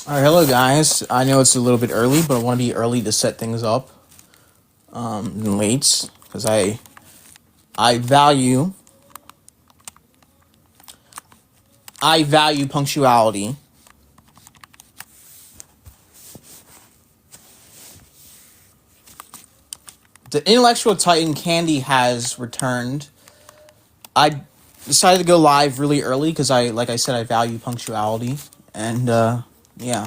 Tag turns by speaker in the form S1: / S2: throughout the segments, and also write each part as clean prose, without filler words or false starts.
S1: All right, hello guys. I know it's a little bit early, but I want to be early to set things up. Late because I value I value punctuality. The intellectual titan Candy has returned. I decided to go live really early because like I said, I value punctuality, and yeah,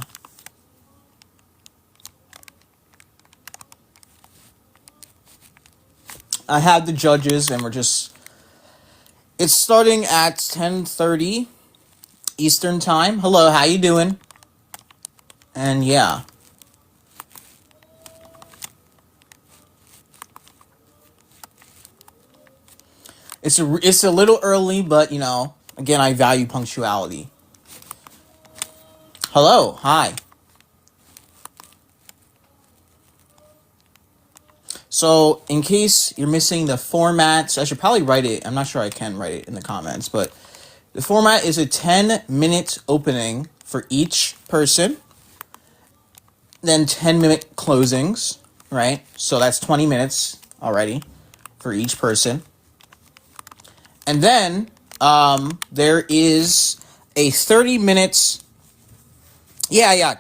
S1: I had the judges, and it's starting at 10:30 Eastern time. Hello, how you doing? And yeah. It's a little early, but again, I value punctuality. Hello, hi. So, in case you're missing the format, I should probably write it. I'm not sure I can write it in the comments, but the format is a 10-minute opening for each person, then 10-minute closings, right? So that's 20 minutes already for each person. And then there is a 30 minutes. Yeah.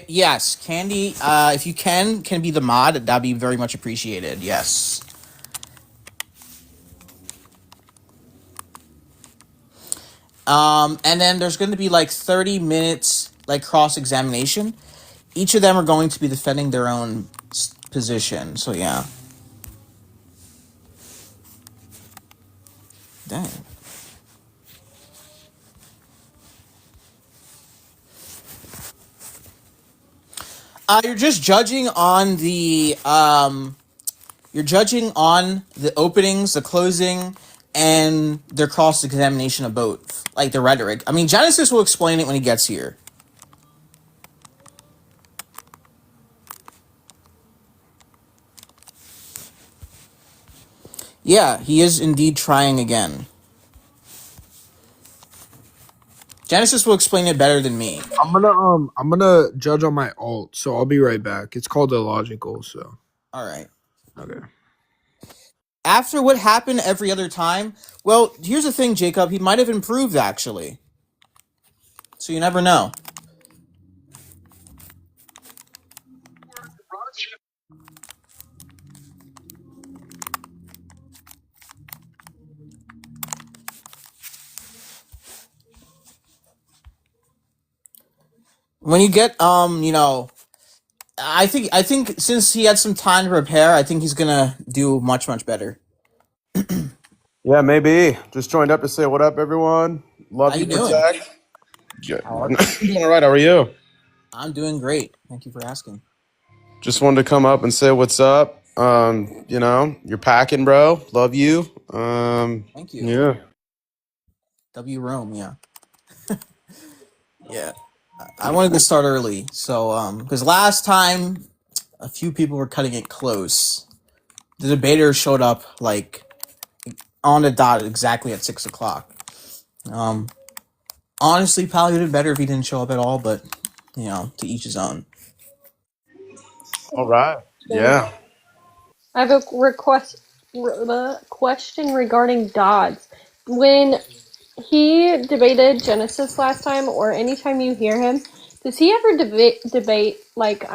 S1: Yes, Candy. If you can be the mod, that'd be very much appreciated. Yes. And then there's going to be like 30 minutes like cross examination. Each of them are going to be defending their own position. So yeah. Dang. You're just judging on the you're judging on the openings, the closing, and their cross examination of both, like the rhetoric. I mean, Genesis will explain it when he gets here. Yeah, he is indeed trying again. Genesis will explain it better than me.
S2: I'm gonna judge on my alt, so I'll be right back. It's called illogical, so
S1: All right.
S2: okay.
S1: After what happened every other time, well, here's the thing, Jacob. He might have improved actually. So you never know. When you get I think since he had some time to prepare, I think he's gonna do much better.
S3: Yeah, maybe. Just joined up to say what up, everyone. Love
S1: How
S3: you,
S1: you doing?
S3: Protect. Yeah. Doing all right. How are you?
S1: I'm doing great. Thank you for asking.
S3: Just wanted to come up and say what's up. You're packing, bro. Love you.
S1: Thank you.
S3: Yeah.
S1: W Rome, yeah. Yeah. I wanted to start early, so because last time a few people were cutting it close. The debater showed up like on the dot exactly at 6 o'clock. Honestly, probably would have been better if he didn't show up at all, but to each his own.
S3: All right. Yeah.
S4: I have a question regarding Dodds. When he debated Genesis last time, or anytime you hear him, does he ever debate like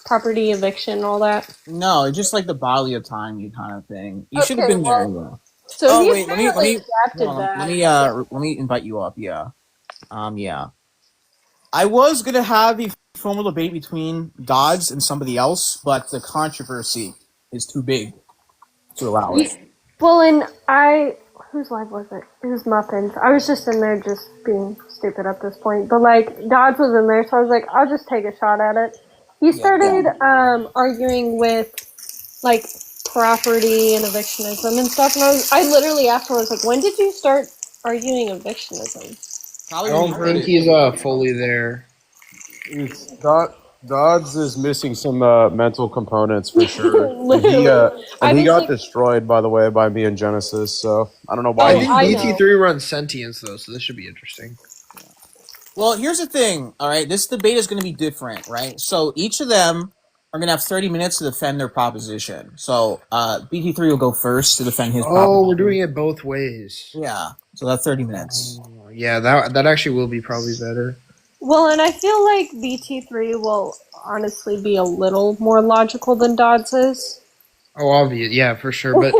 S4: property eviction and all that?
S1: No, just like the bodily autonomy kind of thing. You should have
S4: Okay,
S1: been there.
S4: well, so
S1: Oh
S4: he
S1: wait,
S4: apparently adapted
S1: hold on.
S4: that.
S1: Let me invite you up. Yeah. Yeah. I was gonna have a formal debate between Dodds and somebody else, but the controversy is too big to allow it.
S4: Well, and whose live was it? It was Muffins. I was just in there just being stupid at this point. But, like, Dodds was in there, so I was like, I'll just take a shot at it. He started arguing with, like, property and evictionism and stuff, and I literally asked him, I was like, when did you start arguing evictionism?
S1: Probably
S2: I
S1: when
S2: don't
S1: you heard
S2: think
S1: it.
S2: he's fully there.
S3: It's Dodds is missing some mental components for sure.
S4: Literally.
S3: He got destroyed, by the way, by me and Genesis. So I don't know why.
S2: I
S4: Oh,
S2: think
S4: I
S2: BT3
S4: know.
S2: runs sentience though, so this should be interesting.
S1: Well, here's the thing. All right, this debate is going to be different, right? So each of them are going to have 30 minutes to defend their proposition. So BT3 will go first to defend his
S2: Oh, we're
S1: proposition.
S2: doing it both ways.
S1: Yeah, so that's 30 minutes.
S2: Yeah, that actually will be probably better.
S4: Well, and I feel like BT3 will honestly be a little more logical than Dodds is.
S2: Oh, obvious. Yeah, for sure. But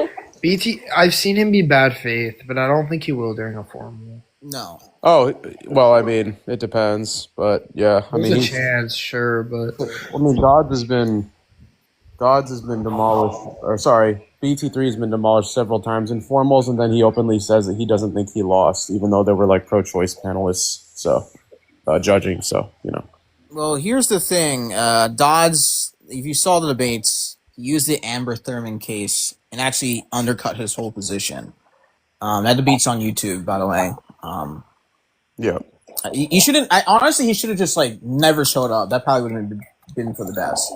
S2: I've seen him be bad faith, but I don't think he will during a formal.
S1: No.
S3: Oh, well, I mean, it depends, but yeah, I
S2: There's
S3: mean,
S2: a chance, sure, but
S3: I mean, Gods has been demolished, or sorry, BT3 has been demolished several times in formals, and then he openly says that he doesn't think he lost, even though there were like pro-choice panelists, so judging. So
S1: Well, here's the thing. Dodds, if you saw the debates, he used the Amber Thurman case and actually undercut his whole position. That debate's on YouTube, by the way.
S3: yeah.
S1: You shouldn't. Honestly, he should have just like never showed up. That probably would have been for the best.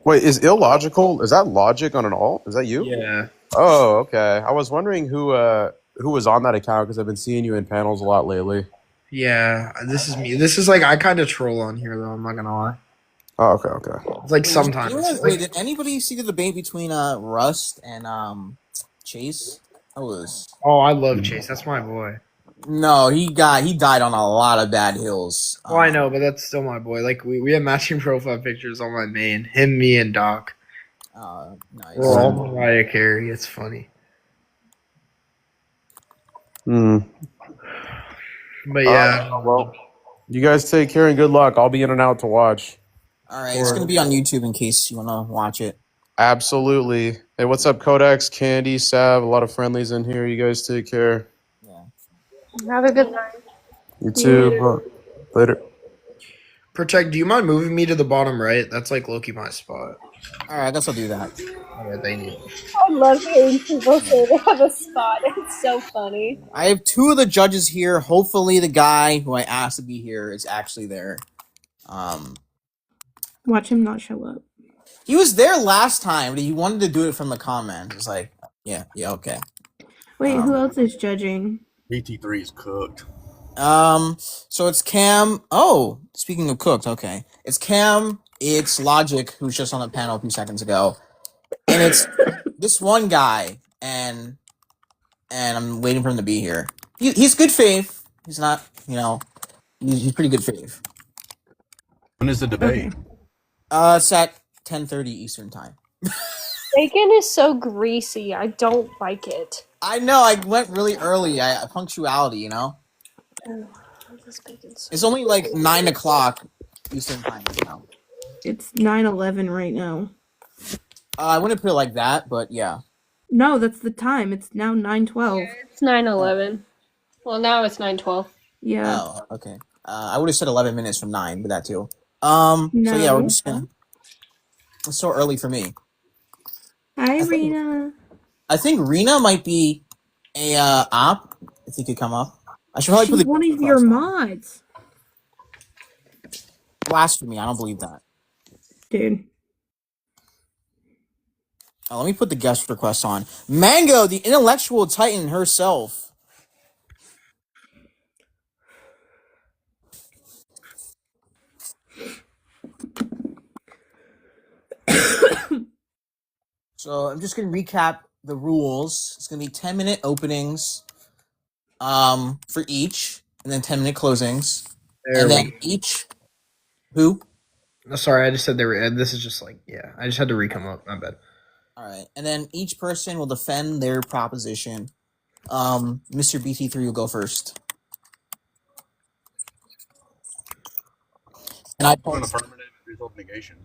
S3: Wait, is illogical? Is that logic on an alt? Is that you?
S2: yeah.
S3: Oh, okay. I was wondering who was on that account because I've been seeing you in panels a lot lately.
S2: Yeah, this is me. This is like I kind of troll on here though. I'm not gonna lie.
S3: Oh, okay.
S2: It's like sometimes.
S1: Wait, did anybody see the debate between Rust and Chase? That was.
S2: Oh, I love Chase. That's my boy.
S1: No, he died on a lot of bad hills.
S2: Oh, I know, but that's still my boy. Like we have matching profile pictures on my main. Him, me, and Doc.
S1: Nice.
S2: We're all Mariah Carey. It's funny. But yeah.
S3: Well, you guys take care and good luck. I'll be in and out to watch.
S1: All right, it's gonna be on YouTube in case you wanna watch it.
S3: Absolutely. Hey, what's up, Codex, Candy, Sav? A lot of friendlies in here. You guys take care.
S1: Yeah.
S4: Have a good night.
S3: You too. Later.
S2: Protect, do you mind moving me to the bottom right? That's like Loki my spot.
S1: All right, I guess I'll do that.
S2: Alright, thank you.
S4: I love hearing people say they have a spot. It's so funny.
S1: I have two of the judges here. Hopefully, the guy who I asked to be here is actually there.
S5: Watch him not show up.
S1: He was there last time, but he wanted to do it from the comments. It's like, yeah, okay.
S5: Wait, who else is judging?
S6: Bt3 is cooked.
S1: So it's Cam. Oh, speaking of cooked, okay. It's Cam, it's Logic, who's just on the panel a few seconds ago. And it's this one guy, and I'm waiting for him to be here. He's good faith. He's not, he's pretty good faith.
S6: When is the debate?
S5: Okay.
S1: It's at 10:30 Eastern time.
S4: Bacon is so greasy. I don't like it.
S1: I know, I went really early. Punctuality,
S4: This bacon's so
S1: It's only like 9 o'clock Eastern time now.
S5: It's 9:11 right now.
S1: I wouldn't put it like that, but yeah.
S5: No, that's the time. It's now 9:12.
S4: It's 9:11. Well, now it's 9:12.
S5: Yeah.
S1: Oh, okay. I would have said 11 minutes from 9, but that too. So yeah, we're just gonna. It's so early for me.
S5: Hi,
S1: I think-
S5: Rena.
S1: I think Rena might be a op. If he could come up, I should probably
S5: She's
S1: put the
S5: one of your mods.
S1: blasphemy. I don't believe that.
S5: Dude.
S1: Let me put the guest request on. Mango, the intellectual titan herself. So I'm just gonna recap the rules. It's gonna be 10-minute openings, for each, and then 10-minute closings,
S2: There
S1: and
S2: we
S1: then each. Who?
S2: No, sorry, I just said they were. This is just like, yeah, I just had to re-come up. My bad.
S1: All right, and then each person will defend their proposition. Mr. BT3 will go first. And I
S6: An affirmative result negation.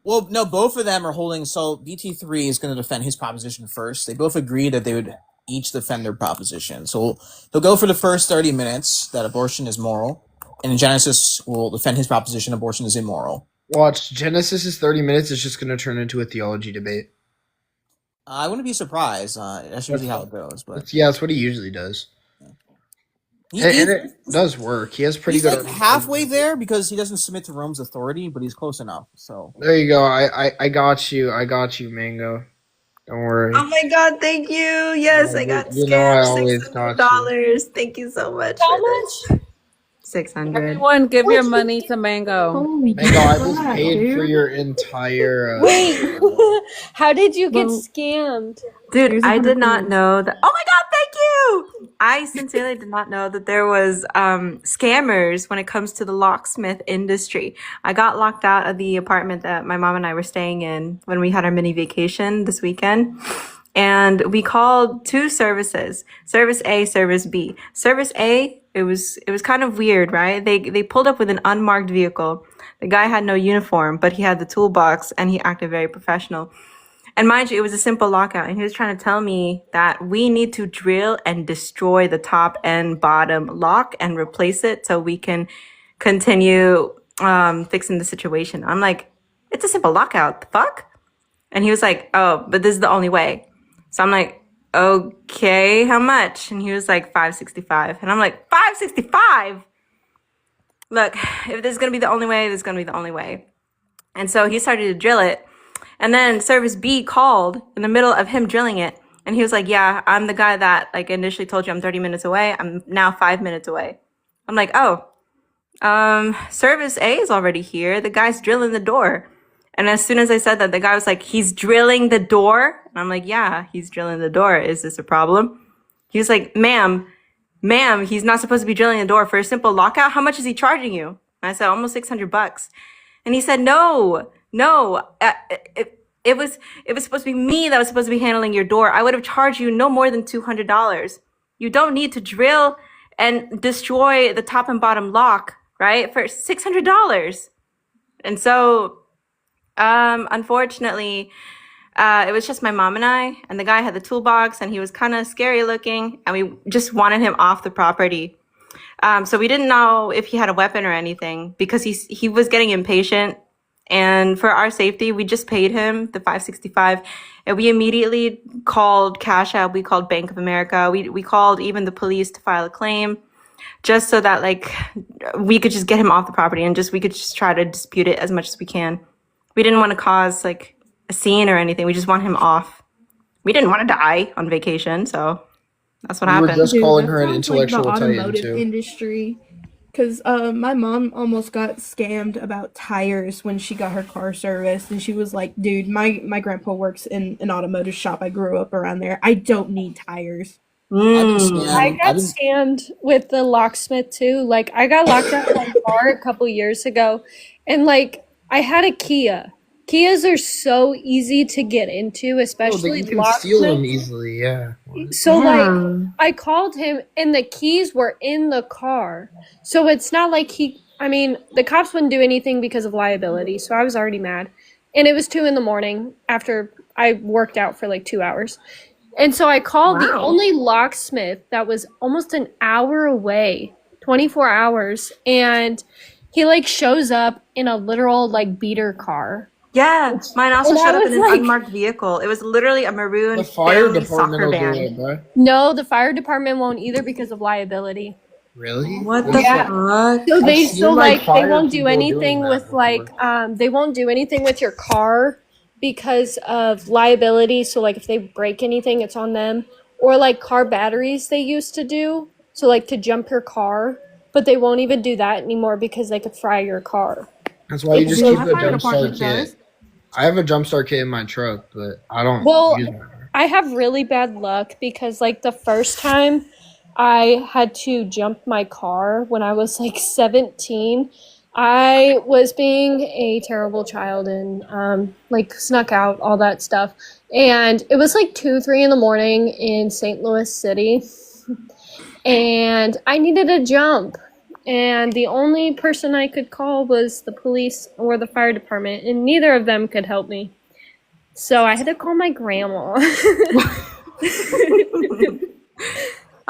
S1: Well, no, both of them are holding. So BT3 is going to defend his proposition first. They both agreed that they would each defend their proposition. So he'll go for the first 30 minutes that abortion is moral, and Genesis will defend his proposition abortion is immoral.
S2: Watch, Genesis' 30 minutes is just going to turn into a theology debate.
S1: I wouldn't be surprised. That's usually how it goes. But
S2: That's what he usually does.
S1: he,
S2: And it does work. He has pretty
S1: he's
S2: good.
S1: like halfway there because he doesn't submit to Rome's authority, but he's close enough. So
S2: There you go. I got you. I got you, Mango. Don't worry.
S7: Oh my God, thank you. Yes, I got
S2: You know I
S7: scammed.
S2: always got
S7: $600. Thank you so much
S8: How
S7: for
S8: much?
S7: this. 600.
S8: Everyone, give your money to Mango.
S5: Holy
S2: Mango, I just
S5: crap,
S2: paid for
S5: dude.
S2: your entire.
S4: Wait, how did you get
S5: Well,
S4: scammed?
S7: Dude,
S5: here's
S7: I did not
S5: $100.
S7: know that. Oh my God, thank you. I sincerely did not know that there was scammers when it comes to the locksmith industry. I got locked out of the apartment that my mom and I were staying in when we had our mini vacation this weekend. And we called two services, service A, service B. Service A, it was kind of weird, right? They pulled up with an unmarked vehicle. The guy had no uniform, but he had the toolbox and he acted very professional. And mind you, it was a simple lockout. And he was trying to tell me that we need to drill and destroy the top and bottom lock and replace it so we can continue fixing the situation. I'm like, it's a simple lockout. The fuck? And he was like, oh, but this is the only way. So I'm like, okay, how much? And he was like, $565. And I'm like, $565? Look, if this is going to be the only way, this is going to be the only way. And so he started to drill it. And then service B called in the middle of him drilling it. And he was like, yeah, I'm the guy that like initially told you I'm 30 minutes away. I'm now 5 minutes away. I'm like, oh, service A is already here. The guy's drilling the door. And as soon as I said that, the guy was like, he's drilling the door. And I'm like, yeah, he's drilling the door. Is this a problem? He was like, ma'am, he's not supposed to be drilling the door for a simple lockout. How much is he charging you? And I said, almost $600. And he said, no, it was supposed to be me that was supposed to be handling your door. I would have charged you no more than $200. You don't need to drill and destroy the top and bottom lock, right? For $600. And so, unfortunately, it was just my mom and I, and the guy had the toolbox and he was kind of scary looking and we just wanted him off the property. So we didn't know if he had a weapon or anything because he was getting impatient. And for our safety, we just paid him the $565 and we immediately called Cash App. We called Bank of America. We called even the police to file a claim just so that like we could just get him off the property and we could just try to dispute it as much as we can. We didn't want to cause like a scene or anything. We just want him off. We didn't want to die on vacation, so that's what happened.
S2: We're just calling her an
S5: That sounds like the
S2: intellectual titan
S5: automotive
S2: too.
S5: industry. Because my mom almost got scammed about tires when she got her car serviced. And she was like, dude, my grandpa works in an automotive shop. I grew up around there. I don't need tires.
S4: I got scammed with the locksmith too. Like I got locked out of my car a couple years ago, and like I had a Kia. Kias are so easy to get into, especially
S2: You can steal them
S4: locksmiths.
S2: easily, yeah.
S4: So like I called him and the keys were in the car. So it's not like the cops wouldn't do anything because of liability. So I was already mad. And it was 2 a.m. after I worked out for like 2 hours. And so I called the only locksmith that was almost an hour away, 24 hours. And he like shows up in a literal like beater car.
S7: Yeah, mine also
S4: And I
S7: showed up
S4: was
S7: in an
S4: like-
S7: unmarked vehicle. It was literally a maroon
S2: The fire
S7: family
S2: department
S7: soccer
S2: will do
S7: van.
S2: it, bro.
S4: No, the fire department won't either because of liability.
S2: Really?
S7: What the
S4: Yeah.
S7: fuck?
S4: So they
S2: I've seen, like,
S4: they
S2: fire
S4: won't do
S2: people
S4: anything
S2: doing that
S4: with like
S2: before.
S4: they won't do anything with your car because of liability. So like if they break anything, it's on them. Or like car batteries they used to do. So like to jump your car, but they won't even do that anymore because they could fry your car.
S2: That's why you just
S5: Yeah,
S2: keep
S5: my
S2: the
S5: fire
S2: jump start
S5: department does.
S2: kit. I have a jump start kit in my truck, but I don't
S4: Well,
S2: use it.
S4: I have really bad luck because like the first time I had to jump my car when I was like 17, I was being a terrible child and like snuck out all that stuff. And it was like 2, 3 in the morning in St. Louis City. And I needed a jump. And the only person I could call was the police or the fire department, and neither of them could help me. So I had to call my grandma.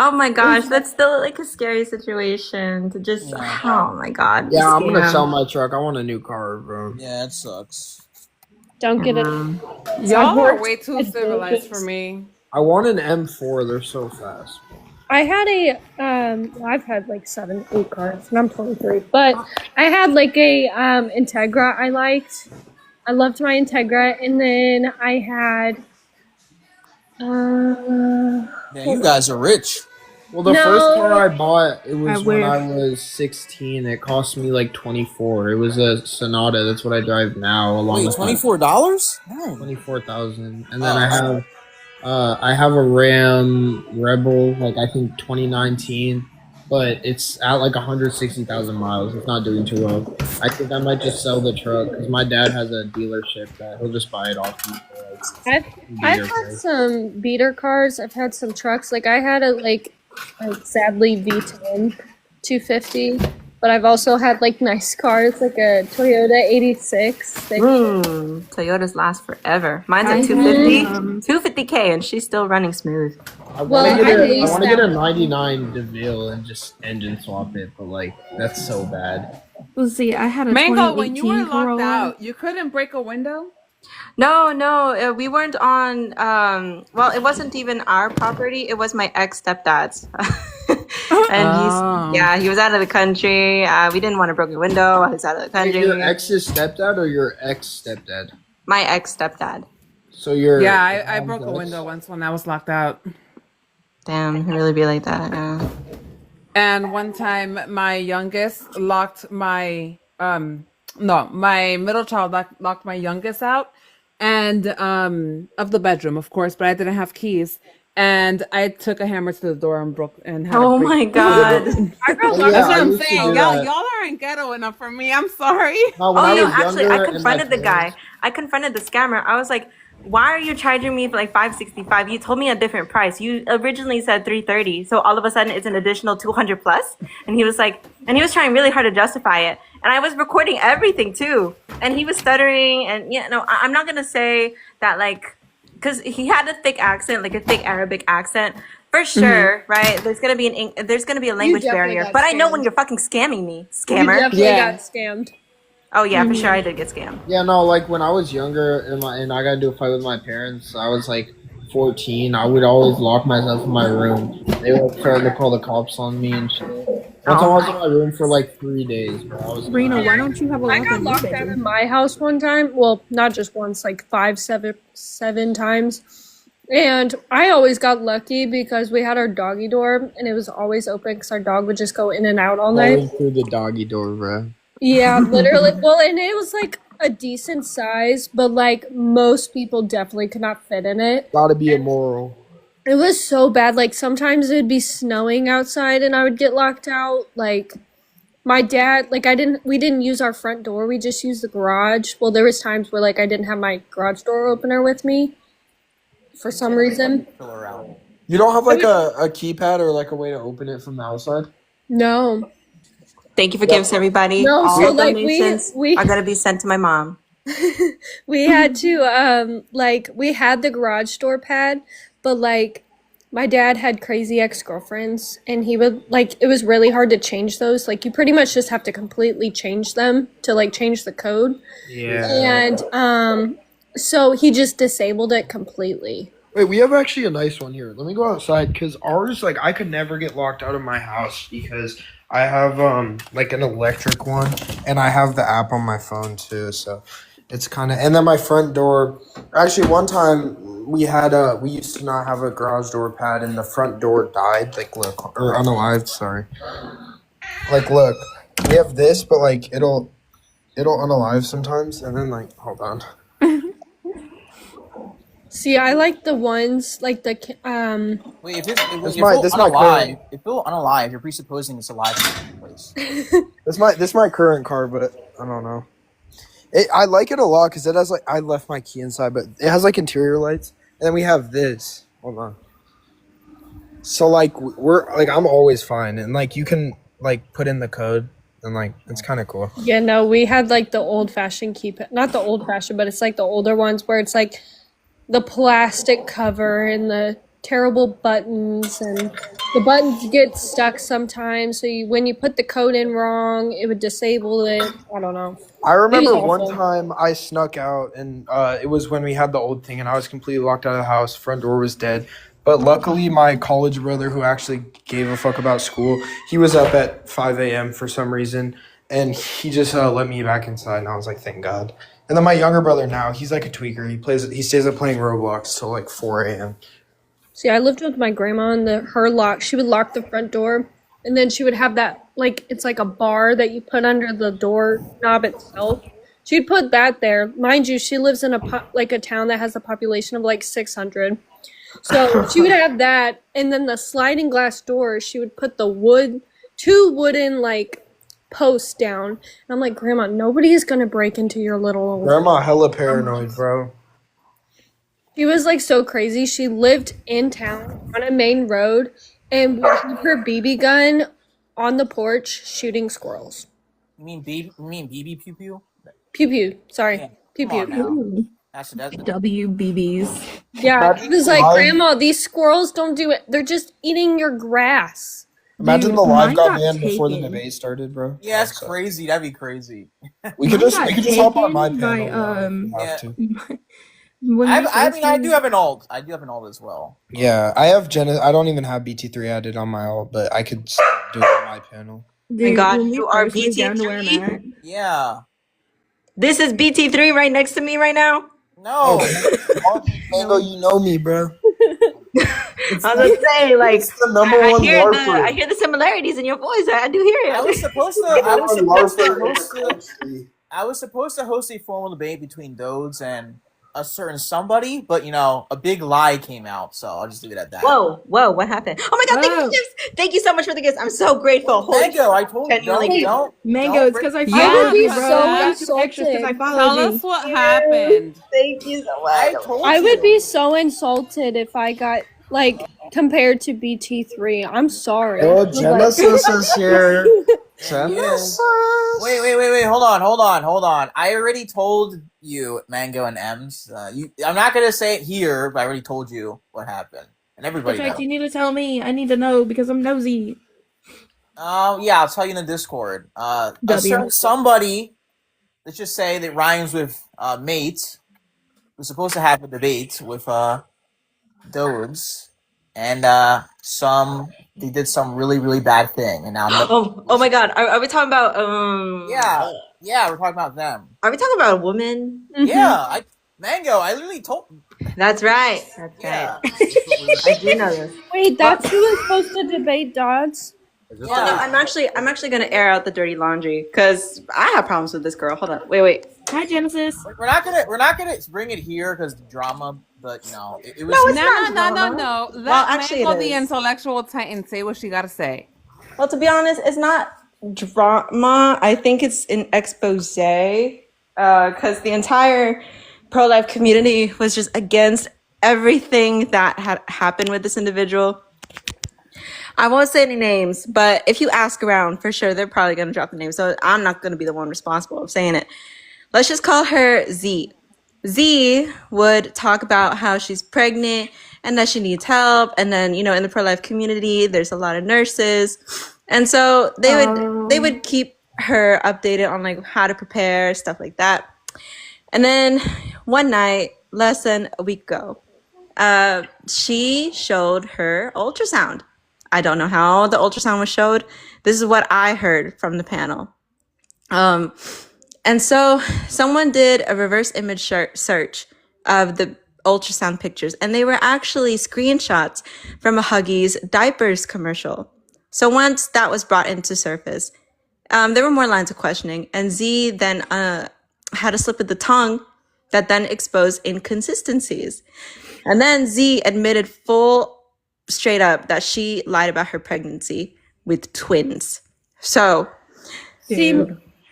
S7: Oh my gosh, that's still like a scary situation to just. Oh my god.
S2: Yeah, I'm gonna
S7: scam.
S2: sell my truck. I want a new car, bro.
S1: Yeah, it sucks.
S4: Don't get it.
S8: Y'all are way too civilized for me.
S2: I want an M4. They're so fast.
S4: I had I've had like 7, 8 cars, and I'm 23. But I had like a Integra I liked. I loved my Integra, and then I had
S1: Yeah, you guys are rich.
S2: Well, the
S4: No.
S2: first car I bought, it was
S5: I
S2: when
S5: wish.
S2: I was 16. It cost me like 24. It was a Sonata. That's what I drive now, along
S1: Wait,
S2: with my
S1: $24? No.
S2: 24,000. And then
S1: Oh.
S2: I have a Ram Rebel, like I think 2019, but it's at like 160,000 miles. It's not doing too well. I think I might just sell the truck because my dad has a dealership that he'll just buy it off me for like
S4: I've had some beater cars. I've had some trucks. Like I had a like sadly V10 250, but I've also had like nice cars like a Toyota 86.
S7: Toyotas last forever. Mine's a
S5: I
S7: 250,
S5: had,
S7: 250K, and she's still running smooth.
S2: I
S4: Well,
S2: want to
S4: I
S2: get
S4: leased
S2: a
S4: that.
S2: 99 DeVille and just engine swap it, but like that's so bad.
S5: let's see, I had a
S8: Mango, when you were
S5: 2018
S8: locked
S5: Corolla.
S8: out, you couldn't break a window?
S7: No, we weren't on. Well, it wasn't even our property. It was my ex stepdad's, and he was out of the country. We didn't want a broken window. I was out of the country.
S2: Your ex's stepdad or your ex stepdad?
S7: My ex stepdad.
S2: So you're
S8: Yeah, I broke a window once when I was locked out.
S7: Damn, it really be like that. Yeah.
S8: And one time my youngest locked my my middle child locked my youngest out and of the bedroom, of course, but I didn't have keys. And I took a hammer to the door and broke and had
S7: Oh
S8: a break.
S7: my god.
S8: That's what I'm saying. Y'all aren't ghetto enough for me. I'm sorry.
S2: No, when I was
S7: Actually,
S2: younger
S7: I
S2: and my
S7: confronted the guy.
S2: parents-
S7: I confronted the scammer. I was like, why are you charging me for like $565? You told me a different price. You originally said $330. So all of a sudden it's an additional 200 plus. And he was like, and he was trying really hard to justify it. And I was recording everything too. And he was stuttering. And I'm not going to say that like, because he had a thick accent, like a thick Arabic accent. For sure, right? There's gonna be a language barrier.
S4: got
S7: But I know when
S4: scammed.
S7: you're fucking scamming me,
S4: You
S7: scammer.
S4: definitely
S8: Yeah.
S4: got scammed.
S7: Oh yeah, for sure I did get scammed.
S2: Yeah, no, like when I was younger and I got into a fight with my parents, I was like 14. I would always lock myself in my room. They were starting to call the cops on me and shit. Once I was in my room for like 3 days, bro. I was
S5: Rena, why don't you have a
S4: I
S5: lock
S4: got
S5: on your
S4: locked out
S5: bedroom?
S4: in my house one time. Well, not just once, like 7 times. And I always got lucky because we had our doggy door and it was always open because our dog would just go in and out all night.
S2: going through the doggy door, bro.
S4: Yeah, literally. Well, and it was like a decent size, but like most people definitely could not fit in it.
S2: Gotta be immoral.
S4: It was so bad. Like sometimes it'd be snowing outside and I would get locked out. Like my dad, like we didn't use our front door. We just used the garage. Well, there was times where like I didn't have my garage door opener with me for some reason.
S2: You don't have like a keypad or like a way to open it from the outside?
S4: No.
S7: Thank you for gifts, everybody.
S4: No,
S7: All
S4: so, like,
S7: donations
S4: we-
S7: are gonna be sent to my mom.
S4: We had to we had the garage door pad, but like my dad had crazy ex-girlfriends and he would like it was really hard to change those. Like you pretty much just have to completely change them to like change the code.
S2: Yeah.
S4: And so he just disabled it completely.
S2: Wait, we have actually a nice one here. Let me go outside because ours, like, I could never get locked out of my house because I have like an electric one and I have the app on my phone too. So it's kind of, and then my front door. Actually, one time we used to not have a garage door pad and the front door died. Like, look, or unalived. Sorry. Like, look, we have this, but like it'll unalive sometimes, and then like, hold on.
S4: See, I like the ones like the
S1: Wait, if
S2: This
S1: it's
S2: might
S1: unalive, if it's unalive, you're presupposing it's alive in the first place.
S2: This my current car, but I don't know. I like it a lot because it has like I left my key inside, but it has like interior lights, and then we have this. Hold on. So like we're like I'm always fine, and like you can like put in the code, and like it's kind of cool.
S4: yeah, no, we had like the old-fashioned keypad. Not the old-fashioned, but it's like the older ones where it's like the plastic cover and the terrible buttons, and the buttons get stuck sometimes. So when you put the code in wrong, it would disable it. I don't know.
S2: I remember
S4: It was
S2: one
S4: awful.
S2: time I snuck out, and it was when we had the old thing, and I was completely locked out of the house. Front door was dead. But luckily, my college brother, who actually gave a fuck about school, he was up at 5 a.m. for some reason, and he just let me back inside, and I was like, thank God. And then my younger brother now, he's like a tweaker. He stays up playing Roblox till like 4 a.m.
S4: See, I lived with my grandma and her lock. She would lock the front door, and then she would have that it's like a bar that you put under the door knob itself. She'd put that there. Mind you, she lives in a town that has a population of like 600. So she would have that, and then the sliding glass doors. She would put the two wooden posts down. And I'm like, Grandma, nobody is gonna break into your little.
S2: Grandma hella paranoid, bro.
S4: She was so crazy. She lived in town on a main road and would have her BB gun on the porch shooting squirrels.
S1: You mean BB pew pew?
S4: Pew pew. Sorry.
S1: Yeah,
S4: Pew
S1: come on
S4: pew.
S1: now.
S5: Ooh,
S1: That's
S5: WBBs.
S4: Yeah. It was like,
S2: live-
S4: Grandma, these squirrels don't do it. They're just eating your grass.
S2: Imagine
S5: Dude,
S2: the live
S5: mine
S2: got
S5: got
S2: banned before the
S5: taken.
S2: debate started, bro.
S1: Yeah, it's
S2: So,
S1: crazy. That'd be crazy.
S2: We could
S5: Mine
S2: just
S5: got
S2: hop on my
S5: taken by,
S2: panel. If we have to.
S5: When we
S1: I
S5: first
S1: mean, I do
S5: started-
S1: have an alt. I do have an alt as well.
S2: Yeah, I have I don't even have BT3 added on my alt, but I could do it on my panel.
S5: Dude,
S7: God,
S5: when we
S7: you are
S5: first moved down to where I'm
S7: BT3?
S5: at,
S1: Yeah.
S7: This is BT3 right next to me right now.
S1: No.
S2: Mango, you know me, bro.
S7: I was gonna say,
S2: It's the number
S7: I
S2: one
S7: hear
S2: LARPer.
S7: I hear the similarities in your voice. I do hear
S1: I
S7: it.
S1: was supposed to. I was supposed to host a formal debate between Dodes and a certain somebody, but a big lie came out, so I'll just leave it at that.
S7: Whoa, what happened? Oh my God! Thank you, gifts. Thank you so much for the gifts. I'm so grateful. Holy
S1: Mango, I told you,
S7: Genuinely
S1: don't.
S5: Mango, it's because I
S7: Yeah.
S5: followed
S7: I would
S4: be
S5: you, bro.
S4: so
S5: I got some extras 'cause I
S4: insulted.
S5: followed
S8: Tell
S5: you.
S8: us what happened.
S7: Thank you so
S1: I
S7: much.
S1: told
S4: I
S1: you.
S4: would be so insulted if I got compared to BT3. I'm sorry.
S2: Oh, Genesis is here. Genesis.
S1: Wait. Hold on. I already told you, Mango and Ems. I'm not gonna say it here, but I already told you what happened, and everybody
S5: In fact,
S1: knows.
S5: you need to tell me. I need to know because I'm nosy.
S1: Yeah, I'll tell you in the Discord. A certain somebody, let's just say that rhymes with mate, was supposed to have a debate with Dodes, and they did some really, really bad thing, and now
S7: Oh my God! Are we talking about
S1: yeah, we're talking about them.
S7: Are we talking about a woman?
S1: Yeah, Mango, I literally told.
S7: That's right.
S1: Yeah.
S7: I do know this.
S4: Wait, that's who was supposed to debate Dodds?
S7: Oh, no, I'm actually gonna air out the dirty laundry because I have problems with this girl. Hold on, wait.
S5: Hi, Genesis.
S1: We're not gonna bring it here because the drama, but it was.
S7: No, it's
S8: No. Let
S7: Well, actually,
S8: Mango,
S7: it
S8: the
S7: is.
S8: intellectual titan, say what she got to say.
S7: Well, to be honest, it's not drama. I think it's an expose because the entire pro-life community was just against everything that had happened with this individual. I won't say any names, but if you ask around, for sure, they're probably going to drop the name. So I'm not going to be the one responsible of saying it. Let's just call her Z. Z would talk about how she's pregnant and that she needs help. And then, in the pro-life community, there's a lot of nurses. And so they would keep her updated on how to prepare, stuff like that. And then one night, less than a week ago, she showed her ultrasound. I don't know how the ultrasound was showed. This is what I heard from the panel. And so someone did a reverse image search of the ultrasound pictures, and they were actually screenshots from a Huggies diapers commercial. So once that was brought into surface, there were more lines of questioning, and Z then had a slip of the tongue that then exposed inconsistencies. And then Z admitted straight up that she lied about her pregnancy with twins. So,
S4: See,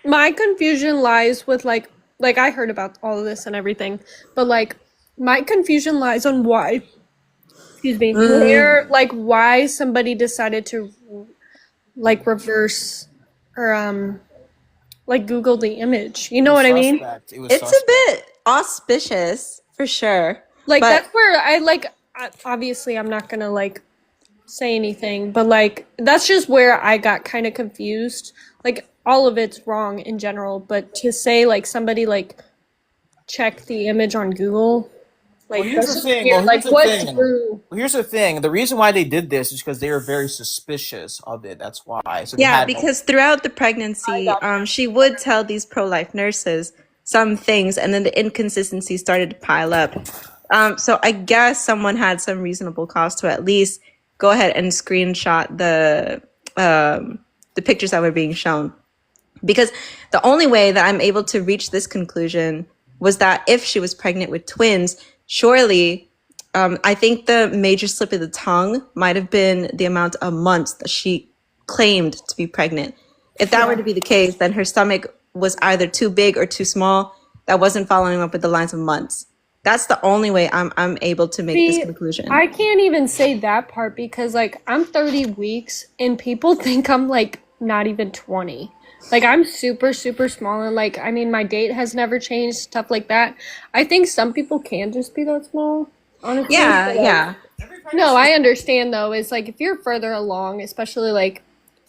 S4: my confusion lies with I heard about all of this and everything, but my confusion lies on why. Excuse me. Why somebody decided to reverse or Google the image. You know what I mean?
S7: It's a bit auspicious for sure. But
S4: that's where obviously I'm not gonna say anything, but that's just where I got kind of confused. All of it's wrong in general, but to say somebody check the image on Google,
S1: here's the thing. Here's the thing. The reason why they did this is because they were very suspicious of it. That's why. So
S7: because throughout the pregnancy, she would tell these pro-life nurses some things, and then the inconsistencies started to pile up. So I guess someone had some reasonable cause to at least go ahead and screenshot the pictures that were being shown. Because the only way that I'm able to reach this conclusion was that if she was pregnant with twins, surely I think the major slip of the tongue might have been the amount of months that she claimed to be pregnant. If that were to be the case, then her stomach was either too big or too small. That wasn't following up with the lines of months. That's the only way I'm able to make this conclusion.
S4: I can't even say that part because, like, I'm 30 weeks and people think I'm, like, not even 20. Like, I'm super, super small and, like, I mean, my date has never changed, stuff like that. I think some people can just be that small, honestly.
S7: Yeah,
S4: but, like,
S7: yeah.
S4: No, I understand, though. It's, like, if you're further along, especially, like,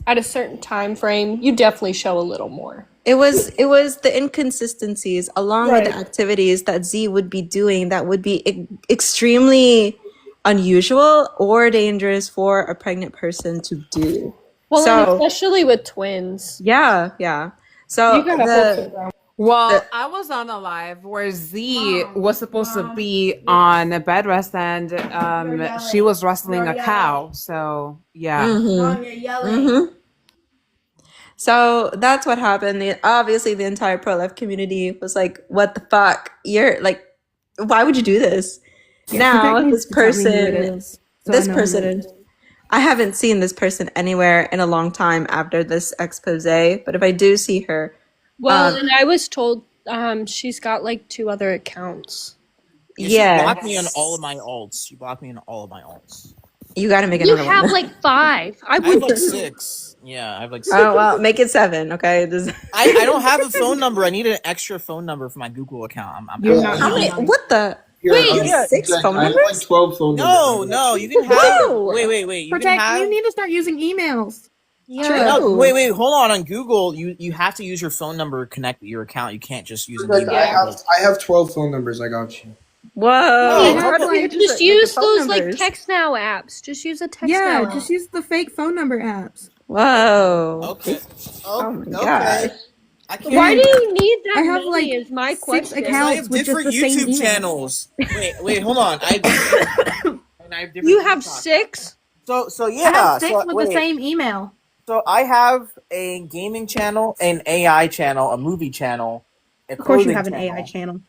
S4: at a certain time frame, you definitely show a little more.
S7: It was the inconsistencies along with the activities that Z would be doing that would be extremely unusual or dangerous for a pregnant person to do.
S4: Well,
S7: So-
S4: and especially with twins.
S7: Yeah, yeah. So
S4: You gotta hold it down.
S8: Well, I was on a live where Z was supposed to be on a bed rest and she was wrestling a cow. So, yeah.
S7: So that's what happened. Obviously, the entire pro-life community was like, "What the fuck? You're like, why would you do this?" Now this person, I haven't seen this person anywhere in a long time after this expose. But if I do see her,
S4: Well, and I was told she's got like 2 other accounts.
S1: She blocked me on all of my alts.
S7: You got to make
S4: You
S7: another
S4: have
S7: one.
S4: like 5.
S1: I have like 6. Yeah, I have like 6.
S7: Oh well, make it 7, okay?
S1: I don't have a phone number. I need an extra phone number for my Google account.
S7: How many? What the? Wait, you have 6 phone
S2: I have
S7: numbers?
S2: like 12 phone numbers.
S1: No, you can have. Wait. You can
S5: Protect.
S1: have.
S5: You need to start using emails.
S1: No, wait. Hold on. On Google, you have to use your phone number to connect your account. You can't just use an email.
S2: I have 12 phone numbers. I got you.
S7: Whoa!
S4: Just use those like text now apps. Just use a text now.
S5: Yeah, just use the fake phone number apps.
S7: Whoa!
S1: Okay.
S7: Oh my gosh!
S1: I can't.
S4: Why do you need that
S5: I have,
S4: many?
S5: like,
S4: Is my
S5: 6
S4: question.
S5: accounts.
S1: I have
S5: with just
S1: different
S5: the same
S1: YouTube
S5: email.
S1: channels. Wait, hold on. I have different
S4: You have
S1: TikToks.
S4: 6?
S1: So
S5: I
S1: yeah.
S5: have 6
S1: so,
S5: with
S1: wait.
S5: the same email.
S1: So I have a gaming channel, an AI channel, a movie channel.
S5: Of course, you have an AI channel.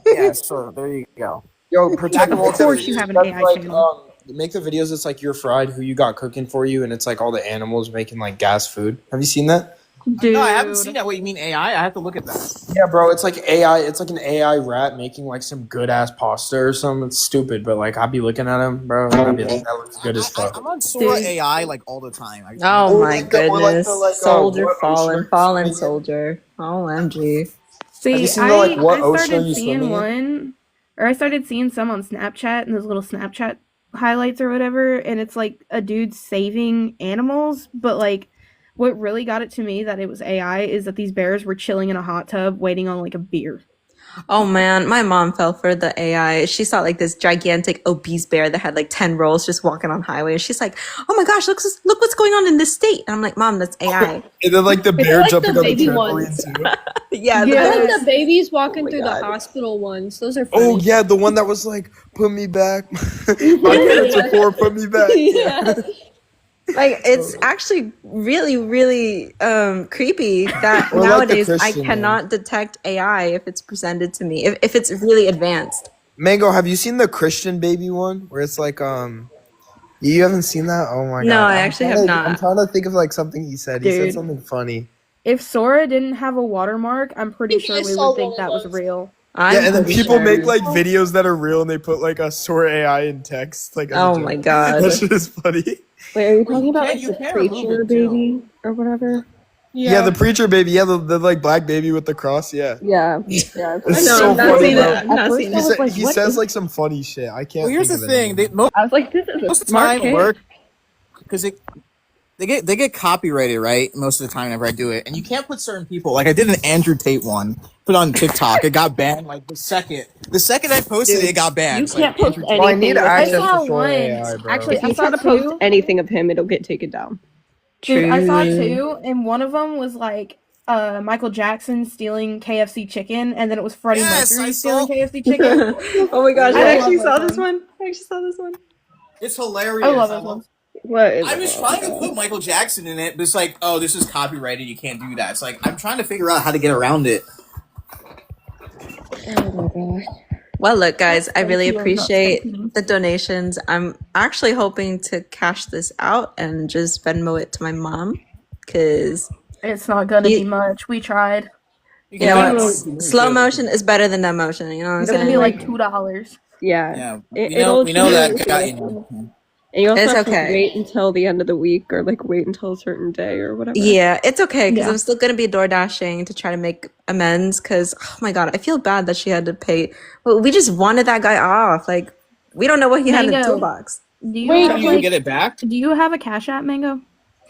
S1: Yeah, so there you go.
S2: Yo, protect
S5: Of course you have an AI channel.
S2: Make the videos. It's like you're fried, who you got cooking for you, and it's like all the animals making like gas food. Have you seen that?
S5: Dude.
S1: No, I haven't seen that. Wait, you mean AI? I have to look at that.
S2: Yeah, bro. It's like AI. It's like an AI rat making like some good ass pasta or something. It's stupid, but like I'd be looking at him, bro. And I'd be like, that looks good as fuck.
S1: I'm on Sora AI like all the time.
S7: Oh
S2: Or
S7: my
S2: like the- or like
S7: goodness!
S2: the, like,
S7: Soldier
S2: what ocean
S7: fallen
S2: are you
S7: soldier. OMG!
S5: See,
S2: Have you seen the, like, what
S5: I
S2: ocean are
S5: started
S2: you
S5: seeing
S2: swimming in?
S5: one, or I started seeing some on Snapchat and those little Snapchat highlights or whatever, and it's like a dude saving animals, but like what really got it to me that it was AI is that these bears were chilling in a hot tub waiting on like a beer.
S7: Oh man, my mom fell for the AI. She saw like this gigantic obese bear that had like 10 rolls just walking on highway, and she's like, "Oh my gosh, look what's going on in this state!" And I'm like, "Mom, that's AI."
S2: And then like the bear
S4: like
S2: jumping
S4: the
S2: on the
S4: baby
S2: trampoline
S4: ones.
S2: too.
S7: Yeah,
S4: I like the babies walking
S7: Oh my
S4: through
S7: God.
S4: the hospital ones. Those are funny.
S2: Oh yeah, the one that was like, "Put me back." My parents are poor. Put me back.
S4: Yeah.
S7: Like it's actually really, really creepy that
S2: Or like the
S7: nowadays I
S2: Christian
S7: cannot detect AI if it's presented to me, if it's really advanced.
S2: Mango, have you seen the Christian baby one where it's like you haven't seen that? Oh my god.
S7: No, I
S2: I'm
S7: actually
S2: trying
S7: have
S2: to-
S7: not.
S2: I'm trying to think of like something he said. He said
S5: Dude.
S2: something funny.
S5: If Sora didn't have a watermark, I'm pretty
S4: think
S5: sure
S4: I
S5: we
S4: saw
S5: would think
S4: one
S5: that
S4: of
S5: was
S4: those.
S5: real.
S7: I'm
S2: Yeah, and then
S7: pretty
S2: people
S7: sure.
S2: make like videos that are real and they put like a Sora AI in text. Like, as a
S7: Oh
S2: joke.
S7: my God.
S2: That shit is funny.
S9: Wait, are you talking about like
S1: you
S9: the
S1: can remove
S9: preacher
S1: it, too.
S9: baby or whatever?
S2: Yeah, the preacher baby. Yeah, the like black baby with the cross. Yeah.
S9: Yeah.
S2: It's
S7: No,
S2: so
S7: I've not
S2: funny,
S7: seen
S2: bro.
S7: it. I've not seen
S2: He,
S7: it.
S2: sa- he says like some funny shit. I can't.
S1: Well, here's the
S2: think of it
S1: thing.
S2: anymore.
S9: I was like, this is a
S1: Most of the
S9: smart
S1: time
S9: kid.
S1: work because they get copyrighted, right? Most of the time whenever I do it, and you can't put certain people. Like I did an Andrew Tate one, put on TikTok. It got banned like the second I posted it, it got banned.
S9: You
S1: It's
S9: can't
S1: like,
S9: post
S1: Andrew-
S9: anything.
S2: Well, I need
S9: with
S2: access
S9: him.
S5: I saw
S2: to Sora
S5: one.
S2: AI, bro.
S5: Actually,
S9: If
S5: I
S9: you
S5: saw
S9: try to post
S5: two.
S9: anything of him, it'll get taken down.
S5: Dude, I saw two, and one of them was like Michael Jackson stealing KFC chicken, and then it was Freddie
S1: Yes,
S5: Mercury
S1: I
S5: stealing
S1: saw.
S5: KFC chicken.
S7: Oh my gosh,
S5: I
S7: I
S5: love
S7: actually
S5: those
S7: saw this
S5: ones.
S7: one. I actually saw this one.
S1: It's
S5: I
S1: hilarious.
S5: love those ones.
S9: What is
S1: I was trying to put Michael Jackson in it, but it's like, oh, this is copyrighted. You can't do that. It's like I'm trying to figure out how to get around it.
S9: Oh my gosh.
S7: Well, look, guys, I
S5: Thank
S7: really
S5: you, not
S7: appreciate
S5: thank
S7: the donations. I'm actually hoping to cash this out and just Venmo it to my mom because
S5: It's not gonna
S7: You-
S5: be much. We tried.
S7: you know
S1: Yeah,
S7: what? Slow motion is better than no motion. You know what I'm
S5: It's gonna
S7: saying?
S5: be like $2.
S9: Yeah.
S1: Yeah,
S9: It'll
S1: we know that
S9: change.
S1: guy. You know.
S9: And you also
S7: It's
S9: have
S7: okay.
S9: to wait until the end of the week or like wait until a certain day or whatever.
S7: Yeah, it's okay because
S5: Yeah.
S7: I'm still gonna be door dashing to try to make amends. Because oh my god, I feel bad that she had to pay. Well, we just wanted that guy off. Like we don't know what he had in the
S5: Mango.
S7: toolbox.
S5: Do you
S9: Wait,
S5: have,
S1: You
S5: like,
S1: can get it back.
S5: do you have a Cash App, Mango?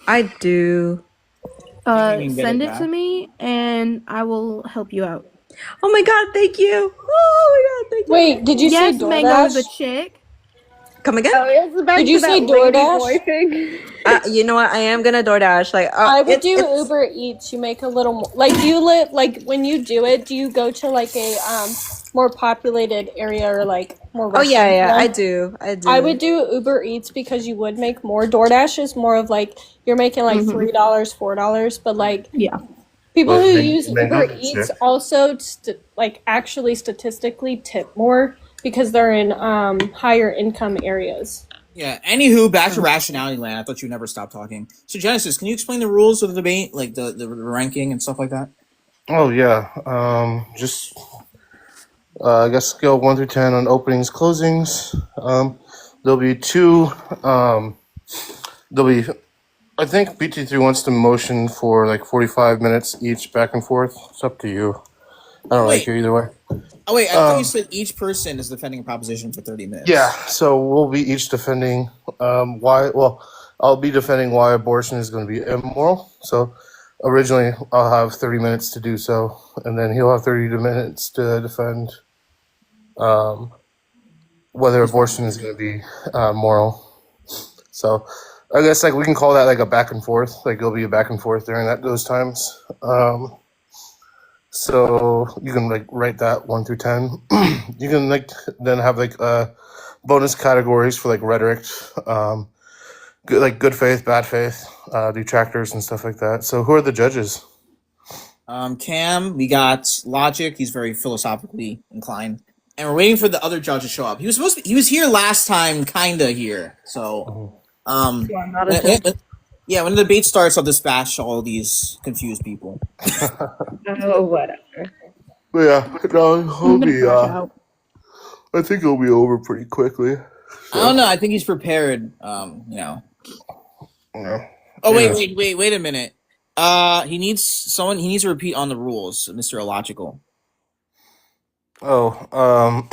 S7: I do.
S1: You can get
S5: Send
S1: it
S5: it to
S1: back.
S5: me, and I will help you out.
S7: Oh my god, thank you. Oh my god, thank you.
S9: Wait, did you
S5: Yes,
S9: say
S5: Mango,
S9: DoorDash?
S5: the chick.
S7: Come again?
S9: It's back Did you say DoorDash?
S5: thing?
S7: You know what? I am gonna DoorDash. Like
S9: I would
S7: it-
S9: do
S7: it's-
S9: Uber Eats. You make a little more. Like, do you live like when you do it? Do you go to like a more populated area or like more?
S7: Oh yeah,
S9: restaurant?
S7: yeah. I do. I do.
S9: I would do Uber Eats because you would make more. DoorDash is more of like you're making like $3, $4, but like
S5: Yeah.
S9: people
S2: Well,
S9: who
S2: they-
S9: use
S2: they know
S9: Uber
S2: that
S9: Eats
S2: shit.
S9: also like actually statistically tip more because they're in higher income areas.
S1: Yeah. Anywho, back to rationality land. I thought you'd never stop talking. So Genesis, can you explain the rules of the debate, like the ranking and stuff like that?
S3: Oh yeah. Just I guess scale 1 through 10 on openings, closings. There'll be two. There'll be. I think BT3 wants to motion for like 45 minutes each, back and forth. It's up to you. I don't really
S1: Wait.
S3: care either way.
S1: Oh wait, I thought you said each person is defending a proposition for 30 minutes.
S3: Yeah. So we'll be each defending why. Well, I'll be defending why abortion is going to be immoral. So originally I'll have 30 minutes to do so, and then he'll have 30 minutes to defend whether abortion is going to be moral. So I guess like we can call that like a back and forth. Like it'll be a back and forth during those times. So you can like write that 1 through 10. You can like then have like bonus categories for like rhetoric, good faith, bad faith, detractors and stuff like that. So who are the judges?
S1: Cam, we got Logic. He's very philosophically inclined, and we're waiting for the other judge to show up. He was here last time, kinda here. So,
S9: I'm not a
S1: yeah, when the debate starts, I'll dispatch all these confused people.
S9: Oh, whatever.
S3: But yeah, no, he'll be.
S5: Crash out.
S3: I think it'll be over pretty quickly.
S1: I don't know. I think he's prepared. You know.
S3: Yeah.
S1: Oh
S3: Yeah.
S1: wait a minute. He needs someone. He needs to repeat on the rules, Mr. Illogical.
S3: Oh,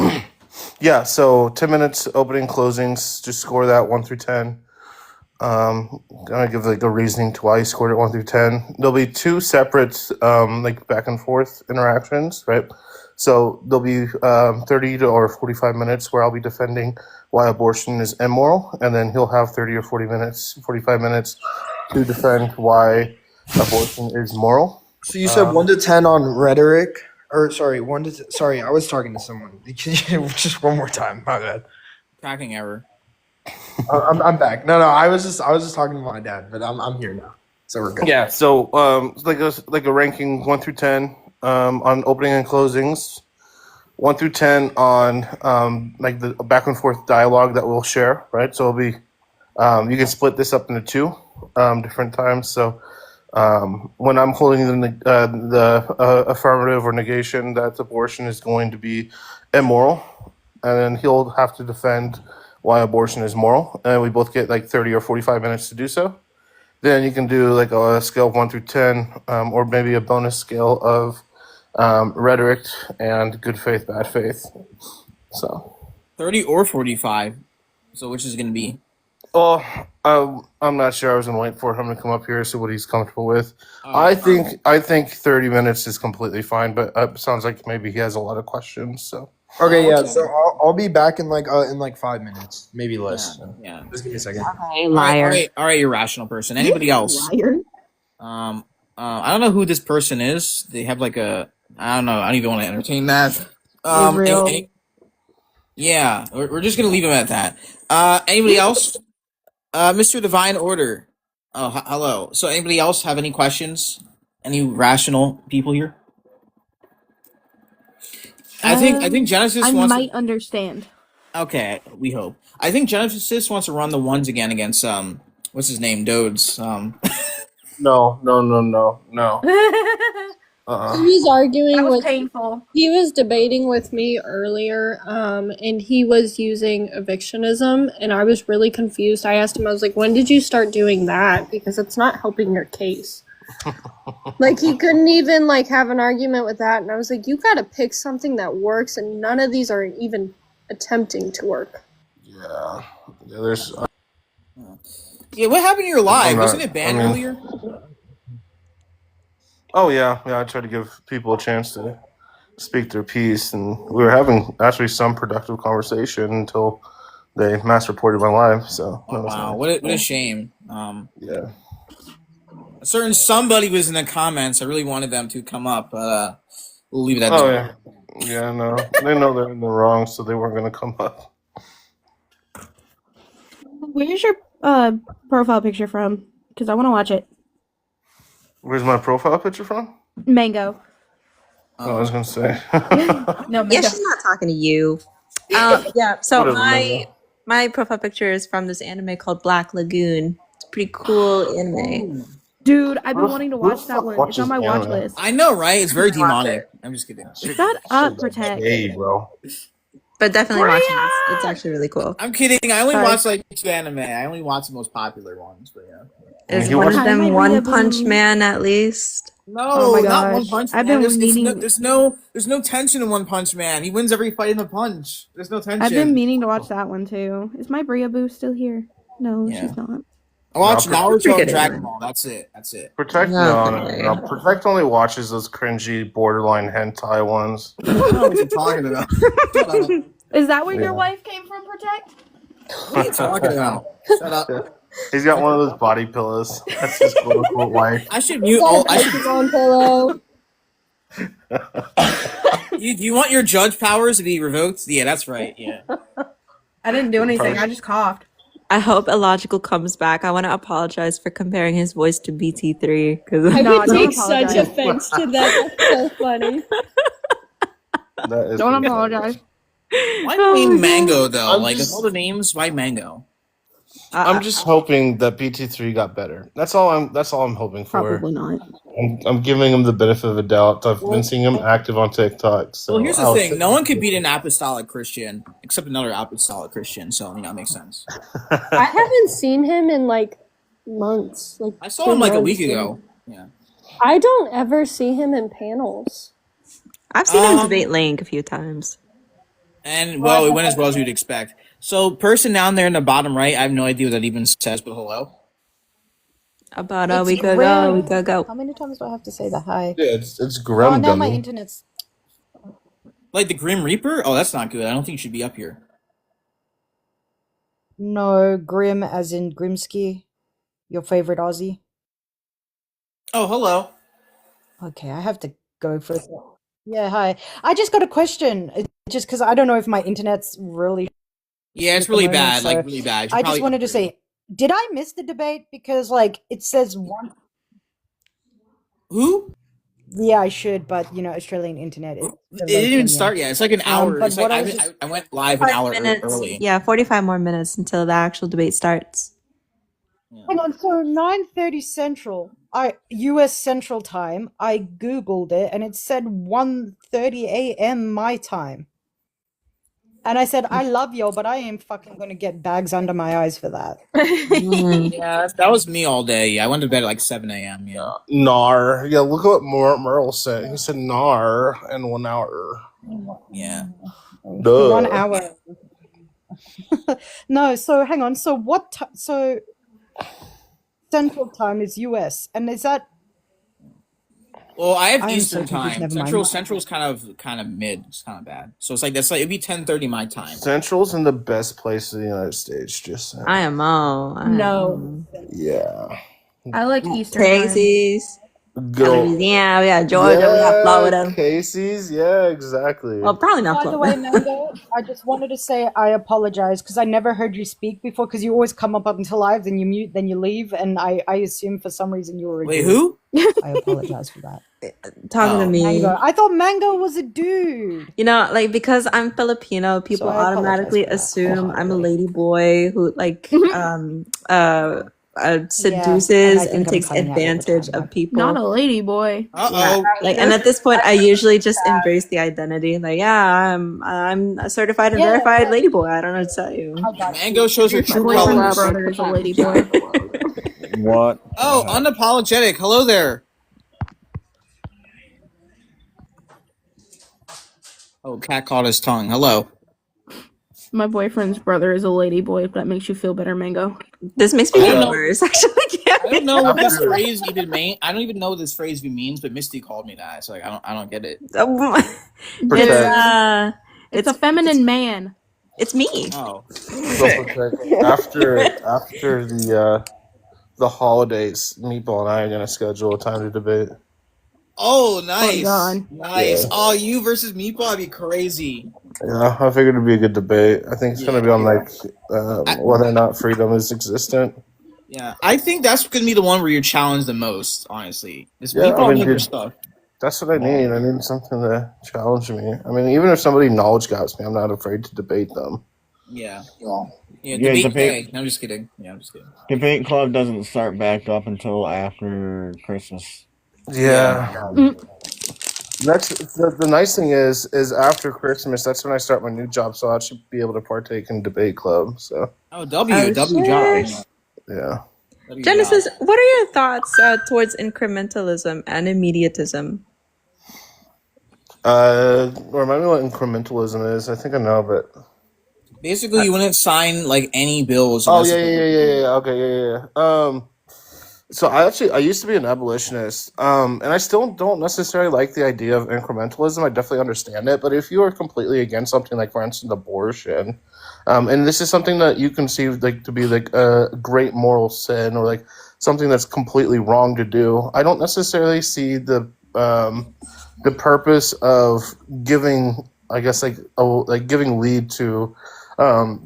S3: yeah. So 10 minutes opening, closings. Just score that 1 through 10. Gonna give like a reasoning to why you scored it 1 through 10. There'll be two separate like back and forth interactions, right? So there'll be 30 or 45 minutes where I'll be defending why abortion is immoral, and then he'll have 30 or 45 minutes to defend why abortion is moral.
S2: So you said 1 to 10 on rhetoric, or sorry, 1 to sorry, I was talking to someone. Just one more time. My bad.
S1: Tracking error.
S2: I'm back. No, I was just talking to my dad, but I'm here now, so we're good.
S3: Yeah, so it's like a ranking 1 through 10 on opening and closings, 1 through 10 on like the back and forth dialogue that we'll share, right? So it'll be you can split this up into two different times. So when I'm holding the affirmative or negation that abortion is going to be immoral, and then he'll have to defend why abortion is moral, and we both get like 30 or 45 minutes to do so. Then you can do like a scale of 1 through 10, or maybe a bonus scale of rhetoric and good faith, bad faith. So,
S1: 30 or 45. So which is going to be?
S3: oh, I'm not sure. I was gonna wait for him to come up here, see what he's comfortable with. I think 30 minutes is completely fine, but it sounds like maybe he has a lot of questions. So.
S2: Okay, yeah. So I'll be back in like 5 minutes, maybe less.
S1: Yeah.
S2: Just give me a second.
S7: Okay,
S1: All right, irrational person. Anybody else?
S5: Liar.
S1: All I don't know who this person is. They have like a I don't know. I don't even want to entertain that.
S5: Israel.
S1: Yeah, we're just gonna leave him at that. Anybody else? Mr. Divine Order. Oh, hello. So, anybody else have any questions? Any rational people here? I think Genesis
S5: I
S1: wants.
S5: might understand.
S1: Okay, we hope. I think Genesis wants to run the ones again against what's his name, Dodes.
S3: No.
S9: He was arguing
S5: That was
S9: with
S5: painful.
S9: he was debating with me earlier, and he was using evictionism, and I was really confused. I asked him, I was like, when did you start doing that? Because it's not helping your case. Like, he couldn't even, like, have an argument with that, and I was like, you gotta pick something that works, and none of these are even attempting to work.
S3: Yeah. There's.
S1: Yeah, what happened to your live?
S3: I'm
S1: Wasn't
S3: not-
S1: it banned
S3: I mean-
S1: earlier?
S3: Oh yeah. I try to give people a chance to speak their piece, and we were having actually some productive conversation until they mass reported my live. So that was
S1: Wow,
S3: nice.
S1: what a shame.
S3: Yeah.
S1: A certain somebody was in the comments. I really wanted them to come up, but we'll leave it at
S3: Oh
S1: that.
S3: yeah. No. They know they're in the wrong, so they weren't going to come up.
S5: Where's your profile picture from? Because I want to watch it.
S3: Where's my profile picture from?
S5: Mango.
S3: Oh, I was going to say.
S5: No,
S7: Yeah,
S5: Mango.
S7: she's not talking to you. Yeah. So
S3: Whatever, Mango.
S7: my profile picture is from this anime called Black Lagoon. It's a pretty cool anime.
S5: Dude, I've been
S3: Who the-
S5: wanting to
S3: who the
S5: watch that
S3: fuck
S5: one. It's
S3: watches
S5: on my watch
S3: anime?
S5: list.
S1: I know, right? It's very
S7: Watch
S1: demonic.
S7: it.
S1: I'm just kidding.
S5: Shut up, Protect.
S3: Hey, bro.
S7: But definitely watch it.
S5: Freya!
S7: It's actually really cool.
S1: I'm kidding. I only
S5: Sorry.
S1: watch like 2 anime. I only watch the most popular ones, but yeah.
S7: Is
S3: You
S7: one
S3: watch-
S7: of them
S5: Hi, my
S7: One
S5: Rhea
S7: Punch
S5: Boo.
S7: Man at least?
S1: No,
S5: Oh my
S1: not One
S5: gosh.
S1: Punch
S5: I've
S1: Man.
S5: been meaning-
S1: There's no tension in One Punch Man. He wins every fight in a punch. There's no tension.
S5: I've been meaning to watch that one too. Is my Bria Boo still here? No,
S1: Yeah.
S5: she's not.
S1: I watch
S3: No,
S1: Naruto
S7: pretty
S1: and
S7: good
S1: Dragon
S7: anime.
S1: Ball. That's it.
S3: Protect
S7: Okay.
S3: no. Protect only watches those cringy borderline hentai ones.
S1: I don't know what you're talking about. Shut up.
S5: Is that where
S3: Yeah.
S5: your wife came from, Protect?
S1: What are you talking about? Shut up.
S3: He's got one of those body pillows. That's his quote unquote wife.
S1: I should mute all. I should.
S9: on pillow.
S1: You want your judge powers to be revoked? Yeah, that's right. Yeah.
S5: I didn't do anything. I just coughed.
S7: I hope Illogical comes back. I want to apologize for comparing his voice to Bt3 because
S9: I
S5: No,
S9: would
S5: don't
S9: take such
S5: apologize.
S9: offense to that. That's so funny.
S3: That is
S5: Don't
S3: pretty
S5: apologize.
S1: Why
S7: Oh
S1: name
S7: my
S1: Mango though?
S3: I'm
S1: Like
S3: just-
S1: of all the names, why Mango?
S3: I'm just hoping that BT3 got better. That's all I'm hoping for.
S5: Probably not.
S3: I'm giving him the benefit of the doubt. I've been seeing him active on TikTok. So
S1: Well, here's the
S3: I'll
S1: thing:
S3: take-
S1: no one could beat an apostolic Christian except another apostolic Christian. So that makes sense.
S9: I haven't seen him in like months. Like
S1: I saw
S9: 2
S1: him like a
S9: months,
S1: week
S9: maybe.
S1: ago. Yeah.
S9: I don't ever see him in panels.
S7: I've seen him
S1: Um,
S7: debate Link a few times.
S1: And well, it went as well as you'd expect. So, person down there in the bottom right, I have no idea what that even says, but hello.
S7: About
S10: It's
S7: we could
S10: Grim.
S7: go, we could go.
S10: How many times do I have to say that? Hi.
S3: Yeah, it's grim.
S10: Oh, now my
S3: dummy.
S10: internet's.
S1: Like the Grim Reaper? Oh, that's not good. I don't think it should be up here.
S10: No, Grim as in Grimsky, your favorite Aussie.
S1: Oh, hello.
S10: Okay, I have to go for it. Yeah, hi. I just got a question. Just because I don't know if my internet's really.
S1: Yeah, it's
S10: at the
S1: really
S10: moment,
S1: bad.
S10: so
S1: Like really bad. You should
S10: I just
S1: probably
S10: wanted to
S1: upgrade.
S10: say, did I miss the debate? Because like it says one.
S1: Who?
S10: Yeah, I should, but you know, Australian internet is.
S1: It didn't even start yet. It's like an hour.
S10: but
S1: It's like
S10: what I was just-
S1: I went live an hour early.
S7: Yeah, 45 more minutes until the actual debate starts.
S10: Hang on, so 9:30 Central, US Central Time. I googled it and it said 1:30 a.m. my time. And I said, I love you, but I ain't fucking gonna get bags under my eyes for that.
S1: Yeah, that was me all day. Yeah, I went to bed at like 7 a.m. Yeah.
S3: Nar. Yeah, look at what Merle said. He said Nar in 1 hour.
S1: Yeah.
S3: Duh.
S10: 1 hour. No, so hang on. So what? So Central Time is US, and is that?
S1: Well, I have
S10: I am so
S1: Eastern
S10: confused,
S1: time.
S10: never mind.
S1: Central's kind of mid. It's kind of bad. So it's like that's like it'd be 10:30 my time.
S3: Central's in the best place in the United States. Just saying.
S7: IMO.
S5: No.
S3: Yeah.
S5: I like Eastern time.
S7: Crazies.
S3: Good old,
S7: Louisiana, we got Georgia, we got
S3: yeah,
S7: Florida.
S3: Casey's. Yeah, exactly.
S7: Well, probably not
S10: By the way,
S7: Florida.
S10: Mango, I just wanted to say I apologize because I never heard you speak before because you always come up until live, then you mute, then you leave, and I assume for some reason you were a
S1: Wait,
S10: dude.
S1: who?
S10: I apologize for that.
S7: Talking to
S1: Oh.
S7: me.
S10: Mango. I thought Mango was a dude.
S7: You know, like because I'm Filipino, people
S10: I apologize
S7: automatically
S10: for that
S7: assume I'm a
S10: wholeheartedly.
S7: lady boy who like seduces
S10: I think
S7: and
S10: I'm
S7: takes
S10: cutting out all the
S7: advantage
S10: time,
S7: of people.
S5: Not a lady boy.
S7: Yeah, like, and at this point, I usually just embrace the identity. Like, yeah, I'm a certified and verified lady boy. I don't know what to tell you.
S1: Mango shows her
S5: My
S1: true
S5: boyfriend's
S1: colors.
S5: brother is a lady boy.
S11: What?
S1: Oh, unapologetic. Hello there. Oh, cat caught his tongue. Hello.
S5: My boyfriend's brother is a lady boy. If that makes you feel better, Mango.
S7: This makes me
S1: I don't
S7: feel
S1: know.
S7: worse. Actually,
S1: I don't know what this phrase even means. I don't even know what this phrase even means, but Misty called me that. So like, I don't get it.
S5: It's a feminine man.
S7: It's me.
S1: Oh.
S3: After the holidays, Meatball and I are gonna schedule a time to debate.
S1: Oh, nice.
S5: God.
S1: Nice.
S3: Yeah.
S1: Oh, you versus Meatball would be crazy.
S3: Yeah, I figured it'd be a good debate. I think it's gonna be on like whether or not freedom is existent.
S1: Yeah, I think that's gonna be the one where you're challenged the most, honestly. This
S3: Yeah,
S1: Meatball
S3: I mean,
S1: knows her
S3: dude,
S1: stuff.
S3: that's what I need. I need something to challenge me. I mean, even if somebody knowledge gaps me, I'm not afraid to debate them.
S1: Yeah.
S11: Yeah,
S1: Debate.
S11: debate-
S1: No, I'm just kidding. Yeah, I'm just kidding.
S11: Debate club doesn't start back up until after Christmas.
S3: Yeah. That's the nice thing is after Christmas, that's when I start my new job, so I should be able to partake in debate club. So
S1: Oh, W job.
S3: yeah.
S7: Genesis, what are your thoughts towards incrementalism and immediatism?
S3: Remind me what incrementalism is. I think I know, but
S1: Basically, you wouldn't sign like any bills.
S3: oh
S1: unless
S3: yeah. Okay, yeah. So I used to be an abolitionist, and I still don't necessarily like the idea of incrementalism. I definitely understand it, but if you are completely against something like, for instance, abortion, and this is something that you conceive like to be like a great moral sin or like something that's completely wrong to do, I don't necessarily see the purpose of giving, I guess, giving lead to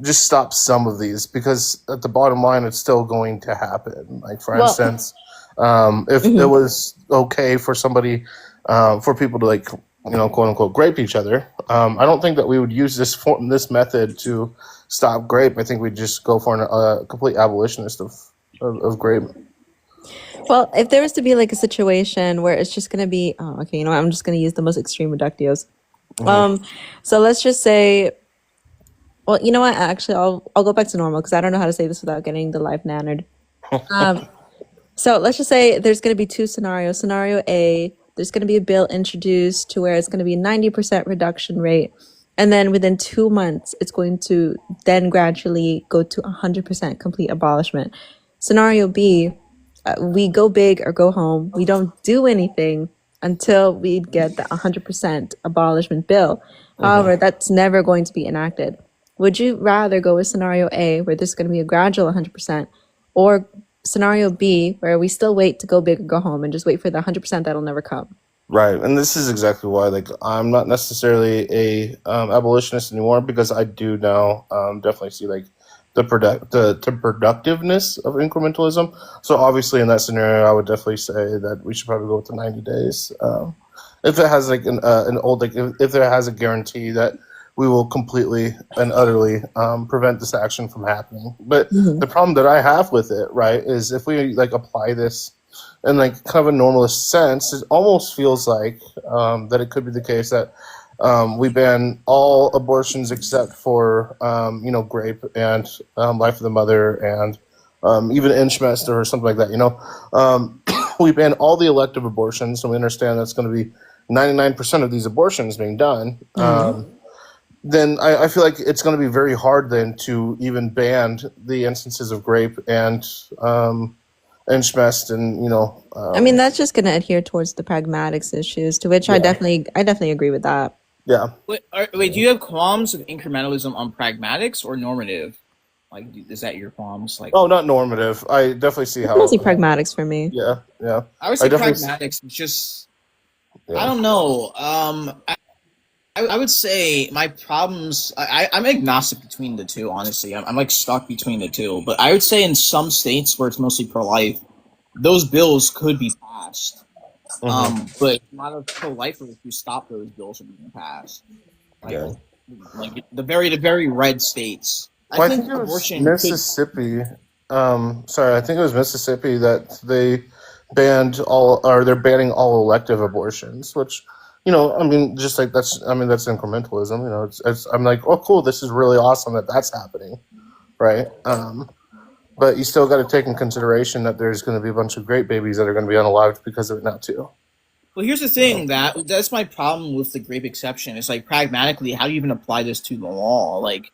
S3: just stop some of these, because at the bottom line, it's still going to happen. Like, for instance, if it was okay for somebody, for people to like, quote unquote, grape each other, I don't think that we would use this method to stop grape. I think we'd just go for a complete abolitionist of grape.
S7: Well, if there was to be like a situation where it's just going to be, I'm just going to use the most extreme reductios. So let's just say, well, you know what? Actually, I'll go back to normal because I don't know how to say this without getting the life nannered. So let's just say there's going to be two scenarios. Scenario A, there's going to be a bill introduced to where it's going to be 90% reduction rate. And then within 2 months, it's going to then gradually go to 100% complete abolishment. Scenario B, we go big or go home. We don't do anything until we get the 100% abolishment bill. However, that's never going to be enacted. Would you rather go with scenario A, where there's going to be a gradual 100%, or scenario B, where we still wait to go big or go home and just wait for the 100% that'll never come?
S3: Right, and this is exactly why, like, I'm not necessarily a abolitionist anymore, because I do now definitely see like the productiveness of incrementalism. So obviously, in that scenario, I would definitely say that we should probably go with the 90 days. If it has like an old, like if there has a guarantee that we will completely and utterly prevent this action from happening. But the problem that I have with it, right, is if we like apply this in like kind of a normalist sense, it almost feels like that it could be the case that we ban all abortions except for grape and life of the mother and even Inchmester or something like that. We ban all the elective abortions, and we understand that's going to be 99% of these abortions being done. Then I feel like it's going to be very hard then to even ban the instances of grape and Inchmest and
S7: I mean, that's just going to adhere towards the pragmatics issues, to which I definitely agree with that.
S3: Yeah.
S1: Wait, do you have qualms with incrementalism on pragmatics or normative? Like, is that your qualms? Like,
S3: Oh, not normative. I definitely see
S7: It's
S3: how.
S7: mostly pragmatics for me.
S3: Yeah, yeah.
S1: I would
S3: I
S1: say
S3: definitely.
S1: pragmatics. Just I
S3: Yeah.
S1: don't know. I would say my problems. I'm agnostic between the two. Honestly, I'm like stuck between the two. But I would say in some states where it's mostly pro-life, those bills could be passed. But a lot of pro-lifers who stop those bills from being passed. Like,
S3: Yeah.
S1: like the very red states. I
S3: Well, I
S1: think
S3: think it was
S1: abortion could.
S3: Mississippi. Sorry, I think it was Mississippi that they banned all, or they're banning all elective abortions. Which, I mean, just like that's, I mean, that's incrementalism. I'm like, oh, cool, this is really awesome that that's happening, right? But you still got to take in consideration that there's going to be a bunch of great babies that are going to be unalived because of it now too.
S1: Well, here's the thing that's my problem with the grape exception. It's like pragmatically, how do you even apply this to the law? Like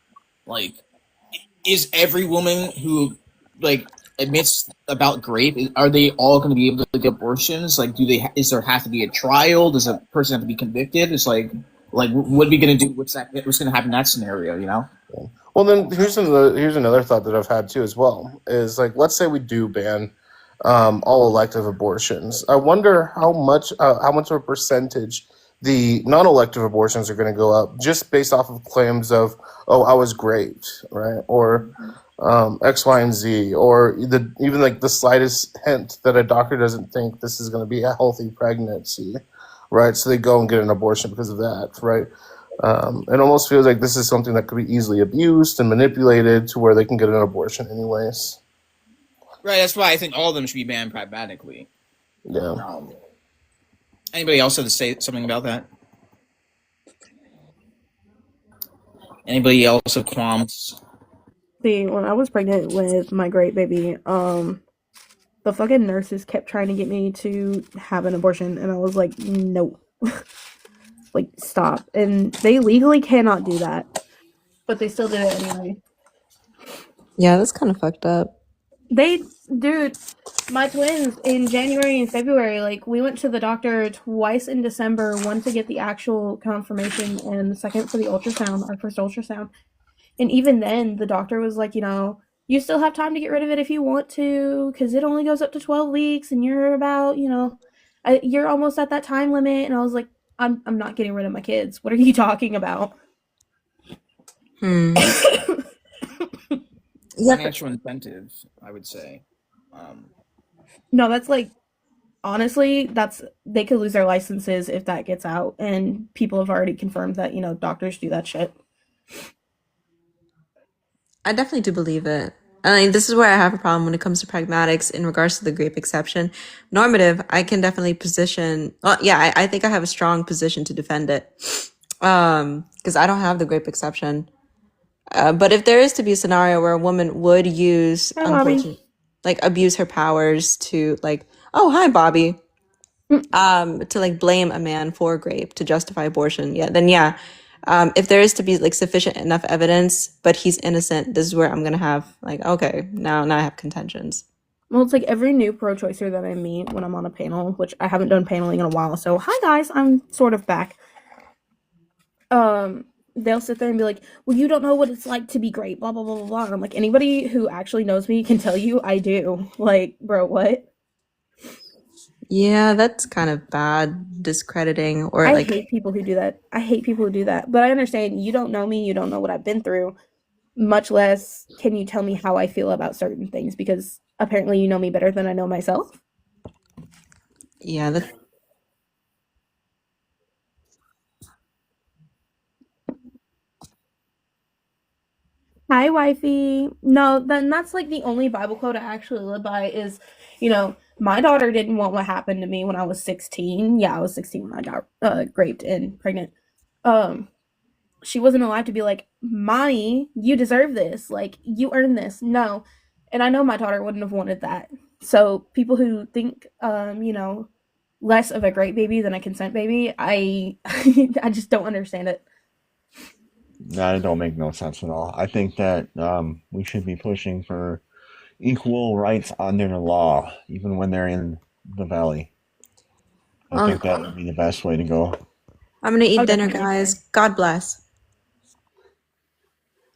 S1: is every woman who like admits about grape, are they all going to be able to get abortions? Like, is there have to be a trial? Does a person have to be convicted? It's like what are we going to do? What's going to happen in that scenario? You know?
S3: Well, then here's another thought that I've had too as well. Is like, let's say we do ban all elective abortions. I wonder how much of a percentage the non-elective abortions are going to go up just based off of claims of, oh, I was great, right? Or X, Y, and Z, or even like the slightest hint that a doctor doesn't think this is going to be a healthy pregnancy, right? So they go and get an abortion because of that, right? It almost feels like this is something that could be easily abused and manipulated to where they can get an abortion anyways.
S1: Right. That's why I think all of them should be banned pragmatically.
S3: Yeah.
S1: Anybody else have to say something about that? Anybody else have qualms?
S5: See, when I was pregnant with my great baby, the fucking nurses kept trying to get me to have an abortion, and I was like, no. Like, stop. And they legally cannot do that. But they still did it anyway.
S7: Yeah, that's kind of fucked up.
S5: Dude, my twins in January and February, like, we went to the doctor twice in December, one to get the actual confirmation and the second for the ultrasound, our first ultrasound. And even then, the doctor was like, you still have time to get rid of it if you want to, because it only goes up to 12 weeks and you're about, you're almost at that time limit. And I was like, I'm not getting rid of my kids. What are you talking about?
S1: Financial incentive, I would say.
S5: No, that's like, honestly, they could lose their licenses if that gets out, and people have already confirmed that doctors do that shit.
S7: I definitely do believe it. I mean, this is where I have a problem when it comes to pragmatics in regards to the grape exception. Normative, I can definitely position. Well, yeah, I think I have a strong position to defend it, because I don't have the grape exception. But if there is to be a scenario where a woman would use, like, abuse her powers to, like, oh, hi, Bobby, to, like, blame a man for grape to justify abortion, if there is to be, like, sufficient enough evidence, but he's innocent, this is where I'm gonna have, like, okay, now I have contentions.
S5: Well, it's like every new pro-choicer that I meet when I'm on a panel, which I haven't done paneling in a while, so hi guys, I'm sort of back. They'll sit there and be like, well, you don't know what it's like to be great, blah, blah, blah, blah, blah. And I'm like, anybody who actually knows me can tell you I do. Like, bro, what?
S7: Yeah, that's kind of bad, discrediting, or
S5: I
S7: like...
S5: hate people who do that. But I understand you don't know me, you don't know what I've been through, much less can you tell me how I feel about certain things, because apparently you know me better than I know myself.
S7: Yeah, that's...
S5: Hi, wifey. No, then that's like the only Bible quote I actually live by is, my daughter didn't want what happened to me when I was 16. Yeah, I was 16 when I got raped and pregnant. She wasn't allowed to be like, Mommy, you deserve this. Like, you earned this. No. And I know my daughter wouldn't have wanted that. So people who think, less of a great baby than a consent baby, I just don't understand it.
S11: That don't make no sense at all. I think that we should be pushing for equal rights under the law, even when they're in the valley. I think that would be the best way to go.
S7: I'm gonna eat dinner, guys. God bless.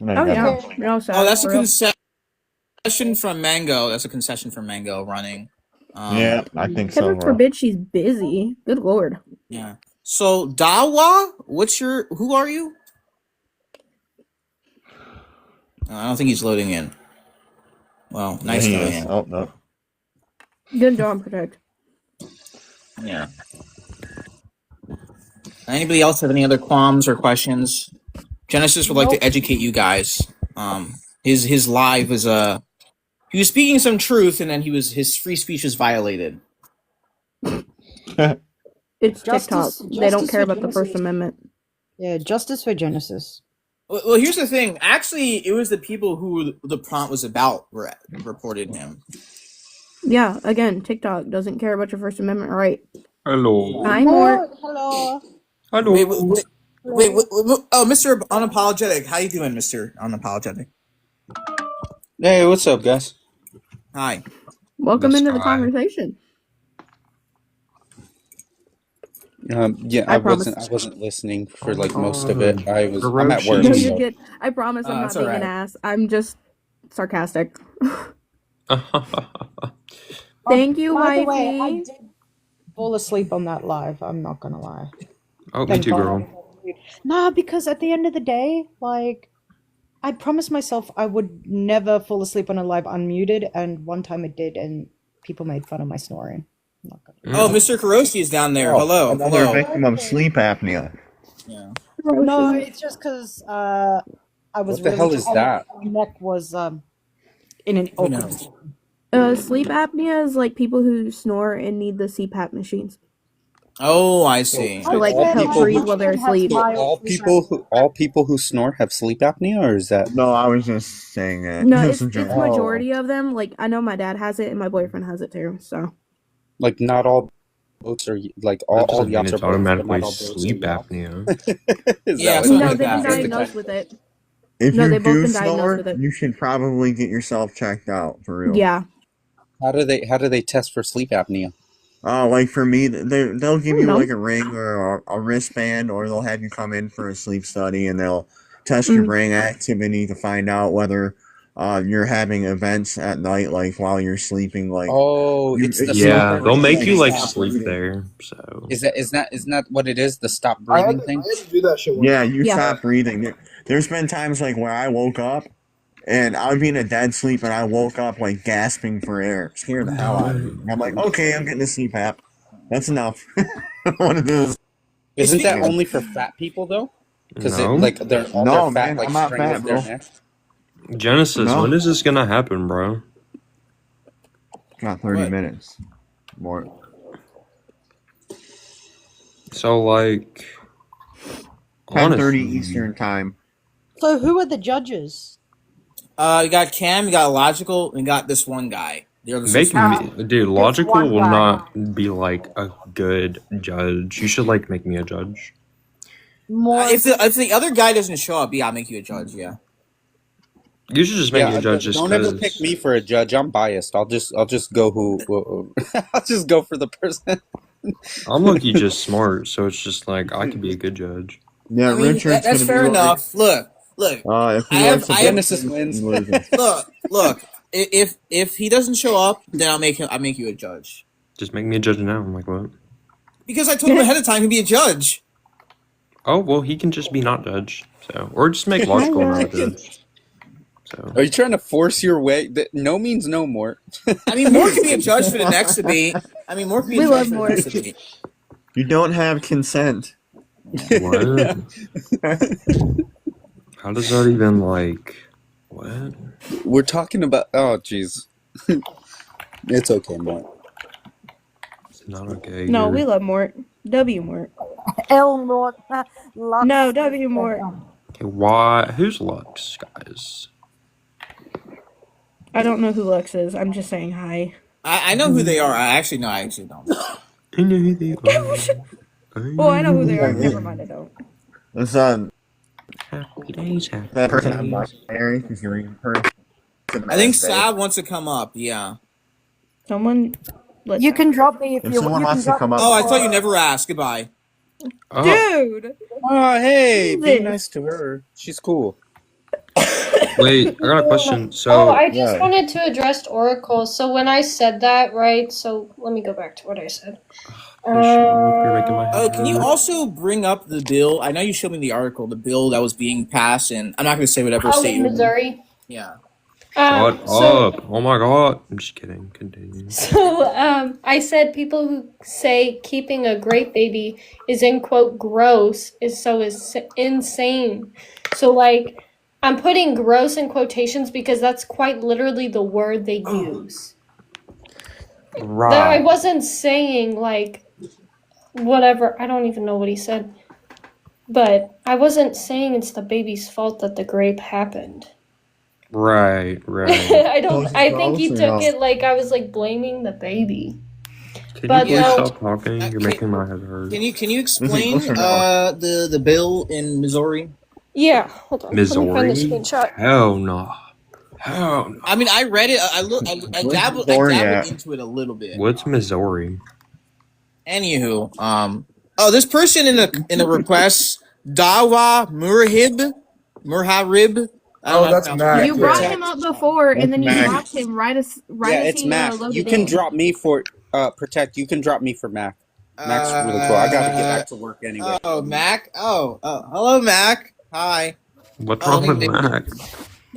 S5: Oh yeah,
S9: Okay.
S5: you're all set.
S1: Oh, that's a
S5: for real.
S1: concession from Mango. That's a concession from Mango running.
S11: Yeah, I think so,
S5: Heaven
S11: bro.
S5: forbid she's busy. Good lord.
S1: Yeah. So Dawa, who are you? I don't think he's loading in. Well,
S11: Yeah,
S1: nice
S11: he
S1: knowing
S11: is.
S1: him.
S11: Oh, no.
S5: Good job, Protect.
S1: Yeah. Anybody else have any other qualms or questions? Genesis would like to educate you guys. His live was he was speaking some truth, and then his free speech was violated.
S5: It's
S10: Justice-
S5: TikTok. They don't
S10: justice
S5: care
S10: for
S5: about the First
S10: Genesis.
S5: Amendment.
S10: Yeah, justice for Genesis.
S1: Well, here's the thing. Actually, it was the people who the prompt was about reported him.
S5: Yeah, again, TikTok doesn't care about your First Amendment right.
S6: Hello.
S5: Hi, Mort.
S10: Hello.
S6: Hello.
S1: Wait, oh, Mr. Unapologetic. How you doing, Mr. Unapologetic?
S12: Hey, what's up, guys?
S1: Hi.
S5: Welcome into the conversation.
S12: Yeah,
S5: I
S12: I
S5: promise.
S12: wasn't listening for like most of it. I'm at work.
S5: No, you're
S12: So.
S5: good. I promise I'm not
S1: that's
S5: being
S1: all
S5: an
S1: right.
S5: ass. I'm just sarcastic. Thank you,
S10: By the way, I
S5: wifey.
S10: did fall asleep on that live. I'm not gonna lie.
S6: Oh, me too, girl.
S10: Nah, because at the end of the day, like, I promised myself I would never fall asleep on a live unmuted, and one time it did, and people made fun of my snoring. I'm not gonna.
S1: Oh, Mr. Kuroshi is down there.
S11: Oh,
S1: Hello.
S11: another
S1: Hello.
S11: victim of sleep apnea.
S1: Yeah.
S10: No, it's just because I was
S12: What the hell is that?
S10: My neck was in an
S1: Who
S10: awkward.
S1: knows?
S5: Sleep apnea is like people who snore and need the CPAP machines
S1: Oh, I see.
S5: to like
S12: all
S5: help
S12: people
S5: breathe
S12: who-
S5: while they're asleep.
S12: All people who snore have sleep apnea, or is that?
S11: No, I was just saying that.
S5: No,
S11: It's
S5: it's
S11: a joke.
S5: majority of them. Like I know my dad has it and my boyfriend has it too. So
S12: Like not all boats are like
S6: That
S12: all
S6: doesn't mean
S12: yachts are
S6: it's
S12: boats, but
S6: automatically
S12: not all boats are
S6: sleep
S12: yachts.
S6: apnea.
S12: Is
S1: Yeah,
S12: that
S1: something
S5: no,
S1: like
S5: they've
S1: that.
S5: been diagnosed with it.
S11: If
S5: No,
S11: you
S5: they both
S11: do
S5: been diagnosed
S11: snore,
S5: with it.
S11: you should probably get yourself checked out for real.
S5: Yeah.
S12: How do they test for sleep apnea?
S11: Like for me, they'll give you
S5: No.
S11: like a ring or a wristband, or they'll have you come in for a sleep study, and they'll test your brain activity to find out whether you're having events at night, like while you're sleeping. Like,
S12: Oh, it's the
S6: Yeah,
S12: stop
S6: they'll make you like
S12: stop
S6: sleep
S12: breathing.
S6: there. So
S12: Isn't that what it is? The stop
S2: I
S12: breathing
S2: had
S12: thing.
S2: to do that shit one
S11: yeah,
S2: time.
S11: you
S5: Yeah.
S11: stop breathing. There's been times like where I woke up and I would be in a dead sleep, and I woke up like gasping for air, scared the hell out of me. And I'm like, okay, I'm getting a CPAP. That's enough. What it is.
S12: Isn't that only for fat people though? Because
S6: No.
S12: they're all
S11: No,
S12: their fat
S11: man,
S12: like
S11: I'm not
S12: strangles
S11: fat,
S12: their
S11: bro.
S12: neck.
S6: Genesis,
S11: No.
S6: when is this gonna happen, bro?
S11: Got 30
S1: What?
S11: minutes. More.
S6: So like
S11: 10:30
S6: honestly,
S11: Eastern time.
S10: So who are the judges?
S1: You got Cam, you got Logical, and you got this one guy. The other
S6: make
S1: subscriber.
S6: me, dude. Logical will not be like a good judge. You should like make me a judge.
S10: More.
S1: If the other guy doesn't show up, yeah, I'll make you a judge. Yeah.
S6: You should just make me a judge just
S12: don't ever
S6: because.
S12: pick me for a judge. I'm biased. I'll just go I'll just go for the person.
S6: I'm low-key just smart, so it's just like I could be a good judge.
S11: Yeah,
S1: I mean,
S11: Richard's
S1: that's
S11: gonna
S1: fair
S11: be
S1: enough. Look.
S11: If he
S1: I have-
S11: likes the
S1: I have-
S12: Genesis wins.
S11: he loses.
S1: Look. If he doesn't show up, then I'll make you a judge.
S6: Just make me a judge now. I'm like, what?
S1: Because I told him ahead of time he'd be a judge.
S6: Oh well, he can just be not judge. So, or just make Logical not a judge. So,
S12: Are you trying to force your way? No means no, Mort.
S1: I mean, Mort can be a judge for the next debate. Mort can be a
S5: We
S1: judge
S5: love
S1: for the
S5: Mort.
S1: next debate.
S11: You don't have consent.
S6: what? How does that even like? What?
S12: We're talking about. Oh, jeez. It's okay, Mort.
S6: It's not okay.
S5: No,
S6: You're-
S5: we love Mort. W Mort.
S13: L Mort.
S5: No, W Mort.
S6: Okay, why? Who's Lux, guys?
S5: I don't know who Lux is. I'm just saying hi.
S1: I know who they are. I actually don't.
S6: I know who they are.
S5: Well, I know who they are. Never mind, I don't.
S11: It's
S6: Happy days, happy
S11: that person I'm
S6: days.
S11: married because you're in person.
S1: I think Sab wants to come up. Yeah.
S5: Someone.
S13: You can drop me if
S11: If
S13: you
S11: someone
S13: you
S11: wants
S13: can
S11: to come up,
S1: Oh, I thought you never asked. Goodbye.
S6: Oh,
S5: Dude!
S12: Oh, hey, be
S5: This.
S12: nice to her. She's cool.
S6: Wait, I got a question.
S9: Oh,
S6: So,
S9: I just
S12: Yeah.
S9: wanted to address Oracle. So when I said that, right? So let me go back to what I said.
S6: please shut up. You're making my
S1: Oh,
S6: head
S1: can you
S6: hurt.
S1: also bring up the bill? I know you showed me the article, the bill that was being passed, and I'm not going to say whatever
S9: Oh,
S1: state
S9: in
S1: you're in.
S9: Missouri.
S1: Yeah.
S6: Shut
S9: So
S6: up. Oh my god. I'm just kidding. Continue.
S9: I said people who say keeping a grape baby is in quote gross is insane. So like I'm putting gross in quotations because that's quite literally the word they use. I
S6: Right.
S9: wasn't saying like whatever. I don't even know what he said. But I wasn't saying it's the baby's fault that the grape happened.
S6: Right.
S9: I think he took it like I was like blaming the baby.
S6: Can
S9: But
S6: you please
S9: no.
S6: stop talking? You're making my head hurt.
S1: Can you explain the bill in Missouri?
S9: Yeah, hold on.
S6: Missouri?
S9: Let me find the screenshot.
S6: Hell no. Hell no.
S1: I mean, I read it. I dabbled into it a little bit.
S6: What's Missouri?
S1: Anywho, this person in the request, Dawa Murharib.
S2: Oh, that's Mac.
S5: You brought him up before, and then you dropped him right as
S12: it's
S5: he
S12: Mac.
S5: loaded
S12: You can
S5: in.
S12: drop me for Protect. You can drop me for Mac. Mac's really cool. I gotta get back to work anyway.
S1: Oh, Mac. Oh, hello, Mac. Hi.
S6: What's wrong with Mac?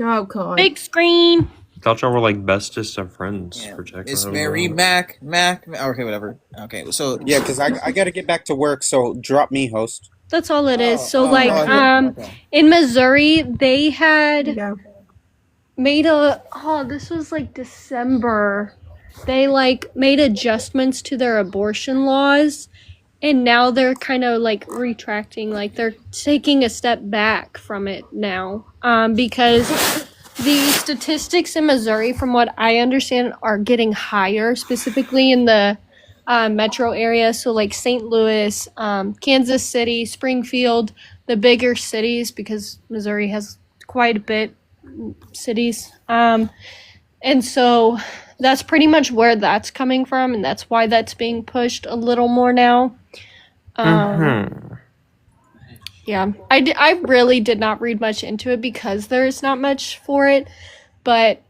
S5: Oh god.
S9: Big screen.
S6: Thought y'all were like bestest of friends. Protect.
S1: It's Mary Mac. Okay, whatever. Okay, so
S12: Yeah, because I gotta get back to work. So drop me, host.
S9: That's all it is. So
S1: okay.
S9: in Missouri they had made this was like December. They like made adjustments to their abortion laws and now they're kind of like retracting, like they're taking a step back from it now. Because the statistics in Missouri, from what I understand, are getting higher, specifically in the metro area. So like St. Louis, Kansas City, Springfield, the bigger cities, because Missouri has quite a bit cities. And so that's pretty much where that's coming from, and that's why that's being pushed a little more now. Yeah, I really did not read much into it because there's not much for it, but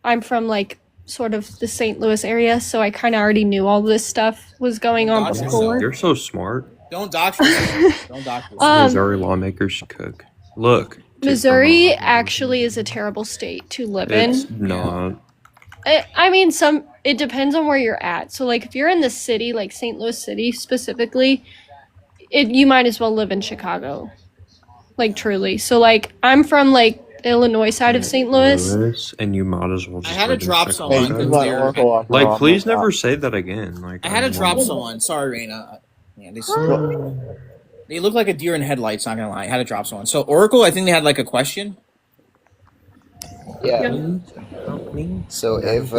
S9: I'm from like sort of the St. Louis area, so I kind of already knew all this stuff was going on before.
S6: You're so smart.
S1: Don't doctor yourself. Don't doctor yourself.
S6: Missouri lawmakers should cook. Look.
S9: Missouri actually is a terrible state to live
S6: It's
S9: in.
S6: not.
S9: I mean, it depends on where you're at. So, like, if you're in the city, like St. Louis City specifically, you might as well live in Chicago. Like, truly. So, like, I'm from, like, Illinois side of St. Louis.
S6: And you might as well just
S1: I had to
S6: live in
S1: drop someone.
S6: Chicago.
S1: 'cause
S6: Like, please never say that again. Like,
S1: I had to drop someone. Sorry, Raina. Yeah, they look like a deer in headlights. Not gonna lie, I had to drop someone. So Oracle, I think they had like a question.
S14: Yeah. So if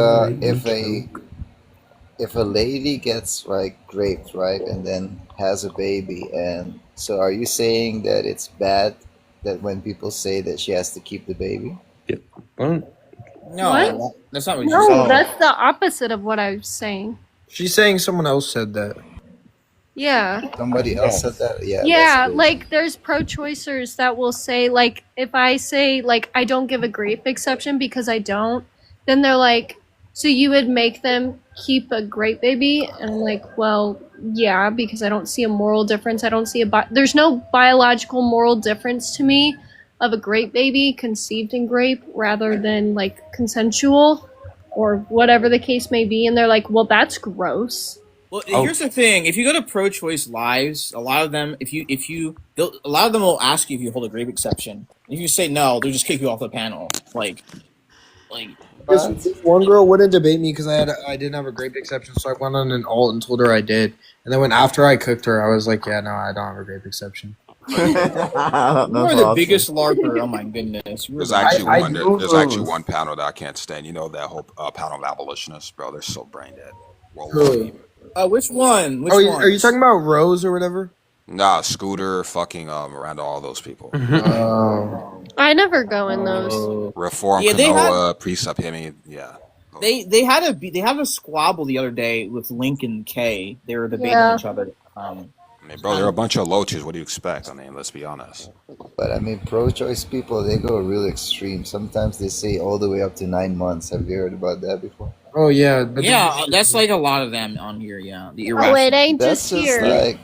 S14: a lady gets like raped, right, and then has a baby, and so are you saying that it's bad that when people say that she has to keep the baby?
S1: No,
S9: What?
S1: that's not what you
S9: No,
S1: said.
S9: that's the opposite of what I was saying.
S2: She's saying someone else said that.
S9: Yeah.
S14: Somebody else said that. Yeah.
S9: Yeah, like there's pro-choicers that will say, like, if I say, like, I don't give a grape exception because I don't, then they're like, so you would make them keep a grape baby? And I'm like, well, yeah, because I don't see a moral difference. I don't see there's no biological moral difference to me of a grape baby conceived in grape rather than, like, consensual or whatever the case may be. And they're like, well, that's gross.
S1: Well, here's the thing: if you go to pro-choice lives, a lot of them, a lot of them will ask you if you hold a grape exception. If you say no, they'll just kick you off the panel. Like.
S2: This one girl wouldn't debate me because I didn't have a grape exception, so I went on an alt and told her I did. And then after I cooked her, I was like, yeah, no, I don't have a grape exception.
S1: You are the biggest larper. Oh my goodness!
S15: There's actually one panel that I can't stand. You know that whole panel of abolitionists, bro. They're so brain dead.
S1: Which one?
S2: Are you talking about Rose or whatever?
S15: Nah, Scooter, fucking Miranda, all those people.
S9: I never go in those.
S15: Reform,
S1: Yeah,
S15: Kanoa, Precept, Hemi, yeah.
S1: They had a squabble the other day with Link and Kay. They were debating each other.
S15: I mean, bro, they're a bunch of loaches. What do you expect? I mean, let's be honest.
S14: But I mean, pro-choice people, they go real extreme. Sometimes they say all the way up to 9 months. Have you heard about that before?
S2: Oh yeah, but
S1: Yeah, that's like a lot of them on here. Yeah, the
S9: Oh,
S1: irrational.
S9: it ain't
S14: That's
S9: just
S14: just
S9: here.
S14: like,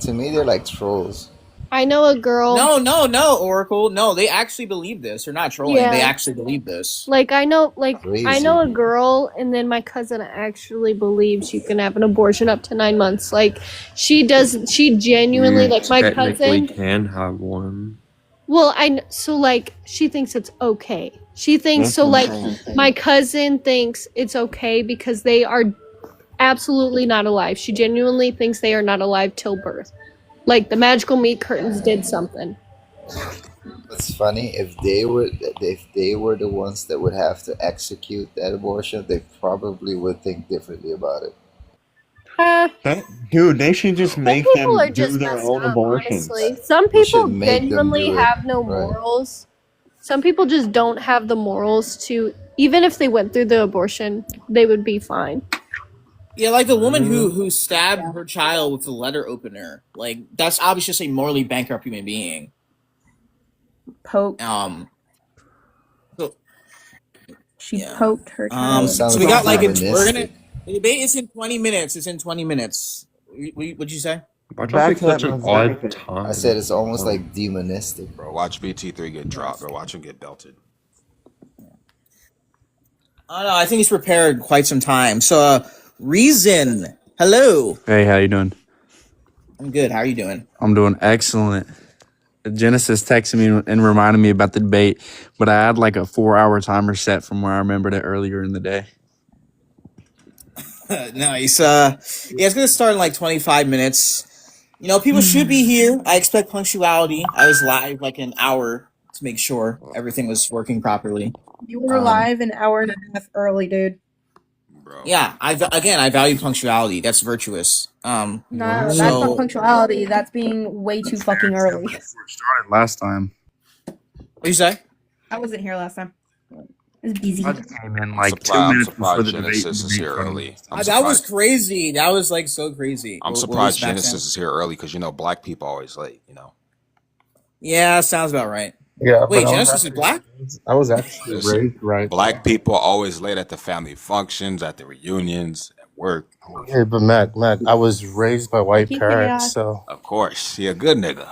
S14: to me, they're like trolls.
S9: I know a girl.
S1: No, Oracle. No, they actually believe this. They're not trolling.
S9: Yeah.
S1: They actually believe this.
S9: Like I know a
S14: Crazy.
S9: girl, and then my cousin actually believes you can have an abortion up to 9 months. Like she genuinely, like my
S6: technically
S9: cousin.
S6: can have one.
S9: Well, so like she thinks it's okay. She thinks so. Like my cousin thinks it's okay because they are absolutely not alive. She genuinely thinks they are not alive till birth. Like the magical meat curtains did something.
S14: It's funny, if they were the ones that would have to execute that abortion, they probably would think differently about it.
S11: Dude, they should just make them
S9: People are
S11: do
S9: just
S11: their
S9: messed
S11: own
S9: up,
S11: abortions.
S9: honestly. Some
S14: We should
S9: people
S14: make them
S9: genuinely
S14: do it,
S9: have no
S14: right.
S9: morals. Some people just don't have the morals to, even if they went through the abortion, they would be fine.
S1: Yeah, like the woman who stabbed her child with the letter opener. Like that's obviously just a morally bankrupt human being.
S5: Poke.
S1: So,
S5: She poked her child.
S1: so we got like we're
S14: humanistic.
S1: gonna the debate is in 20 minutes. It's in 20 minutes. What'd you say?
S6: Why'd
S11: Back
S6: y'all pick
S11: to that
S6: such an
S11: Mosaic.
S6: odd time?
S14: I said it's almost like demonistic.
S15: Bro, watch BT3 get dropped, bro. Watch him get belted.
S1: Oh no, I think he's prepared quite some time. So, Reason, hello.
S16: Hey, how you doing?
S1: I'm good. How are you doing?
S16: I'm doing excellent. Genesis texted me and reminded me about the debate, but I had like a 4-hour timer set from where I remembered it earlier in the day.
S1: Nice. Yeah, it's gonna start in like 25 minutes. You know, people should be here. I expect punctuality. I was live like an hour to make sure everything was working properly.
S5: You were live an hour and a half early, dude.
S15: Bro.
S1: Yeah, I value punctuality. That's virtuous.
S5: No, that's not punctuality. That's being way too fucking early.
S16: Started last time.
S1: What you say?
S5: I wasn't here last time. I was busy.
S16: I just came in like 2
S15: I'm
S16: minutes before
S15: surprised
S16: the debate.
S15: Genesis is here early.
S1: That was crazy. That was like so crazy.
S15: I'm
S1: What
S15: surprised
S1: was back
S15: Genesis
S1: then?
S15: is here early because you know black people always late. You know.
S1: Yeah, sounds about right.
S2: Yeah,
S1: Wait,
S2: but
S1: Genesis is black?
S2: I was actually raised right.
S15: Black people always late at the family functions, at the reunions, at work.
S3: Hey, but Mac, I was raised by white
S5: Keep it
S3: parents,
S5: out.
S3: so
S15: Of course, he a good nigga.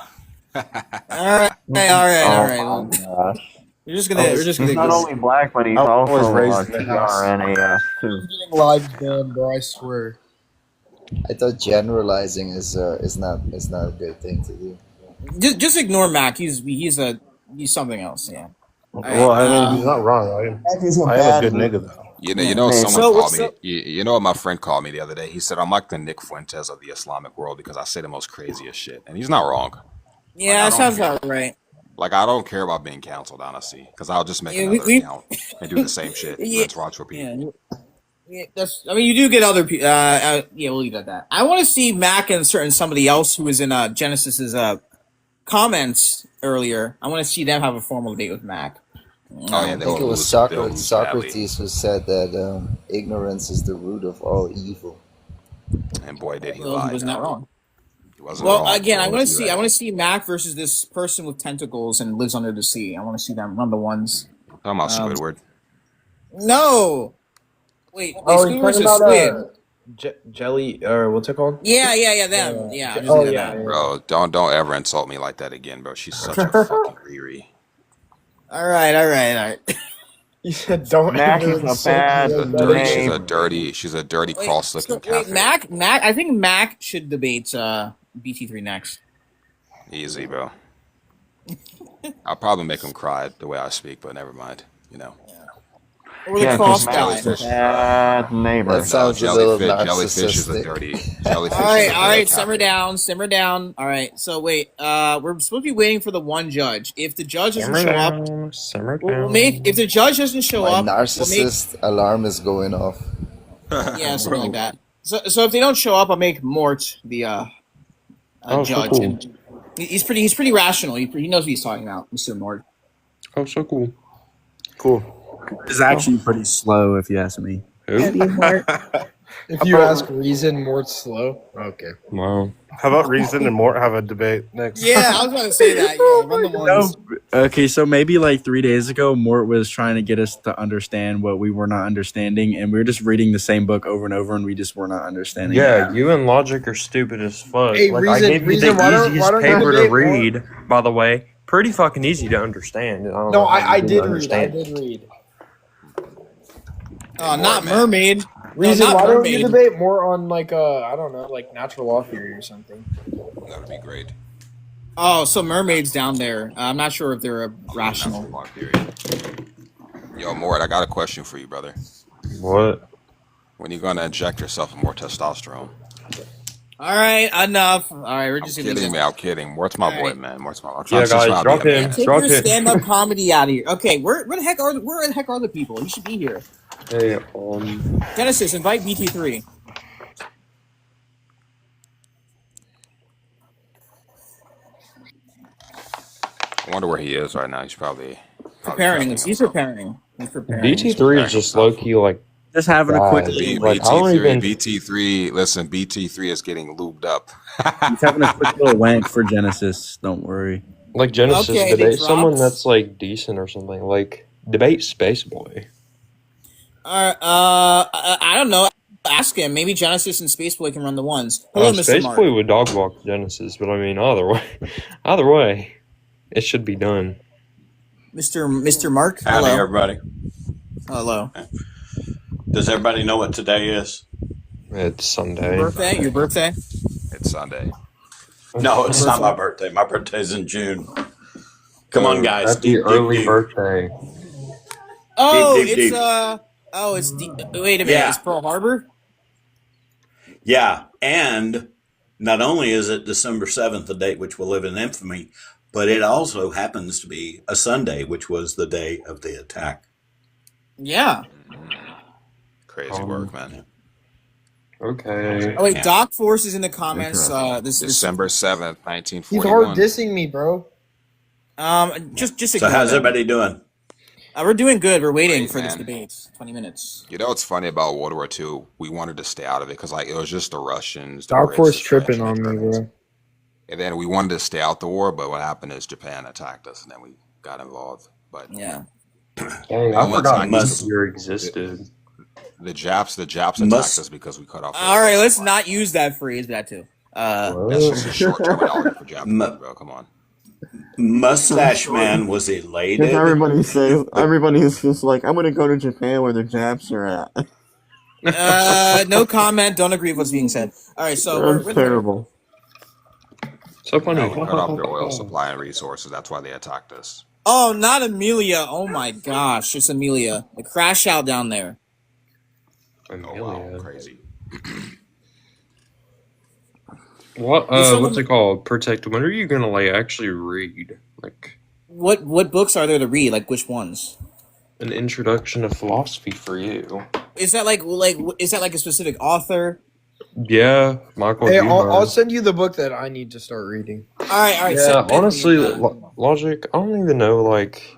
S1: All right.
S11: Oh my gosh.
S1: We're just gonna
S11: He's
S1: go.
S11: not only black, but he's
S3: I was
S11: also
S3: raised in the house.
S11: TRNAS too.
S2: Getting live banned, bro. I swear.
S14: I thought generalizing is not a good thing to do.
S1: Just ignore Mac. He's something else. Yeah.
S3: well, I mean, he's not wrong. I am a good nigga though.
S15: You know,
S11: Man,
S15: someone
S1: so-
S15: called
S1: so-
S15: me. You know what my friend called me the other day? He said I'm like the Nick Fuentes of the Islamic world because I say the most craziest shit, and he's not wrong.
S1: Yeah, that sounds about right.
S15: Like I don't care about being canceled, honestly, because I'll just make
S1: Yeah,
S15: another
S1: we-
S15: account and do the same shit.
S1: Yeah.
S15: Let's watch repeat.
S1: Yeah, that's. I mean, you do get other people. Yeah, we'll leave it at that. I want to see Mac and somebody else who was in Genesis's comments earlier. I want to see them have a formal debate with Mac.
S15: Oh yeah,
S14: I think it was Socrates who said that ignorance is the root of all evil.
S15: And boy, did he
S1: Well,
S15: lie.
S1: he was not wrong.
S15: He wasn't
S1: Well,
S15: wrong.
S1: again, I
S15: Boy,
S1: want
S15: was
S1: to
S15: he
S1: see. I
S15: right.
S1: want to see Mac versus this person with tentacles and lives under the sea. I want to see them run the ones.
S15: Talking about Squidward.
S1: No. Wait.
S2: Oh,
S1: Squidward's
S2: you're talking
S1: a
S2: about
S1: squid.
S2: jelly, or what's it called?
S1: Yeah, them. Yeah. I'm just
S2: Oh
S1: thinking
S2: yeah,
S1: of that.
S15: Bro, don't ever insult me like that again, bro. She's such a fucking Riri.
S1: All right.
S2: You said don't.
S11: Mac
S2: ever
S11: is a
S2: insult
S11: bad
S2: me
S15: She's
S2: like
S15: a
S2: that.
S11: name.
S15: she's a dirty
S1: Wait,
S15: cross-looking
S1: wait,
S15: cafe.
S1: Mac. I think Mac should debate BT3 next.
S15: Easy, bro. I'll probably make him cry the way I speak, but never mind. You know.
S1: Or the
S11: Yeah,
S1: cross
S11: because Mac's
S1: guy.
S11: a bad neighbor.
S14: That sounds a little
S15: jellyfish is a
S14: narcissistic.
S15: dirty jellyfish.
S1: All
S15: is a
S1: right.
S15: dirty
S1: Simmer down. All right. So wait, we're supposed to be waiting for the one judge. If the judge doesn't show up, we'll make. If the judge doesn't show
S14: My
S1: up,
S14: narcissist alarm is going off.
S1: yeah, something like that. So if they don't show up, I'll make Mort the
S6: Oh, so
S1: judge.
S6: cool.
S1: And he's pretty rational. He knows what he's talking about, Mr. Mort.
S6: Oh, so cool.
S3: Cool.
S16: It's actually pretty slow, if you ask me.
S6: Who?
S5: That'd be a Mort.
S2: If you ask reason, Mort's slow. Okay.
S6: Wow.
S3: How about reason and Mort have a debate next?
S1: Yeah, I was about to say that. Yeah, run the ones.
S16: Okay, so maybe like 3 days ago, Mort was trying to get us to understand what we were not understanding, and we were just reading the same book over and over, and we just were not understanding.
S6: Yeah, you and Logic are stupid as fuck.
S2: Hey,
S6: like,
S2: Reason-
S6: I gave you
S2: Reason,
S6: the
S2: why don't
S6: easiest
S2: you
S6: paper to
S2: debate
S6: read, by the way. Pretty fucking easy to understand. I don't know how
S2: I
S6: you didn't
S2: did read. I
S6: understand.
S2: did read.
S1: Oh, not mermaid.
S2: Reason,
S1: not
S2: why don't
S1: mermaid.
S2: you debate more on like I don't know, like natural law theory or something?
S15: That would be great.
S1: Oh, so mermaids down there. I'm not sure if they're rational.
S15: Yo, Mort, I got a question for you, brother.
S6: What?
S15: When you gonna inject yourself with more testosterone?
S1: All right, enough. All right, we're just
S15: Kidding me, I'm kidding. Mort's my boy, man. Mort's my. I'm
S6: Yeah,
S15: just
S6: guys,
S15: trying to
S6: drop
S15: be a
S6: him.
S15: man.
S1: Take
S6: Drop
S1: your
S6: it.
S1: stand-up comedy out of here. Okay, where the heck are the people? You should be here.
S6: Hey,
S1: Genesis, invite Bt3.
S15: I wonder where he is right now. He's probably
S1: Preparing.
S15: prepping
S1: He's preparing. He's preparing.
S6: BT3 is just low key like
S16: just having a quick
S6: like, I don't even.
S15: BT3. Listen, BT3 is getting lubed up.
S16: He's having a quick little wank for Genesis. Don't worry.
S6: Like Genesis,
S1: Okay,
S6: debate
S1: they
S6: someone
S1: dropped.
S6: that's like decent or something. Like debate Space Boy.
S1: I don't know. Ask him. Maybe Genesis and Spaceboy can run the ones. Hello, Mr.
S6: Space
S1: Mark.
S6: Boy would dog walk Genesis, but I mean, either way, it should be done.
S1: Mr. Mark.
S17: Howdy,
S1: Hello.
S17: everybody.
S1: Hello.
S17: Does everybody know what today is?
S6: It's Sunday.
S1: Birthday? Your birthday?
S15: It's Sunday.
S17: No, it's not my birthday. My birthday's in June. Come on, guys.
S6: Happy early
S17: deep.
S6: birthday.
S1: Oh,
S17: Deep,
S1: it's
S17: deep.
S1: wait a minute.
S17: Yeah.
S1: It's Pearl Harbor?
S17: Yeah, and not only is it December 7th, the date which will live in infamy, but it also happens to be a Sunday, which was the day of the attack.
S1: Yeah.
S15: Crazy work, man.
S6: Okay.
S1: Oh wait, Doc Force is in the comments. This
S15: December 7th,
S2: He's hard
S15: 1941.
S2: dissing me, bro.
S1: Just
S17: So
S1: ignore
S17: how's
S1: that.
S17: everybody doing?
S1: We're doing good. We're waiting
S15: Great,
S1: for this
S15: man.
S1: debate. 20 minutes.
S15: You know what's funny about World War II? We wanted to stay out of it because like it was just the Russians. The
S2: Dark
S15: Brits,
S2: Force
S15: the French,
S2: tripping
S15: and the
S2: on me,
S15: Germans.
S2: bro.
S15: And then we wanted to stay out the war, but what happened is Japan attacked us, and then we got involved. But
S1: yeah,
S6: Dang, I
S15: once
S6: forgot
S15: I-
S6: Messenger existed.
S15: the Japs attacked us because we cut off.
S1: All right, let's not use that phrase. That too.
S15: That's just a short terminology for Japanese, bro. Come on.
S17: Mustache Man was elated.
S11: Because everybody's just like, I'm gonna go to Japan where the Japs are at.
S1: No comment. Don't agree with what's being said. All right, so
S11: That's terrible.
S6: So funny.
S15: We cut off their oil supply and resources. That's why they attacked us.
S1: Oh, not Amelia. Oh my gosh, it's Amelia. The crash out down there.
S15: Oh wow, crazy.
S6: What's it called? Protect. When are you gonna like actually read like
S1: What books are there to read? Like which ones?
S6: an introduction to philosophy for you?
S1: Is that like is that like a specific author?
S6: Yeah, Michael.
S2: Hey,
S6: Dumas.
S2: I'll send you the book that I need to start reading.
S1: All right.
S6: Yeah,
S1: send
S6: honestly,
S1: me,
S6: Logic. I don't even know like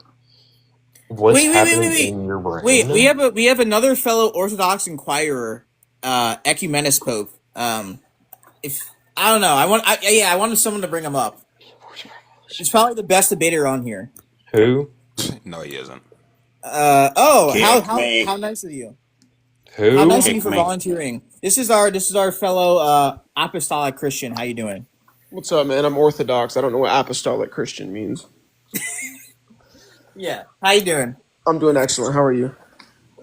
S6: what's happening in your brain.
S1: Wait, we have another fellow Orthodox Inquirer, Ecumenis Pope. If I don't know, I wanted someone to bring him up. He's probably the best debater on here.
S6: Who?
S15: No, he isn't.
S1: How nice of you.
S6: Who?
S1: How nice of you for volunteering. This is our fellow apostolic Christian. How you doing?
S18: What's up, man? I'm Orthodox. I don't know what apostolic Christian means.
S1: Yeah. How you doing?
S18: I'm doing excellent. How are you?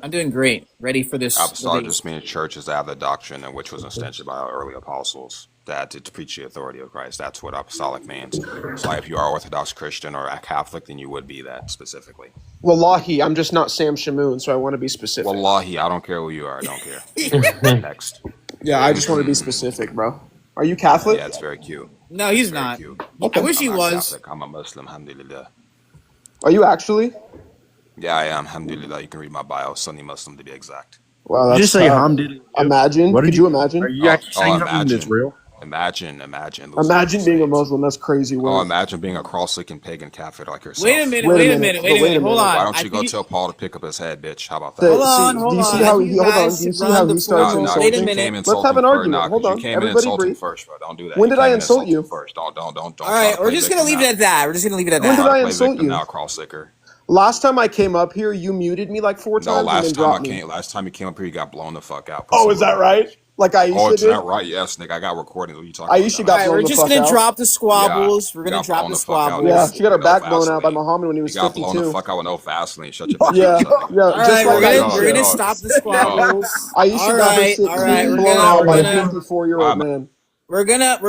S1: I'm doing great. Ready for this
S15: Apostolic
S1: debate.
S15: just means churches that have the doctrine and which was instated by our early apostles that to preach the authority of Christ. That's what apostolic means. It's like if you are Orthodox Christian or a Catholic, then you would be that specifically.
S18: Wallahi, I'm just not Sam Shamoon, so I want to be specific.
S15: Wallahi, I don't care who you are. I don't care. Next.
S18: Yeah, I just want to be specific, bro. Are you Catholic?
S15: Yeah, it's very cute.
S1: No, he's
S15: Very
S1: not.
S15: cute.
S1: I wish he
S15: I'm not
S1: was.
S15: Catholic. I'm a Muslim, alhamdulillah.
S18: Are you actually?
S15: Yeah, I am, alhamdulillah. You can read my bio, Sunni Muslim to be exact.
S18: Wow, that's
S16: Did you say
S18: tough.
S16: Hamdulillah?
S18: Imagine.
S16: What
S18: Could you imagine?
S16: Are you actually saying something
S15: imagine.
S16: that's real?
S15: Imagine losing
S18: Imagine
S15: these
S18: being a
S15: debates.
S18: Muslim. That's crazy
S15: Oh,
S18: work.
S15: imagine being a cross-linking pagan Catholic like yourself.
S1: Wait a minute. Hold
S15: Why
S1: on.
S15: don't you go tell Paul to pick up his head, bitch? How about that?
S1: Hold
S18: Do you
S1: on.
S18: see how
S1: I
S18: he?
S1: think you
S18: Hold on.
S1: guys
S18: Do you
S1: should
S18: see how
S1: run the
S18: he starts
S1: formal.
S15: Nah,
S1: Wait a
S18: insulting?
S15: you came
S1: minute.
S18: Let's have
S15: insulting
S18: an
S15: first.
S18: argument.
S15: Nah,
S18: Hold
S15: 'cause
S18: on.
S15: you came in
S18: Everybody
S15: insulting
S18: breathe.
S15: first, bro. Don't do that.
S18: When
S15: You
S18: did I
S15: came in
S18: insult
S15: insulting
S18: you?
S15: first. Don't
S1: All
S15: try
S1: right,
S15: to
S1: we're
S15: play
S1: just gonna
S15: victim
S1: leave it
S15: now.
S1: at that. We're just gonna leave it at
S18: When
S15: Don't
S18: did
S1: that.
S15: try
S18: I
S15: to play
S18: insult
S15: victim
S18: you?
S15: now, cross-licker.
S18: Last time I came up here, you muted me like 4
S15: No,
S18: times and then dropped me.
S15: last time you came up here, you got blown the fuck out. Put
S18: Oh,
S15: some
S18: is that
S15: respect.
S18: right? Like
S15: Oh,
S18: Aisha
S15: is
S18: did?
S15: that right? Yes, nigga. I got recordings. What are you talking about,
S18: Aisha got
S1: All right,
S15: dumbass?
S1: we're
S18: blown the
S1: just
S18: fuck
S1: gonna
S18: out.
S1: drop the squabbles. We're
S15: You
S1: gonna
S15: got
S1: drop
S15: blown
S1: the
S15: the fuck out.
S18: Yeah,
S1: squabbles.
S18: she got her
S15: No
S18: back blown out by
S15: Vaseline.
S18: Muhammad when he
S15: You
S18: was
S15: got blown the
S18: 52.
S15: fuck out with no Vaseline. Shut your bitch
S18: Yeah,
S15: ass up, nigga.
S18: yeah,
S1: All
S18: just
S1: right,
S18: like
S1: we're gonna
S18: Aisha.
S1: stop the squabbles.
S18: Aisha got her shit
S1: All right,
S18: clean
S1: we're
S18: blown
S1: gonna
S18: out by a
S1: we're gonna
S18: 54-year-old man.
S1: we're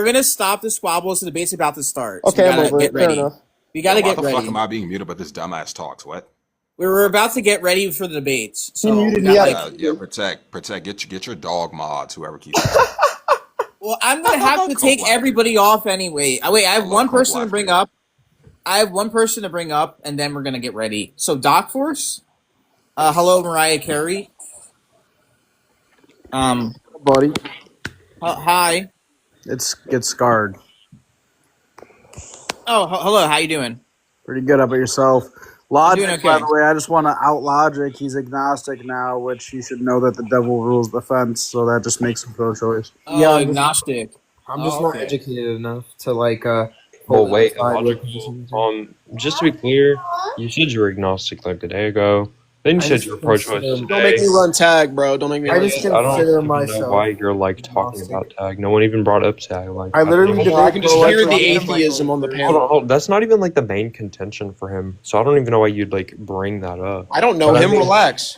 S1: gonna stop the squabbles. The debate's about to start, so we
S18: Okay, I'm
S1: gotta
S18: over
S1: get
S18: it. Fair
S1: ready.
S18: enough.
S1: We
S15: Yo,
S1: gotta
S15: why
S1: get
S15: the fuck
S1: ready.
S15: am I being muted but this dumbass talks? What?
S1: We're about to get ready for the debates,
S18: He
S1: so
S18: muted
S1: we
S18: me
S1: got
S18: out.
S1: like.
S15: Yeah, protect. Get your dog mods. Whoever keeps talking.
S1: Well, I'm gonna have to
S15: Coke
S1: take
S15: laughter.
S1: everybody off anyway. Wait, I
S15: I
S1: have
S15: love
S1: one
S15: Coke
S1: person to bring
S15: laughter.
S1: up. I have one person to bring up, and then we're gonna get ready. So, Doc Force. Hello, Mariah Carey.
S19: Buddy,
S1: Hi.
S19: it's get scarred.
S1: Oh, hello. How you doing?
S19: Pretty good. How about yourself?
S1: I'm doing
S19: Logic, by
S1: okay.
S19: the way, I just want to out Logic. He's agnostic now, which he should know that the devil rules the fence, so that just makes him pro-choice.
S2: Yeah,
S1: Oh, agnostic.
S2: I'm just
S1: Oh,
S2: not
S1: okay.
S2: educated enough to
S6: Well,
S2: fully
S6: wait,
S2: decide what
S6: illogical.
S2: position to take.
S6: Just to be clear, you said you were agnostic like a day ago. Then you
S2: I
S6: said
S2: just
S6: you were pro-choice
S2: consider
S18: Don't make
S6: today.
S18: me run tag, bro. Don't make me
S2: I
S18: run
S2: just
S18: tag.
S6: I don't
S2: consider
S6: even know
S2: myself
S6: why you're like talking
S2: agnostic.
S6: about tag. No one even brought up tag. Like,
S2: I literally
S18: Hold
S2: debate
S18: on, I can just
S2: pro-life
S18: hear
S2: with
S18: the
S2: him like
S18: atheism on the
S6: hold on,
S18: panel.
S6: hold. That's not even like the main contention for him. So I don't even know why you'd like bring that up.
S18: I don't know
S6: But I
S18: him.
S6: mean,
S18: Relax.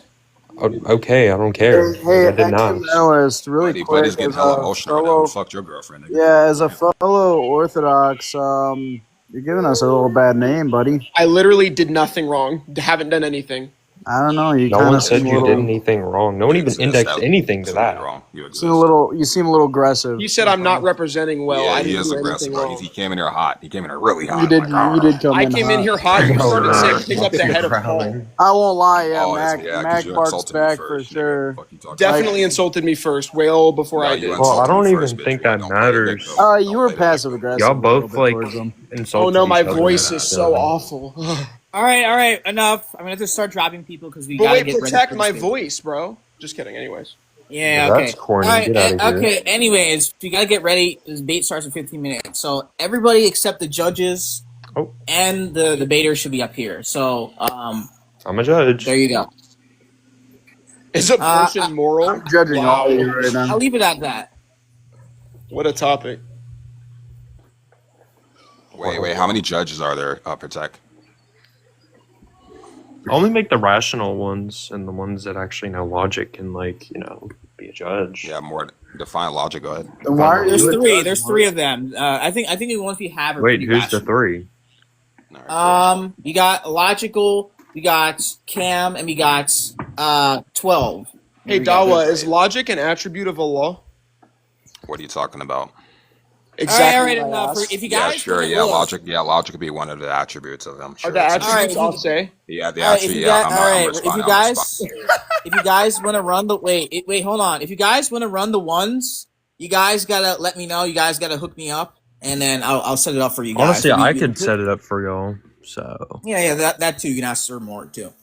S6: okay, I don't care.
S19: Hey,
S6: I didn't ask.
S19: ecumenialist, really
S15: Buddy's
S19: quick,
S15: getting
S19: as
S15: hella
S19: a
S15: emotional right now. Who
S19: fellow,
S15: fucked your girlfriend, nigga?
S19: yeah, as a fellow Orthodox, you're giving us a little bad name, buddy.
S18: I literally did nothing wrong. Haven't done anything.
S19: I don't know. You
S6: No
S19: kind
S6: one
S19: of seem
S6: said
S19: a
S6: you did
S19: little,
S6: anything wrong. No one even indexed anything to that.
S15: You
S19: seem a little, you seem a little aggressive.
S18: You said I'm not representing well.
S15: Yeah,
S18: I
S15: he
S18: didn't
S15: is
S18: do
S15: aggressive,
S18: anything
S15: bro.
S18: wrong.
S15: He came in here hot. He came in here really hot.
S19: You did come
S18: I
S19: in
S18: came
S19: hot.
S18: in here hot. You
S6: No,
S18: started saying
S6: no.
S18: pick up the head of Paul.
S19: I won't lie, yeah,
S15: Oh,
S19: Mac,
S15: yeah, 'cause
S19: Mac
S15: you
S19: barks
S15: insulted me
S19: back
S15: first,
S19: for
S15: nigga.
S19: sure.
S15: Fuck you talking
S18: Definitely insulted me first, well before I did.
S6: Well, I don't even think that matters.
S19: You were passive aggressive
S6: Y'all
S19: a little
S6: both
S19: bit
S6: like
S19: towards him.
S18: Oh
S6: insulted
S18: no, my
S6: each other.
S18: voice is so awful.
S1: All right. Enough. I'm gonna have to start dropping people because we
S18: But
S1: gotta
S18: wait,
S1: get ready
S18: protect
S1: for
S18: my
S1: this.
S18: voice, bro. Just kidding. Anyways.
S1: Yeah.
S6: Well,
S1: Okay.
S6: that's corny.
S1: All right.
S6: Get outta here.
S1: Okay. Anyways, you gotta get ready. This debate starts in 15 minutes. So everybody except the judges and the debater should be up here. So
S6: I'm a judge.
S1: there you go.
S18: Is a person moral?
S19: I'm judging all of you right now.
S1: I'll leave it at that.
S18: What a topic.
S15: Wait. How many judges are there? Protect.
S6: Only make the rational ones and the ones that actually know logic and be a judge.
S15: Yeah, more define logic. Go ahead.
S1: There's three. There's three of them. I think the ones we have are
S6: Wait,
S1: pretty
S6: who's the
S1: rational.
S6: three?
S1: You got logical, we got Cam, and we got 12.
S18: Hey, Dawa, is logic an attribute of Allah?
S15: What are you talking about?
S18: Exactly.
S1: All right, enough. If you guys
S15: sure.
S1: wanna
S15: Yeah,
S1: look-
S15: logic could be one of the attributes of them. Sure.
S18: Are the attributes
S1: All
S18: I'll say?
S15: Yeah, the
S1: All right,
S15: attribute.
S1: if you
S15: Yeah,
S1: guys,
S15: I'm
S1: all right,
S15: responding.
S1: if you guys want to run the wait, hold on. If you guys want to run the ones, you guys gotta let me know. You guys gotta hook me up, and then I'll set it up for you guys.
S6: Honestly, I could set it up for y'all. So
S1: Yeah, that too. You can ask her more too.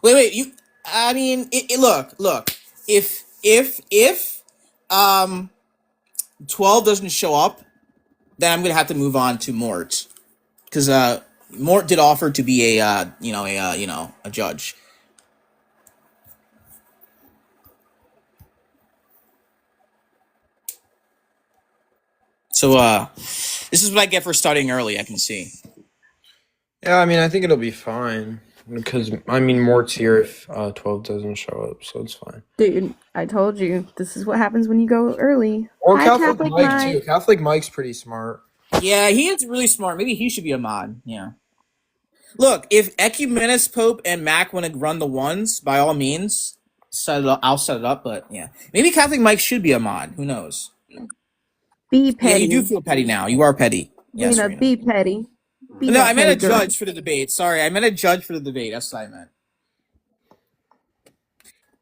S1: Wait. I mean, look. If 12 doesn't show up, then I'm gonna have to move on to Mort, because Mort did offer to be a judge. So this is what I get for starting early. I can see.
S2: Yeah, I mean, I think it'll be fine because Mort's here if 12 doesn't show up, so it's fine.
S5: Dude, I told you, this is what happens when you go early.
S2: Or
S5: Hi,
S2: Catholic Mike
S5: Mike.
S2: too. Catholic Mike's pretty smart.
S1: Yeah, he is really smart. Maybe he should be a mod. Yeah. Look, if Ecumenis, Pope, and Mac want to run the ones, by all means, set it up. I'll set it up. But yeah, maybe Catholic Mike should be a mod. Who knows?
S5: Be petty.
S1: Yeah, you do feel petty now. You are petty. Yes,
S5: Rena,
S1: Rena.
S5: be petty. Be
S1: No,
S5: that
S1: I meant a
S5: petty girl.
S1: judge for the debate. Sorry, I meant a judge for the debate. That's what I meant.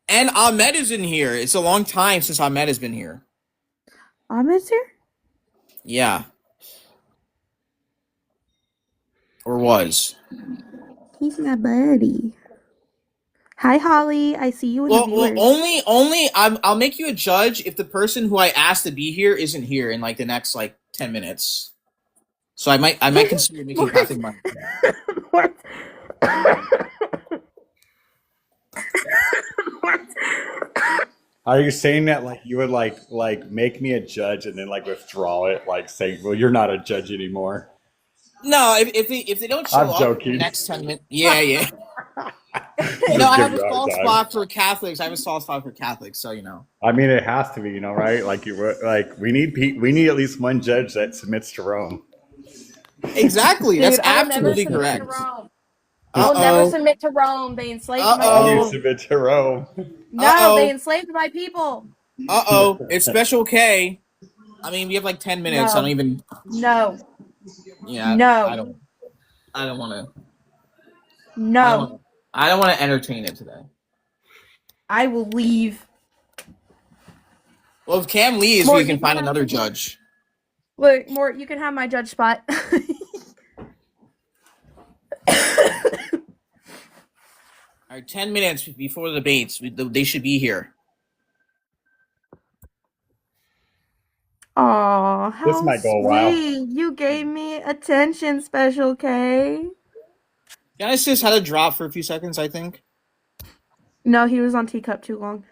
S1: And Ahmed is in here. It's a long time since Ahmed has been here.
S5: Ahmed's here?
S1: Yeah. Or was.
S5: He's my buddy. Hi, Holly. I see you in the
S1: Well,
S5: viewers.
S1: I'll make you a judge if the person who I asked to be here isn't here in like the next 10 minutes. So I might consider making Catholic Mike.
S20: Are you saying that like you would like make me a judge and then like withdraw it, like saying, "Well, you're not a judge anymore"?
S1: No, if they don't show
S20: I'm
S1: up in the
S20: joking.
S1: next 10 minutes, yeah.
S20: Just
S1: I have
S20: give
S1: a
S20: you a
S1: soft
S20: time.
S1: spot for Catholics. So
S20: I mean, it has to be, right? Like we need at least one judge that submits to Rome.
S1: Exactly.
S5: Dude,
S1: That's
S5: I will never
S1: absolutely
S5: submit
S1: correct.
S5: to Rome. I will never submit to Rome. They enslaved my
S20: Why do you
S5: people.
S20: submit to Rome?
S5: No, they enslaved my people.
S1: It's Special K. I mean, we have 10 minutes. I
S5: No.
S1: don't even.
S5: No.
S1: Yeah.
S5: No.
S1: I don't want to.
S5: No.
S1: I don't want to entertain it today.
S5: I will leave.
S1: Well, if Cam leaves,
S5: Mort,
S1: we can find another judge.
S5: Look, Mort, you can have my judge spot.
S1: All right, 10 minutes before the debates. They should be here.
S5: Aw, how
S20: This might go a while.
S5: sweet. You gave me attention, Special K.
S1: Genesis had a drop for a few seconds, I think.
S5: No, he was on teacup too long.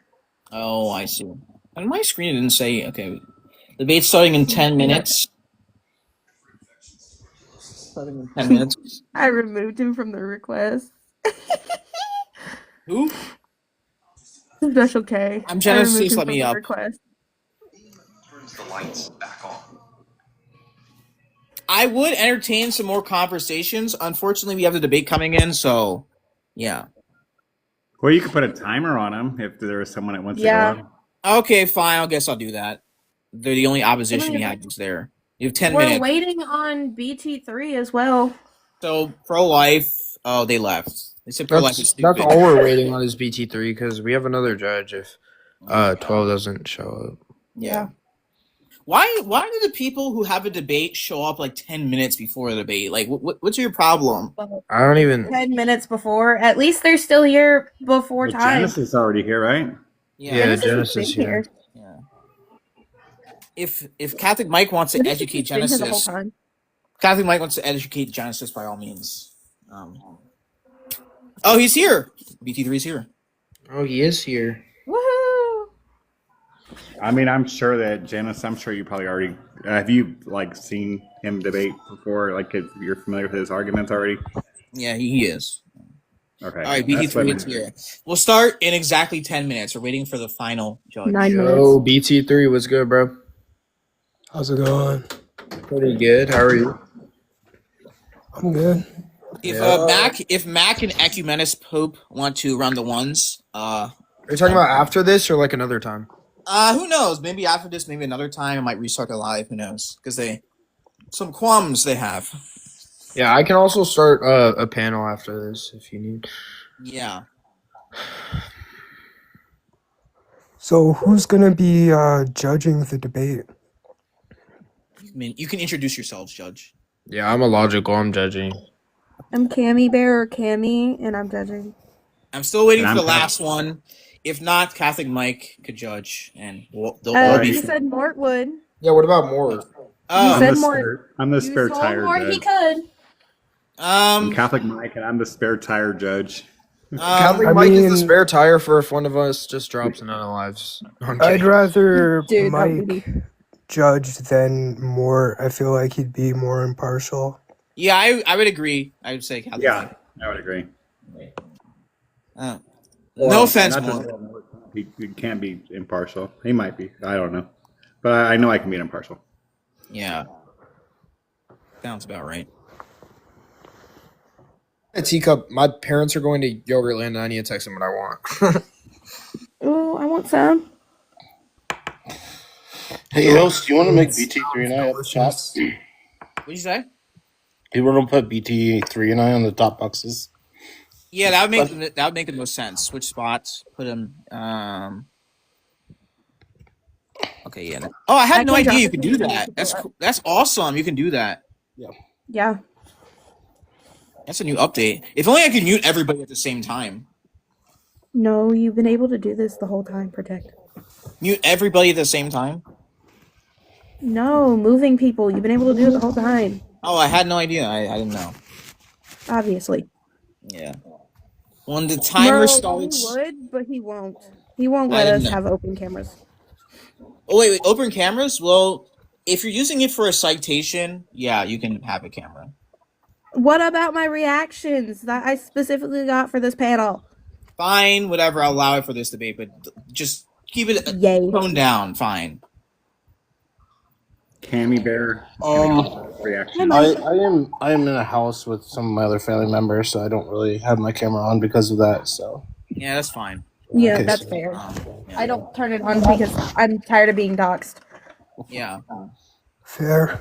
S1: Oh, I see. On my screen, it didn't say, okay, debate's starting in 10 minutes. Starting in 10 minutes.
S5: I removed him from the request.
S1: Who?
S5: Special K.
S1: I'm Genesis, let me up.
S5: Request.
S21: Turns the lights back on.
S1: I would entertain some more conversations. Unfortunately, we have the debate coming in, so yeah.
S20: Well, you could put a timer on them if there is someone that wants to go up.
S1: Okay, fine. I guess I'll do that. They're the only opposition you have is there. You have 10
S5: We're
S1: minutes.
S5: waiting on Bt3 as well.
S1: So, pro-life, they left. They said pro-life is stupid.
S2: That's all we're waiting on is Bt3 because we have another judge if 12 doesn't show up.
S1: Yeah. Why do the people who have a debate show up 10 minutes before the debate? What's your problem?
S2: I don't even...
S5: 10 minutes before. At least they're still here before time.
S20: Genesis is already here, right?
S2: Yeah, Genesis here.
S1: Yeah. If Catholic Mike wants to educate Genesis, Catholic Mike wants to educate Genesis by all means. Oh, he's here. Bt3's here.
S2: Oh, he is here.
S5: Woohoo!
S20: I mean, I'm sure that Janice. I'm sure you probably already have you seen him debate before. If you're familiar with his arguments already.
S1: Yeah, he is.
S20: Okay.
S1: All right, Bt3 is here. We'll start in exactly 10 minutes. We're waiting for the final judge.
S2: 9 minutes. Oh, Bt3, what's good, bro?
S22: How's it going?
S2: Pretty good. How are you?
S22: I'm good.
S1: If Mac and Ecumenis Pope want to run the ones,
S2: are you talking about after this or another time?
S1: Who knows? Maybe after this, maybe another time. I might restart the live. Who knows? Because some qualms they have.
S2: Yeah, I can also start a panel after this if you need.
S1: Yeah.
S22: So who's gonna be judging the debate?
S1: You can introduce yourselves, Judge.
S2: Yeah, I'm illogical. I'm judging.
S5: I'm Cammy Bear or Cammy, and I'm judging.
S1: I'm still waiting for the last one. If not, Catholic Mike could judge, and they'll all be.
S5: He said Mort would.
S2: Yeah, what about Mort?
S5: You said Mort.
S20: I'm the spare
S5: You told
S20: tire
S5: Mort
S20: judge.
S5: he could.
S20: I'm Catholic Mike, and I'm the spare tire judge.
S2: Catholic Mike is the spare tire for if one of us just drops in our lives.
S22: I'd rather
S5: Dude,
S22: Mike judge than Mort. I feel like he'd be more impartial.
S1: Yeah, I would agree. I would say Catholic Mike.
S20: I would agree.
S1: No offense, Mort.
S20: He can't be impartial. He might be. I don't know. But I know I can be impartial.
S1: Yeah. Sounds about right.
S2: A teacup. My parents are going to Yogurtland and I need to text them what I want.
S5: Oh, I want some.
S3: Hey, host, do you want to make Bt3 and I up top?
S1: What'd you say?
S3: You want to put Bt3 and I on the top boxes?
S1: Yeah, that would make the most sense. Switch spots. Put them. Okay, yeah. Oh, I
S5: I
S1: had no
S5: can
S1: idea
S5: drop
S1: you
S5: it
S1: could
S5: to
S1: do
S5: you
S1: that.
S5: to go up.
S1: That's awesome. You can do that.
S3: Yeah.
S5: Yeah.
S1: That's a new update. If only I could mute everybody at the same time.
S5: No, you've been able to do this the whole time, Protect.
S1: Mute everybody at the same time?
S5: No, moving people. You've been able to do it the whole time.
S1: Oh, I had no idea. I didn't know.
S5: Obviously.
S1: Yeah. When the timer
S5: Merle, he
S1: starts.
S5: would, but he won't. He won't
S1: I
S5: let
S1: didn't
S5: us
S1: know.
S5: have open cameras.
S1: Oh, wait. Open cameras? Well, if you're using it for a citation, yeah, you can have a camera.
S5: What about my reactions that I specifically got for this panel?
S1: Fine, whatever. I'll allow it for this debate, but just keep it toned down. Fine.
S20: Cammy Bear. Reaction.
S3: I am in a house with some of my other family members, so I don't really have my camera on because of that. So
S1: Yeah, that's fine.
S5: Yeah,
S3: Okay,
S5: that's
S3: so-
S5: fair. I don't turn it on because I'm tired of being doxxed.
S1: Yeah.
S22: Fair.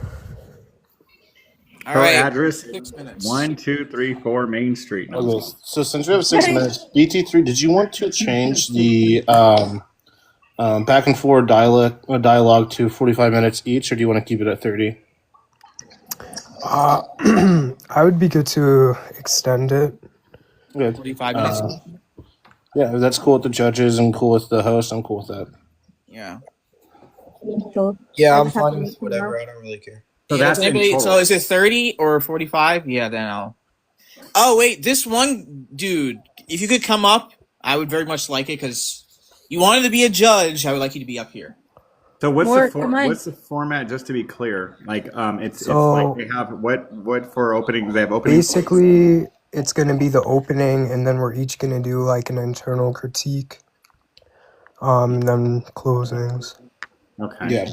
S1: All
S20: So
S1: right.
S20: address
S1: 6 minutes.
S20: 1234 Main Street.
S3: Okay, so since we have 6 minutes, BT3, did you want to change the back and forth dialogue to 45 minutes each, or do you want to keep it at 30?
S22: I would be good to extend it.
S3: Good.
S1: 45 minutes.
S3: Yeah, if that's cool with the judges and cool with the host, I'm cool with that.
S1: Yeah.
S2: Yeah, I'm fine with whatever. I don't really care.
S20: So
S1: Yeah,
S20: that's in
S1: anybody,
S20: total.
S1: so is it 30 or 45? Yeah, then I'll. Oh wait, this one dude, if you could come up, I would very much like it because you wanted to be a judge. I would like you to be up here.
S20: So what's
S5: More-
S20: the
S5: am I-
S20: what's the format? Just to be clear, like it's
S22: So-
S20: like they have what for openings they have openings.
S22: Basically, it's going to be the opening, and then we're each going to do like an internal critique. Then closings.
S20: Okay.
S3: Yeah.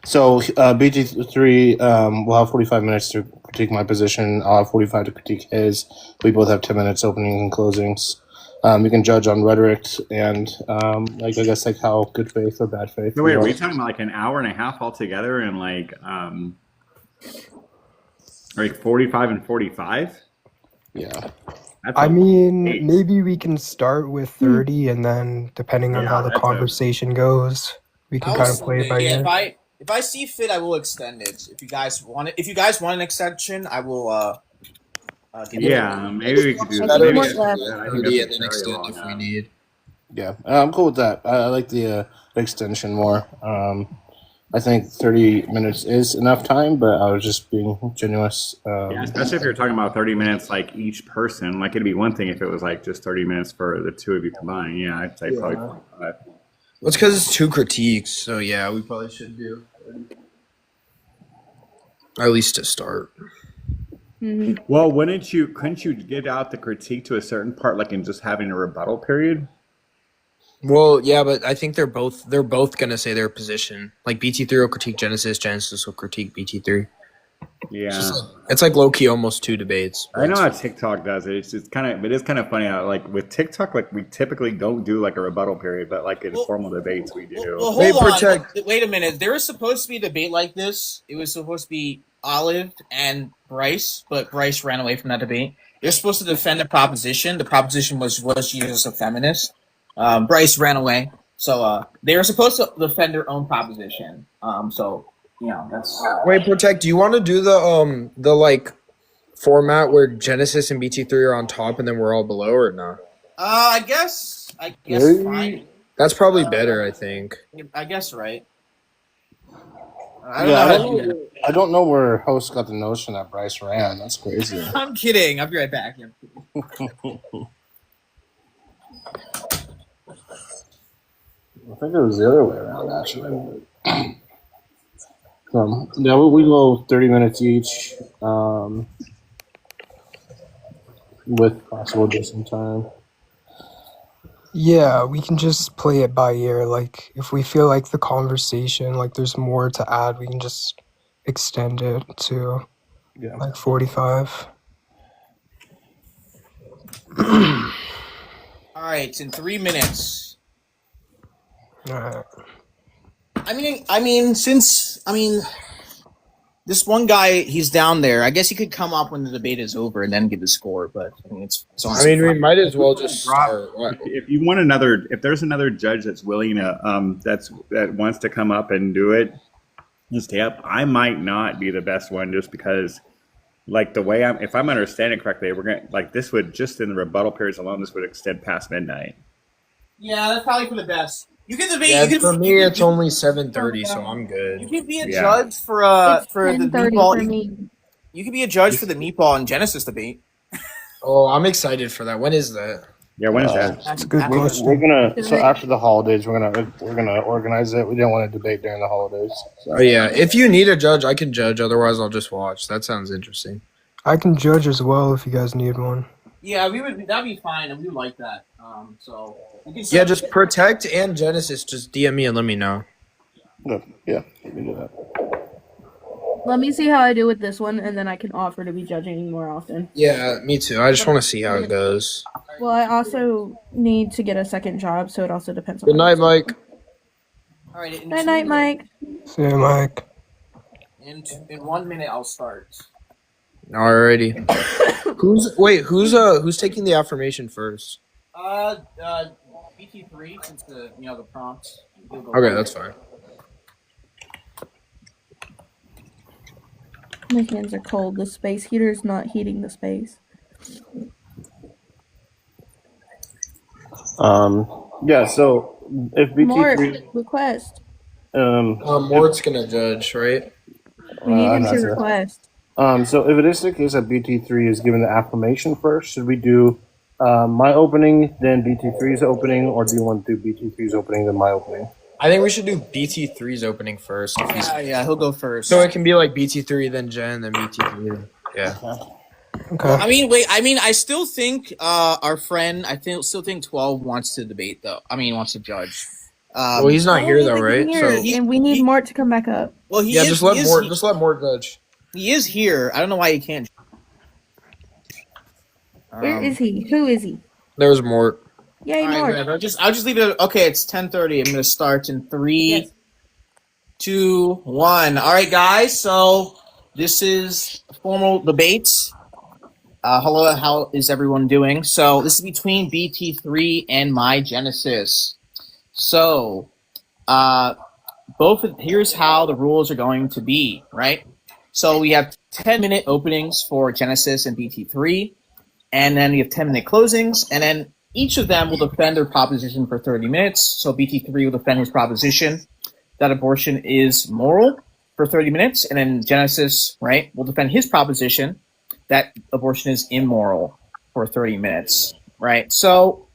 S3: So BT3 will have 45 minutes to critique my position. I'll have 45 to critique his. We both have 10 minutes openings and closings. We can judge on rhetoric and I guess like how good faith or bad faith.
S20: So wait, are we talking about like an hour and a half altogether and like 45 and 45?
S3: Yeah.
S20: That's
S22: I
S20: a
S22: mean,
S20: eight.
S22: maybe we can start with 30, and then depending on
S20: Yeah,
S22: how the
S20: that's a-
S22: conversation goes, we can kind of play it by
S1: yeah,
S22: ear.
S1: if I see fit, I will extend it. If you guys want it, if you guys want an extension, I will. Give it.
S20: Yeah, maybe we could do
S2: Better
S20: maybe
S2: to
S20: we
S2: do
S20: could do that. I think
S2: 30
S20: that's
S2: and then
S20: very
S2: extend
S20: long
S2: if we
S20: enough.
S2: need.
S3: Yeah, I'm cool with that. I like the extension more. I think 30 minutes is enough time, but I was just being generous.
S20: Yeah, especially if you're talking about 30 minutes like each person. Like it'd be one thing if it was like just 30 minutes for the two of you combined. Yeah, I'd say probably 45.
S2: Well, it's because it's 2 critiques, so yeah, we probably should do. At least to start.
S20: Well, couldn't you get out the critique to a certain part, like in just having a rebuttal period?
S2: Well, yeah, but I think they're both gonna say their position. Like BT3 will critique Genesis, Genesis will critique BT3.
S20: Yeah,
S2: It's like low key almost 2 debates.
S20: I know how TikTok does it. It is kind of funny how like with TikTok, like we typically don't do like a rebuttal period, but like in formal debates we do.
S1: Well, hold on. Wait a minute. There was supposed to be a debate like this. It was supposed to be Olive and Bryce, but Bryce ran away from that debate. They're supposed to defend the proposition. The proposition was Jesus a feminist? Bryce ran away. So they were supposed to defend their own proposition. So that's.
S2: Wait, Protect. Do you want to do the like format where Genesis and BT3 are on top and then we're all below, or not?
S1: I guess fine.
S2: That's probably better, I think.
S1: I guess right.
S3: I don't know where host got the notion that Bryce ran. That's crazy.
S1: I'm kidding. I'll be right back.
S3: I think it was the other way around, actually. Yeah, we go 30 minutes each, with possible adjustment time.
S22: Yeah, we can just play it by ear. Like, if we feel like the conversation, like there's more to add, we can just extend it to like 45.
S1: All right, it's in 3 minutes.
S22: Alright.
S1: I mean, this this one guy, he's down there. I guess he could come up when the debate is over and then give the score. But I mean, it's on.
S2: I mean, we might as well just start.
S20: If you want another, if there's another judge that's willing to, that wants to come up and do it, and stay up, I might not be the best one just because, like the way if I'm understanding correctly, we're gonna like this would just in the rebuttal periods alone, this would extend past midnight.
S1: Yeah, that's probably for the best. You can debate.
S2: Yeah, for me, it's only 7:30, so I'm good.
S1: You could be a judge for the
S9: 10:30
S1: meatball.
S9: for me.
S1: You could be a judge for the meatball and Genesis debate.
S2: Oh, I'm excited for that. When is that?
S20: Yeah, when is that?
S3: That's a good question. We're gonna so after the holidays, we're gonna organize it. We don't want to debate during the holidays. So.
S2: Oh yeah, if you need a judge, I can judge. Otherwise, I'll just watch. That sounds interesting.
S22: I can judge as well if you guys need one.
S1: Yeah, that'd be fine, and we would like that. So
S2: yeah, just Protect and Genesis. Just DM me and let me know.
S3: Yeah, we can do that.
S5: Let me see how I do with this one, and then I can offer to be judging more often.
S2: Yeah, me too. I just want to see how it goes.
S5: Well, I also need to get a second job, so it also depends on.
S2: Good night, Mike.
S1: All right.
S5: Good night, Mike.
S22: See you, Mike.
S1: In 1 minute, I'll start.
S2: Alrighty. Who's taking the affirmation first?
S1: Bt3 since the prompt.
S2: Okay, that's fine.
S5: My hands are cold. The space heater is not heating the space.
S3: Yeah. So if BT3
S5: Mort, request.
S2: Mort's gonna judge, right?
S5: We need him
S3: I'm
S5: to
S3: not sure.
S5: request.
S3: So if it is the case that BT3 is given the affirmation first, should we do my opening, then BT3's opening, or do you want to do BT3's opening, then my opening?
S2: I think we should do BT3's opening first. If he's...
S1: Yeah, he'll go first.
S2: So it can be like BT3, then Jen, then BT3. Yeah.
S22: Okay.
S1: I still think our friend, still think 12 wants to debate though. Wants to judge.
S2: Well, he's not here though, right?
S5: And we need Mort to come back up.
S1: Well,
S2: just let Mort judge.
S1: He is here. I don't know why he can't.
S5: Where is he? Who is he?
S2: There's Mort.
S5: Yay,
S1: All
S5: Mort.
S1: right, I'll just leave it. Okay, it's 10:30. I'm gonna start in 3, 2, 1. All right, guys. So this is formal debates. Hello, how is everyone doing? So this is between BT3 and MyGenesis. So here's how the rules are going to be, right? So we have 10-minute openings for Genesis and BT3, and then we have 10-minute closings, and then each of them will defend their proposition for 30 minutes. So BT3 will defend his proposition that abortion is moral for 30 minutes, and then Genesis, right, will defend his proposition that abortion is immoral for 30 minutes, right? So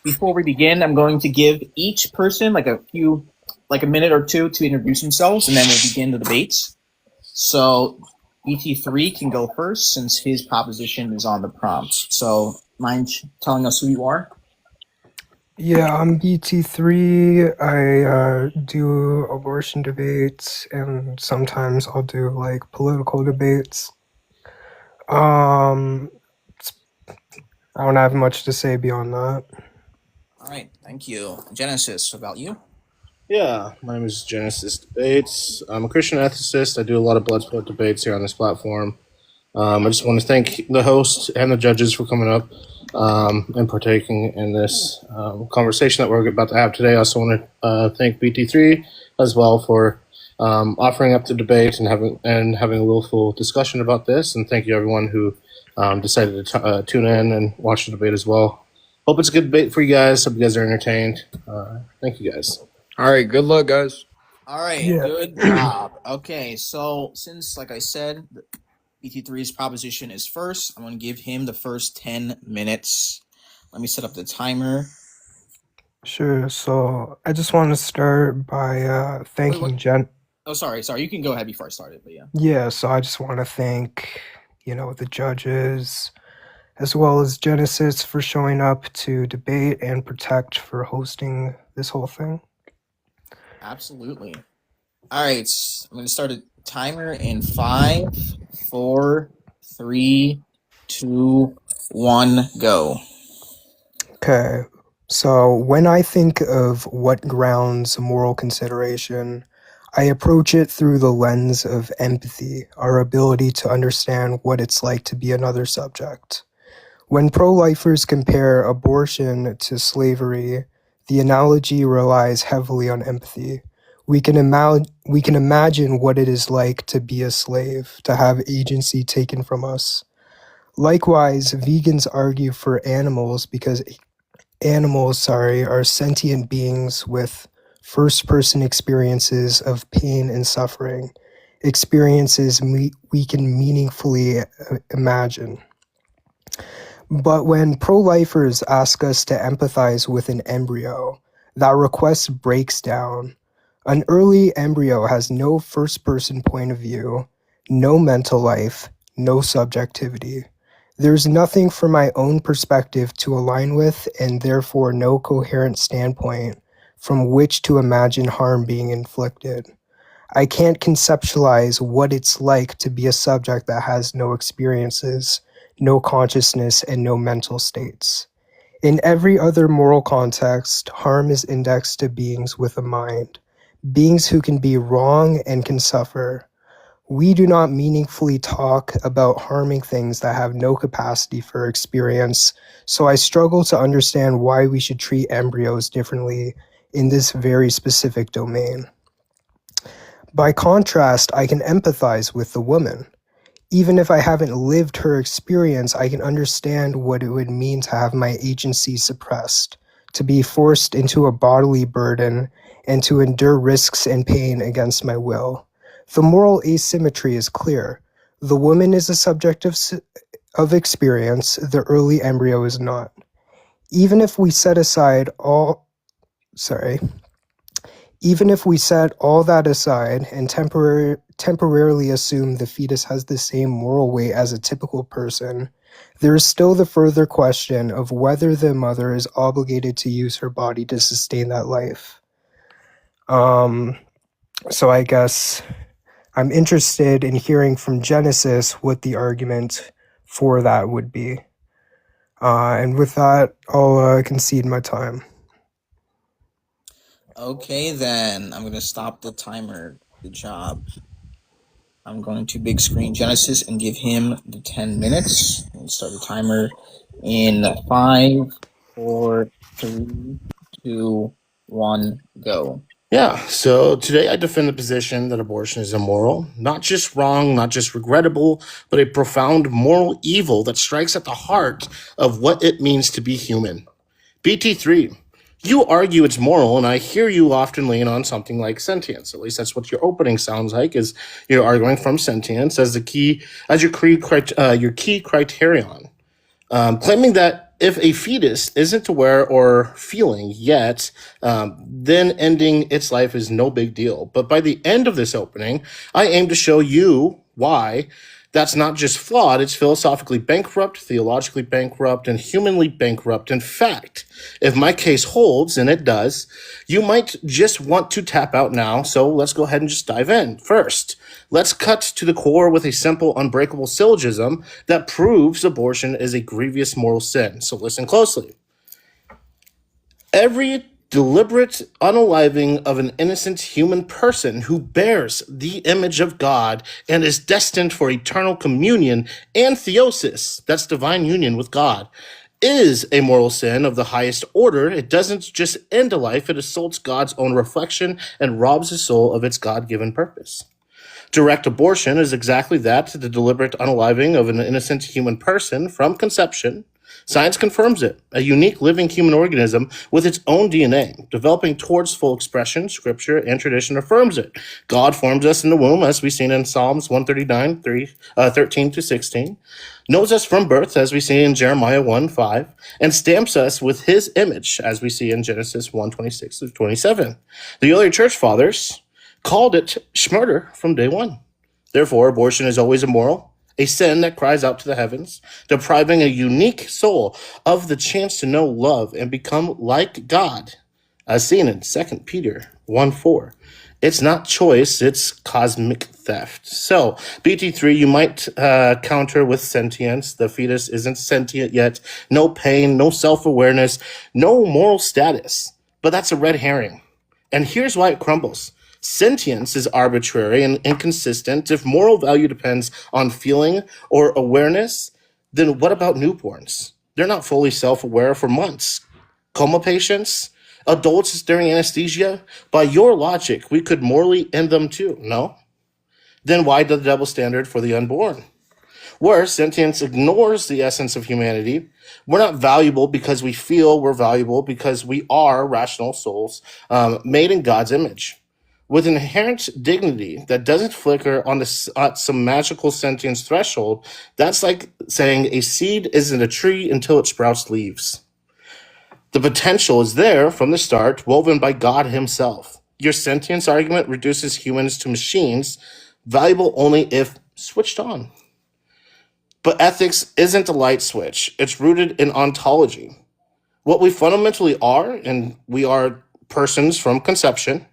S1: before we begin, I'm going to give each person like a minute or two to introduce themselves, and then we'll begin the debates. So BT3 can go first since his proposition is on the prompt. So mind telling us who you are?
S22: Yeah, I'm BT3. I do abortion debates, and sometimes I'll do like political debates. I don't have much to say beyond that.
S1: All right, thank you. Genesis, about you?
S3: Yeah, my name is Genesis Debates. I'm a Christian ethicist. I do a lot of blood sport debates here on this platform. I just want to thank the host and the judges for coming up and partaking in this conversation that we're about to have today. I also want to thank BT3 as well for offering up the debate and having a willful discussion about this. And thank you everyone who decided to tune in and watch the debate as well. Hope it's a good debate for you guys. Hope you guys are entertained. Thank you guys.
S2: All right, good luck, guys.
S1: All right,
S22: Yeah.
S1: Good job. Okay, so since, like I said, BT3's proposition is first, I'm going to give him the first 10 minutes. Let me set up the timer.
S22: Sure. So I just want to start by thanking Jen.
S1: Oh, sorry. You can go ahead before I started, but yeah.
S22: Yeah, so I just want to thank, the judges, as well as Genesis for showing up to debate and Protect for hosting this whole thing.
S1: Absolutely. All right, I'm going to start a timer in 5, 4, 3, 2, 1, go.
S22: Okay, so when I think of what grounds moral consideration, I approach it through the lens of empathy, our ability to understand what it's like to be another subject. When pro-lifers compare abortion to slavery, the analogy relies heavily on empathy. We can imagine what it is like to be a slave, to have agency taken from us. Likewise, vegans argue for animals because animals, are sentient beings with first-person experiences of pain and suffering, experiences we can meaningfully imagine. But when pro-lifers ask us to empathize with an embryo, that request breaks down. An early embryo has no first-person point of view, no mental life, no subjectivity. There's nothing from my own perspective to align with, and therefore no coherent standpoint from which to imagine harm being inflicted. I can't conceptualize what it's like to be a subject that has no experiences, no consciousness, and no mental states. In every other moral context, harm is indexed to beings with a mind, beings who can be wrong and can suffer. We do not meaningfully talk about harming things that have no capacity for experience, so I struggle to understand why we should treat embryos differently in this very specific domain. By contrast, I can empathize with the woman. Even if I haven't lived her experience, I can understand what it would mean to have my agency suppressed, to be forced into a bodily burden, and to endure risks and pain against my will. The moral asymmetry is clear. The woman is a subject of experience, the early embryo is not. Even if we set all that aside and temporarily assume the fetus has the same moral weight as a typical person, there is still the further question of whether the mother is obligated to use her body to sustain that life. So I guess I'm interested in hearing from Genesis what the argument for that would be. And with that, I'll concede my time.
S1: Okay, then I'm gonna stop the timer. Good job. I'm going to big screen Genesis and give him the 10 minutes. And start the timer in 5, 4, 3, 2, 1, go.
S3: Yeah, so today I defend the position that abortion is immoral, not just wrong, not just regrettable, but a profound moral evil that strikes at the heart of what it means to be human. Bt3, you argue it's moral, and I hear you often lean on something like sentience. At least that's what your opening sounds like, is you're arguing from sentience as your key criterion. Claiming that if a fetus isn't aware or feeling yet, then ending its life is no big deal. But by the end of this opening, I aim to show you why that's not just flawed, it's philosophically bankrupt, theologically bankrupt, and humanly bankrupt. In fact, if my case holds, and it does, you might just want to tap out now, so let's go ahead and just dive in. First, let's cut to the core with a simple, unbreakable syllogism that proves abortion is a grievous moral sin. So listen closely. Every deliberate unaliving of an innocent human person who bears the image of God and is destined for eternal communion and theosis, that's divine union with God, is a moral sin of the highest order. It doesn't just end a life, it assaults God's own reflection and robs the soul of its God-given purpose. Direct abortion is exactly that, the deliberate unaliving of an innocent human person from conception. Science confirms it, a unique living human organism with its own DNA, developing towards full expression. Scripture and tradition affirms it. God forms us in the womb, as we've seen in Psalms 139, 13 to 16, knows us from birth, as we see in Jeremiah 1:5, and stamps us with his image, as we see in Genesis 1:26 to 27. The early church fathers called it schmurder from day one. Therefore, abortion is always immoral, a sin that cries out to the heavens, depriving a unique soul of the chance to know, love, and become like God, as seen in 2 Peter 1:4. It's not choice, it's cosmic theft. So, Bt3, you might counter with sentience. The fetus isn't sentient yet. No pain, no self-awareness, no moral status. But that's a red herring. And here's why it crumbles. Sentience is arbitrary and inconsistent. If moral value depends on feeling or awareness, then what about newborns? They're not fully self-aware for months. Coma patients, adults during anesthesia, by your logic, we could morally end them too, no? Then why the double standard for the unborn? Where sentience ignores the essence of humanity. We're not valuable because we feel, we're valuable because we are rational souls made in God's image, with inherent dignity that doesn't flicker on some magical sentience threshold. That's like saying a seed isn't a tree until it sprouts leaves. The potential is there from the start, woven by God himself. Your sentience argument reduces humans to machines, valuable only if switched on. But ethics isn't a light switch. It's rooted in ontology. What we fundamentally are, and we are persons from conception,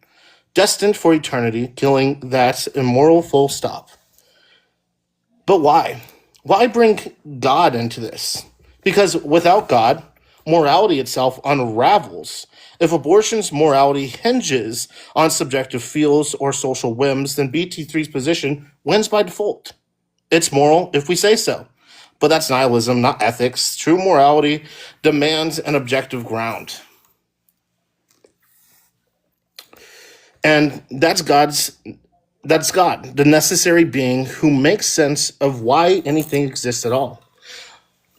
S3: destined for eternity, killing that immoral full stop. But why? Why bring God into this? Because without God, morality itself unravels. If abortion's morality hinges on subjective feels or social whims, then Bt3's position wins by default. It's moral if we say so. But that's nihilism, not ethics. True morality demands an objective ground. And that's God, the necessary being who makes sense of why anything exists at all,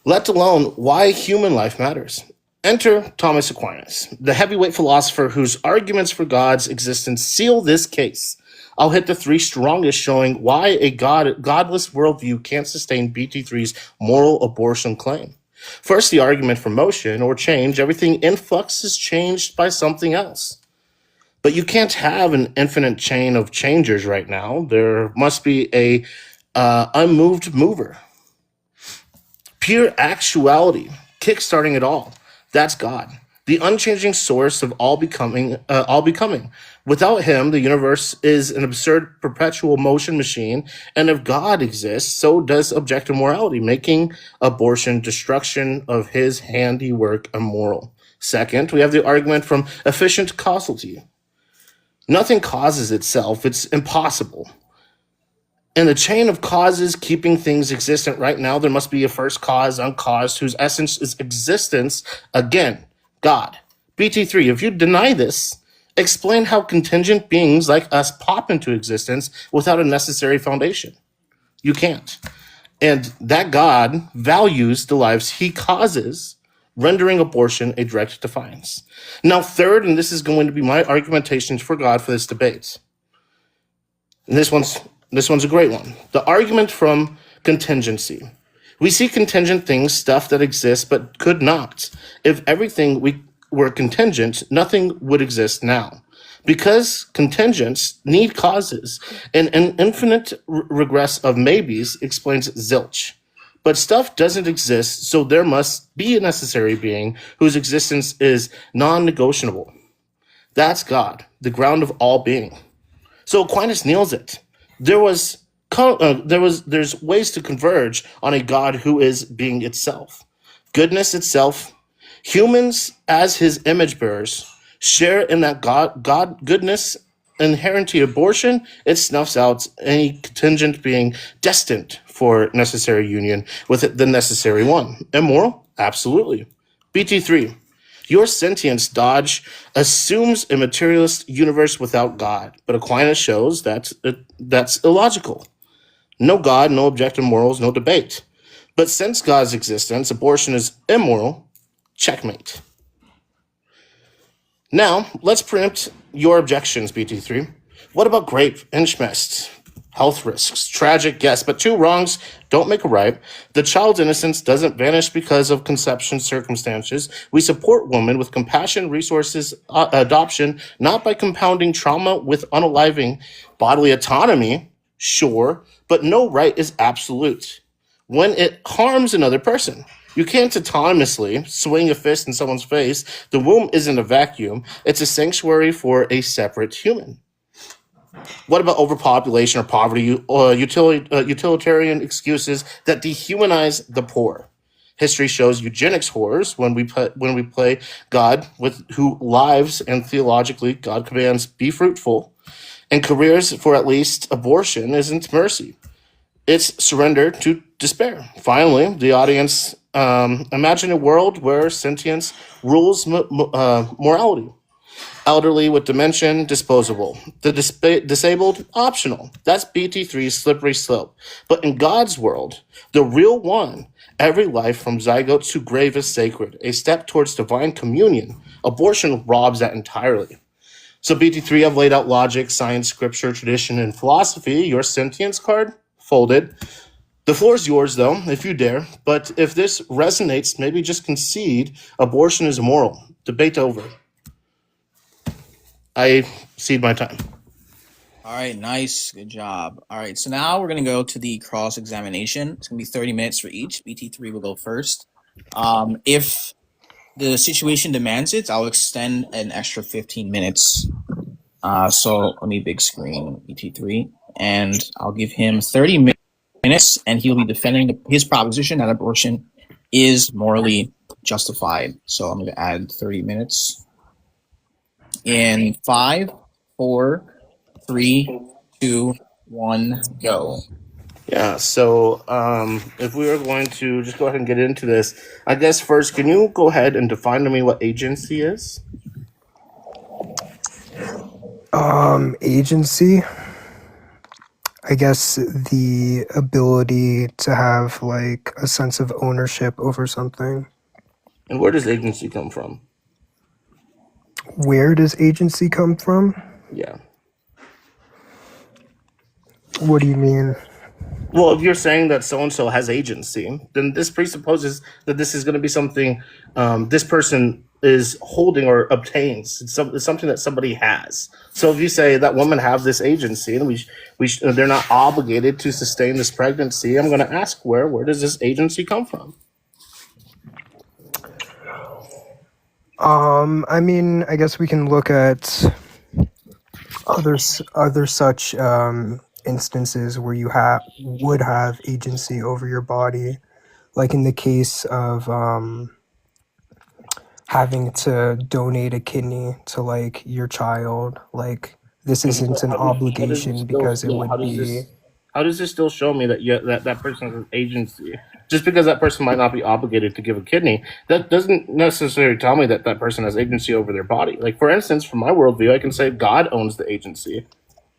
S3: let alone why human life matters. Enter Thomas Aquinas, the heavyweight philosopher whose arguments for God's existence seal this case. I'll hit the three strongest, showing why a godless worldview can't sustain Bt3's moral abortion claim. First, the argument for motion or change. Everything in flux is changed by something else. But you can't have an infinite chain of changers right now. There must be a unmoved mover. Pure actuality, kickstarting it all. That's God, the unchanging source of all becoming. Without him, the universe is an absurd perpetual motion machine. And if God exists, so does objective morality, making abortion destruction of his handiwork immoral. Second, we have the argument from efficient causality. Nothing causes itself. It's impossible. In the chain of causes keeping things existent right now, there must be a first cause, uncaused, whose essence is existence. Again, God. Bt3, if you deny this, explain how contingent beings like us pop into existence without a necessary foundation. You can't. And that God values the lives he causes, rendering abortion a direct defiance. Now, third, and this is going to be my argumentation for God for this debate. And this one's a great one. The argument from contingency. We see contingent things, stuff that exists but could not. If everything were contingent, nothing would exist now. Because contingents need causes, and an infinite regress of maybes explains zilch. But stuff doesn't exist, so there must be a necessary being whose existence is non-negotiable. That's God, the ground of all being. So Aquinas nails it. There's ways to converge on a God who is being itself. Goodness itself. Humans, as his image bearers, share in that God goodness. Inherent to abortion, it snuffs out any contingent being destined for necessary union with the necessary one. Immoral? Absolutely. Bt3, your sentience dodge assumes a materialist universe without God, but Aquinas shows that that's illogical. No God, no objective morals, no debate. But since God's existence, abortion is immoral. Checkmate. Now, let's preempt your objections, Bt3. What about grape, incest, health risks, tragic, yes, but two wrongs don't make a right. The child's innocence doesn't vanish because of conception circumstances. We support women with compassion, resources, adoption, not by compounding trauma with unaliving bodily autonomy, sure, but no right is absolute. When it harms another person, you can't autonomously swing a fist in someone's face. The womb isn't a vacuum. It's a sanctuary for a separate human. What about overpopulation or poverty or utilitarian excuses that dehumanize the poor? History shows eugenics horrors when we play God with who lives and theologically God commands be fruitful. And careers for at least abortion isn't mercy. It's surrender to despair. Finally, the audience imagine a world where sentience rules morality. Elderly with dementia, disposable. The disabled, optional. That's BT3's slippery slope. But in God's world, the real one, every life from zygote to grave is sacred, a step towards divine communion. Abortion robs that entirely. So BT3, I've laid out logic, science, scripture, tradition, and philosophy. Your sentience card, folded. The floor is yours, though, if you dare. But if this resonates, maybe just concede abortion is immoral. Debate over. I cede my time.
S1: All right, nice. Good job. All right, so now we're going to go to the cross-examination. It's going to be 30 minutes for each. BT3 will go first. If the situation demands it, I'll extend an extra 15 minutes. So let me big screen BT3, and I'll give him 30 minutes, and he'll be defending his proposition that abortion is morally justified. So I'm going to add 30 minutes. In 5, 4, 3, 2, 1, go.
S3: Yeah, so if we were going to just go ahead and get into this, I guess first, can you go ahead and define to me what agency is?
S22: Agency, I guess the ability to have like a sense of ownership over something.
S3: And where does agency come from?
S22: Where does agency come from?
S3: Yeah.
S22: What do you mean?
S3: Well, if you're saying that so-and-so has agency, then this presupposes that this is going to be something this person is holding or obtains. It's something that somebody has. So if you say that women have this agency and they're not obligated to sustain this pregnancy, I'm going to ask where does this agency come from?
S22: I mean, I guess we can look at other such instances where you would have agency over your body, like in the case of having to donate a kidney to like your child. Like this isn't an obligation because it would be.
S3: How does this still show me that that person has agency? Just because that person might not be obligated to give a kidney, that doesn't necessarily tell me that that person has agency over their body. Like, for instance, from my worldview, I can say God owns the agency.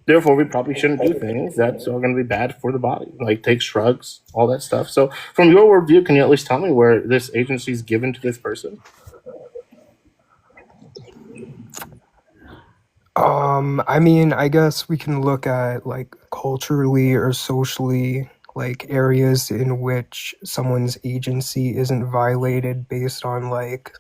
S3: Therefore, we probably shouldn't do things that are going to be bad for the body, like take drugs, all that stuff. So, from your worldview, can you at least tell me where this agency is given to this person?
S22: I mean, I guess we can look at like culturally or socially, like areas in which someone's agency isn't violated based on like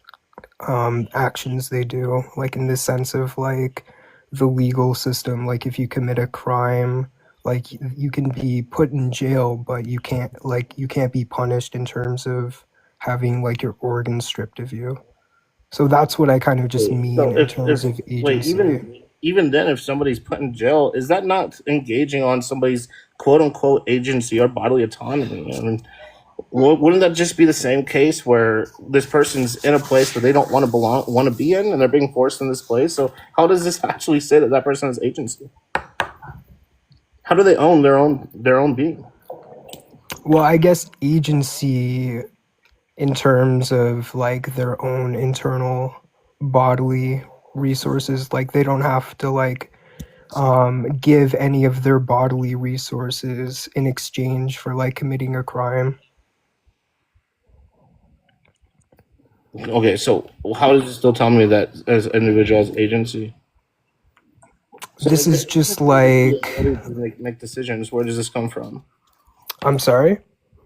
S22: actions they do, like in the sense of like the legal system. Like if you commit a crime, like you can be put in jail, but you can't be punished in terms of having like your organs stripped of you. So that's what I kind of just mean in terms of agency.
S3: Even then, if somebody's put in jail, is that not engaging on somebody's quote unquote agency or bodily autonomy? I mean, wouldn't that just be the same case where this person's in a place where they don't want to be in, and they're being forced in this place? So how does this actually say that that person has agency? How do they own their own being?
S22: Well, I guess agency in terms of like their own internal bodily resources, like they don't have to like give any of their bodily resources in exchange for like committing a crime.
S3: Okay, so how does it still tell me that as an individual has agency? So
S22: this is just like
S3: make decisions. Where does this come from?
S22: I'm sorry?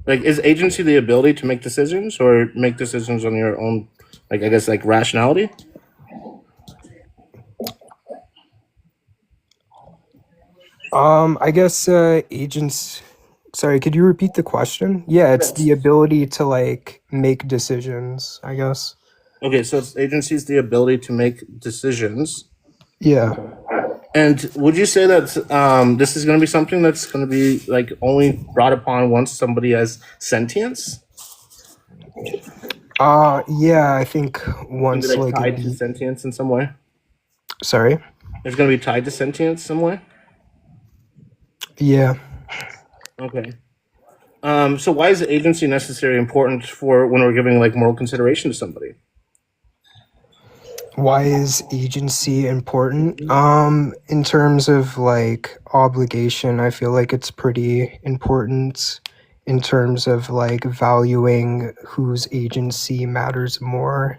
S3: Like, is agency the ability to make decisions or make decisions on your own, like, I guess, like rationality?
S22: I guess agents. Sorry, could you repeat the question? Yeah, it's the ability to like make decisions, I guess.
S3: Okay, so agency is the ability to make decisions.
S22: Yeah.
S3: And would you say that this is going to be something that's going to be like only brought upon once somebody has sentience?
S22: Yeah, I think once
S3: Maybe,
S22: like
S3: tied to sentience in some way.
S22: Sorry?
S3: It's going to be tied to sentience some way?
S22: Yeah.
S3: Okay. So why is agency necessary important for when we're giving like moral consideration to somebody?
S22: Why is agency important? In terms of like obligation, I feel like it's pretty important in terms of like valuing whose agency matters more.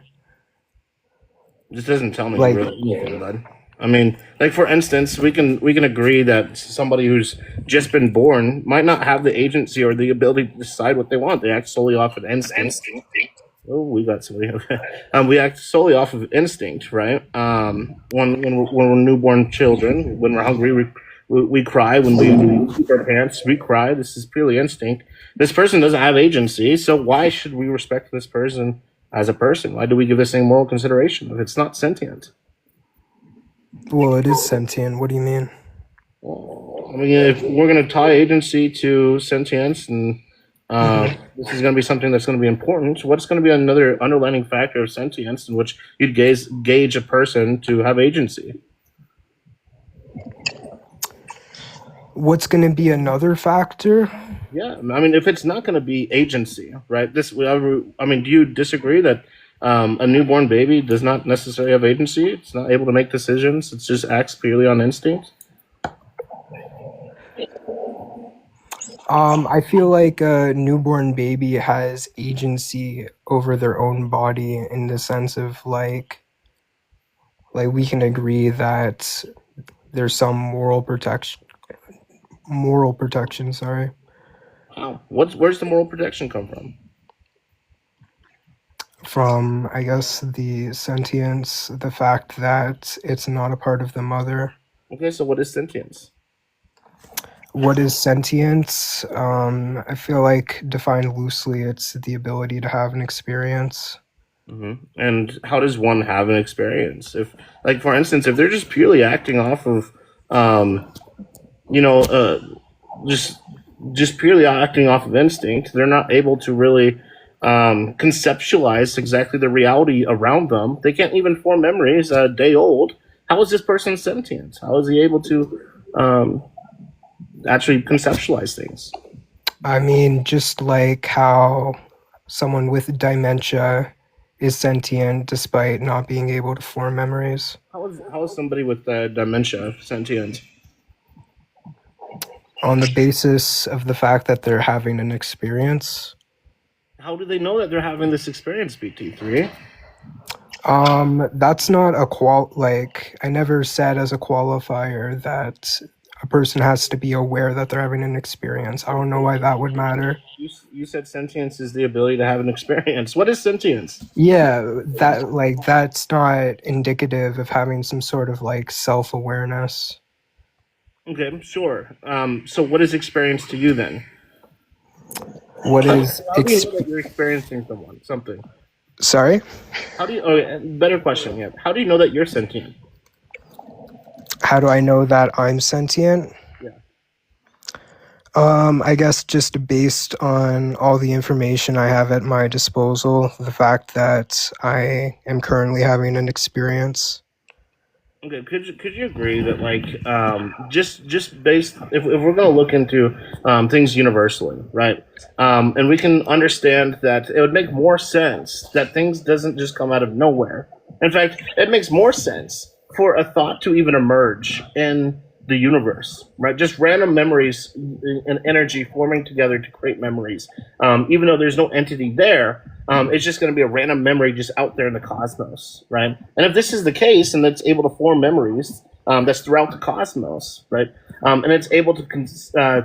S3: This doesn't tell me
S22: Like,
S3: really anything, bud. I mean, like for instance, we can agree that somebody who's just been born might not have the agency or the ability to decide what they want. They act solely off of instinct. Oh, we got somebody. Okay. We act solely off of instinct, right? When we're newborn children, when we're hungry, we cry. When we keep our pants, we cry. This is purely instinct. This person doesn't have agency, so why should we respect this person as a person? Why do we give this thing moral consideration if it's not sentient?
S22: well, it is sentient. What do you mean?
S3: I mean, if we're going to tie agency to sentience, and this is going to be something that's going to be important, what's going to be another underlining factor of sentience in which you'd gauge a person to have agency?
S22: What's going to be another factor?
S3: Yeah, I mean, if it's not going to be agency, right? I mean, do you disagree that a newborn baby does not necessarily have agency? It's not able to make decisions. It just acts purely on instinct.
S22: I feel like a newborn baby has agency over their own body in the sense of like we can agree that there's some moral protection. Sorry.
S3: Wow. Where's the moral protection come from?
S22: From, I guess, the sentience, the fact that it's not a part of the mother.
S3: Okay, so what is sentience?
S22: What is sentience? I feel like defined loosely, it's the ability to have an experience.
S3: Mm-hmm. And how does one have an experience? If, like, for instance, if they're just purely acting off of, just purely acting off of instinct, they're not able to really conceptualize exactly the reality around them. They can't even form memories a day old. How is this person sentient? How is he able to actually conceptualize things?
S22: I mean, just like how someone with dementia is sentient despite not being able to form memories.
S3: How is somebody with dementia sentient?
S22: On the basis of the fact that they're having an experience.
S3: How do they know that they're having this experience, Bt3?
S22: That's not I never said as a qualifier that a person has to be aware that they're having an experience. I don't know why that would matter.
S3: You said sentience is the ability to have an experience. What is sentience?
S22: Yeah, that's not indicative of having some sort of like self-awareness.
S3: Okay, sure. So what is experience to you then?
S22: What is
S3: how do you know that you're experiencing something?
S22: Sorry?
S3: How do you? Oh, better question. Yeah. How do you know that you're sentient?
S22: How do I know that I'm sentient?
S3: Yeah.
S22: I guess just based on all the information I have at my disposal, the fact that I am currently having an experience.
S3: Okay, could you agree that like just based if we're going to look into things universally, right? And we can understand that it would make more sense that things doesn't just come out of nowhere. In fact, it makes more sense for a thought to even emerge in the universe, right? Just random memories and energy forming together to create memories. Even though there's no entity there, it's just going to be a random memory just out there in the cosmos, right? And if this is the case and it's able to form memories that's throughout the cosmos, right? And it's able to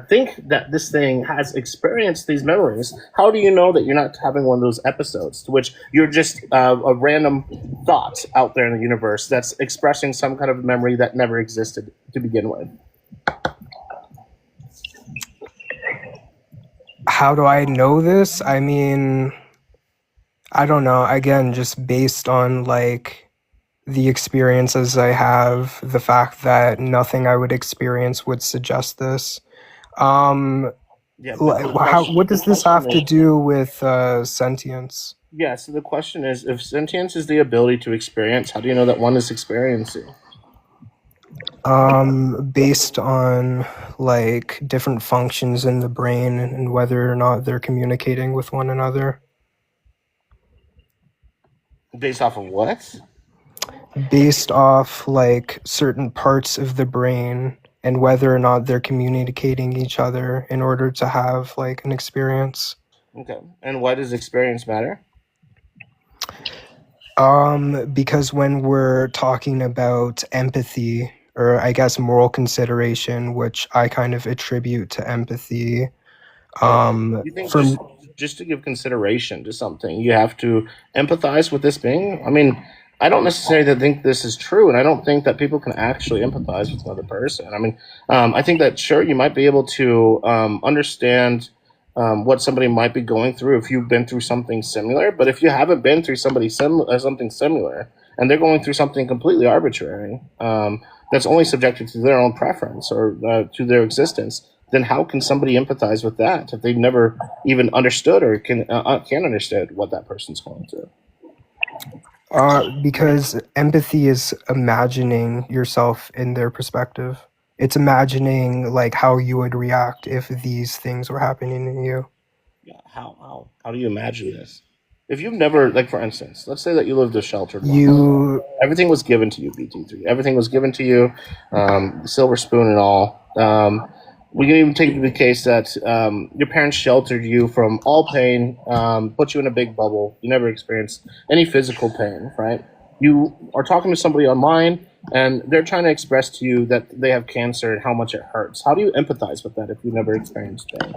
S3: think that this thing has experienced these memories, how do you know that you're not having one of those episodes to which you're just a random thought out there in the universe that's expressing some kind of memory that never existed to begin with?
S22: How do I know this? I mean, I don't know. Again, just based on like the experiences I have, the fact that nothing I would experience would suggest this. What does this have to do with sentience?
S3: Yeah, so the question is, if sentience is the ability to experience, how do you know that one is experiencing?
S22: Based on like different functions in the brain and whether or not they're communicating with one another.
S3: Based off of what?
S22: Based off like certain parts of the brain and whether or not they're communicating each other in order to have like an experience.
S3: Okay. And why does experience matter?
S22: Because when we're talking about empathy, or I guess moral consideration, which I kind of attribute to empathy,
S3: You think
S22: from
S3: just to give consideration to something, you have to empathize with this being? I mean, I don't necessarily think this is true, and I don't think that people can actually empathize with another person. I mean, I think that sure you might be able to understand what somebody might be going through if you've been through something similar. But if you haven't been through something similar, and they're going through something completely arbitrary, that's only subjected to their own preference or to their existence, then how can somebody empathize with that if they've never even understood or can understand what that person's going through?
S22: Because empathy is imagining yourself in their perspective. It's imagining like how you would react if these things were happening to you.
S3: Yeah, how do you imagine this? If you've never, like for instance, let's say that you lived a sheltered life. Everything was given to you, Bt3. Everything was given to you, silver spoon and all. We can even take the case that your parents sheltered you from all pain, put you in a big bubble. You never experienced any physical pain, right? You are talking to somebody online, and they're trying to express to you that they have cancer and how much it hurts. How do you empathize with that if you never experienced pain?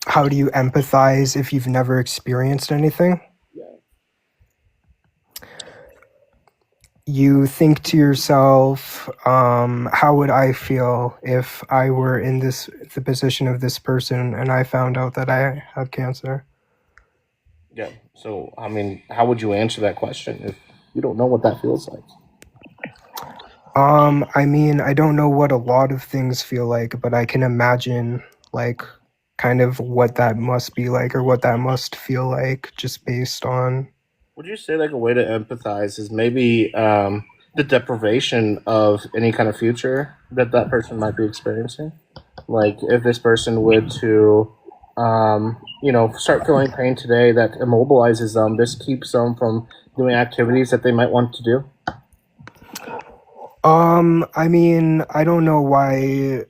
S22: How do you empathize if you've never experienced anything? You think to yourself, how would I feel if I were in the position of this person and I found out that I had cancer?
S3: Yeah. So, I mean, how would you answer that question if you don't know what that feels like?
S22: I mean, I don't know what a lot of things feel like, but I can imagine like kind of what that must be like or what that must feel like just based on.
S3: Would you say like a way to empathize is maybe the deprivation of any kind of future that that person might be experiencing? Like if this person would to, start feeling pain today that immobilizes them, this keeps them from doing activities that they might want to do?
S22: I mean, I don't know why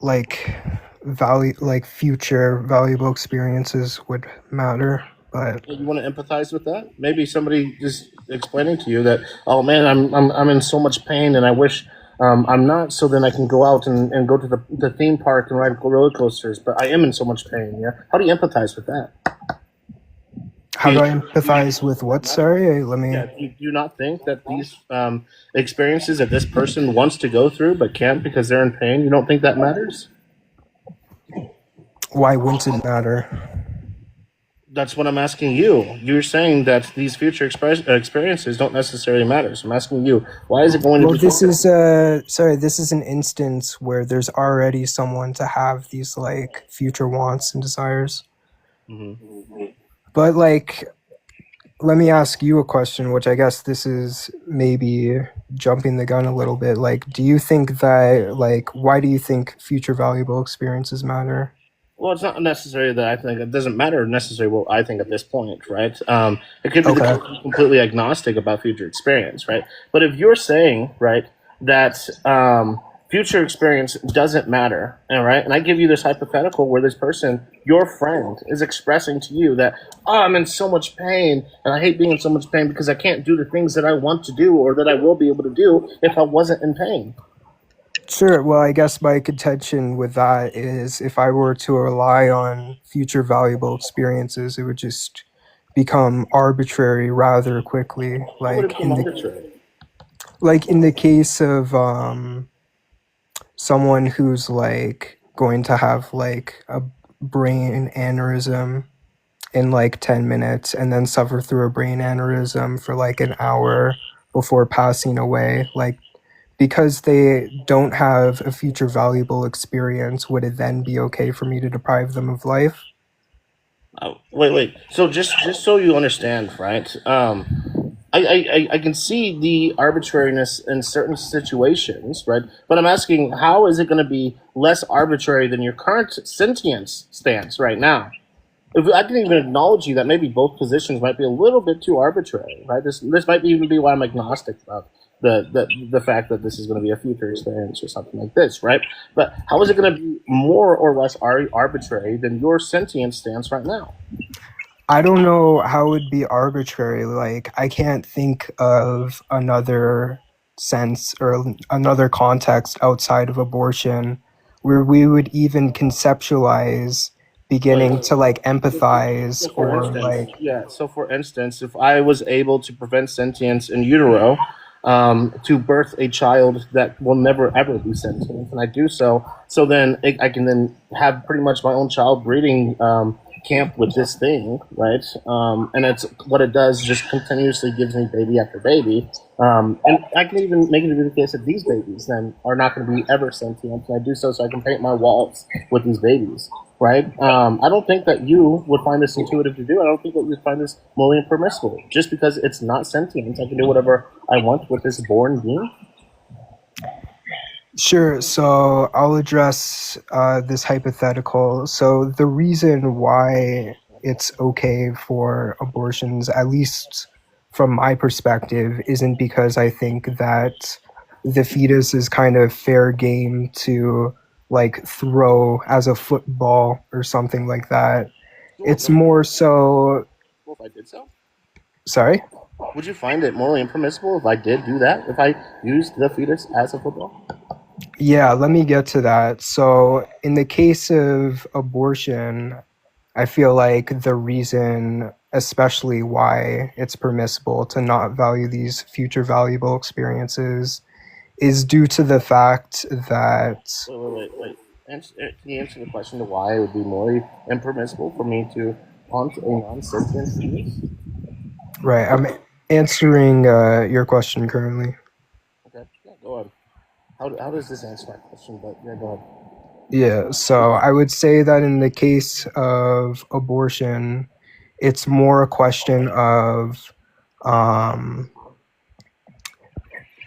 S22: like future valuable experiences would matter, but
S3: You want to empathize with that? Maybe somebody just explaining to you that, oh man, I'm in so much pain, and I wish I'm not. So then I can go out and go to the theme park and ride roller coasters. But I am in so much pain. Yeah. How do you empathize with that?
S22: how do I empathize with what? Sorry, let me.
S3: Yeah. Do you not think that these experiences that this person wants to go through but can't because they're in pain? You don't think that matters?
S22: Why wouldn't it matter?
S3: That's what I'm asking you. You're saying that these future experiences don't necessarily matter. So I'm asking you, why is it going to
S22: Well,
S3: be?
S22: this is this is an instance where there's already someone to have these like future wants and desires. But like, let me ask you a question, which I guess this is maybe jumping the gun a little bit. Like, do you think that like why do you think future valuable experiences matter?
S3: Well, it's not necessarily that I think it doesn't matter necessarily what I think at this point, right? It could be the case I'm completely agnostic about future experience, right? But if you're saying, right, that future experience doesn't matter, all right, and I give you this hypothetical where this person, your friend, is expressing to you that, oh, I'm in so much pain, and I hate being in so much pain because I can't do the things that I want to do or that I will be able to do if I wasn't in pain.
S22: Sure. Well, I guess my contention with that is if I were to rely on future valuable experiences, it would just become arbitrary rather quickly.
S3: How would it become arbitrary?
S22: Like in the case of someone who's like going to have like a brain aneurysm in like 10 minutes and then suffer through a brain aneurysm for like an hour before passing away, like because they don't have a future valuable experience, would it then be okay for me to deprive them of life?
S3: Wait. So just so you understand, right? I can see the arbitrariness in certain situations, right? But I'm asking, how is it going to be less arbitrary than your current sentience stance right now? If I can even acknowledge you that maybe both positions might be a little bit too arbitrary, right? This might even be why I'm agnostic about the fact that this is going to be a future experience or something like this, right? But how is it going to be more or less arbitrary than your sentience stance right now?
S22: I don't know how it would be arbitrary. Like, I can't think of another sense or another context outside of abortion where we would even conceptualize beginning to like empathize
S3: So for
S22: or
S3: instance,
S22: like
S3: So for instance, if I was able to prevent sentience in utero, to birth a child that will never ever be sentient, and I do so, then I can then have pretty much my own child breeding camp with this thing, right? And it's what it does, just continuously gives me baby after baby. And I can even make it be the case that these babies then are not going to be ever sentient, and I do so I can paint my walls with these babies, right? I don't think that you would find this intuitive to do. I don't think that you would find this morally permissible. Just because it's not sentient, I can do whatever I want with this born being.
S22: Sure. So I'll address this hypothetical. So the reason why it's okay for abortions, at least from my perspective, isn't because I think that the fetus is kind of fair game to like throw as a football or something like that. It's more so.
S3: Well, if I did so,
S22: Sorry?
S3: would you find it morally impermissible if I did do that? If I used the fetus as a football?
S22: Yeah, let me get to that. So, in the case of abortion, I feel like the reason, especially why it's permissible to not value these future valuable experiences, is due to the fact that.
S3: Wait. Can you answer the question to why it would be morally impermissible for me to hunt a non-sentient fetus?
S22: Right, I'm answering your question currently.
S3: Okay, yeah, go on. How does this answer my question? But yeah, go ahead.
S22: Yeah, so I would say that in the case of abortion, it's more a question of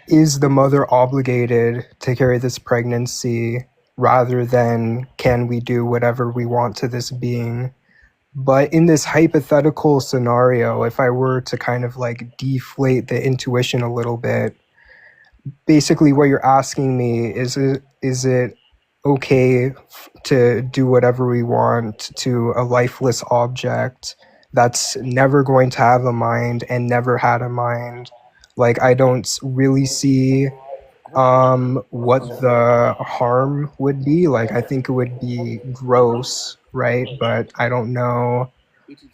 S22: is the mother obligated to carry this pregnancy rather than can we do whatever we want to this being? But in this hypothetical scenario, if I were to kind of like deflate the intuition a little bit, basically what you're asking me is it okay to do whatever we want to a lifeless object that's never going to have a mind and never had a mind? Like, I don't really see what the harm would be. Like, I think it would be gross, right? But I don't know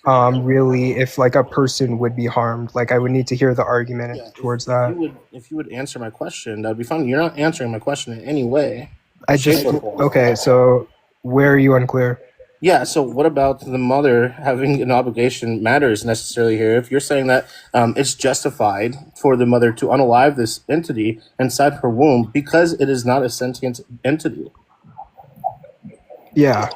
S22: really if like a person would be harmed. Like, I would need to hear the argument towards that.
S3: If you would answer my question, that'd be fine. You're not answering my question in any way.
S22: I just okay. So where are you unclear?
S3: Yeah. So what about the mother having an obligation matters necessarily here? If you're saying that it's justified for the mother to unalive this entity inside her womb because it is not a sentient entity.
S22: Yeah.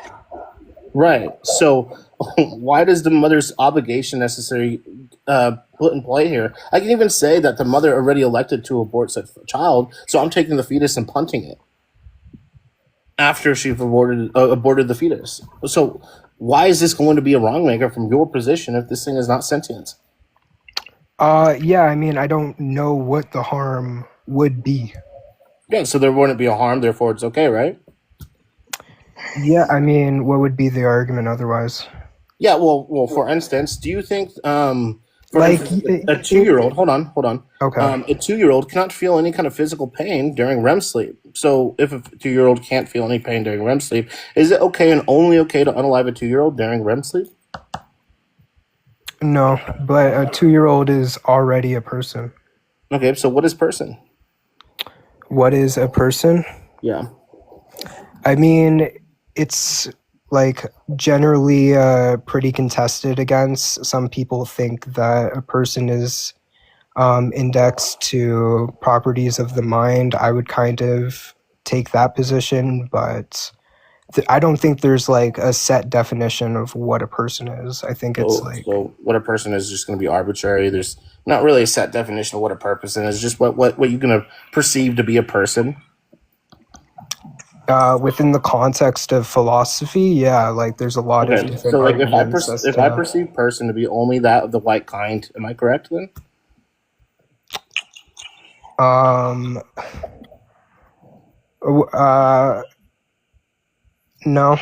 S3: Right. So why does the mother's obligation necessarily put in play here? I can even say that the mother already elected to abort such a child, so I'm taking the fetus and punting it after she's aborted the fetus. So why is this going to be a wrongmaker from your position if this thing is not sentient?
S22: Yeah, I mean, I don't know what the harm would be.
S3: Yeah, so there wouldn't be a harm, therefore it's okay, right?
S22: Yeah, I mean, what would be the argument otherwise?
S3: Yeah, well, for instance, do you think
S22: like
S3: a 2-year-old? Hold on.
S22: Okay.
S3: A 2-year-old cannot feel any kind of physical pain during REM sleep. So if a 2-year-old can't feel any pain during REM sleep, is it okay and only okay to unalive a 2-year-old during REM sleep?
S22: No, but a 2-year-old is already a person.
S3: Okay, so what is person?
S22: What is a person?
S3: Yeah.
S22: I mean, it's like generally pretty contested against. Some people think that a person is indexed to properties of the mind. I would kind of take that position, but I don't think there's like a set definition of what a person is. I think it's like
S3: So what a person is just going to be arbitrary. There's not really a set definition of what a person is. Just what you're going to perceive to be a person.
S22: within the context of philosophy, yeah, like there's a lot of
S3: Okay,
S22: different
S3: so like if
S22: arguments as
S3: I
S22: to
S3: perceive person to be only that of the white kind, am I correct then?
S22: No.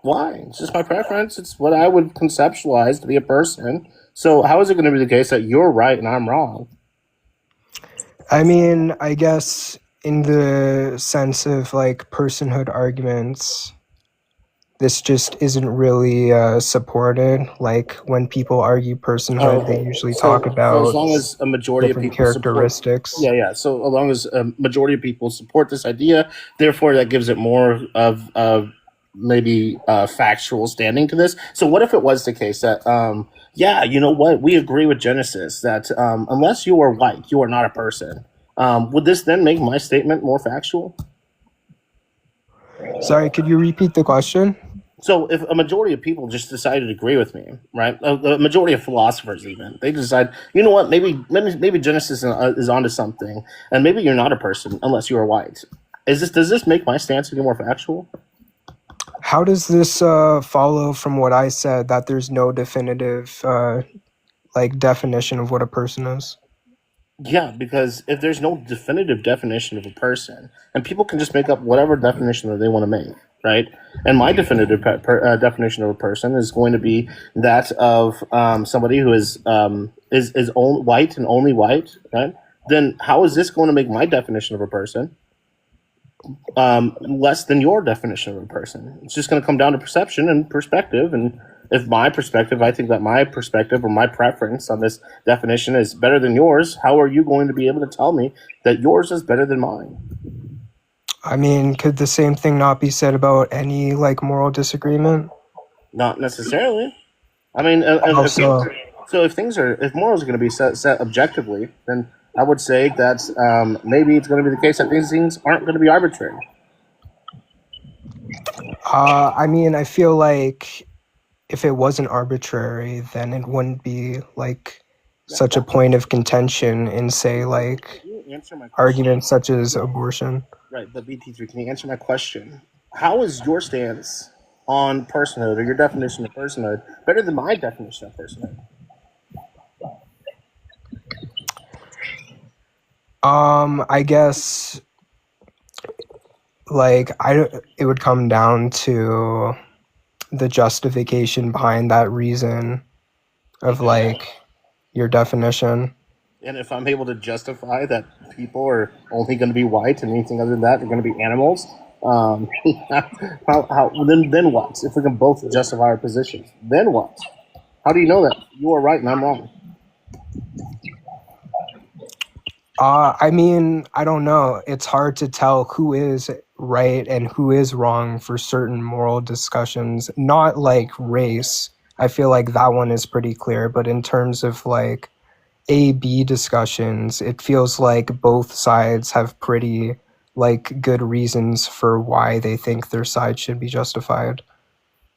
S3: Why? It's just my preference. It's what I would conceptualize to be a person. So how is it going to be the case that you're right and I'm wrong?
S22: I mean, I guess in the sense of like personhood arguments, this just isn't really supported. Like when people argue personhood, they usually talk
S3: So
S22: about
S3: as long as a majority of
S22: different
S3: people support,
S22: characteristics.
S3: yeah. So as long as a majority of people support this idea, therefore that gives it more of maybe factual standing to this. So what if it was the case that yeah, you know what, we agree with Genesis that unless you are white, you are not a person. Would this then make my statement more factual?
S22: Sorry, could you repeat the question?
S3: So if a majority of people just decided to agree with me, right? The majority of philosophers even, they decide, you know what, maybe Genesis is onto something, and maybe you're not a person unless you are white. Does this make my stance any more factual?
S22: How does this follow from what I said that there's no definitive like definition of what a person is?
S3: Yeah, because if there's no definitive definition of a person, and people can just make up whatever definition that they want to make, right? And my definitive definition of a person is going to be that of somebody who is white and only white, right? Then how is this going to make my definition of a person less than your definition of a person? It's just going to come down to perception and perspective. And if my perspective, I think that my perspective or my preference on this definition is better than yours, how are you going to be able to tell me that yours is better than mine?
S22: I mean, could the same thing not be said about any like moral disagreement?
S3: Not necessarily. I mean, if morals are going to be set objectively, then I would say that maybe it's going to be the case that these things aren't going to be arbitrary.
S22: I mean, I feel like if it wasn't arbitrary, then it wouldn't be like such a point of contention in, say, like arguments such as abortion.
S3: Right, but Bt3, can you answer my question? How is your stance on personhood or your definition of personhood better than my definition of personhood?
S22: I guess like it would come down to the justification behind that reason of like your definition.
S3: And if I'm able to justify that people are only going to be white and anything other than that, they're going to be animals, then what? If we can both justify our positions, then what? How do you know that you are right and I'm wrong?
S22: I mean, I don't know. It's hard to tell who is right and who is wrong for certain moral discussions. Not like race. I feel like that one is pretty clear. But in terms of like A-B discussions, it feels like both sides have pretty like good reasons for why they think their side should be justified.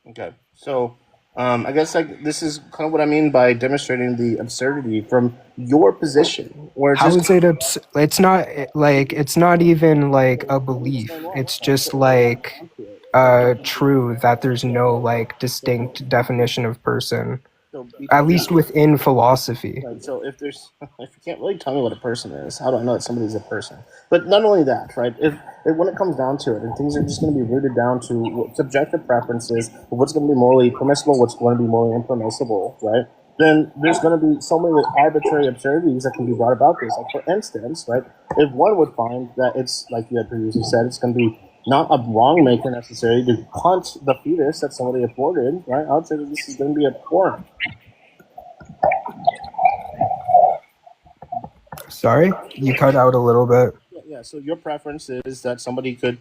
S3: Okay, so I guess like this is kind of what I mean by demonstrating the absurdity from your position. Where
S22: How is it it's not like it's not even like a belief. It's just like true that there's no like distinct definition of person, at least within philosophy.
S3: Right, so if you can't really tell me what a person is, how do I know that somebody's a person? But not only that, right? If when it comes down to it, and things are just going to be rooted down to subjective preferences, what's going to be morally permissible, what's going to be morally impermissible, right? Then there's going to be so many arbitrary absurdities that can be brought about this. Like for instance, right? If one would find that it's like you had previously said, it's going to be not a wrong maker necessarily to punt the fetus that somebody aborted, right? I would say that this is going to be abhorrent.
S22: Sorry, you cut out a little bit.
S3: Yeah. So your preference is that somebody could,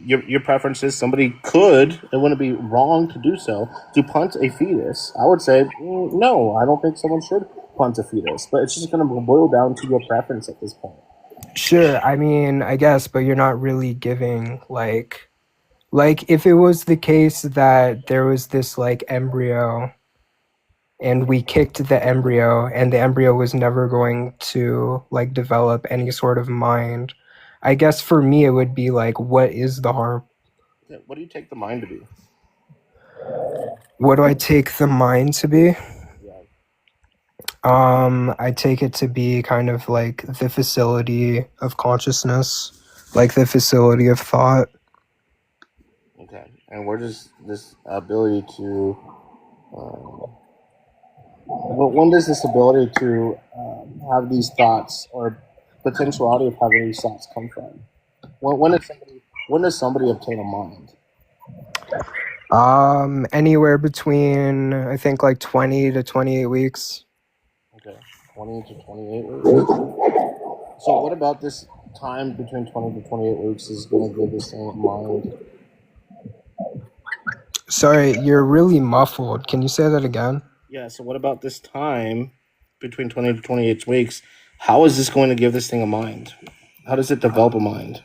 S3: your preference is somebody could. It wouldn't be wrong to do so to punt a fetus. I would say no. I don't think someone should punt a fetus, but it's just going to boil down to your preference at this point.
S22: Sure, I mean, I guess, but you're not really giving like Like, if it was the case that there was this, like, embryo, and we kicked the embryo, and the embryo was never going to, like, develop any sort of mind, I guess for me it would be like, what is the harm?
S3: What do you take the mind to be?
S22: What do I take the mind to be? I take it to be kind of like the facility of consciousness, like the facility of thought.
S3: Okay. And where does this ability to, when does this ability to have these thoughts or potentiality of having these thoughts come from? When does somebody obtain a mind?
S22: Anywhere between, I think, like 20 to 28 weeks.
S3: Okay. 20 to 28 weeks. So what about this time between 20 to 28 weeks is going to give this thing a mind?
S22: Sorry, you're really muffled. Can you say that again?
S3: Yeah, so what about this time between 20 to 28 weeks? How is this going to give this thing a mind? How does it develop a mind?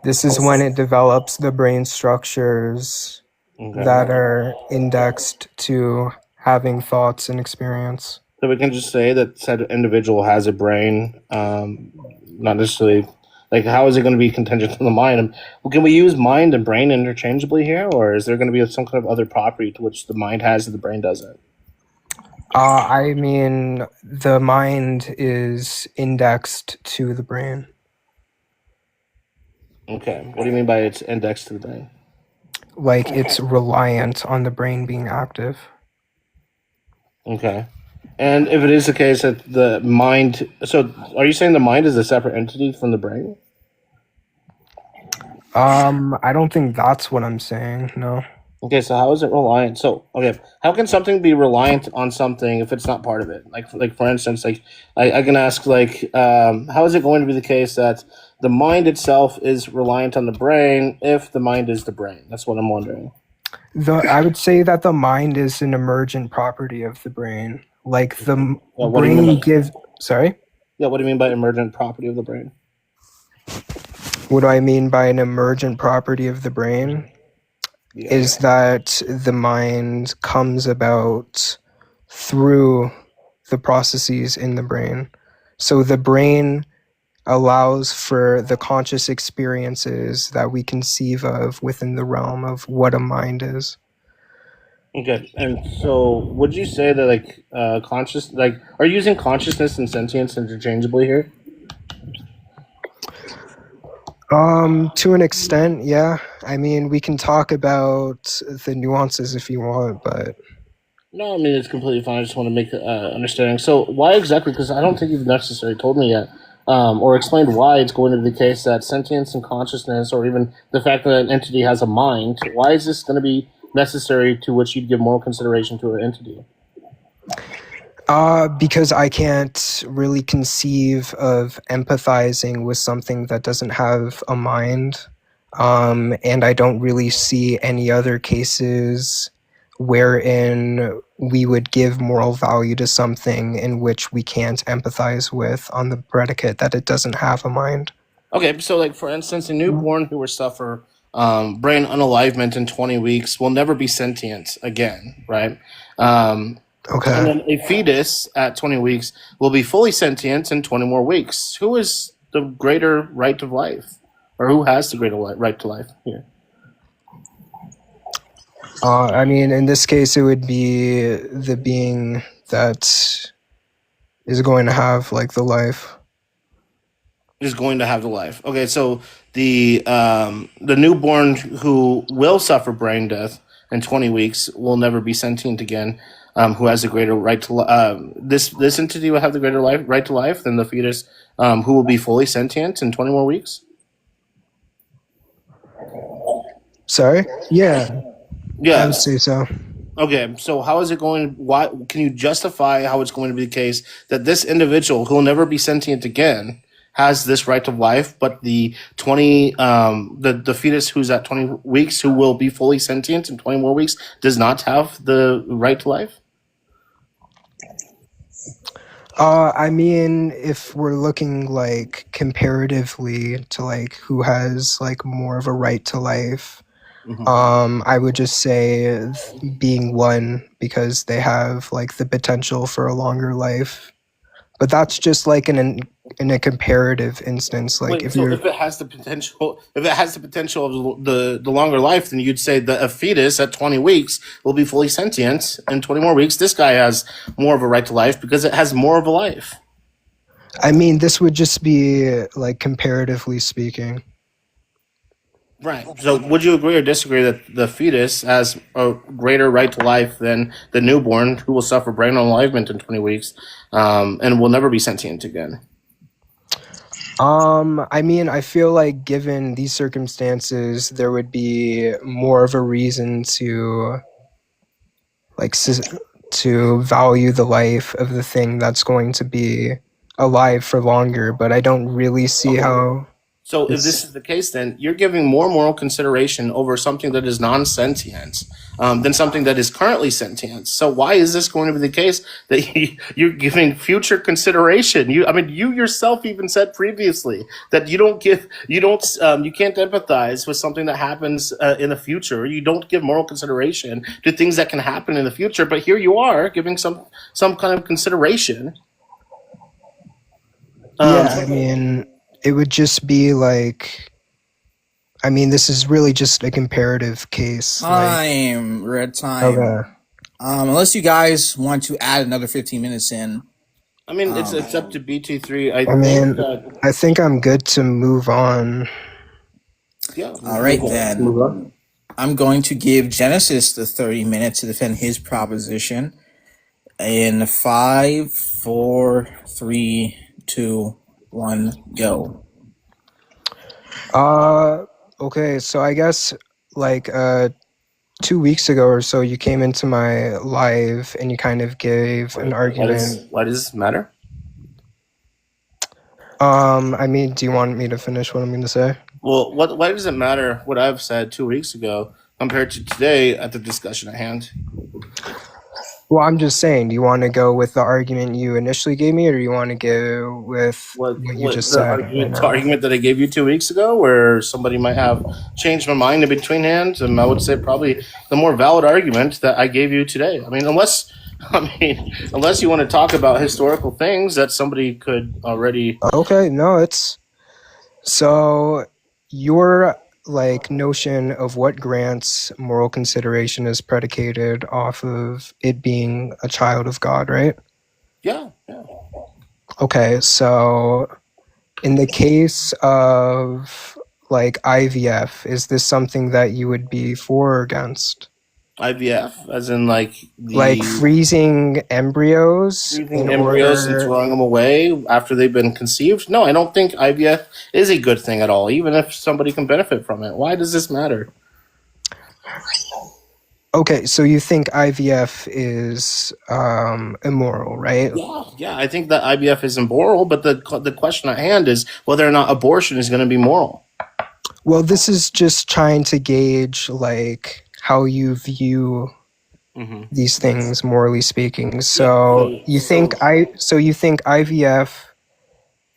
S22: This is when it develops the brain structures that are indexed to having thoughts and experience.
S3: So we can just say that said individual has a brain, not necessarily, like, how is it going to be contingent on the mind? Can we use mind and brain interchangeably here, or is there going to be some kind of other property to which the mind has that the brain doesn't?
S22: I mean, the mind is indexed to the brain.
S3: Okay. What do you mean by it's indexed to the brain?
S22: Like, it's reliant on the brain being active.
S3: Okay. And if it is the case that the mind, so are you saying the mind is a separate entity from the brain?
S22: I don't think that's what I'm saying, no.
S3: Okay, so how is it reliant? So, okay, how can something be reliant on something if it's not part of it? Like for instance, like I can ask, like, how is it going to be the case that the mind itself is reliant on the brain if the mind is the brain? That's what I'm wondering.
S22: I would say that the mind is an emergent property of the brain. Like, the
S3: What do you mean
S22: brain
S3: by-
S22: gives... Sorry?
S3: Yeah, what do you mean by emergent property of the brain?
S22: What do I mean by an emergent property of the brain? Is that the mind comes about through the processes in the brain. So the brain allows for the conscious experiences that we conceive of within the realm of what a mind is.
S3: Okay, and so would you say that, like, are you using consciousness and sentience interchangeably here?
S22: To an extent, yeah. I mean, we can talk about the nuances if you want, but...
S3: No, I mean, it's completely fine. I just want to make understanding. So why exactly, because I don't think you've necessarily told me yet, or explained why it's going to be the case that sentience and consciousness, or even the fact that an entity has a mind, why is this going to be necessary to which you'd give more consideration to an entity?
S22: Because I can't really conceive of empathizing with something that doesn't have a mind. And I don't really see any other cases wherein we would give moral value to something in which we can't empathize with on the predicate that it doesn't have a mind.
S3: Okay, so, like, for instance, a newborn who will suffer brain unalivement in 20 weeks will never be sentient again, right?
S22: Okay.
S3: And then a fetus at 20 weeks will be fully sentient in 20 more weeks. Who is the greater right of life? Or who has the greater right to life here?
S22: I mean, in this case, it would be the being that is going to have, like, the life.
S3: Is going to have the life. Okay, so the newborn who will suffer brain death in 20 weeks will never be sentient again. Who has the greater right to this entity will have the greater right to life than the fetus, who will be fully sentient in 20 more weeks.
S22: Sorry? Yeah.
S3: Yeah.
S22: I would say so.
S3: Okay, so how is it going? Why can you justify how it's going to be the case that this individual who will never be sentient again has this right to life, but the the fetus who's at 20 weeks who will be fully sentient in 20 more weeks does not have the right to life?
S22: I mean, if we're looking, like, comparatively to, like, who has, like, more of a right to life, I would just say being one because they have like the potential for a longer life. But that's just like in a comparative instance. Like
S3: Wait,
S22: if
S3: so
S22: you're
S3: if it has the potential, of the longer life, then you'd say that a fetus at 20 weeks will be fully sentient. In 20 more weeks, this guy has more of a right to life because it has more of a life.
S22: I mean, this would just be like comparatively speaking.
S3: Right. So would you agree or disagree that the fetus has a greater right to life than the newborn who will suffer brain enlargement in 20 weeks and will never be sentient again?
S22: I mean, I feel like given these circumstances, there would be more of a reason to like to value the life of the thing that's going to be alive for longer, but I don't really see how
S3: So if this
S22: it's
S3: is the case, then you're giving more moral consideration over something that is non-sentient than something that is currently sentient. So why is this going to be the case that you're giving future consideration? You yourself even said previously that you can't empathize with something that happens in the future. You don't give moral consideration to things that can happen in the future. But here you are giving some kind of consideration.
S22: yeah, I mean, it would just be like, I mean, this is really just a comparative case.
S1: Time. We're at time.
S22: Okay.
S1: Unless you guys want to add another 15 minutes in.
S3: I mean, it's up to Bt3.
S22: I think I'm good to move on.
S3: Yeah.
S1: All right, then. I'm going to give Genesis the 30 minutes to defend his proposition. In 5, 4, 3, 2, 1, go.
S22: Okay, so I guess like 2 weeks ago or so, you came into my live and you kind of gave an argument.
S3: Why does this matter?
S22: I mean, do you want me to finish what I'm going to say?
S3: Well, why does it matter what I've said 2 weeks ago compared to today at the discussion at hand?
S22: Well, I'm just saying, do you want to go with the argument you initially gave me, or do you want to go with what you just said?
S3: The argument that I gave you 2 weeks ago, where somebody might have changed my mind in between hands, and I would say probably the more valid argument that I gave you today. I mean, unless you want to talk about historical things that somebody could already.
S22: Okay, no, it's so your like notion of what grants moral consideration is predicated off of it being a child of God, right?
S3: Yeah.
S22: Okay, so in the case of like IVF, is this something that you would be for or against?
S3: IVF, as in like
S22: freezing embryos
S3: and throwing them away after they've been conceived? No, I don't think IVF is a good thing at all, even if somebody can benefit from it. Why does this matter?
S22: Okay, so you think IVF is immoral, right?
S3: Yeah, I think that IVF is immoral, but the question at hand is whether or not abortion is going to be moral.
S22: Well, this is just trying to gauge like how you view these things, morally speaking. So you think IVF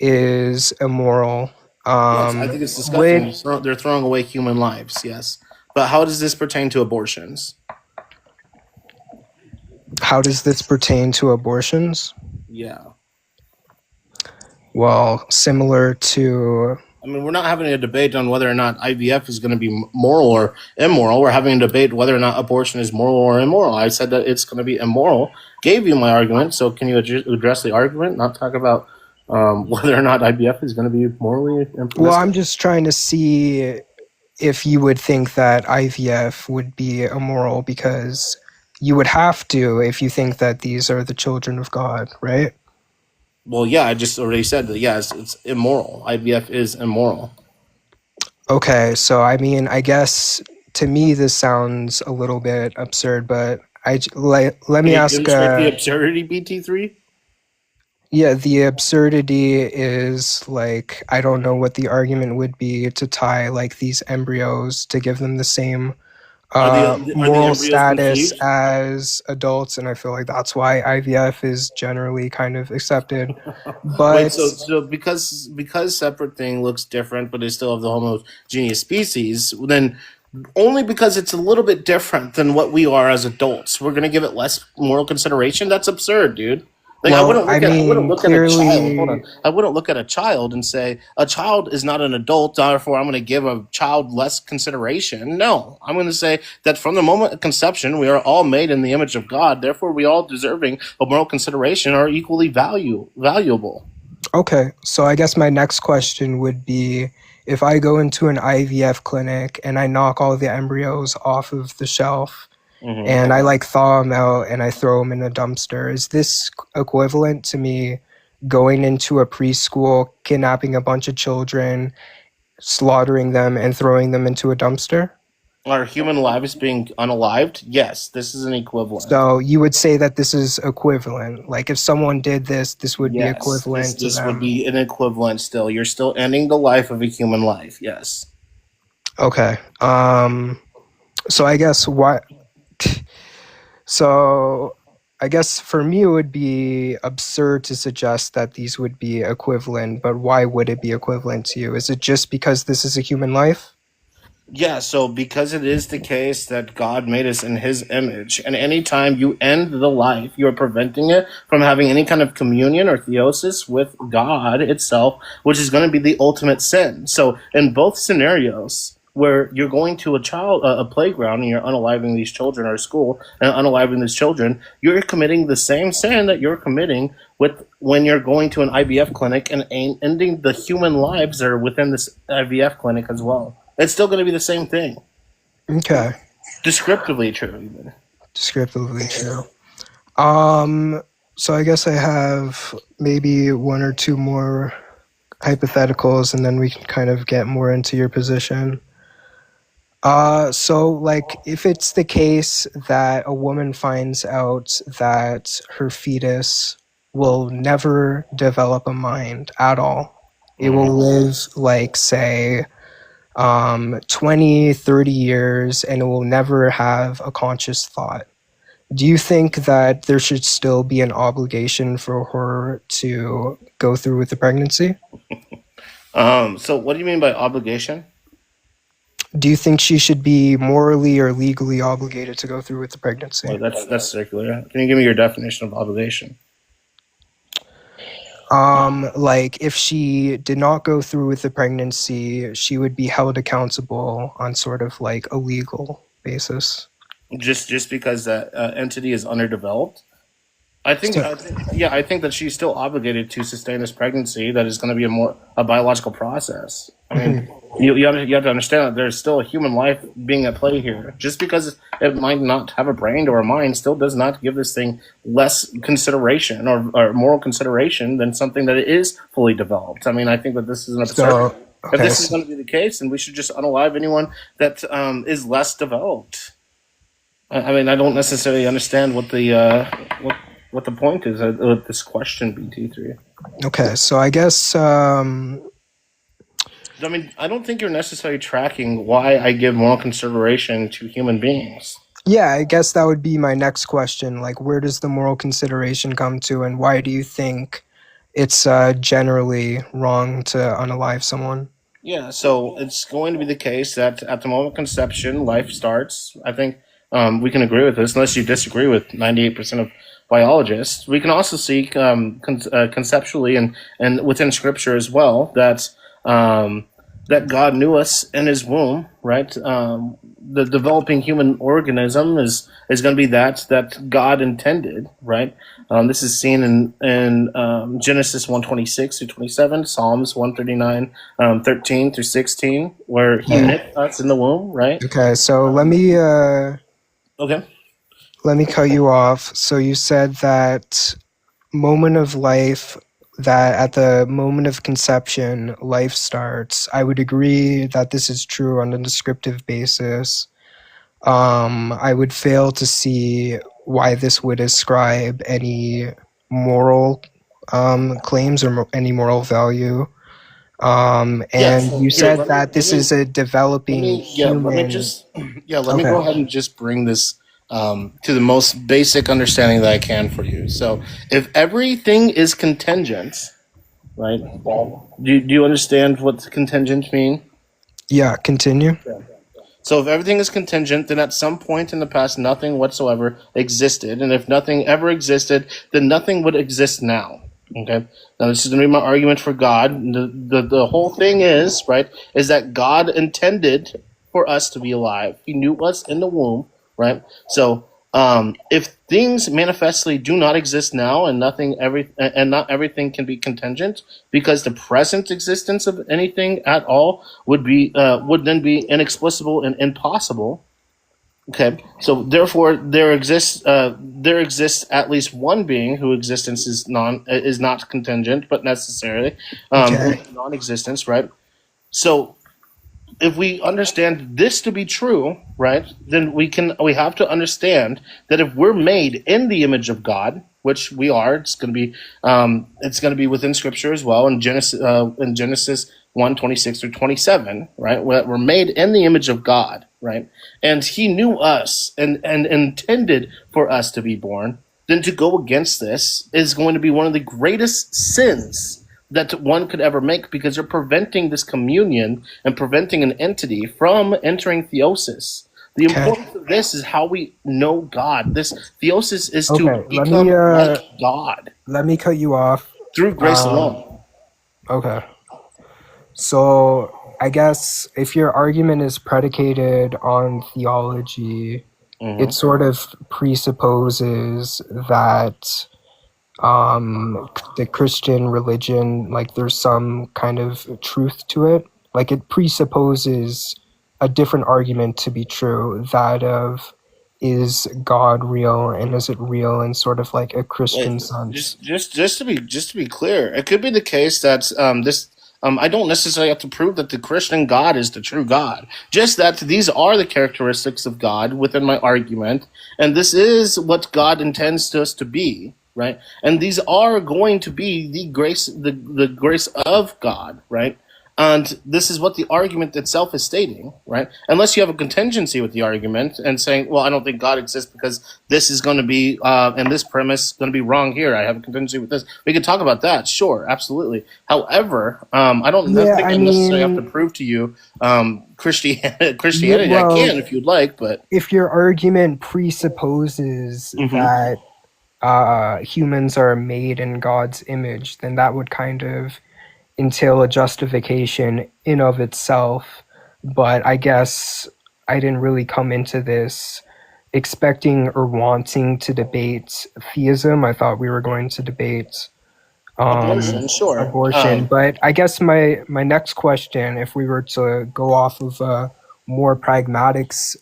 S22: is immoral?
S3: Yes, I think it's disgusting. They're throwing away human lives. Yes, but how does this pertain to abortions?
S22: How does this pertain to abortions?
S3: Yeah.
S22: Well, similar to.
S3: I mean, we're not having a debate on whether or not IVF is going to be moral or immoral. We're having a debate whether or not abortion is moral or immoral. I said that it's going to be immoral. Gave you my argument, so can you address the argument, not talk about whether or not IVF is going to be morally impermissible?
S22: Well, I'm just trying to see if you would think that IVF would be immoral, because you would have to if you think that these are the children of God, right?
S3: Well, yeah, I just already said that, yes, it's immoral. IVF is immoral.
S22: Okay, so I mean, I guess to me this sounds a little bit absurd, but let me ask.
S3: The absurdity, Bt3?
S22: Yeah, the absurdity is like, I don't know what the argument would be to tie like these embryos to give them the same moral status as adults, and I feel like that's why IVF is generally kind of accepted. But
S3: wait, so because separate thing looks different, but they still have the homogeneous species, then Only because it's a little bit different than what we are as adults. We're gonna give it less moral consideration. That's absurd, dude. Like
S22: Well, I
S3: I wouldn't
S22: mean,
S3: look at a child. Hold on.
S22: clearly,
S3: I wouldn't look at a child and say a child is not an adult. Therefore, I'm going to give a child less consideration. No, I'm going to say that from the moment of conception, we are all made in the image of God. Therefore, we all deserving of moral consideration are equally valuable.
S22: okay. So I guess my next question would be, if I go into an IVF clinic and I knock all the embryos off of the shelf
S3: Mhm.
S22: and I like thaw them out and I throw them in a dumpster, is this equivalent to me going into a preschool, kidnapping a bunch of children, slaughtering them, and throwing them into a dumpster?
S3: Are human lives being unalived? Yes, this is an equivalent.
S22: So you would say that this is equivalent. Like if someone did this, this would be
S3: Yes,
S22: equivalent to
S3: this would
S22: them.
S3: be an equivalent still. You're still ending the life of a human life. Yes.
S22: Okay. So I guess what so I guess for me it would be absurd to suggest that these would be equivalent, but why would it be equivalent to you? Is it just because this is a human life?
S3: Yeah, so because it is the case that God made us in his image, and anytime you end the life, you're preventing it from having any kind of communion or theosis with God itself, which is going to be the ultimate sin. So in both scenarios, where you're going to a playground and you're unaliving these children, or a school and unaliving these children, you're committing the same sin that you're committing with when you're going to an IVF clinic and ending the human lives that are within this IVF clinic as well. It's still going to be the same thing.
S22: Okay.
S3: Descriptively true, even.
S22: Descriptively true. So I guess I have maybe one or two more hypotheticals and then we can kind of get more into your position. So like if it's the case that a woman finds out that her fetus will never develop a mind at all, it will live like say 20, 30 years and it will never have a conscious thought. Do you think that there should still be an obligation for her to go through with the pregnancy?
S3: So what do you mean by obligation?
S22: Do you think she should be morally or legally obligated to go through with the pregnancy?
S3: Well, that's circular. Can you give me your definition of obligation?
S22: Like if she did not go through with the pregnancy, she would be held accountable on sort of like a legal basis.
S3: Just because that entity is underdeveloped? I think that she's still obligated to sustain this pregnancy. That is going to be a biological process. I mean, you have to understand that there's still a human life being at play here. Just because it might not have a brain or a mind, still does not give this thing less consideration or moral consideration than something that is fully developed. I mean, I think that this is an absurd. If this is going to be the case, then we should just unalive anyone that is less developed. I mean, I don't necessarily understand what the point is of this question, Bt3.
S22: Okay, so I guess
S3: I mean, I don't think you're necessarily tracking why I give moral consideration to human beings.
S22: yeah, I guess that would be my next question. Like, where does the moral consideration come to, and why do you think it's generally wrong to unalive someone?
S3: Yeah, so it's going to be the case that at the moment of conception, life starts. I think we can agree with this, unless you disagree with 98% of biologists. We can also see conceptually and within Scripture as well that that God knew us in His womb, right? The developing human organism is going to be that God intended, right? This is seen in Genesis 1:26 through 27, Psalms 139, 13 through 16, where He knit us in the womb, right?
S22: Okay, so let me
S3: Okay.
S22: let me cut you off. So you said that moment of life, that at the moment of conception, life starts. I would agree that this is true on a descriptive basis. I would fail to see why this would ascribe any moral claims or any moral value. And you said that this is a developing human.
S3: Let me go ahead and just bring this to the most basic understanding that I can for you. So, if everything is contingent, right? Do you understand what contingent mean?
S22: Yeah, continue.
S3: So if everything is contingent, then at some point in the past, nothing whatsoever existed. And if nothing ever existed, then nothing would exist now. Okay? Now this is going to be my argument for God. The whole thing is, right, is that God intended for us to be alive. He knew us in the womb, right? So if things manifestly do not exist now and not everything can be contingent, because the present existence of anything at all would then be inexplicable and impossible. Okay, so therefore there exists at least one being whose existence is not contingent, but necessarily non-existence, right? So if we understand this to be true, right, then we have to understand that if we're made in the image of God, which we are, it's going to be within Scripture as well in Genesis 1:26 through 27, right? We're made in the image of God, right? And He knew us and intended for us to be born. Then to go against this is going to be one of the greatest sins that one could ever make, because you're preventing this communion and preventing an entity from entering theosis. The importance of this is how we know God. This theosis is to become like God.
S22: Let me cut you off.
S3: Through grace alone.
S22: Okay. So I guess if your argument is predicated on theology, it sort of presupposes that the Christian religion, like there's some kind of truth to it. Like it presupposes a different argument to be true, that of, is God real, and is it real in sort of like a Christian sense?
S3: Just to be clear, it could be the case that I don't necessarily have to prove that the Christian God is the true God. Just that these are the characteristics of God within my argument, and this is what God intends us to be, right? And these are going to be the grace of God, right? And this is what the argument itself is stating, right? Unless you have a contingency with the argument and saying, well, I don't think God exists because this is going to be, and this premise is going to be wrong here. I have a contingency with this. We could talk about that. Sure, absolutely. However, I don't think I necessarily have to prove to you Christianity.
S22: Well,
S3: I can if you'd like, but
S22: if your argument presupposes that humans are made in God's image, then that would kind of entail a justification in of itself. But I guess I didn't really come into this expecting or wanting to debate theism. I thought we were going to debate
S3: abortion, sure.
S22: Abortion. But I guess my next question, if we were to go off of a more pragmatic sense,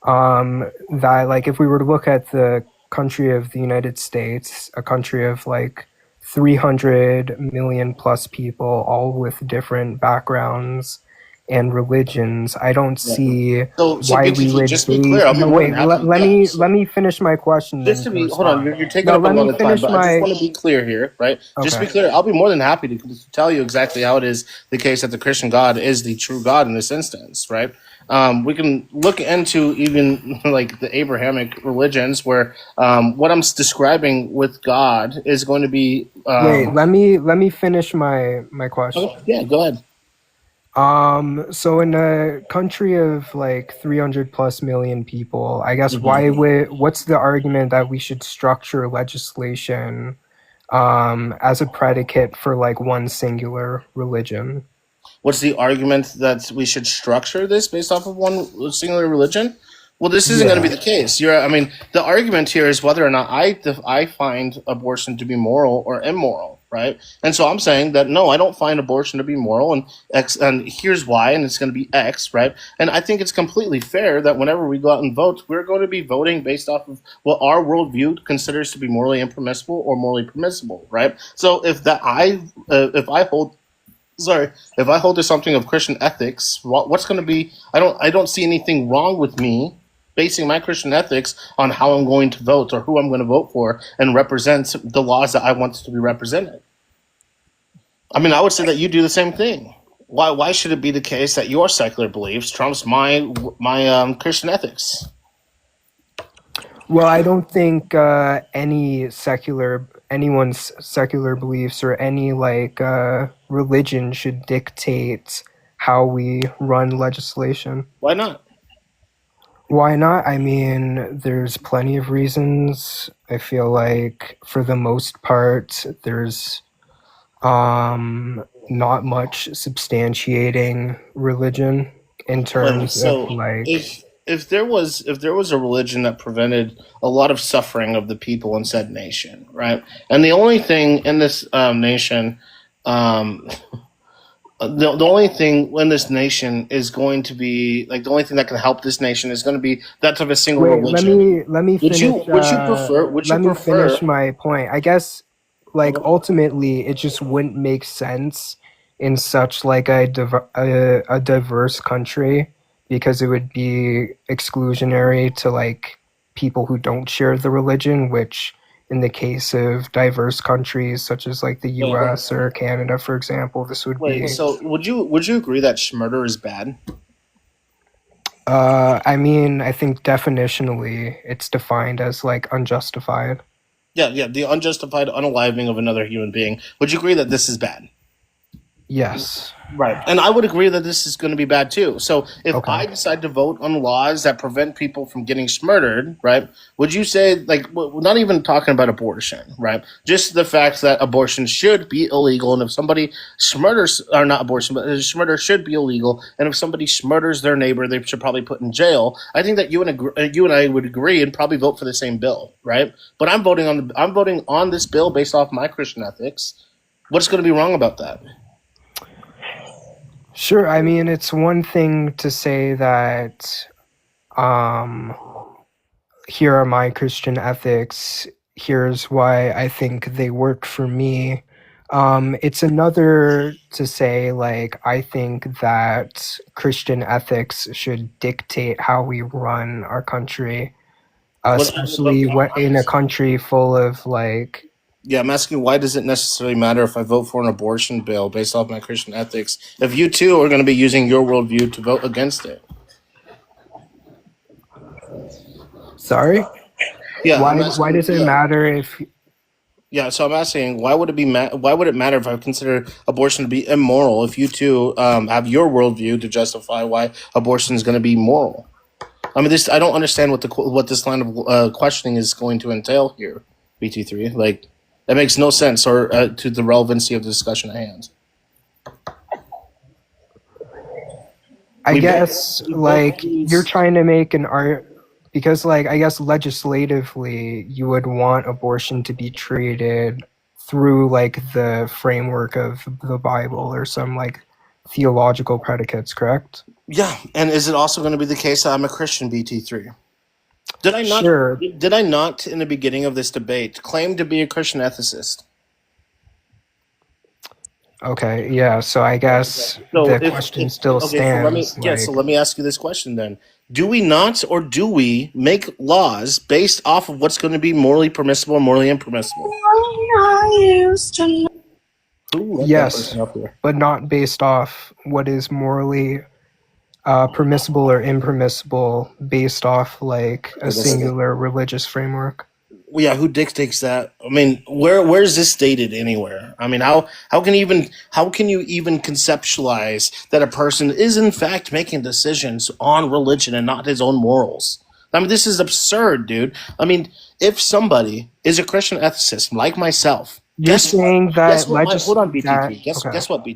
S22: that like if we were to look at the country of the United States, a country of like 300 million plus people, all with different backgrounds and religions, I don't see why we would
S3: just be clear.
S22: Let me finish my question.
S3: Just to be, hold on, you're taking up a lot of time, but I just want to be clear here, right? Just to be clear, I'll be more than happy to tell you exactly how it is the case that the Christian God is the true God in this instance, right? We can look into even like the Abrahamic religions where what I'm describing with God is going to be.
S22: Wait, let me finish my question.
S3: Okay, yeah, go ahead.
S22: So in a country of like 300 plus million people, I guess what's the argument that we should structure legislation as a predicate for like one singular religion?
S3: What's the argument that we should structure this based off of one singular religion? Well, this isn't going to be the case. The argument here is whether or not I find abortion to be moral or immoral, right? And so I'm saying that no, I don't find abortion to be moral, and here's why, and it's going to be X, right? And I think it's completely fair that whenever we go out and vote, we're going to be voting based off of what our worldview considers to be morally impermissible or morally permissible, right? So if I hold to something of Christian ethics, what's going to be? I don't see anything wrong with me basing my Christian ethics on how I'm going to vote or who I'm going to vote for and represent the laws that I want to be represented. I mean, I would say that you do the same thing. Why should it be the case that your secular beliefs trumps my Christian ethics?
S22: Well, I don't think anyone's secular beliefs or any like religion should dictate how we run legislation.
S3: Why not?
S22: Why not? I mean, there's plenty of reasons. I feel like for the most part, there's not much substantiating religion in
S3: Wait,
S22: terms of
S3: so
S22: like
S3: if there was a religion that prevented a lot of suffering of the people in said nation, right? And the only thing in this nation, the only thing in this nation is going to be like the only thing that can help this nation is going to be that type of single
S22: wait,
S3: religion.
S22: let me
S3: Would you
S22: finish
S3: would you prefer?
S22: my point. I guess like ultimately it just wouldn't make sense in such like a diverse country because it would be exclusionary to like people who don't share the religion, which in the case of diverse countries such as like the
S3: Wait,
S22: US or Canada, for example, this would
S3: wait.
S22: be
S3: So would you agree that murder is bad?
S22: I mean, I think definitionally it's defined as like unjustified.
S3: Yeah, yeah. The unjustified unaliving of another human being. Would you agree that this is bad?
S22: Yes.
S3: Right. And I would agree that this is going to be bad too. So if
S22: Okay.
S3: I decide to vote on laws that prevent people from getting murdered, right? Would you say, like, we're not even talking about abortion, right? Just the fact that abortion should be illegal, and if somebody murders, or not abortion, but murder should be illegal, and if somebody murders their neighbor, they should probably put in jail. I think that you and I would agree and probably vote for the same bill, right? But I'm voting on this bill based off my Christian ethics. What's going to be wrong about that?
S22: Sure, I mean it's one thing to say that here are my Christian ethics, here's why I think they work for me. It's another to say like I think that Christian ethics should dictate how we run our country, especially in a country full of like
S3: Yeah, I'm asking why does it necessarily matter if I vote for an abortion bill based off my Christian ethics if you too are going to be using your worldview to vote against it?
S22: Sorry?
S3: Yeah,
S22: Why does it matter if
S3: Yeah, so I'm asking why would it be why would it matter if I consider abortion to be immoral if you two have your worldview to justify why abortion is going to be moral? I mean, I don't understand what this line of questioning is going to entail here, Bt3. Like, that makes no sense or to the relevancy of the discussion at hand.
S22: I guess like you're trying to make an art because like I guess legislatively you would want abortion to be treated through like the framework of the Bible or some like theological predicates, correct?
S3: Yeah, and is it also going to be the case that I'm a Christian, Bt3? Did I not?
S22: Sure.
S3: Did I not, in the beginning of this debate, claim to be a Christian ethicist?
S22: Okay, yeah, so I guess the question still stands.
S3: So let me ask you this question then: do we not, or do we make laws based off of what's going to be morally permissible and morally impermissible?
S22: Yes, but not based off what is morally permissible or impermissible based off like a singular religious framework.
S3: Well, yeah, who dictates that? I mean, where is this stated anywhere? I mean, how can you even conceptualize that a person is in fact making decisions on religion and not his own morals? I mean, this is absurd, dude. I mean, if somebody is a Christian ethicist like myself,
S22: You're saying that
S3: hold on, BT3. Guess what,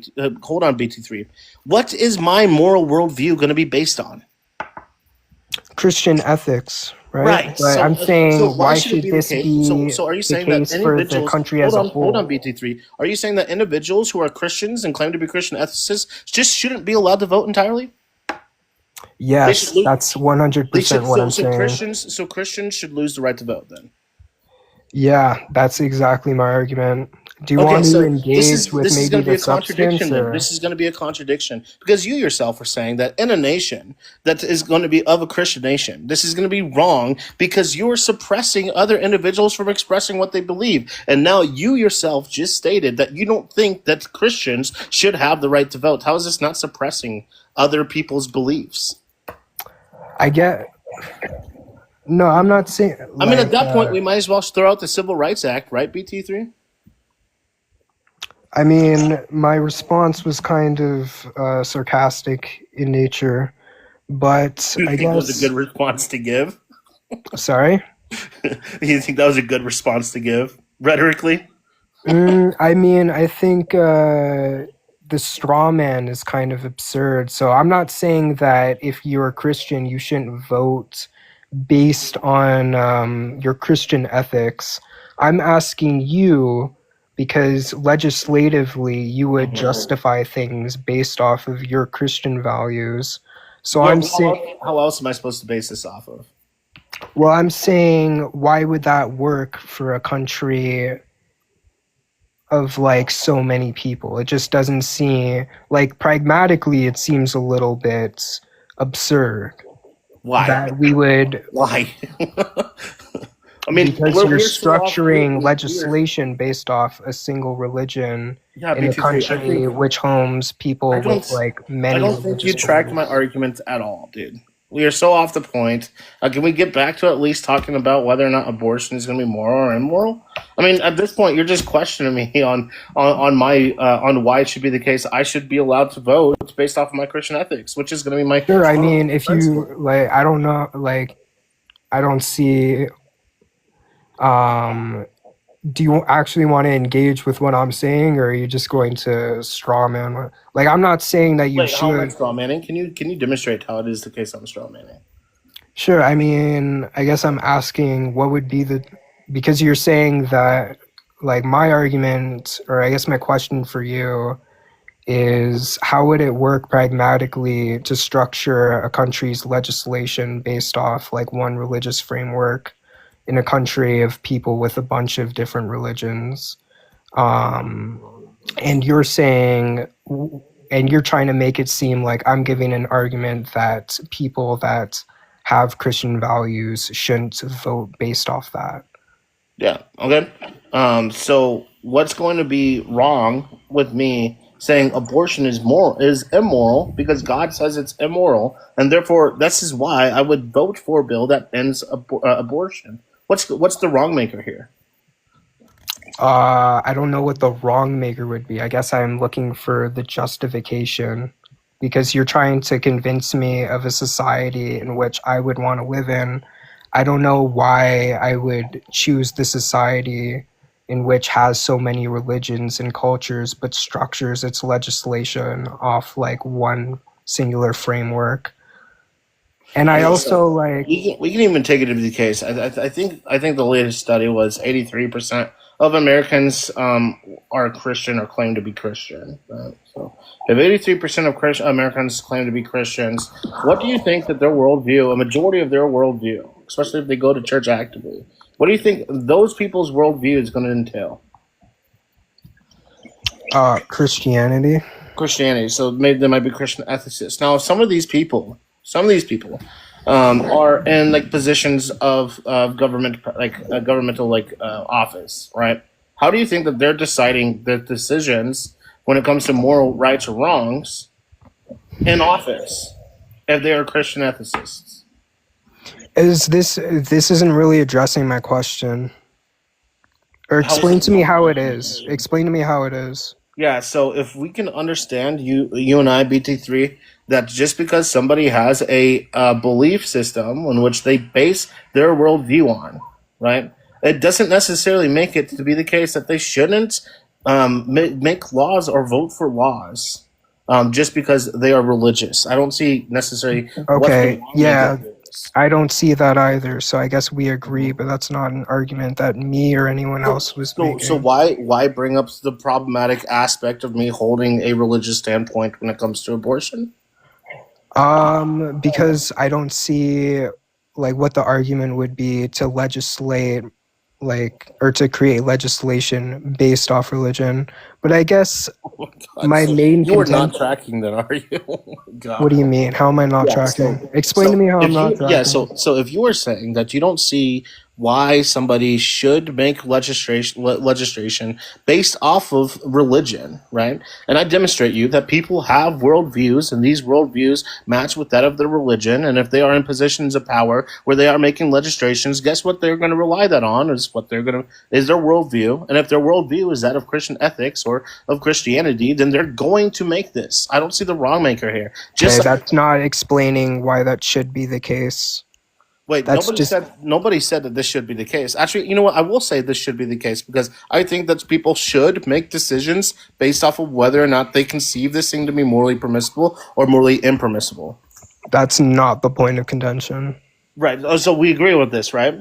S3: hold on, BT3. What is my moral worldview going to be based on?
S22: Christian ethics, right?
S3: Right.
S22: But I'm saying why should this be
S3: So are you
S22: the
S3: saying that
S22: case for the
S3: individuals?
S22: country as a whole?
S3: Hold on, BT3. Are you saying that individuals who are Christians and claim to be Christian ethicists just shouldn't be allowed to vote entirely?
S22: Yes, that's 100% what I'm saying.
S3: So Christians should lose the right to vote then?
S22: Yeah, that's exactly my argument. Do you want to engage with maybe the substance?
S3: This is going to be a contradiction because you yourself are saying that in a nation that is going to be of a Christian nation, this is going to be wrong because you're suppressing other individuals from expressing what they believe. And now you yourself just stated that you don't think that Christians should have the right to vote. How is this not suppressing other people's beliefs?
S22: No, I'm not saying.
S3: I mean, at that point, we might as well throw out the Civil Rights Act, right, BT3?
S22: I mean, my response was kind of sarcastic in nature, but
S3: Do you
S22: I
S3: think it was a
S22: guess.
S3: good response to give?
S22: Sorry?
S3: You think that was a good response to give, rhetorically?
S22: I mean, I think the straw man is kind of absurd. So I'm not saying that if you're a Christian, you shouldn't vote based on your Christian ethics. I'm asking you because legislatively you would justify things based off of your Christian values. So I'm saying,
S3: How else am I supposed to base this off of?
S22: well, I'm saying, why would that work for a country of like so many people? It just doesn't seem like pragmatically it seems a little bit absurd.
S3: Why?
S22: That we would.
S3: Why? I mean,
S22: because
S3: we're
S22: you're
S3: so off-
S22: structuring legislation based off a single religion
S3: Yeah,
S22: in a
S3: Bt3, I
S22: country
S3: think-
S22: which homes people
S3: I don't-
S22: with like many
S3: I don't think you
S22: religious
S3: tracked
S22: beliefs.
S3: my arguments at all, dude. We are so off the point. Can we get back to at least talking about whether or not abortion is going to be moral or immoral? I mean, at this point, you're just questioning me on why it should be the case. I should be allowed to vote based off of my Christian ethics, which is going to be my.
S22: Sure, I mean, if you like, I don't know, like, I don't see. Do you actually want to engage with what I'm saying, or are you just going to straw man? Like, I'm not saying that you
S3: Wait, how am I
S22: should.
S3: straw manning? Can you demonstrate how it is the case I'm straw manning?
S22: Sure, I mean, I guess I'm asking what would be because you're saying that, like, my argument, or I guess my question for you is how would it work pragmatically to structure a country's legislation based off like one religious framework in a country of people with a bunch of different religions? And you're saying, and you're trying to make it seem like I'm giving an argument that people that have Christian values shouldn't vote based off that.
S3: Yeah. Okay. So what's going to be wrong with me saying abortion is immoral because God says it's immoral, and therefore this is why I would vote for a bill that ends abortion. What's the wrong maker here?
S22: I don't know what the wrong maker would be. I guess I'm looking for the justification because you're trying to convince me of a society in which I would want to live in. I don't know why I would choose the society in which has so many religions and cultures but structures its legislation off like one singular framework. And I also like
S3: we can even take it to be the case. I think the latest study was 83% of Americans are Christian or claim to be Christian. So if 83% of Americans claim to be Christians, what do you think that their worldview, a majority of their worldview, especially if they go to church actively, what do you think those people's worldview is going to entail?
S22: Christianity.
S3: Christianity. So maybe they might be Christian ethicists. Now, some of these people are in like positions of government, like governmental office, right? How do you think that they're deciding the decisions when it comes to moral rights or wrongs in office if they are Christian ethicists?
S22: This isn't really addressing my question. Or explain to me how it is. Explain to me how it is.
S3: Yeah, so if we can understand you and I, Bt3, that just because somebody has a belief system in which they base their worldview on, right? It doesn't necessarily make it to be the case that they shouldn't make laws or vote for laws just because they are religious. I don't see necessarily.
S22: Okay, yeah, I don't see that either. So I guess we agree, but that's not an argument that me or anyone else was making.
S3: So why bring up the problematic aspect of me holding a religious standpoint when it comes to abortion?
S22: Because I don't see like what the argument would be to legislate or to create legislation based off religion. But I guess my main
S3: you are not
S22: contention.
S3: tracking that, are you? Oh my God.
S22: What do you mean? How am I not tracking? Explain to me how I'm not tracking.
S3: Yeah, so if you are saying that you don't see why somebody should make legislation based off of religion, right? And I demonstrate you that people have worldviews, and these worldviews match with that of their religion. And if they are in positions of power where they are making legislations, guess what they're going to rely that on is their worldview. And if their worldview is that of Christian ethics or of Christianity, then they're going to make this. I don't see the wrong maker here.
S22: Okay, that's not explaining why that should be the case.
S3: Wait,
S22: That's
S3: nobody said that this should be the case. Actually, you know what? I will say this should be the case because I think that people should make decisions based off of whether or not they conceive this thing to be morally permissible or morally impermissible.
S22: That's not the point of contention.
S3: Right. So we agree with this, right?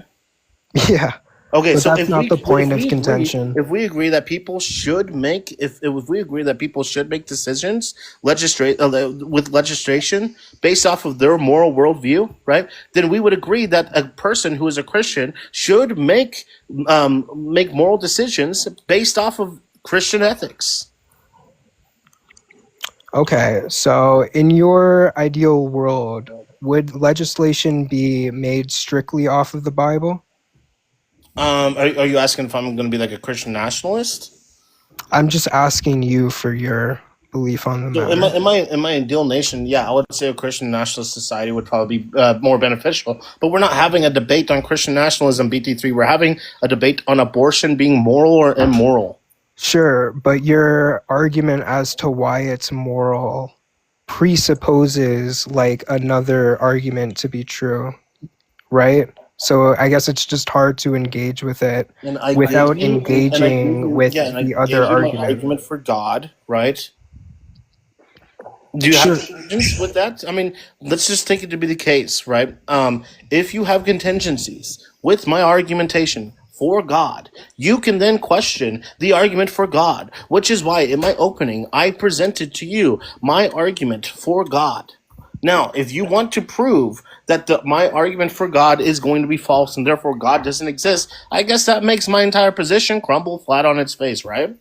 S22: Yeah.
S3: Okay,
S22: But
S3: so
S22: that's
S3: if
S22: not
S3: we,
S22: the point
S3: if
S22: of
S3: we
S22: contention.
S3: agree, if we agree that people should make if we agree that people should make decisions with legislation based off of their moral worldview, right? Then we would agree that a person who is a Christian should make moral decisions based off of Christian ethics.
S22: Okay, so in your ideal world, would legislation be made strictly off of the Bible?
S3: Are you asking if I'm going to be like a Christian nationalist?
S22: I'm just asking you for your belief on the
S3: So
S22: matter.
S3: in my ideal nation, yeah, I would say a Christian nationalist society would probably be more beneficial. But we're not having a debate on Christian nationalism, Bt3. We're having a debate on abortion being moral or immoral.
S22: Sure, but your argument as to why it's moral presupposes like another argument to be true, right? So I guess it's just hard to engage with it
S3: And I
S22: without
S3: gave you, and I gave
S22: engaging
S3: you,
S22: with
S3: yeah, and I
S22: the
S3: gave
S22: other
S3: you my
S22: argument.
S3: argument for God, right? Do you have contingents with that? I mean, let's just take it to be the case, right? If you have contingencies with my argumentation for God, you can then question the argument for God, which is why in my opening I presented to you my argument for God. Now, if you want to prove that my argument for God is going to be false and therefore God doesn't exist, I guess that makes my entire position crumble flat on its face, right?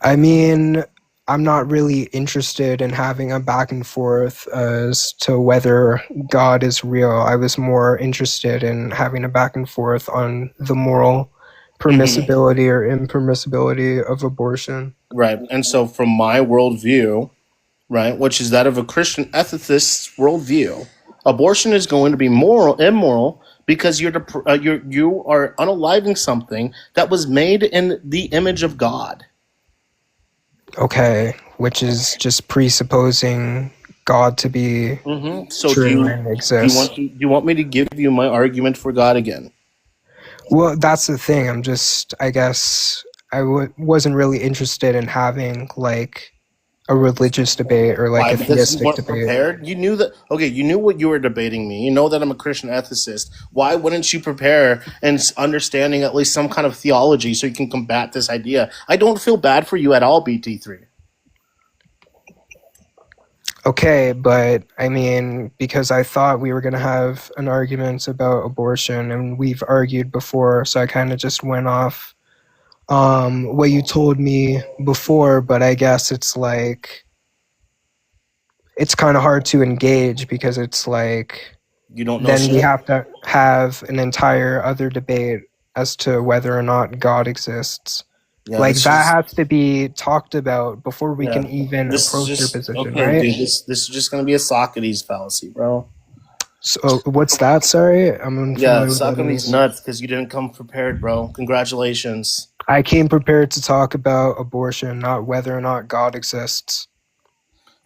S22: I mean, I'm not really interested in having a back and forth as to whether God is real. I was more interested in having a back and forth on the moral permissibility or impermissibility of abortion.
S3: Right. And so from my worldview, right, which is that of a Christian ethicist worldview, abortion is going to be immoral, because you are unaliving something that was made in the image of God.
S22: Okay, which is just presupposing God to be
S3: So
S22: true and exist.
S3: do you want me to give you my argument for God again?
S22: Well, that's the thing. I guess I wasn't really interested in having like a religious debate or like
S3: Why?
S22: a
S3: Because you
S22: theistic
S3: weren't
S22: debate.
S3: prepared? You knew that. Okay, you knew what you were debating me. You know that I'm a Christian ethicist. Why wouldn't you prepare and understanding at least some kind of theology so you can combat this idea? I don't feel bad for you at all, Bt3.
S22: Okay, but I mean, because I thought we were going to have an argument about abortion and we've argued before, so I kind of just went off what you told me before, but I guess it's like it's kind of hard to engage because it's like
S3: You don't know
S22: then we
S3: shit.
S22: have to have an entire other debate as to whether or not God exists.
S3: Yeah,
S22: like
S3: this
S22: that
S3: is-
S22: has to be talked about before we can even
S3: This is
S22: approach your
S3: just
S22: position,
S3: okay,
S22: right?
S3: dude. This is just gonna be a Socrates fallacy, bro.
S22: So what's that? Sorry, I'm unfamiliar
S3: Yeah,
S22: with what it
S3: Socrates
S22: is.
S3: nuts because you didn't come prepared, bro. Congratulations.
S22: I came prepared to talk about abortion, not whether or not God exists.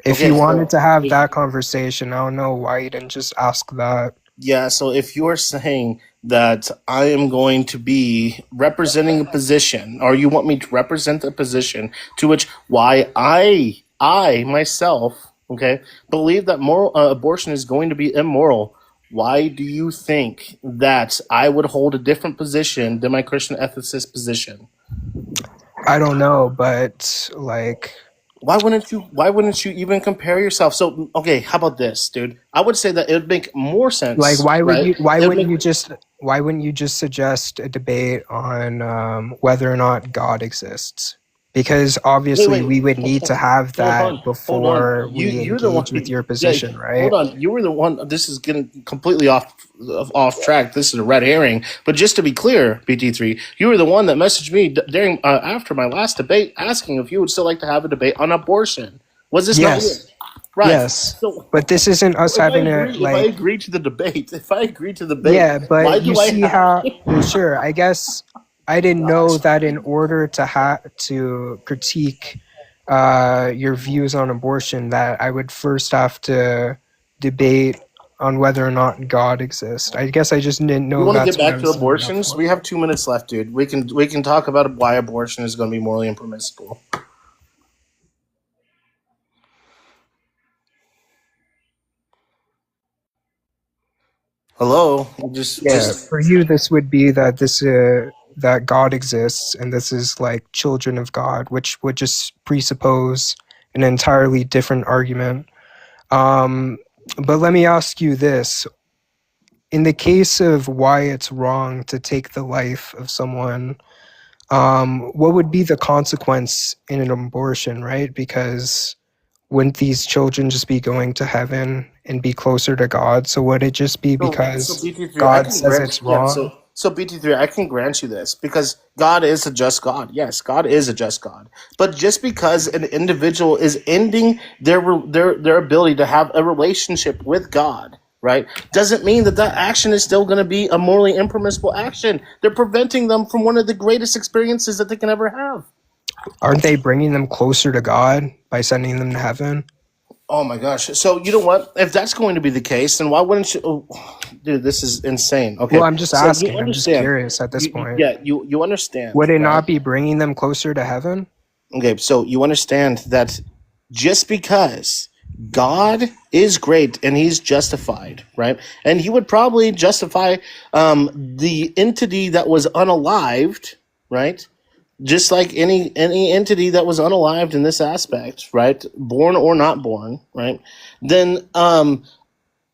S22: If
S3: Okay,
S22: you
S3: so
S22: wanted to have
S3: if-
S22: that conversation, I don't know why you didn't just ask that.
S3: Yeah, so if you are saying that I am going to be representing a position, or you want me to represent a position to which why I myself, okay, believe that moral abortion is going to be immoral, why do you think that I would hold a different position than my Christian ethicist position?
S22: I don't know, but like
S3: Why wouldn't you even compare yourself? So okay, how about this, dude? I would say that it would make more sense.
S22: Like why would
S3: right?
S22: you
S3: It would make-
S22: why wouldn't you just suggest a debate on whether or not God exists? Because
S3: Wait,
S22: obviously
S3: wait.
S22: we would need to have that
S3: Hold on.
S22: before we
S3: You're the one.
S22: engage with your
S3: Yeah,
S22: position,
S3: hold
S22: right?
S3: on. You were the one. This is getting completely off track. This is a red herring. But just to be clear, BT3, you were the one that messaged me during after my last debate, asking if you would still like to have a debate on abortion. Was this not you?
S22: Yes.
S3: Right.
S22: Yes.
S3: So
S22: But this isn't us having a
S3: if I
S22: like
S3: agree to the debate,
S22: yeah,
S3: why
S22: but you
S3: do I
S22: see
S3: have?
S22: how well sure, I guess I didn't know that in order to critique your views on abortion that I would first have to debate on whether or not God exists. I guess I just didn't
S3: You
S22: know
S3: want to
S22: that's
S3: get
S22: what I
S3: back to
S22: was signing up
S3: abortions?
S22: for.
S3: We have 2 minutes left, dude. We can talk about why abortion is going to be morally impermissible. Hello,
S22: Yeah, for you this would be that that God exists and this is like children of God, which would just presuppose an entirely different argument. But let me ask you this. In the case of why it's wrong to take the life of someone, what would be the consequence in an abortion, right? Because wouldn't these children just be going to heaven and be closer to God? So would it just be
S3: So
S22: because
S3: BT3, I
S22: God
S3: can
S22: says
S3: grant
S22: it's wrong?
S3: so BT3, I can grant you this because God is a just God. Yes, God is a just God. But just because an individual is ending their ability to have a relationship with God, right, doesn't mean that that action is still going to be a morally impermissible action. They're preventing them from one of the greatest experiences that they can ever have.
S22: Aren't they bringing them closer to God by sending them to heaven?
S3: Oh my gosh. So you know what? If that's going to be the case, then why wouldn't you? Oh, dude, this is insane. Okay.
S22: Well, I'm just
S3: So you
S22: asking. I'm just
S3: understand.
S22: curious at this point.
S3: You understand,
S22: Would it
S3: right?
S22: not be bringing them closer to heaven?
S3: Okay. So you understand that just because God is great and he's justified, right? And he would probably justify the entity that was unalived, right? Just like any entity that was unalived in this aspect, right, born or not born, right, then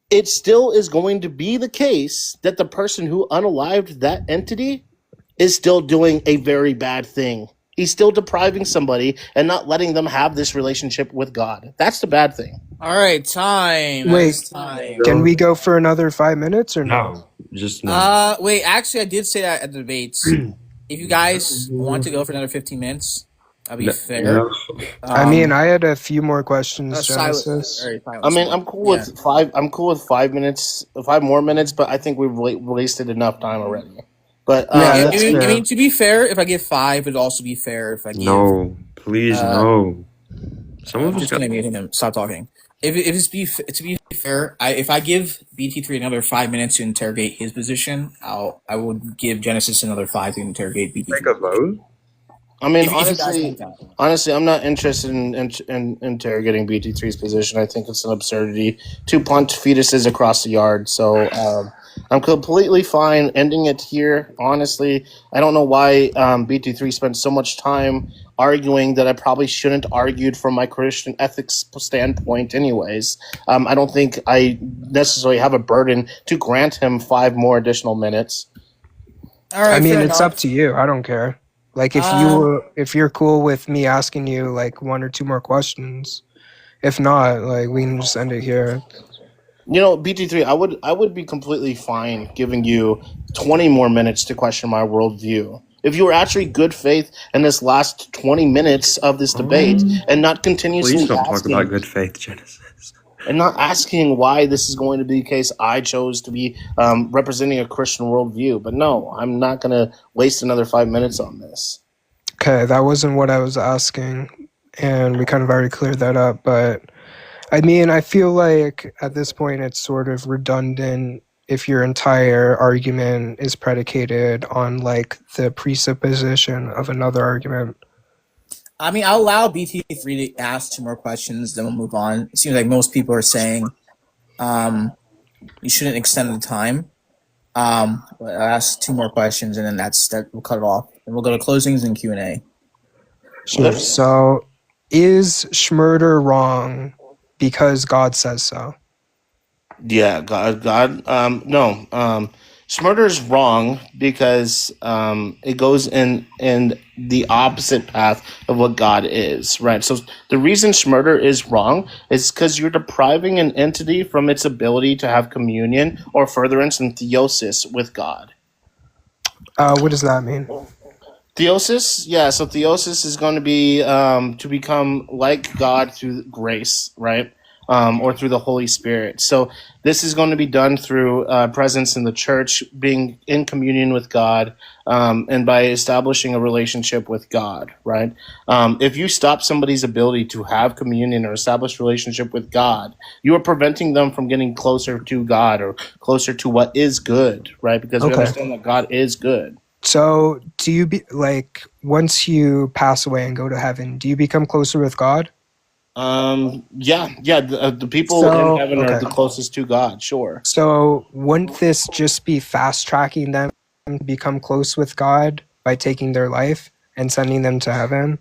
S3: it still is going to be the case that the person who unalived that entity is still doing a very bad thing. He's still depriving somebody and not letting them have this relationship with God. That's the bad thing.
S1: All right, time. That
S22: Wait,
S1: is time.
S22: can we go for another 5 minutes or no?
S6: Just no.
S1: Wait. Actually, I did say that at the debates. If you guys want to go for another 15 minutes, I'll be fair.
S6: No.
S22: I mean, I had a few more questions,
S1: Silence.
S22: Genesis.
S3: I mean, I'm cool with five. I'm cool with 5 minutes, 5 more minutes, but I think we've wasted enough time already. But
S22: Yeah, that's fair.
S1: I mean, to be fair, if I give 5, it'd also be fair if I give.
S6: No, please, no. Some of
S1: I'm
S6: us
S1: just
S6: got.
S1: gonna mute him. Stop talking. If it's to be fair, if I give BT3 another 5 minutes to interrogate his position, I would give Genesis another 5 to interrogate BT3.
S6: Take a vote.
S3: I mean,
S1: If you guys want that.
S3: honestly, I'm not interested in interrogating BT3's position. I think it's an absurdity to punt fetuses across the yard. So I'm completely fine ending it here. Honestly, I don't know why BT3 spent so much time arguing that I probably shouldn't argued from my Christian ethics standpoint. Anyways, I don't think I necessarily have a burden to grant him 5 more additional minutes.
S1: All right,
S22: I mean,
S1: fair
S22: it's
S1: enough.
S22: up to you. I don't care. Like if you're cool with me asking you like 1 or 2 more questions. If not, like we can just end it here.
S3: You know, BT3, I would be completely fine giving you 20 more minutes to question my worldview. If you were actually good faith in this last 20 minutes of this debate and not continuously
S6: Please don't talk
S3: asking
S6: about good faith, Genesis.
S3: and not asking why this is going to be the case, I chose to be representing a Christian worldview. But no, I'm not going to waste another 5 minutes on this.
S22: Okay, that wasn't what I was asking, and we kind of already cleared that up, but I mean, I feel like at this point it's sort of redundant if your entire argument is predicated on like the presupposition of another argument.
S1: I mean, I'll allow BT3 to ask 2 more questions, then we'll move on. It seems like most people are saying you shouldn't extend the time. But I'll ask 2 more questions, and then that we'll cut it off. And we'll go to closings and Q&A.
S22: Sure. So, is Schmurder wrong because God says so?
S3: Yeah, God, no. Schmurder is wrong because it goes in the opposite path of what God is, right? So the reason Schmurder is wrong is because you're depriving an entity from its ability to have communion or furtherance and theosis with God.
S22: What does that mean?
S3: Theosis, yeah. So theosis is going to be to become like God through grace, right? Or through the Holy Spirit. So this is going to be done through presence in the church, being in communion with God, and by establishing a relationship with God, right? If you stop somebody's ability to have communion or establish relationship with God, you are preventing them from getting closer to God or closer to what is good, right? Because we
S22: Okay.
S3: understand that God is good.
S22: So, do you once you pass away and go to heaven, do you become closer with God?
S3: Yeah. The people in
S22: So,
S3: heaven are
S22: okay.
S3: the closest to God. Sure.
S22: So, wouldn't this just be fast tracking them to become close with God by taking their life and sending them to heaven?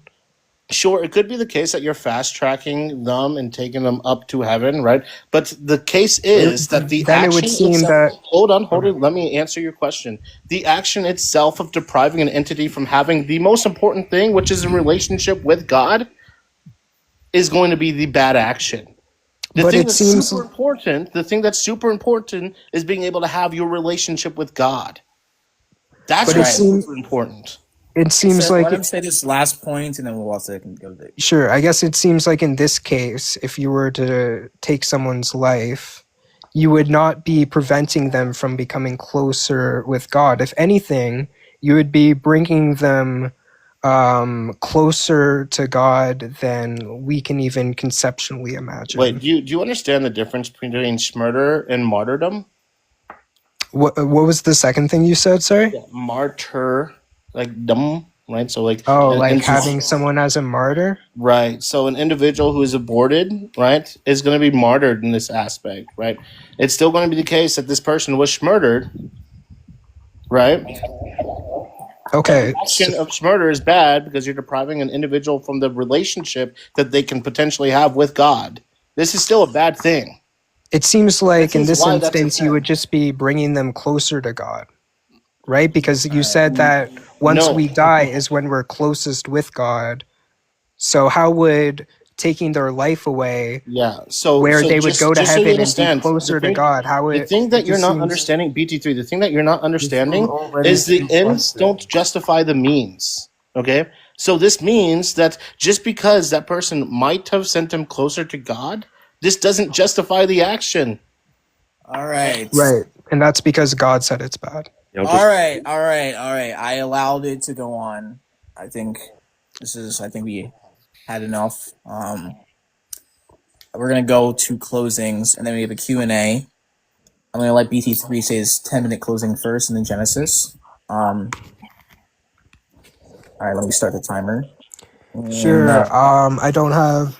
S3: Sure, it could be the case that you're fast tracking them and taking them up to heaven, right? But the case is that the
S22: Then it would
S3: action
S22: seem
S3: itself.
S22: that.
S3: Hold on. Let me answer your question. The action itself of depriving an entity from having the most important thing, which is a relationship with God, is going to be the bad action. The
S22: But
S3: thing
S22: it
S3: that's
S22: seems.
S3: super important is being able to have your relationship with God. That's
S22: But it
S3: what's
S22: seems.
S3: super important.
S22: It seems
S1: Let
S22: like.
S1: him say this last point, and then we'll also go to the.
S22: Sure, I guess it seems like in this case, if you were to take someone's life, you would not be preventing them from becoming closer with God. If anything, you would be bringing them closer to God than we can even conceptually imagine.
S3: Wait, do you understand the difference between murder and martyrdom?
S22: What was the second thing you said? Sorry.
S3: Yeah, martyr, like dumb, right? So like
S22: Having someone as a martyr.
S3: Right. So an individual who is aborted, right, is going to be martyred in this aspect, right? It's still going to be the case that this person was murdered, right?
S22: Okay.
S3: The action of murder is bad because you're depriving an individual from the relationship that they can potentially have with God. This is still a bad thing.
S22: It seems like
S3: This
S22: in
S3: is
S22: this
S3: why that's
S22: instance, you would just be bringing them closer to God, right? Because you said that once
S3: No.
S22: we die is when we're closest with God. So how would taking their life away, where they would go to
S3: just so you
S22: heaven and be
S3: understand,
S22: closer to God, how
S3: the
S22: it
S3: thing that
S22: it
S3: you're
S22: just
S3: not
S22: seems
S3: understanding, BT3, the thing that you're not understanding
S22: already
S3: is the
S22: too
S3: ends
S22: question.
S3: don't justify the means. Okay? So this means that just because that person might have sent him closer to God, this doesn't justify the action.
S1: All right.
S22: Right. And that's because God said it's bad.
S1: All right. I allowed it to go on. I think we had enough. We're gonna go to closings, and then we have a Q&A. I'm gonna let BT3 say his 10-minute closing first, and then Genesis. All right, let me start the timer. And,
S22: Sure. I don't have.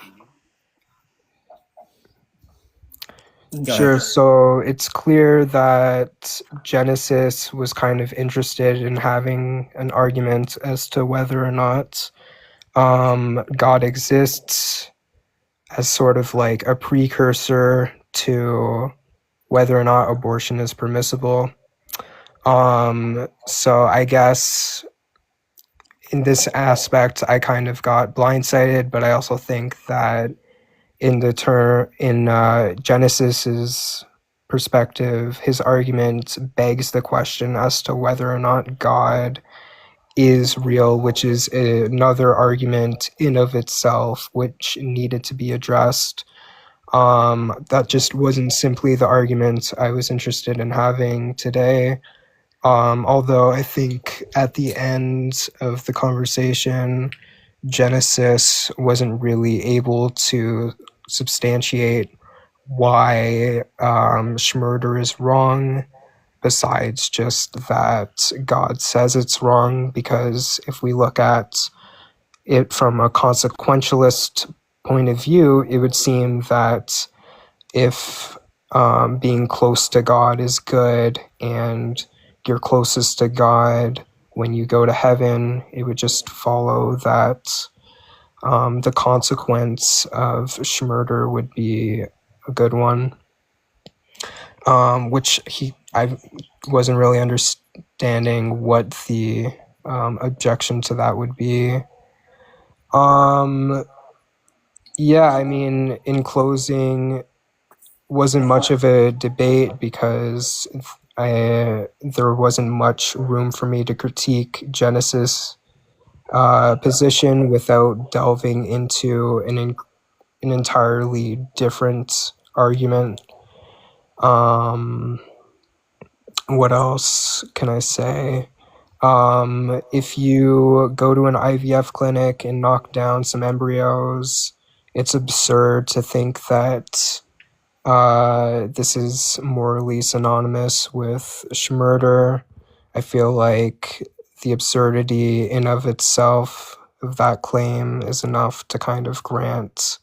S1: go
S22: Sure.
S1: ahead.
S22: So it's clear that Genesis was kind of interested in having an argument as to whether or not God exists as sort of like a precursor to whether or not abortion is permissible. So I guess in this aspect, I kind of got blindsided, but I also think that in Genesis's perspective, his argument begs the question as to whether or not God is real, which is another argument in of itself, which needed to be addressed. That just wasn't simply the argument I was interested in having today. Although I think at the end of the conversation, Genesis wasn't really able to substantiate why Schmurder is wrong, besides just that God says it's wrong, because if we look at it from a consequentialist point of view, it would seem that if being close to God is good and you're closest to God when you go to heaven, it would just follow that the consequence of Schmurder would be a good one. which I wasn't really understanding what the objection to that would be. Yeah, I mean, in closing, wasn't much of a debate because there wasn't much room for me to critique Genesis position without delving into an entirely different argument. What else can I say? If you go to an IVF clinic and knock down some embryos, it's absurd to think that this is morally synonymous with murder. I feel like the absurdity in of itself of that claim is enough to kind of grant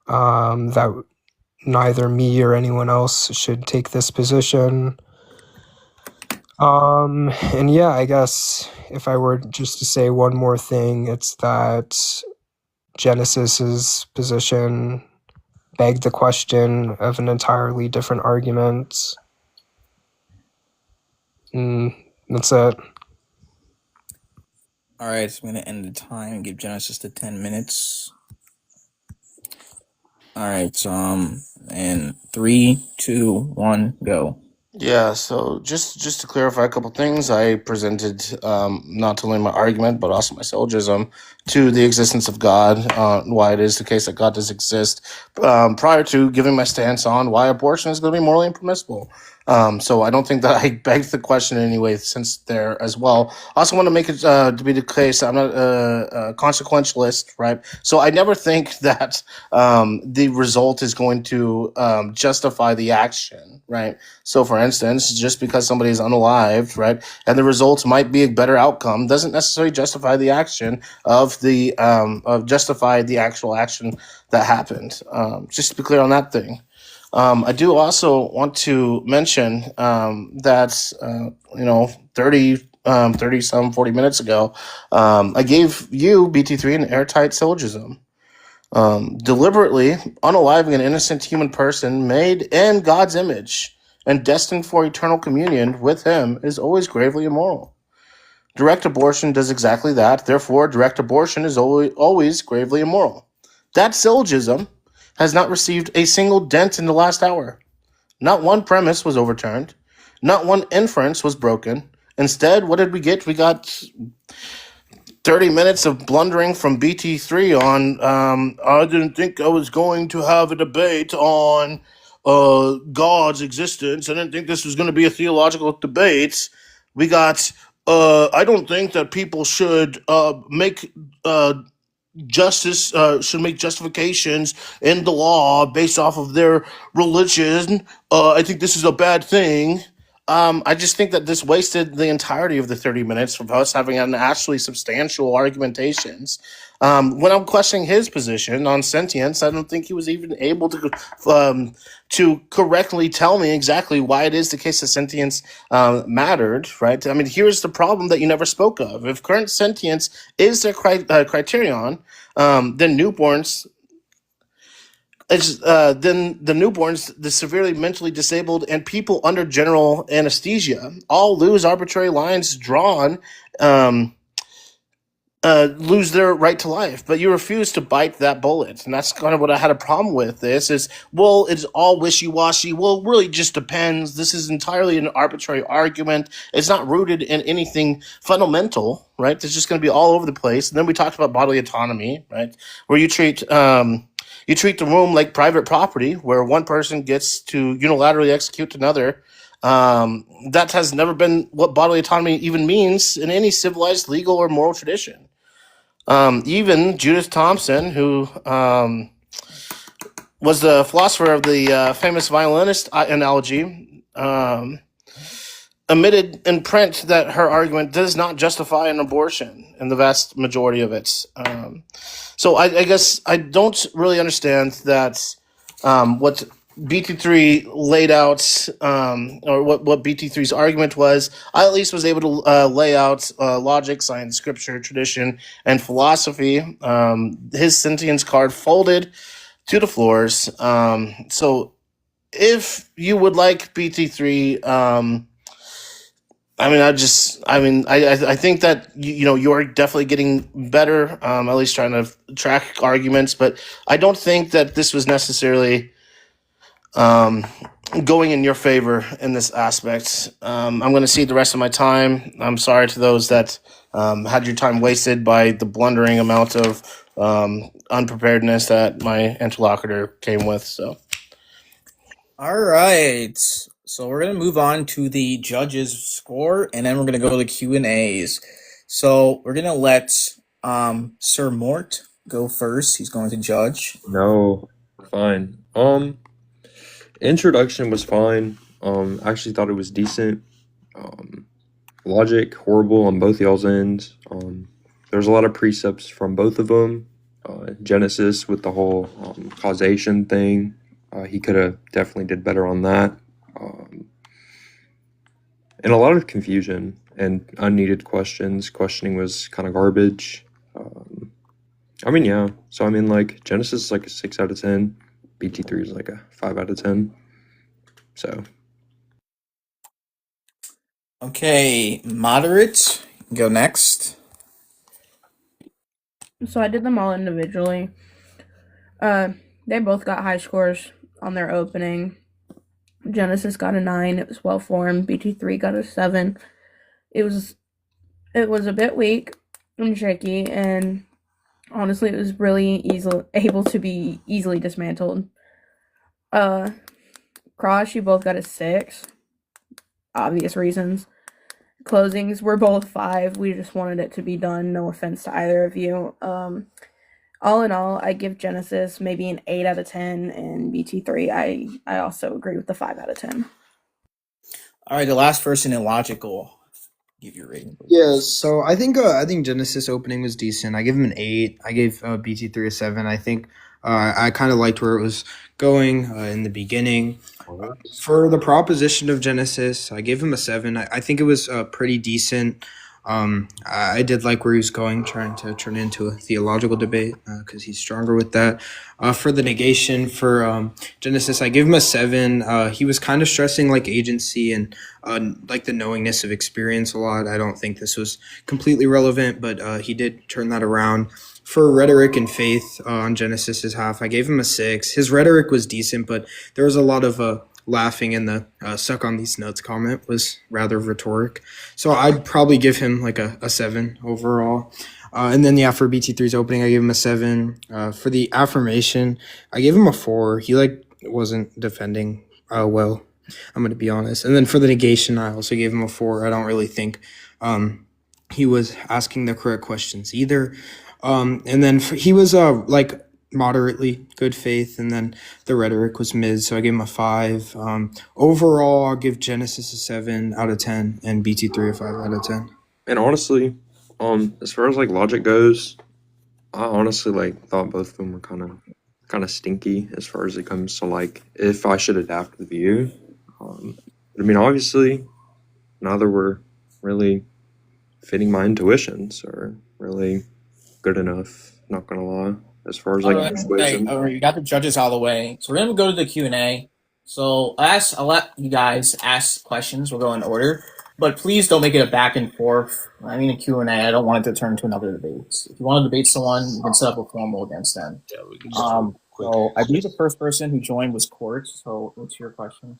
S22: that neither me or anyone else should take this position. And yeah, I guess if I were just to say one more thing, it's that Genesis's position begged the question of an entirely different argument. That's it.
S1: All right, so I'm gonna end the time and give Genesis the 10 minutes. All right, so in 3, 2, 1, go.
S3: Yeah, so just to clarify a couple things, I presented not only my argument but also my syllogism to the existence of God, why it is the case that God does exist, prior to giving my stance on why abortion is going to be morally impermissible. So I don't think that I begged the question in any way since there as well. I also want to make it to be the case that I'm not a consequentialist, right? So I never think that the result is going to justify the action, right? So, for instance, just because somebody is unalived, right, and the results might be a better outcome, doesn't necessarily justify the action of justify the actual action that happened. Just to be clear on that thing. I do also want to mention that 30 some 40 minutes ago, I gave you Bt3 an airtight syllogism. Deliberately unaliving an innocent human person made in God's image and destined for eternal communion with him is always gravely immoral. Direct abortion does exactly that. Therefore, direct abortion is always gravely immoral. That syllogism has not received a single dent in the last hour. Not one premise was overturned. Not one inference was broken. Instead, what did we get? We got 30 minutes of blundering from Bt3 on, I didn't think I was going to have a debate on God's existence. I didn't think this was going to be a theological debate. We got, I don't think that people should make should make justifications in the law based off of their religion. I think this is a bad thing. I just think that this wasted the entirety of the 30 minutes of us having an actually substantial argumentations. When I'm questioning his position on sentience, I don't think he was even able to correctly tell me exactly why it is the case that sentience mattered, right? I mean, here's the problem that you never spoke of. If current sentience is their criterion, then newborns then the newborns, the severely mentally disabled, and people under general anesthesia all lose arbitrary lines drawn, lose their right to life. But you refuse to bite that bullet, and that's kind of what I had a problem with. This is, well, it's all wishy-washy. Well, it really just depends. This is entirely an arbitrary argument. It's not rooted in anything fundamental, right? It's just going to be all over the place. And then we talked about bodily autonomy, right, where you treat the womb like private property, where one person gets to unilaterally execute another. That has never been what bodily autonomy even means in any civilized, legal, or moral tradition. Even Judith Thompson, who was the philosopher of the famous violinist analogy, admitted in print that her argument does not justify an abortion in the vast majority of it. So I guess I don't really understand that what Bt3 laid out, or what Bt3's argument was. I at least was able to lay out logic, science, scripture, tradition, and philosophy. His sentience card folded to the floors. So if you would like BT3, I think that you're definitely getting better. At least trying to track arguments, but I don't think that this was necessarily going in your favor in this aspect. I'm going to cede the rest of my time. I'm sorry to those that had your time wasted by the blundering amount of unpreparedness that my interlocutor came with. So,
S1: All right. So we're gonna move on to the judges' score, and then we're gonna go to the Q&As. So we're gonna let Sir Mort go first. He's going to judge.
S6: No, fine. Introduction was fine. I actually thought it was decent. Logic horrible on both y'all's ends. There's a lot of precepts from both of them. Genesis with the whole causation thing. He could have definitely did better on that. And a lot of confusion and unneeded questions. Questioning was kind of garbage. Yeah. So, like, Genesis is like a 6 out of 10. BT3 is like a 5 out of 10. So.
S1: Okay, moderate, go next.
S5: So I did them all individually. They both got high scores on their opening. Genesis got a 9. It was well formed. BT3 got a 7. It was a bit weak and shaky, and honestly, it was really able to be easily dismantled. Cross, you both got a 6. Obvious reasons. Closings were both 5. We just wanted it to be done. No offense to either of you. All in all, I give Genesis maybe an 8 out of 10, and BT3, I also agree with the 5 out of 10.
S1: All right, the last person in logic will give your rating.
S2: Yeah, so I think Genesis opening was decent. I give him an 8. I gave BT3 a 7. I think I kind of liked where it was going in the beginning. For the proposition of Genesis, I gave him a 7. I think it was pretty decent. I did like where he was going, trying to turn it into a theological debate because he's stronger with that. For the negation for Genesis, I give him a 7. He was kind of stressing like agency and like the knowingness of experience a lot. I don't think this was completely relevant, but he did turn that around. For rhetoric and faith on Genesis's half, I gave him a 6. His rhetoric was decent, but there was a lot of laughing, and the suck on these notes comment was rather rhetoric. So I'd probably give him like a 7 overall. And then, for BT3's opening, I gave him a 7. For the affirmation, I gave him a 4. He wasn't defending well, I'm going to be honest. And then for the negation, I also gave him a 4. I don't really think he was asking the correct questions either. And then he was moderately good faith, and then the rhetoric was mid, so I gave him a 5. Overall, I'll give Genesis a 7 out of 10 and BT3 a 5 out of 10.
S6: And honestly, as far as like logic goes, I honestly thought both of them were kind of stinky as far as it comes to like if I should adapt the view. Obviously, neither were really fitting my intuitions or really good enough. Not gonna lie, as far as like
S1: all right, you got the judges out of the way, so we're gonna go to the Q&A. So I'll let you guys ask questions. We'll go in order, but please don't make it a back and forth. I mean, a Q&A. I don't want it to turn into another debate. If you want to debate someone, you can set up a formal against them. Yeah, we can so I believe the first person who joined was Court. So what's your question?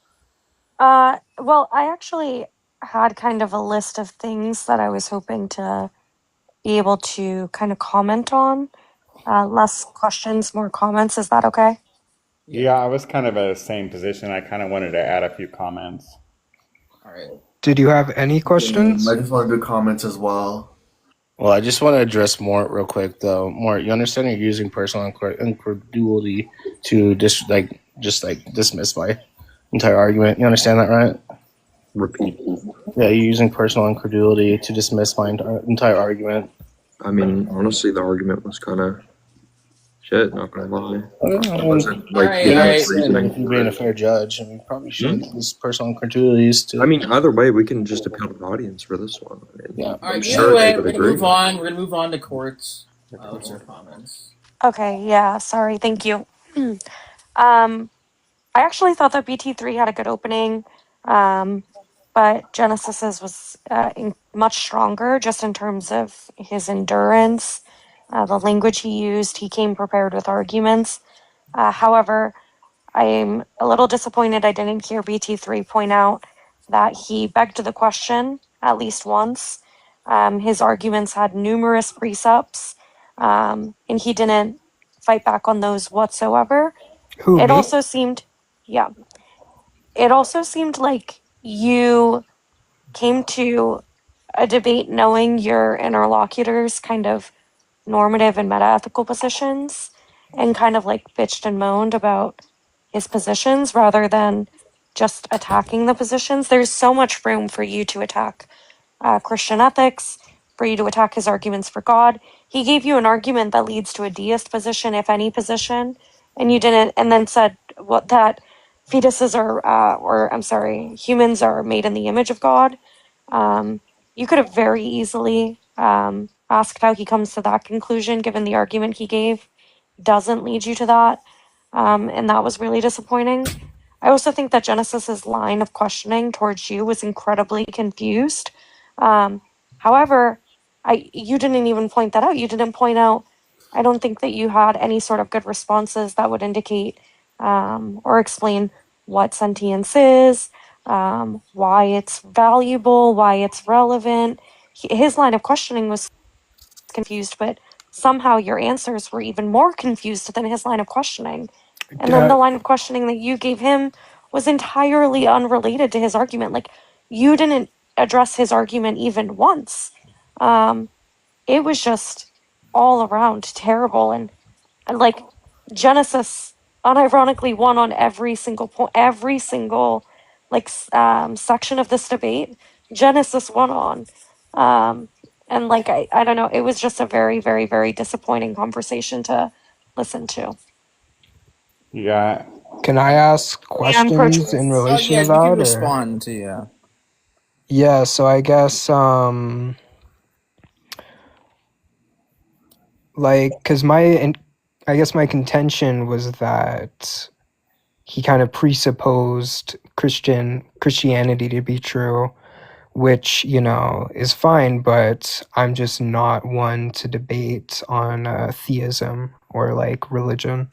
S4: Well, I actually had kind of a list of things that I was hoping to be able to kind of comment on. Less questions, more comments. Is that okay?
S20: Yeah, I was kind of in the same position. I kind of wanted to add a few comments.
S1: All right.
S2: Did you have any questions?
S8: I just wanted to comment as well.
S3: Well, I just want to address Mort real quick, though. Mort, you understand you're using personal incredulity to just dismiss my entire argument. You understand that, right?
S6: Repeat.
S3: Yeah, you're using personal incredulity to dismiss my entire argument.
S6: Honestly, the argument was kind of shit, not gonna lie.
S3: If you're being a fair judge, you probably should use personal incredulities to...
S6: either way, we can just appeal to the audience for this one.
S3: Yeah.
S1: All right, anyway, we're gonna move on. We're gonna move on to Court's comments.
S4: Okay, yeah, sorry, thank you. I I actually thought that BT3 had a good opening, but Genesis's was much stronger just in terms of his endurance, the language he used. He came prepared with arguments. However, I'm a little disappointed I didn't hear BT3 point out that he begged the question at least once. His arguments had numerous precepts, and he didn't fight back on those whatsoever.
S22: Who,
S4: It
S22: me?
S4: also seemed, yeah, it also seemed like you came to a debate knowing your interlocutors kind of normative and meta-ethical positions and kind of like bitched and moaned about his positions rather than just attacking the positions. There's so much room for you to attack Christian ethics, for you to attack his arguments for God. He gave you an argument that leads to a deist position, if any position, and you didn't, and then said what that fetuses are, or I'm sorry, humans are made in the image of God. You could have very easily asked how he comes to that conclusion, given the argument he gave doesn't lead you to that, and that was really disappointing. I also think that Genesis's line of questioning towards you was incredibly confused. However, you didn't even point that out. You didn't point out. I don't think that you had any sort of good responses that would indicate or explain what sentience is, why it's valuable, why it's relevant. His line of questioning was confused, but somehow your answers were even more confused than his line of questioning. And then the line of questioning that you gave him was entirely unrelated to his argument. Like, you didn't address his argument even once. It was just all around terrible. And like, Genesis unironically won on every single point, every single like section of this debate. Genesis won on. And like, I don't know, it was just a very, very, very disappointing conversation to listen to.
S20: Yeah.
S22: Can I ask
S4: And
S22: questions in
S1: Oh
S22: relation
S1: yeah,
S22: to
S1: you can
S22: that, or?
S1: respond to yeah.
S22: Yeah, so I guess, like, because I guess my contention was that he kind of presupposed Christianity to be true, which, you know, is fine, but I'm just not one to debate on theism or like religion.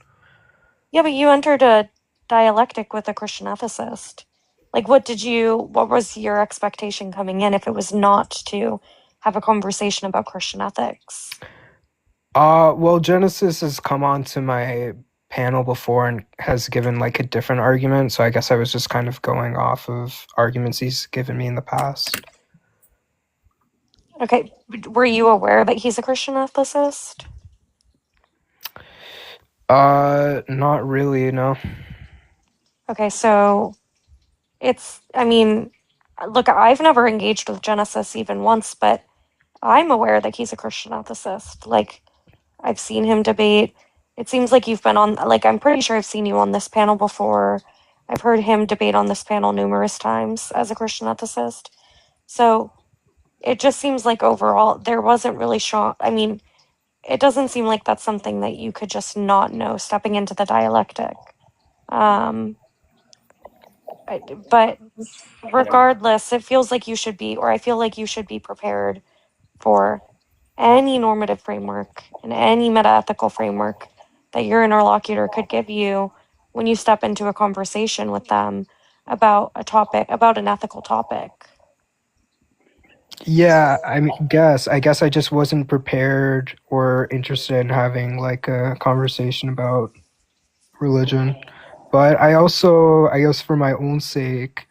S4: Yeah, but you entered a dialectic with a Christian ethicist. Like, what was your expectation coming in if it was not to have a conversation about Christian ethics?
S22: Well, Genesis has come on to my panel before and has given like a different argument, so I guess I was just kind of going off of arguments he's given me in the past.
S4: Okay, were you aware that he's a Christian ethicist?
S22: Not really, no.
S4: Okay, so I mean, look, I've never engaged with Genesis even once, but I'm aware that he's a Christian ethicist. Like, I've seen him debate. It seems like you've been on, like, I'm pretty sure I've seen you on this panel before. I've heard him debate on this panel numerous times as a Christian ethicist. So it just seems like overall there wasn't really I mean, it doesn't seem like that's something that you could just not know stepping into the dialectic. But regardless, it feels like you should be, or I feel like you should be prepared for any normative framework and any meta-ethical framework that your interlocutor could give you when you step into a conversation with them about an ethical topic.
S22: Yeah, I guess I just wasn't prepared or interested in having like a conversation about religion. But I guess for my own sake,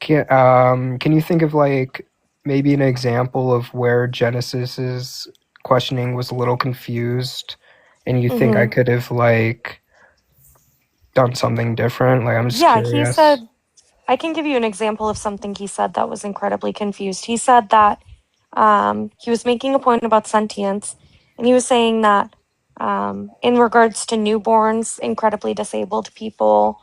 S22: can you think of like maybe an example of where Genesis's questioning was a little confused and you think I
S4: Mhm.
S22: could have like done something different? Like, I'm just
S4: Yeah, he
S22: curious.
S4: said, I can give you an example of something he said that was incredibly confused. He said that he was making a point about sentience, and he was saying that in regards to newborns, incredibly disabled people,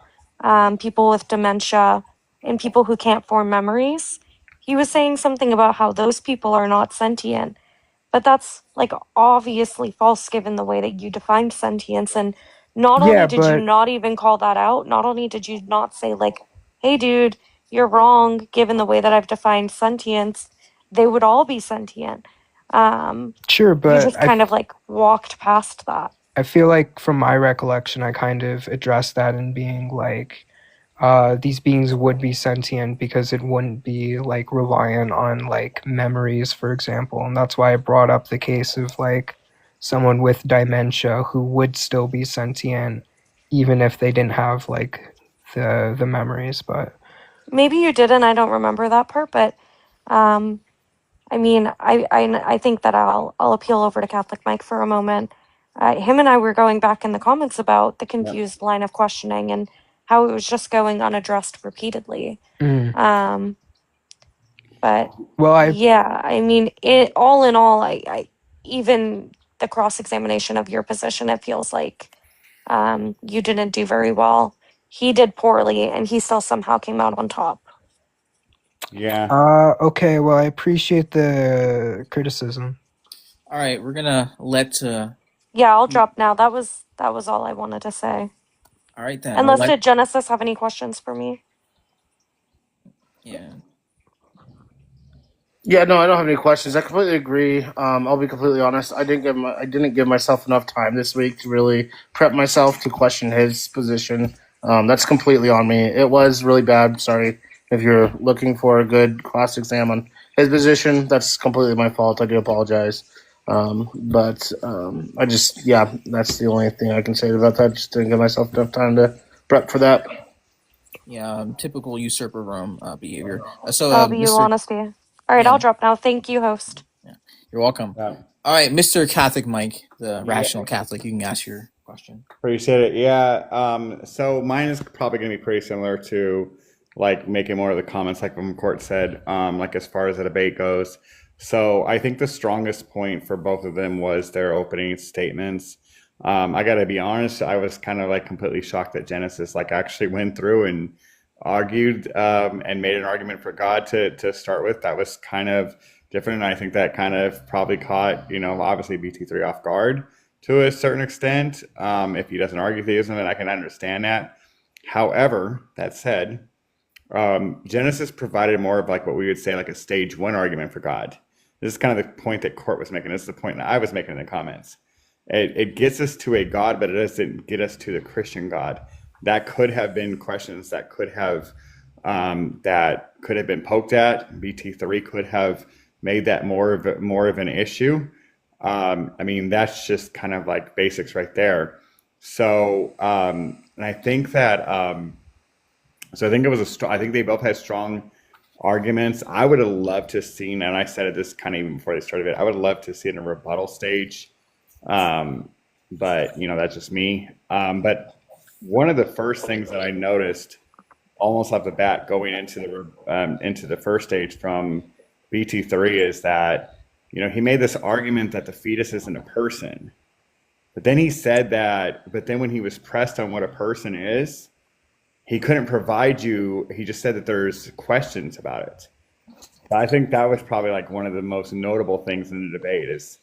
S4: people with dementia, and people who can't form memories, he was saying something about how those people are not sentient. But that's like obviously false given the way that you defined sentience and Not
S22: Yeah,
S4: only did you
S22: but
S4: not even call that out, not only did you not say, like, hey, dude, you're wrong, given the way that I've defined sentience, they would all be sentient.
S22: sure,
S4: You
S22: but
S4: just kind of like walked past that.
S22: I feel like from my recollection, I kind of addressed that in being like, these beings would be sentient because it wouldn't be like reliant on like memories, for example. And that's why I brought up the case of like someone with dementia who would still be sentient even if they didn't have like the memories. But
S4: Maybe you didn't, I don't remember that part, but I mean, I think that I'll appeal over to Catholic Mike for a moment. Him and I were going back in the comments about the confused line of questioning and how it was just going unaddressed repeatedly. But
S22: well,
S4: yeah, I mean, it all in all, I even the cross examination of your position, it feels like you didn't do very well. He did poorly, and he still somehow came out on top.
S20: Yeah.
S22: Okay, well, I appreciate the criticism.
S1: All right, we're gonna let.
S4: Yeah, I'll drop now. That was all I wanted to say.
S1: All right then.
S4: Unless did Genesis have any questions for me?
S1: Yeah.
S3: Yeah, no, I don't have any questions. I completely agree. I'll be completely honest. I didn't give myself enough time this week to really prep myself to question his position. That's completely on me. It was really bad. Sorry if you're looking for a good class exam on his position. That's completely my fault. I do apologize. I just, yeah, that's the only thing I can say about that. Just didn't give myself enough time to prep for that.
S1: Yeah, typical usurper Rome behavior.
S4: W honesty. All right, I'll drop now. Thank you, host.
S1: You're welcome. All right, Mr. Catholic Mike, the rational Catholic, you can ask your question.
S20: Appreciate it. Yeah. So mine is probably going to be pretty similar to like making more of the comments like McCourt said, like as far as the debate goes. So I think the strongest point for both of them was their opening statements. I got to be honest, I was kind of like completely shocked that Genesis like actually went through and argued and made an argument for God to start with. That was kind of different. And I think that kind of probably caught, obviously Bt3 off guard to a certain extent. If he doesn't argue theism, and I can understand that. However, that said, Genesis provided more of like what we would say like a stage one argument for God. This is kind of the point that Court was making. This is the point that I was making in the comments. It gets us to a God, but it doesn't get us to the Christian God. That could have been questions that could have been poked at. Bt3 could have made that more of an issue. I mean, that's just kind of like basics right there. So, and I think that, so I think it was I think they both had strong arguments. I would have loved to have seen, and I said it this kind of even before they started it, I would love to see it in a rebuttal stage. But that's just me. But one of the first things that I noticed almost off the bat going into the first stage from Bt3 is that, he made this argument that the fetus isn't a person. But then he said but then when he was pressed on what a person is, he couldn't provide you, he just said that there's questions about it. I think that was probably like one of the most notable things in the debate is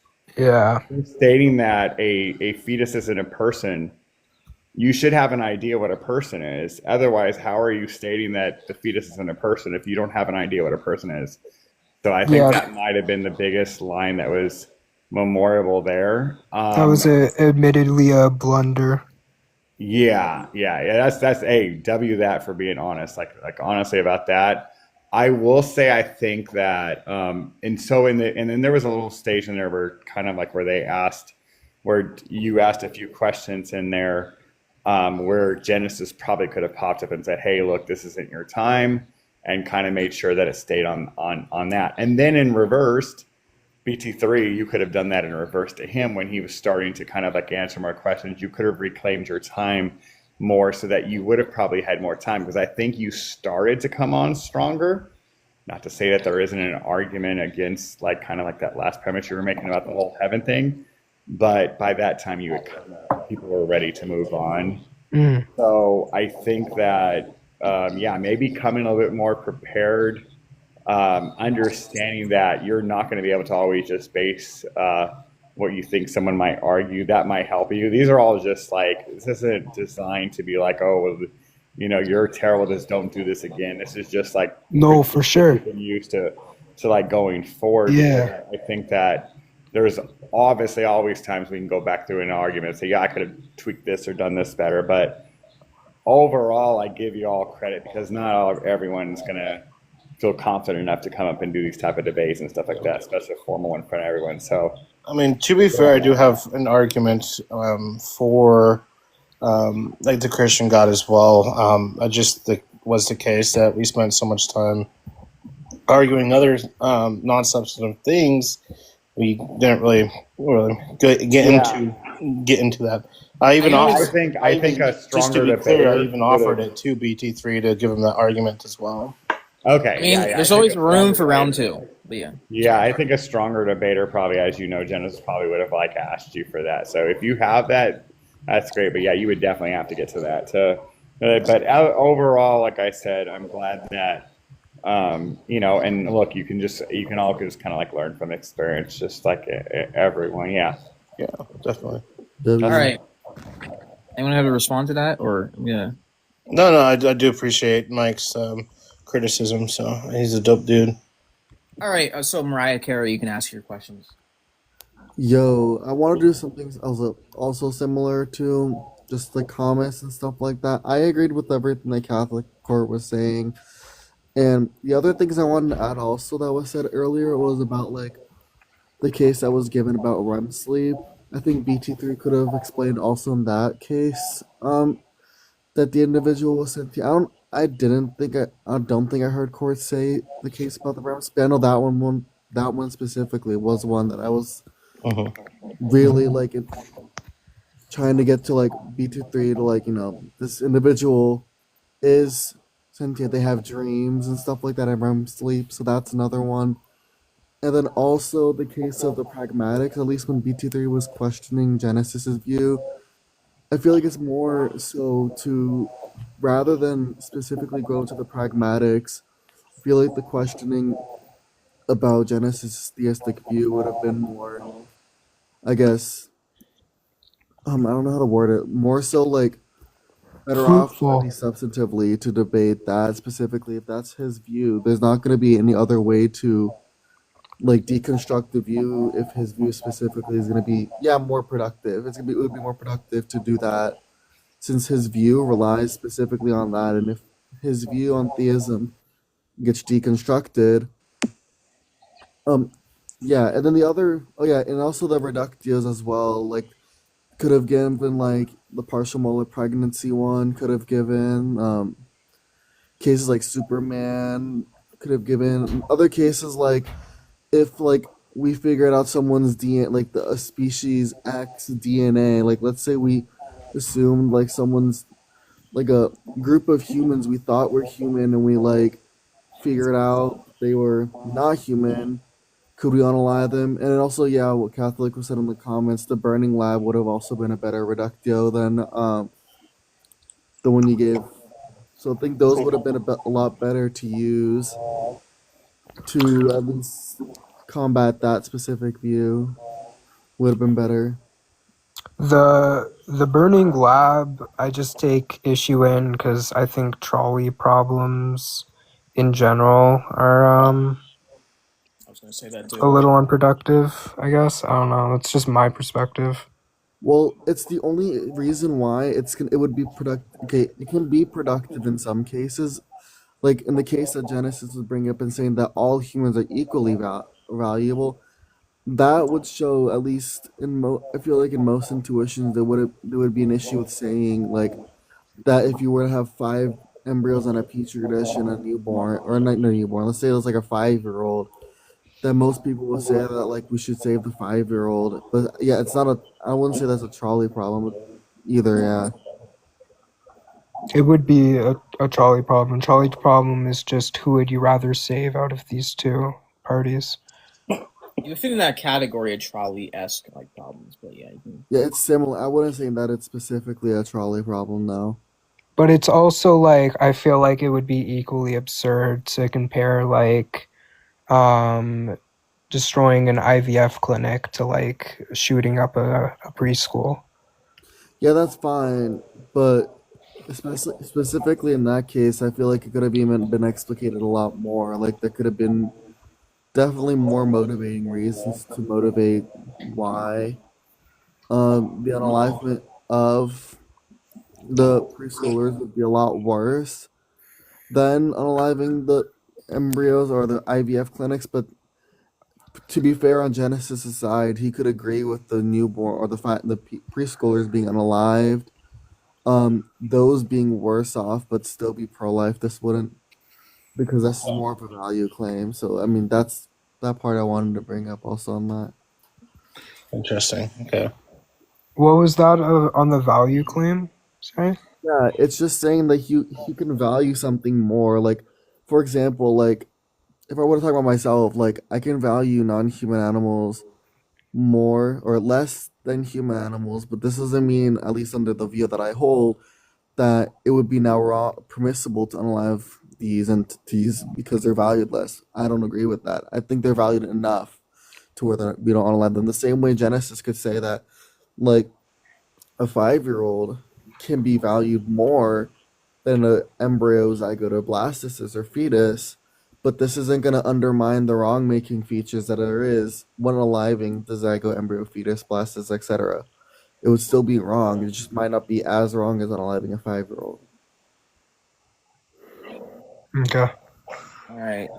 S20: stating that a fetus isn't a person. You should have an idea what a person is. Otherwise, how are you stating that the fetus isn't a person if you don't have an idea what a person is? So I think that might have been the biggest line that was memorable there.
S22: That was admittedly a blunder.
S20: Yeah. That's W that for being honest. Like honestly about that. I will say I think that and then there was a little stage in there where where you asked a few questions in there where Genesis probably could have popped up and said, hey, look, this isn't your time, and kind of made sure that it stayed on that. And then in reverse, Bt3, you could have done that in reverse to him when he was starting to kind of like answer more questions. You could have reclaimed your time more so that you would have probably had more time, because I think you started to come on stronger. Not to say that there isn't an argument against like kind of like that last premise you were making about the whole heaven thing, but by that time people were ready to move on. So I think that maybe coming a little bit more prepared, understanding that you're not going to be able to always just base what you think someone might argue that might help you. These are all just like, this isn't designed to be like, oh, well, you're terrible, just don't do this again. This is just like
S22: No, for sure.
S20: you can use to like going forward.
S22: Yeah.
S20: I think that there's obviously always times we can go back through an argument and say, yeah, I could have tweaked this or done this better. But overall, I give you all credit because not everyone's going to feel confident enough to come up and do these type of debates and stuff like that, especially a formal one in front of everyone. So,
S3: I mean, to be fair, I do have an argument for like the Christian God as well. Was the case that we spent so much time arguing other non-substantive things, we didn't really get into that. I
S20: think a stronger
S3: just to be
S20: debater
S3: clear, I even offered
S20: would've-
S3: it to BT3 to give him that argument as well.
S20: Okay.
S1: I mean, there's always room for round two. But yeah.
S20: Yeah, I think a stronger debater probably, as you know, Genesis probably would have like asked you for that. So if you have that, that's great. But yeah, you would definitely have to get to that. But overall, like I said, I'm glad that and look, you can all just kind of like learn from experience, just like everyone. Yeah,
S3: definitely.
S1: All right. Anyone have to respond to that, or yeah?
S3: No, I do appreciate Mike's criticism. So he's a dope dude.
S1: All right. So Mariah Carey, you can ask your questions.
S7: Yo, I want to do something also similar to just the comments and stuff like that. I agreed with everything the Catholic court was saying. And the other things I wanted to add also that was said earlier was about like the case that was given about REM sleep. I think BT3 could have explained also in that case that the individual was sentient. I don't think I heard court say the case about the REM sleep. I know that one specifically was one that I was really like trying to get to like BT3 to like this individual is sentient. They have dreams and stuff like that in REM sleep, so that's another one. And then also the case of the pragmatics, at least when BT3 was questioning Genesis's view, I feel like it's more so to, rather than specifically go to the pragmatics, I feel like the questioning about Genesis' theistic view would have been more, I guess, I don't know how to word it, more so like better off at least substantively to debate that specifically. If that's his view, there's not going to be any other way to like deconstruct the view if his view specifically is going to be more productive. It would be more productive to do that since his view relies specifically on that. And if his view on theism gets deconstructed, and then the other and also the reductios as well, like could have given like the partial molar pregnancy one, could have given cases like Superman, could have given other cases like if like we figured out someone's DNA, like a species X DNA, like let's say we assumed like someone's like a group of humans we thought were human and we like figured out they were not human, could we unalive them? And then also what Catholic was said in the comments, the burning lab would have also been a better reductio than the one you gave. So I think those would have been a lot better to use to at least combat that specific view. Would have been better.
S22: The burning lab, I just take issue in because I think trolley problems in general are
S1: I was going to say that too.
S22: a little unproductive, I guess. I don't know. That's just my perspective.
S7: Well, it's the only reason why it would be productive. Okay, it can be productive in some cases, like in the case that Genesis was bringing up and saying that all humans are equally valuable. That would show, at least I feel like in most intuitions, there would be an issue with saying like that if you were to have 5 embryos on a petri dish and a newborn, or not newborn, let's say it was like a 5-year-old, that most people would say that like we should save the 5-year-old. But it's not I wouldn't say that's a trolley problem either.
S22: It would be a trolley problem. Trolley problem is just who would you rather save out of these two parties.
S1: You fit in that category of trolley-esque like problems, but
S7: it's similar. I wouldn't say that it's specifically a trolley problem though.
S22: But it's also like I feel like it would be equally absurd to compare like destroying an IVF clinic to like shooting up a preschool.
S7: Yeah, that's fine, but specifically in that case, I feel like it could have even been explicated a lot more. Like there could have been definitely more motivating reasons to motivate why the unalivement of the preschoolers would be a lot worse than unaliving the embryos or the IVF clinics. But to be fair, on Genesis' side, he could agree with the newborn or the fact the preschoolers being unalived, those being worse off, but still be pro-life. This wouldn't, because this is more of a value claim. So I mean, that's that part I wanted to bring up also on that.
S3: Interesting. Okay.
S22: What was that on the value claim? Sorry.
S7: Yeah, it's just saying that you can value something more. Like, for example, like if I want to talk about myself, like I can value non-human animals more or less than human animals, but this doesn't mean, at least under the view that I hold, that it would be now permissible to unalive these entities because they're valued less. I don't agree with that. I think they're valued enough to where we don't unalive them. The same way Genesis could say that, like, a 5-year-old can be valued more than an embryo, zygote, or blastocyst or fetus, but this isn't going to undermine the wrong-making features that there is when aliving the zygote, embryo, fetus, blastocyst, etc. It would still be wrong. It just might not be as wrong as unaliving a 5-year-old.
S22: Okay.
S1: All right.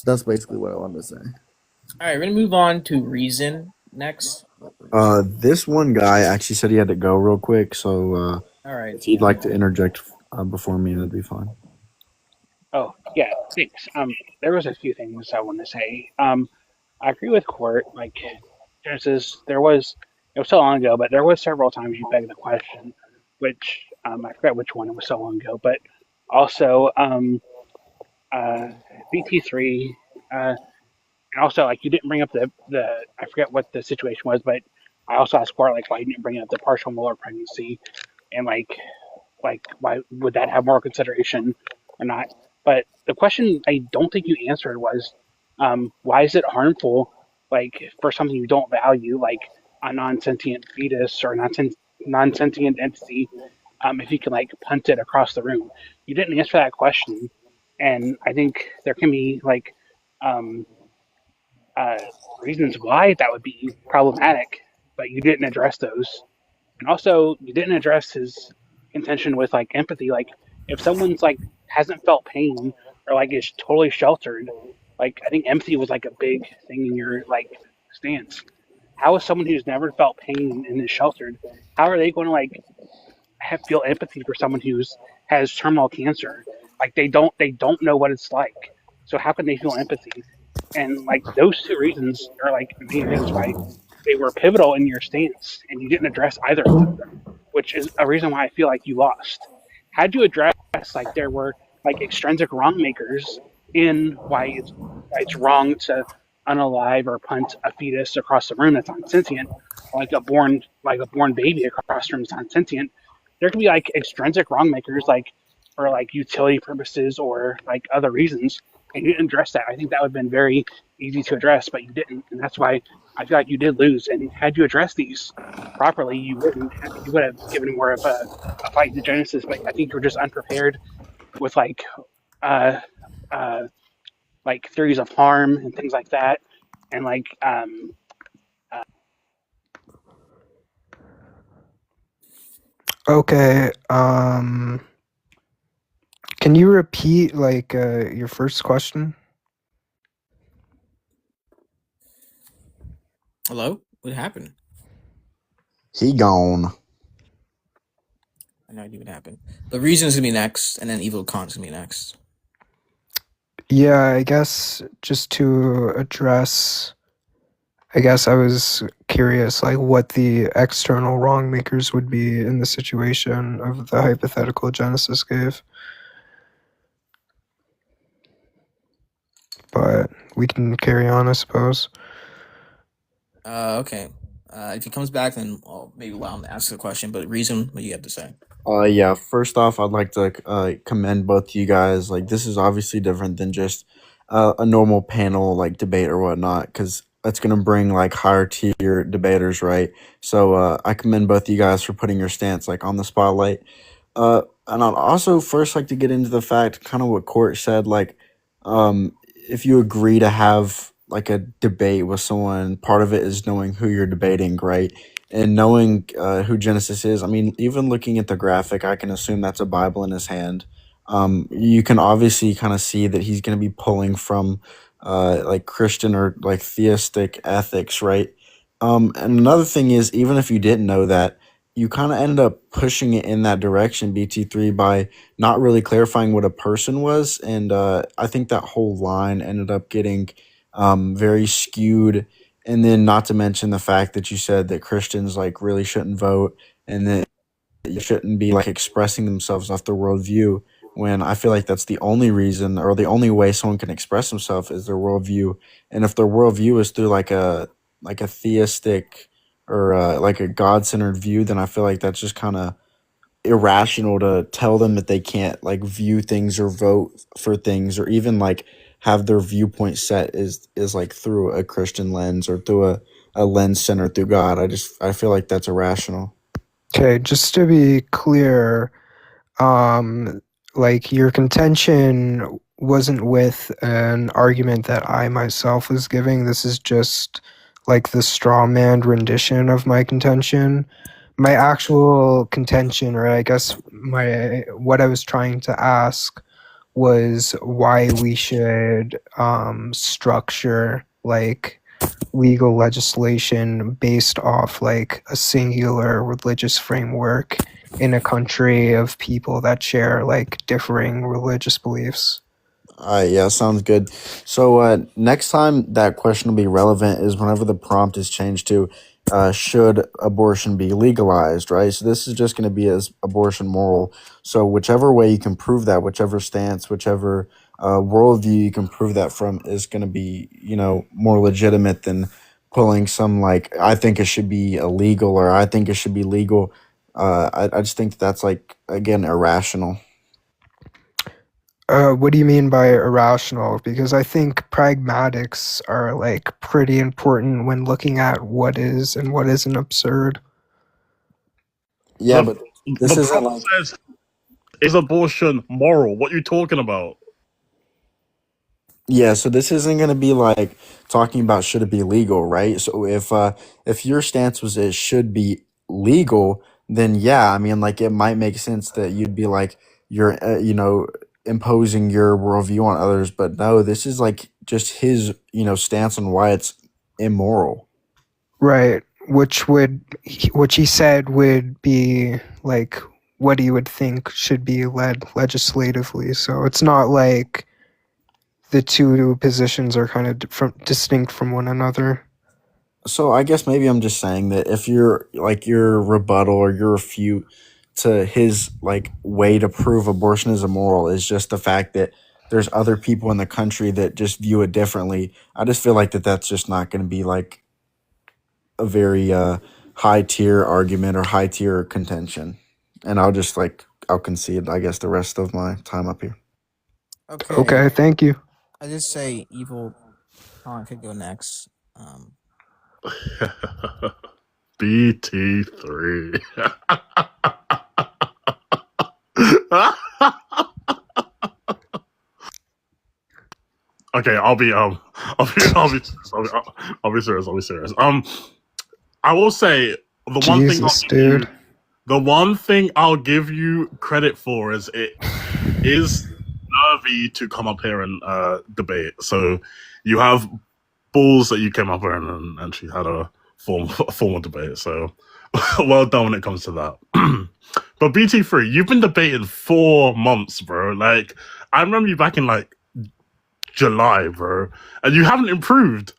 S7: That's basically what I wanted to say.
S1: All right, we're gonna move on to reason next.
S16: This one guy actually said he had to go real quick, so
S1: All right.
S16: if he'd like to interject before me, that'd be fine.
S10: Oh, yeah, thanks. There was a few things I want to say. I agree with Court. Like, Genesis, it was so long ago, but there was several times you begged the question, which I forget which one it was so long ago, but also Bt3, and also like you didn't bring up the I forget what the situation was, but I also asked Court like why you didn't bring up the partial molar pregnancy, and like why would that have more consideration or not? But the question I don't think you answered was why is it harmful like for something you don't value like a non-sentient fetus or non-sentient entity if you can like punt it across the room? You didn't answer that question, and I think there can be like um, reasons why that would be problematic, but you didn't address those. And also, you didn't address his intention with like empathy. Like, if someone's like hasn't felt pain or like is totally sheltered, like I think empathy was like a big thing in your like stance. How is someone who's never felt pain and is sheltered? How are they going to like feel empathy for someone who's has terminal cancer? Like they don't know what it's like. So how can they feel empathy? And like those two reasons are like the main reasons why they were pivotal in your stance, and you didn't address either of them, which is a reason why I feel like you lost. Had you addressed like there were like extrinsic wrong makers in why it's wrong to unalive or punt a fetus across the room that's non sentient, like a born baby across the room that's non sentient, there can be like extrinsic wrong makers like for like utility purposes or like other reasons, and you didn't address that. I think that would have been very easy to address, but you didn't, and that's why I feel like you did lose. And had you addressed these properly, you would have given more of a fight to Genesis. But I think you were just unprepared with uh, like theories of harm and things like that, and like
S22: Okay. Can you repeat like your first question?
S1: Hello? What happened?
S16: He gone.
S1: I have no idea what happened. The reason's gonna be next, and then Evil Khan's gonna be next.
S22: Yeah, I guess just to address, I guess I was curious, like what the external wrong makers would be in the situation of the hypothetical Genesis gave. But we can carry on, I suppose.
S1: Okay. If he comes back, then I'll maybe allow him to ask the question. But reason, what do you have to say?
S16: Yeah, first off, I'd like to commend both you guys. Like, this is obviously different than just a normal panel like debate or whatnot, because that's gonna bring like higher tier debaters, right? So I commend both you guys for putting your stance like on the spotlight. And I'd also first like to get into the fact, kind of what Court said, like, if you agree to have like a debate with someone, part of it is knowing who you're debating, right? And knowing who Genesis is. I mean, even looking at the graphic, I can assume that's a Bible in his hand. You can obviously kind of see that he's going to be pulling from like Christian or like theistic ethics, right? And another thing is, even if you didn't know that, you kind of ended up pushing it in that direction, BT3, by not really clarifying what a person was. And I think that whole line ended up getting very skewed. And then, not to mention the fact that you said that Christians like really shouldn't vote, and that you shouldn't be like expressing themselves off their worldview, when I feel like that's the only reason or the only way someone can express themselves is their worldview. And if their worldview is through like a theistic or like a God-centered view, then I feel like that's just kind of irrational to tell them that they can't like view things or vote for things or even like have their viewpoint set is like through a Christian lens or through a lens centered through God. I feel like that's irrational.
S22: Okay, just to be clear, like your contention wasn't with an argument that I myself was giving. This is just like the straw man rendition of my contention. My actual contention, or I guess what I was trying to ask, was why we should structure like legal legislation based off like a singular religious framework in a country of people that share like differing religious beliefs.
S16: Yeah, sounds good. So next time that question will be relevant is whenever the prompt is changed to should abortion be legalized, right? So this is just going to be as abortion moral. So whichever way you can prove that, whichever stance, whichever worldview you can prove that from is going to be, more legitimate than pulling some like, I think it should be illegal or I think it should be legal. I just think that's like, again, irrational.
S22: What do you mean by irrational? Because I think pragmatics are like pretty important when looking at what is and what isn't absurd.
S16: Yeah, but this
S12: the
S16: isn't
S12: prompt
S16: like
S12: says, is abortion moral? What are you talking about?
S16: Yeah, so this isn't going to be like talking about should it be legal, right? So if your stance was it should be legal, then yeah, I mean like it might make sense that you'd be like you're imposing your worldview on others, but no, this is like just his stance on why it's immoral.
S22: Right, which he said would be like what he would think should be led legislatively. So it's not like the two positions are kind of distinct from one another.
S16: So I guess maybe I'm just saying that if you're like your rebuttal or your refute to his like way to prove abortion is immoral is just the fact that there's other people in the country that just view it differently. I just feel like that's just not going to be like a very high tier argument or high tier contention, and I'll concede I guess the rest of my time up here.
S22: Okay, thank you.
S1: I just say evil. Could go next.
S12: BT3. Okay, I'll be serious. I will say the one thing I'll give you credit for is it is nervy to come up here and debate. So you have balls that you came up here and actually had a formal debate. So well done when it comes to that. But BT3, you've been debating 4 months, bro. Like I remember you back in like July, bro, and you haven't improved.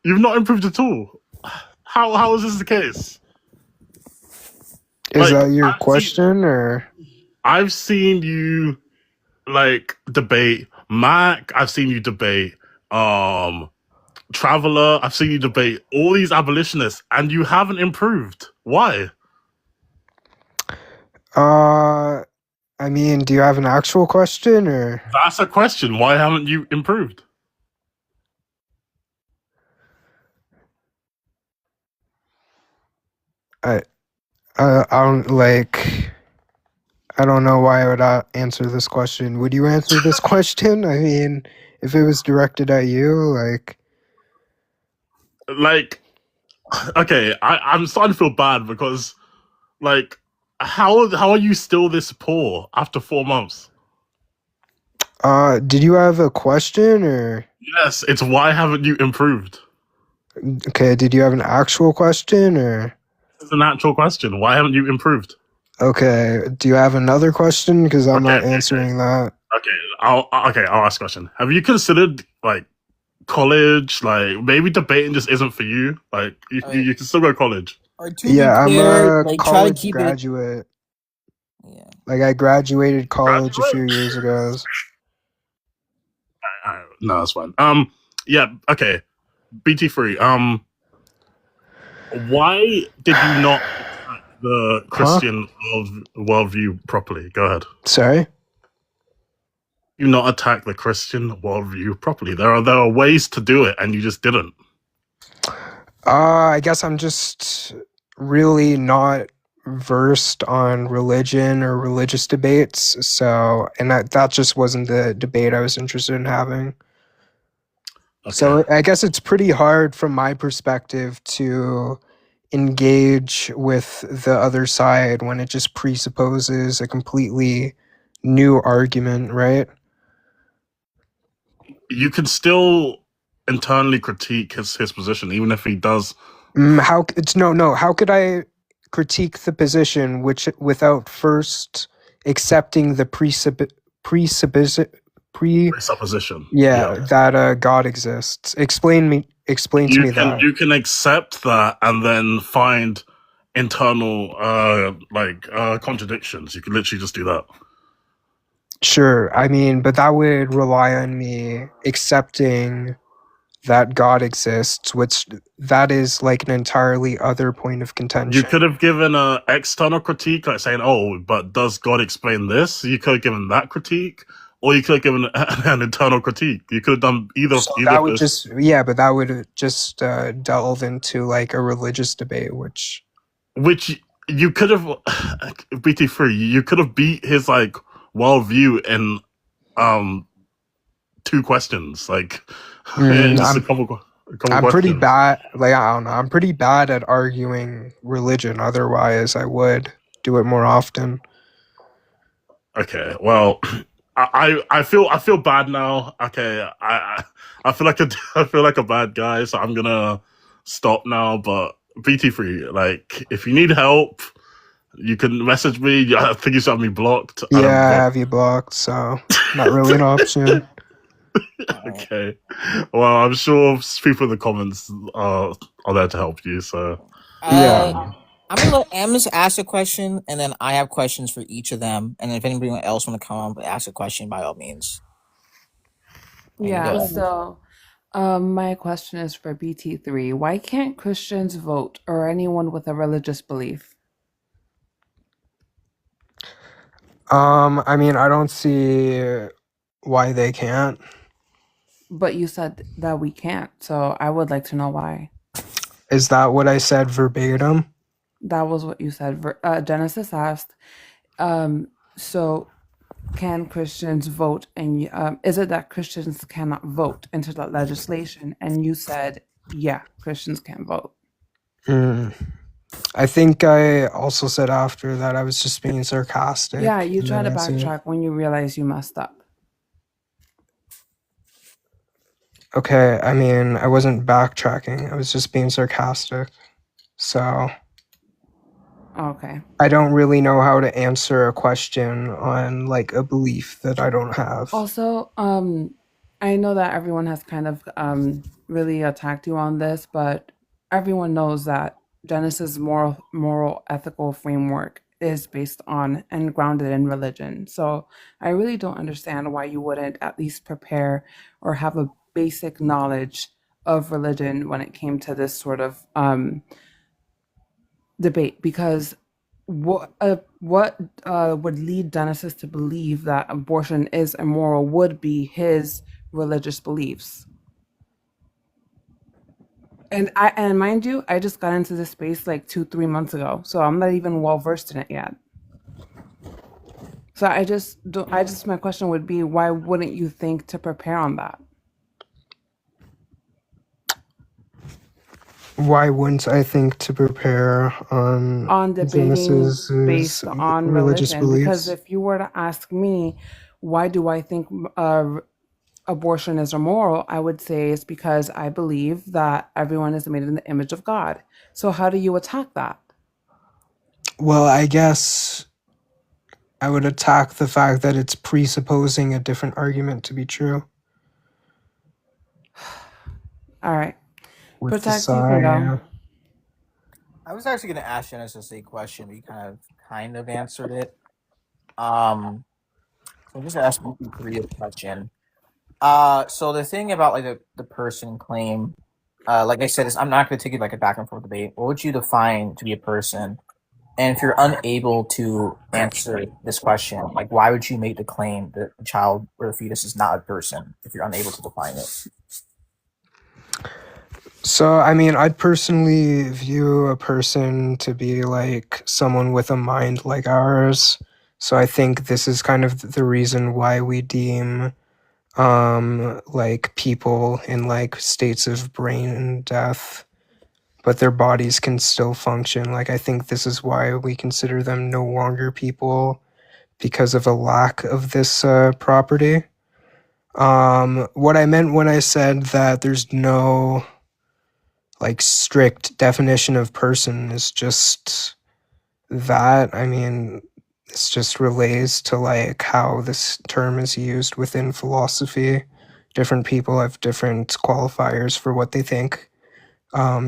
S12: You've not improved at all. How is this the case?
S22: Is that your question, or?
S12: I've seen you like debate Mac. I've seen you debate Traveler. I've seen you debate all these abolitionists, and you haven't improved. Why?
S22: I I mean, do you have an actual question or?
S12: That's a question. Why haven't you improved?
S22: I don't like. I don't know why I would answer this question. Would you answer this question? I mean, if it was directed at you,
S12: Like, okay, I'm starting to feel bad because, like, how are you still this poor after 4 months?
S22: Did you have a question or?
S12: Yes, it's why haven't you improved?
S22: Okay, did you have an actual question or?
S12: It's an actual question. Why haven't you improved?
S22: Okay, do you have another question? Because I'm not
S12: Okay.
S22: answering that.
S12: Okay, I'll ask a question. Have you considered like college? Like maybe debating just isn't for you. Like you can still go to college.
S1: Or to
S22: Yeah,
S1: be
S22: I'm
S1: fair,
S22: a
S1: like try to
S22: college
S1: keep it.
S22: graduate.
S1: Yeah.
S22: Like I graduated college a few years ago.
S12: No, that's fine. Yeah. Okay. Bt3. Why did you not attack the Christian worldview properly? Go ahead.
S22: Sorry.
S12: You not attack the Christian worldview properly. There are ways to do it, and you just didn't.
S22: I guess I'm just really not versed on religion or religious debates. So, and that just wasn't the debate I was interested in having.
S12: Okay.
S22: So I guess it's pretty hard from my perspective to engage with the other side when it just presupposes a completely new argument, right?
S12: You can still internally critique his position, even if he does.
S22: How could I critique the position without first accepting the presupposition that God exists? Explain to me that.
S12: You can accept that and then find internal contradictions. You can literally just do that.
S22: Sure, I mean, but that would rely on me accepting that God exists, which that is like an entirely other point of contention.
S12: You could have given an external critique, like saying, "Oh, but does God explain this?" You could have given that critique, or you could have given an internal critique. You could have done either.
S22: So that would but that would just delve into like a religious debate, which
S12: you could have Bt3. You could have beat his like worldview in 2 questions, like just a couple
S22: I'm
S12: questions.
S22: pretty bad. Like I don't know, I'm pretty bad at arguing religion. Otherwise, I would do it more often.
S12: Okay, well, I feel bad now. Okay, I feel like a bad guy, so I'm gonna stop now. But Bt3, like, if you need help, you can message me. I think you have me blocked.
S22: Yeah, I have you blocked, so not really an option.
S12: Okay, well, I'm sure people in the comments are there to help you. So
S22: yeah.
S1: I'm gonna let Ems ask a question, and then I have questions for each of them. And if anybody else want to come up and ask a question, by all means.
S13: Yeah. So, my question is for Bt3. Why can't Christians vote or anyone with a religious belief?
S22: I mean, I don't see why they can't.
S13: But you said that we can't, so I would like to know why.
S22: Is that what I said verbatim?
S13: That was what you said. Genesis asked, so can Christians vote? And is it that Christians cannot vote into the legislation? And you said, yeah, Christians can vote.
S22: I think I also said after that I was just being sarcastic.
S13: Yeah, you try to backtrack when you realize you messed up.
S22: Okay, I mean, I wasn't backtracking. I was just being sarcastic. So...
S13: Okay.
S22: I don't really know how to answer a question on like a belief that I don't have.
S13: Also, I know that everyone has kind of really attacked you on this, but everyone knows that Genesis' moral ethical framework is based on and grounded in religion. So I really don't understand why you wouldn't at least prepare or have a basic knowledge of religion when it came to this sort of debate, because what would lead Genesis to believe that abortion is immoral would be his religious beliefs. And mind you, I just got into this space like 2-3 months ago, so I'm not even well versed in it yet. So my question would be, why wouldn't you think to prepare on that?
S22: Why wouldn't I think to prepare on
S13: Debating
S22: Genesis's
S13: based on
S22: religious
S13: religion? Because
S22: beliefs?
S13: if you were to ask me, why do I think abortion is immoral, I would say it's because I believe that everyone is made in the image of God. So how do you attack that?
S22: Well, I guess I would attack the fact that it's presupposing a different argument to be true.
S13: All right.
S22: With the
S13: Protect, you can go.
S22: yeah.
S1: I was actually going to ask Genesis a question, but you kind of answered it. So I'm just asking Bt3 a question. So the thing about like the person claim, like I said, is I'm not going to take it like a back and forth debate. What would you define to be a person? And if you're unable to answer this question, like why would you make the claim that the child or the fetus is not a person if you're unable to define it?
S22: So, I mean, I'd personally view a person to be like someone with a mind like ours. So I think this is kind of the reason why we deem like people in like states of brain death, but their bodies can still function. Like I think this is why we consider them no longer people, because of a lack of this property. What I meant when I said that there's no like strict definition of person is just that. I mean, this just relates to like how this term is used within philosophy. Different people have different qualifiers for what they think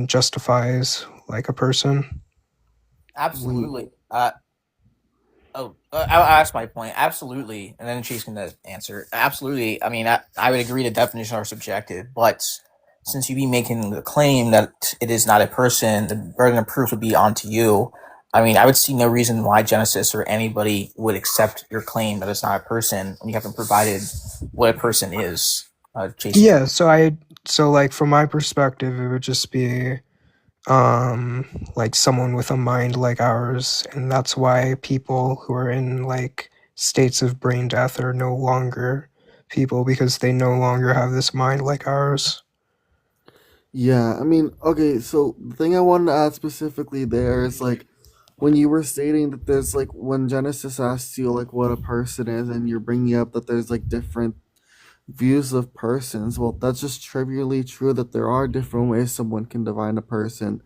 S22: justifies like a person.
S1: Absolutely. I'll ask my point. Absolutely, and then Chase can answer. Absolutely. I mean, I would agree the definitions are subjective, but since you be making the claim that it is not a person, the burden of proof would be onto you. I mean, I would see no reason why Genesis or anybody would accept your claim that it's not a person when you haven't provided what a person is. Jason.
S22: Yeah, so like from my perspective, it would just be like someone with a mind like ours, and that's why people who are in like states of brain death are no longer people, because they no longer have this mind like ours.
S7: Yeah, I mean, okay, so the thing I wanted to add specifically there is like when you were stating that there's like when Genesis asks you like what a person is, and you're bringing up that there's like different views of persons. Well, that's just trivially true that there are different ways someone can define a person.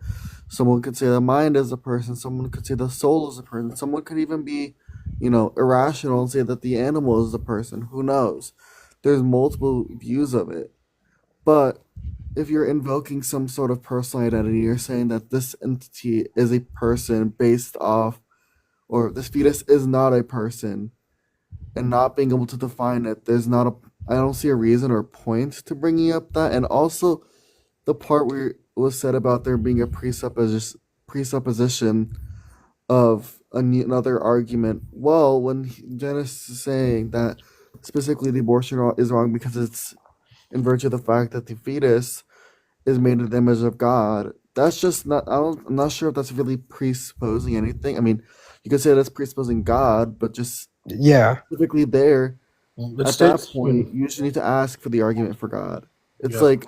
S7: Someone could say the mind is a person, someone could say the soul is a person, someone could even be, irrational and say that the animal is a person. Who knows? There's multiple views of it. But if you're invoking some sort of personal identity, you're saying that this entity is a person based off, or this fetus is not a person, and not being able to define it, I don't see a reason or point to bringing up that. And also, the part where it was said about there being a presupposition of another argument. Well, when Genesis is saying that specifically the abortion is wrong because it's in virtue of the fact that the fetus is made in the image of God. That's just not. I'm not sure if that's really presupposing anything. I mean, you could say that's presupposing God, but just specifically there, at that point, you just need to ask for the argument for God. It's like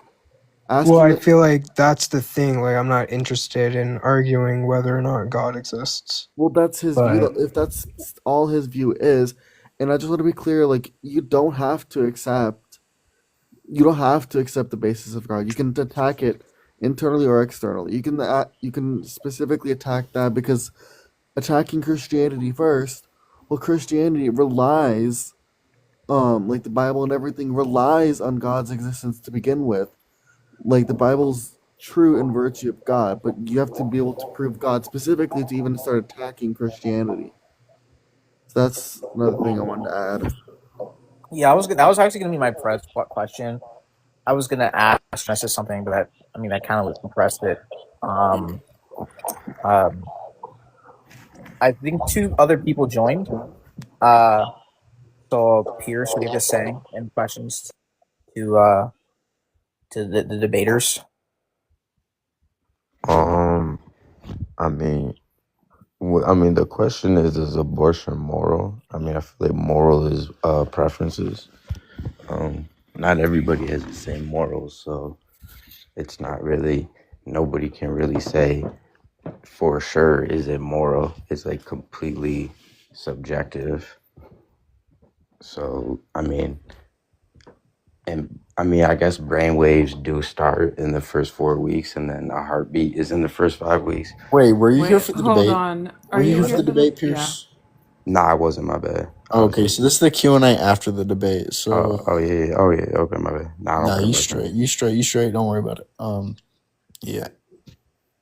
S7: asking.
S22: Well, I feel like that's the thing. Like, I'm not interested in arguing whether or not God exists.
S7: Well, that's his view. If that's all his view is, and I just want to be clear, like you don't have to accept the basis of God. You can attack it internally or externally. You can specifically attack that because attacking Christianity first. Well, Christianity relies, like the Bible and everything relies on God's existence to begin with. Like the Bible's true in virtue of God, but you have to be able to prove God specifically to even start attacking Christianity. So that's another thing I wanted to add.
S1: Yeah, that was actually gonna be my press question. I was gonna ask Genesis something, but I kind of compressed it. Um,
S14: I think 2 other people joined. So Pierce, what do you have to say in questions to the debaters?
S17: I mean, the question is abortion moral? I mean, I feel like moral is preferences. Not everybody has the same morals, so it's not really, nobody can really say for sure is it moral. It's like completely subjective. So, I guess brain waves do start in the first 4 weeks, and then a heartbeat is in the first 5 weeks.
S16: Wait, were you here
S13: Wait,
S16: for the
S13: hold
S16: debate?
S13: on.
S16: Were
S13: Are
S16: you
S13: you
S16: here
S13: here
S16: for the
S13: for the?
S16: debate,
S13: Yeah.
S16: Pierce?
S17: Nah, I wasn't, my bad.
S16: Okay, so this is the Q&A after the debate. So
S17: Oh yeah, okay, my bad. Nah,
S16: no,
S17: okay,
S16: you
S17: my bad.
S16: straight, you straight. Don't worry about it. Yeah,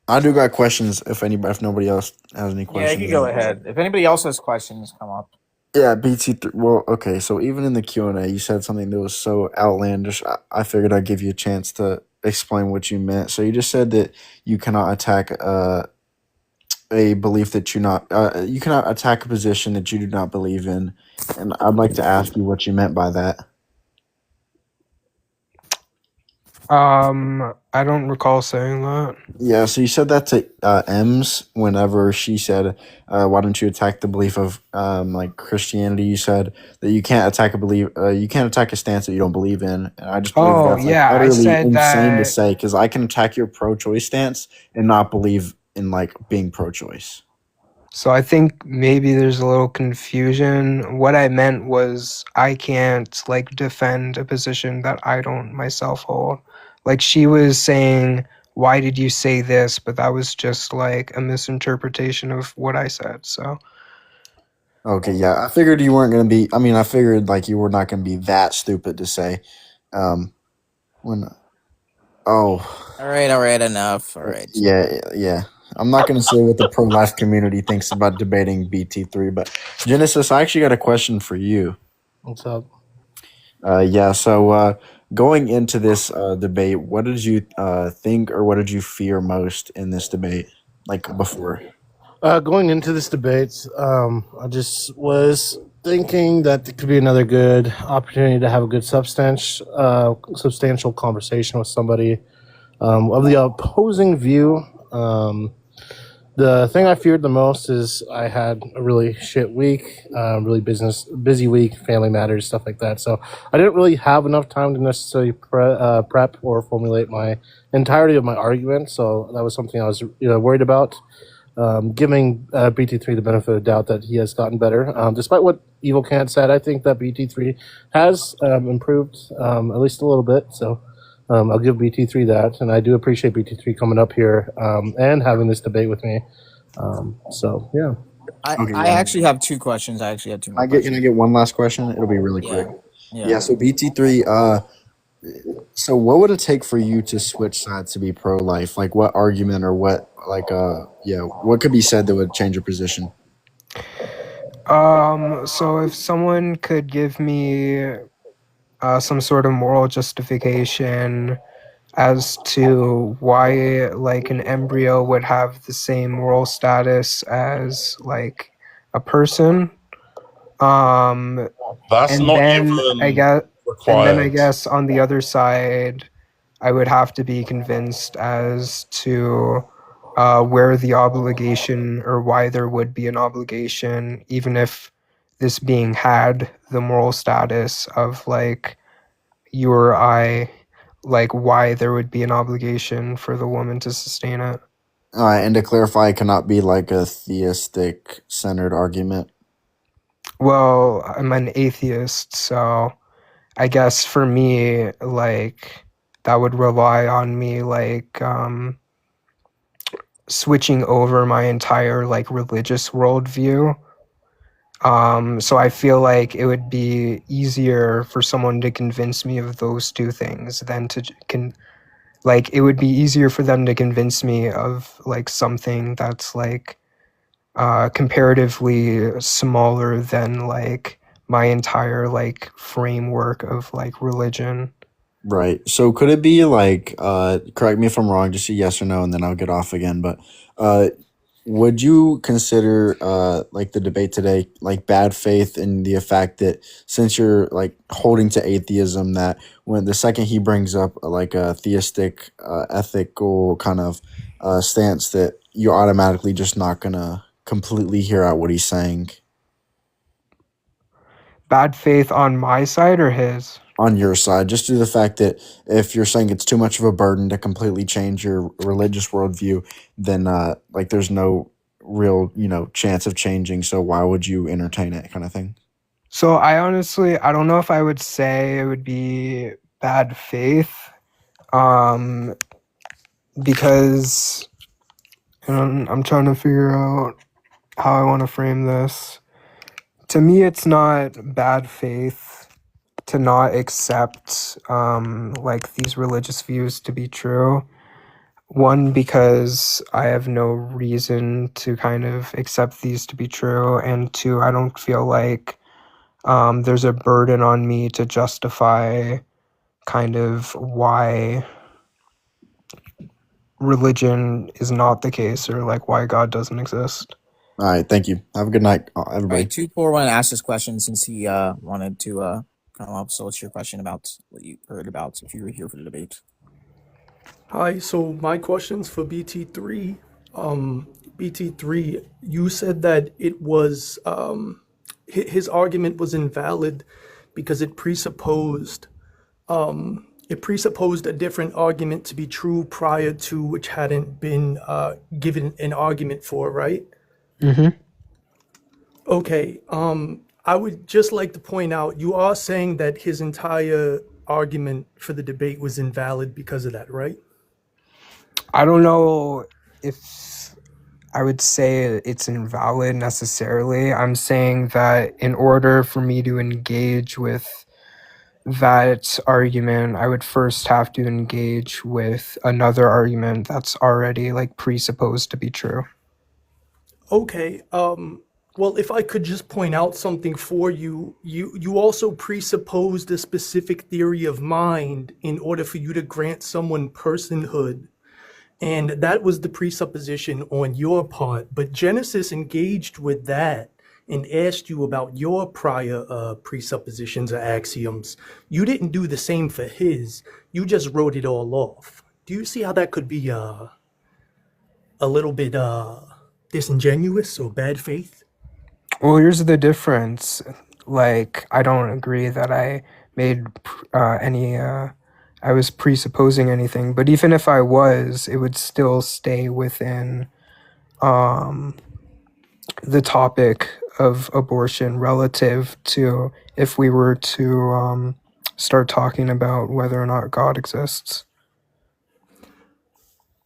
S16: I do got questions if nobody else has any
S14: Yeah, you
S16: questions.
S14: can go ahead. If anybody else has questions, come up.
S16: Yeah, BT3. Well, okay. So even in the Q&A, you said something that was so outlandish. I figured I'd give you a chance to explain what you meant. So you just said that you cannot attack a belief that you cannot attack a position that you do not believe in, and I'd like to ask you what you meant by that.
S22: I don't recall saying that.
S16: Yeah, so you said that to Ems whenever she said, "Why don't you attack the belief of like Christianity?" You said that you can't attack you can't attack a stance that you don't believe in, and I just believe
S22: Oh
S16: that's like
S22: yeah, I
S16: utterly
S22: said
S16: insane to
S22: that.
S16: say because I can attack your pro-choice stance and not believe in like being pro-choice.
S22: So I think maybe there's a little confusion. What I meant was I can't like defend a position that I don't myself hold. Like she was saying, "Why did you say this?" But that was just like a misinterpretation of what I said. So
S16: Okay, yeah, I figured you weren't gonna be. I mean, I figured like you were not gonna be that stupid to say, when. Oh,
S14: All right, enough. All right.
S16: yeah. I'm not gonna say what the pro-life community thinks about debating BT3, but Genesis, I actually got a question for you.
S3: What's up?
S16: Yeah. So going into this debate, what did you think, or what did you fear most in this debate? Like before.
S3: Going into this debate, I just was thinking that it could be another good opportunity to have a good substantial conversation with somebody of the opposing view. The thing I feared the most is I had a really shit week, really busy week, family matters, stuff like that. So I didn't really have enough time to necessarily prep or formulate my entirety of my argument. So that was something I was worried about. Giving BT3 the benefit of the doubt that he has gotten better. Despite what Evil Kant said, I think that BT3 has improved at least a little bit. So I'll give BT3 that. And I do appreciate BT3 coming up here and having this debate with me. So, yeah.
S14: I actually have 2 questions. I actually have 2 more
S16: Can I
S14: questions.
S16: get one last question? It'll be really
S14: Yeah.
S16: quick.
S14: Yeah.
S16: So BT3, so what would it take for you to switch sides to be pro-life? Like what argument or what what could be said that would change your position?
S22: So if someone could give me some sort of moral justification as to why like an embryo would have the same moral status as like a person,
S12: That's
S22: and
S12: not
S22: then I
S12: even
S22: guess
S12: required.
S22: on the other side I would have to be convinced as to where the obligation or why there would be an obligation, even if this being had the moral status of like you or I, like why there would be an obligation for the woman to sustain it.
S16: And to clarify, it cannot be like a theistic centered argument.
S22: Well, I'm an atheist, so I guess for me, like that would rely on me like switching over my entire like religious worldview. So I feel like it would be easier for someone to convince me of those 2 things than it would be easier for them to convince me of like something that's like comparatively smaller than like my entire like framework of like religion.
S16: Right. So could it be like correct me if I'm wrong, just a yes or no and then I'll get off again, but would you consider like the debate today like bad faith in the fact that since you're like holding to atheism, that when the second he brings up like a theistic ethical kind of stance, that you're automatically just not gonna completely hear out what he's saying?
S22: Bad faith on my side or his?
S16: On your side, just due to the fact that if you're saying it's too much of a burden to completely change your religious worldview, then like there's no real chance of changing. So why would you entertain it, kind of thing?
S22: So I don't know if I would say it would be bad faith, because I'm trying to figure out how I want to frame this. To me, it's not bad faith to not accept like these religious views to be true. One, because I have no reason to kind of accept these to be true, and two, I don't feel like there's a burden on me to justify kind of why religion is not the case, or like why God doesn't exist.
S16: All right, thank you. Have a good night, everybody.
S14: 2-4 wanted to ask this question since he wanted to come up. So what's your question about what you heard about if you were here for the debate?
S11: Hi, so my question's for Bt3. Bt3, you said that it was his argument was invalid because it presupposed a different argument to be true prior to which hadn't been given an argument for, right?
S22: Mm-hmm.
S11: Okay, I would just like to point out, you are saying that his entire argument for the debate was invalid because of that, right?
S22: I don't know if I would say it's invalid necessarily. I'm saying that in order for me to engage with that argument, I would first have to engage with another argument that's already like presupposed to be true.
S11: Okay, well, if I could just point out something for you, you also presupposed a specific theory of mind in order for you to grant someone personhood. And that was the presupposition on your part. But Genesis engaged with that and asked you about your prior presuppositions or axioms. You didn't do the same for his. You just wrote it all off. Do you see how that could be a little bit disingenuous or bad faith?
S22: Well, here's the difference. Like, I don't agree that I made I was presupposing anything, but even if I was, it would still stay within the topic of abortion relative to if we were to start talking about whether or not God exists.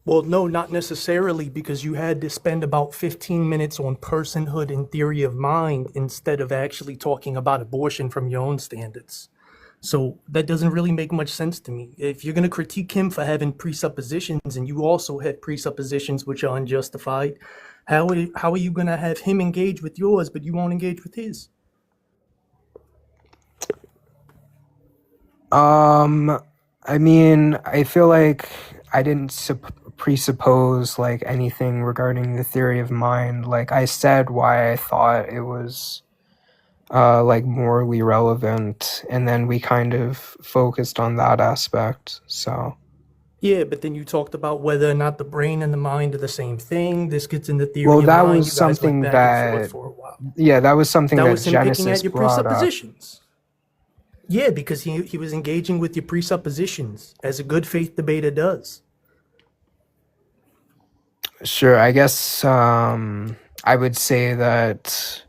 S11: Well, no, not necessarily, because you had to spend about 15 minutes on personhood and theory of mind instead of actually talking about abortion from your own standards. So that doesn't really make much sense to me. If you're going to critique him for having presuppositions and you also had presuppositions which are unjustified, how are you going to have him engage with yours, but you won't engage with his?
S22: I mean, I feel like I didn't presuppose like anything regarding the theory of mind. Like I said why I thought it was like morally relevant, and then we kind of focused on that aspect. So
S11: yeah, but then you talked about whether or not the brain and the mind are the same thing. This gets into theory
S22: well,
S11: of
S22: that
S11: mind.
S22: was
S11: You guys
S22: something
S11: went back and
S22: that
S11: forth for a while.
S22: Yeah, that was something that
S11: was him picking
S22: Genesis
S11: at your
S22: brought up.
S11: presuppositions. Yeah, because he was engaging with your presuppositions as a good faith debater does.
S22: Sure, I guess I would say that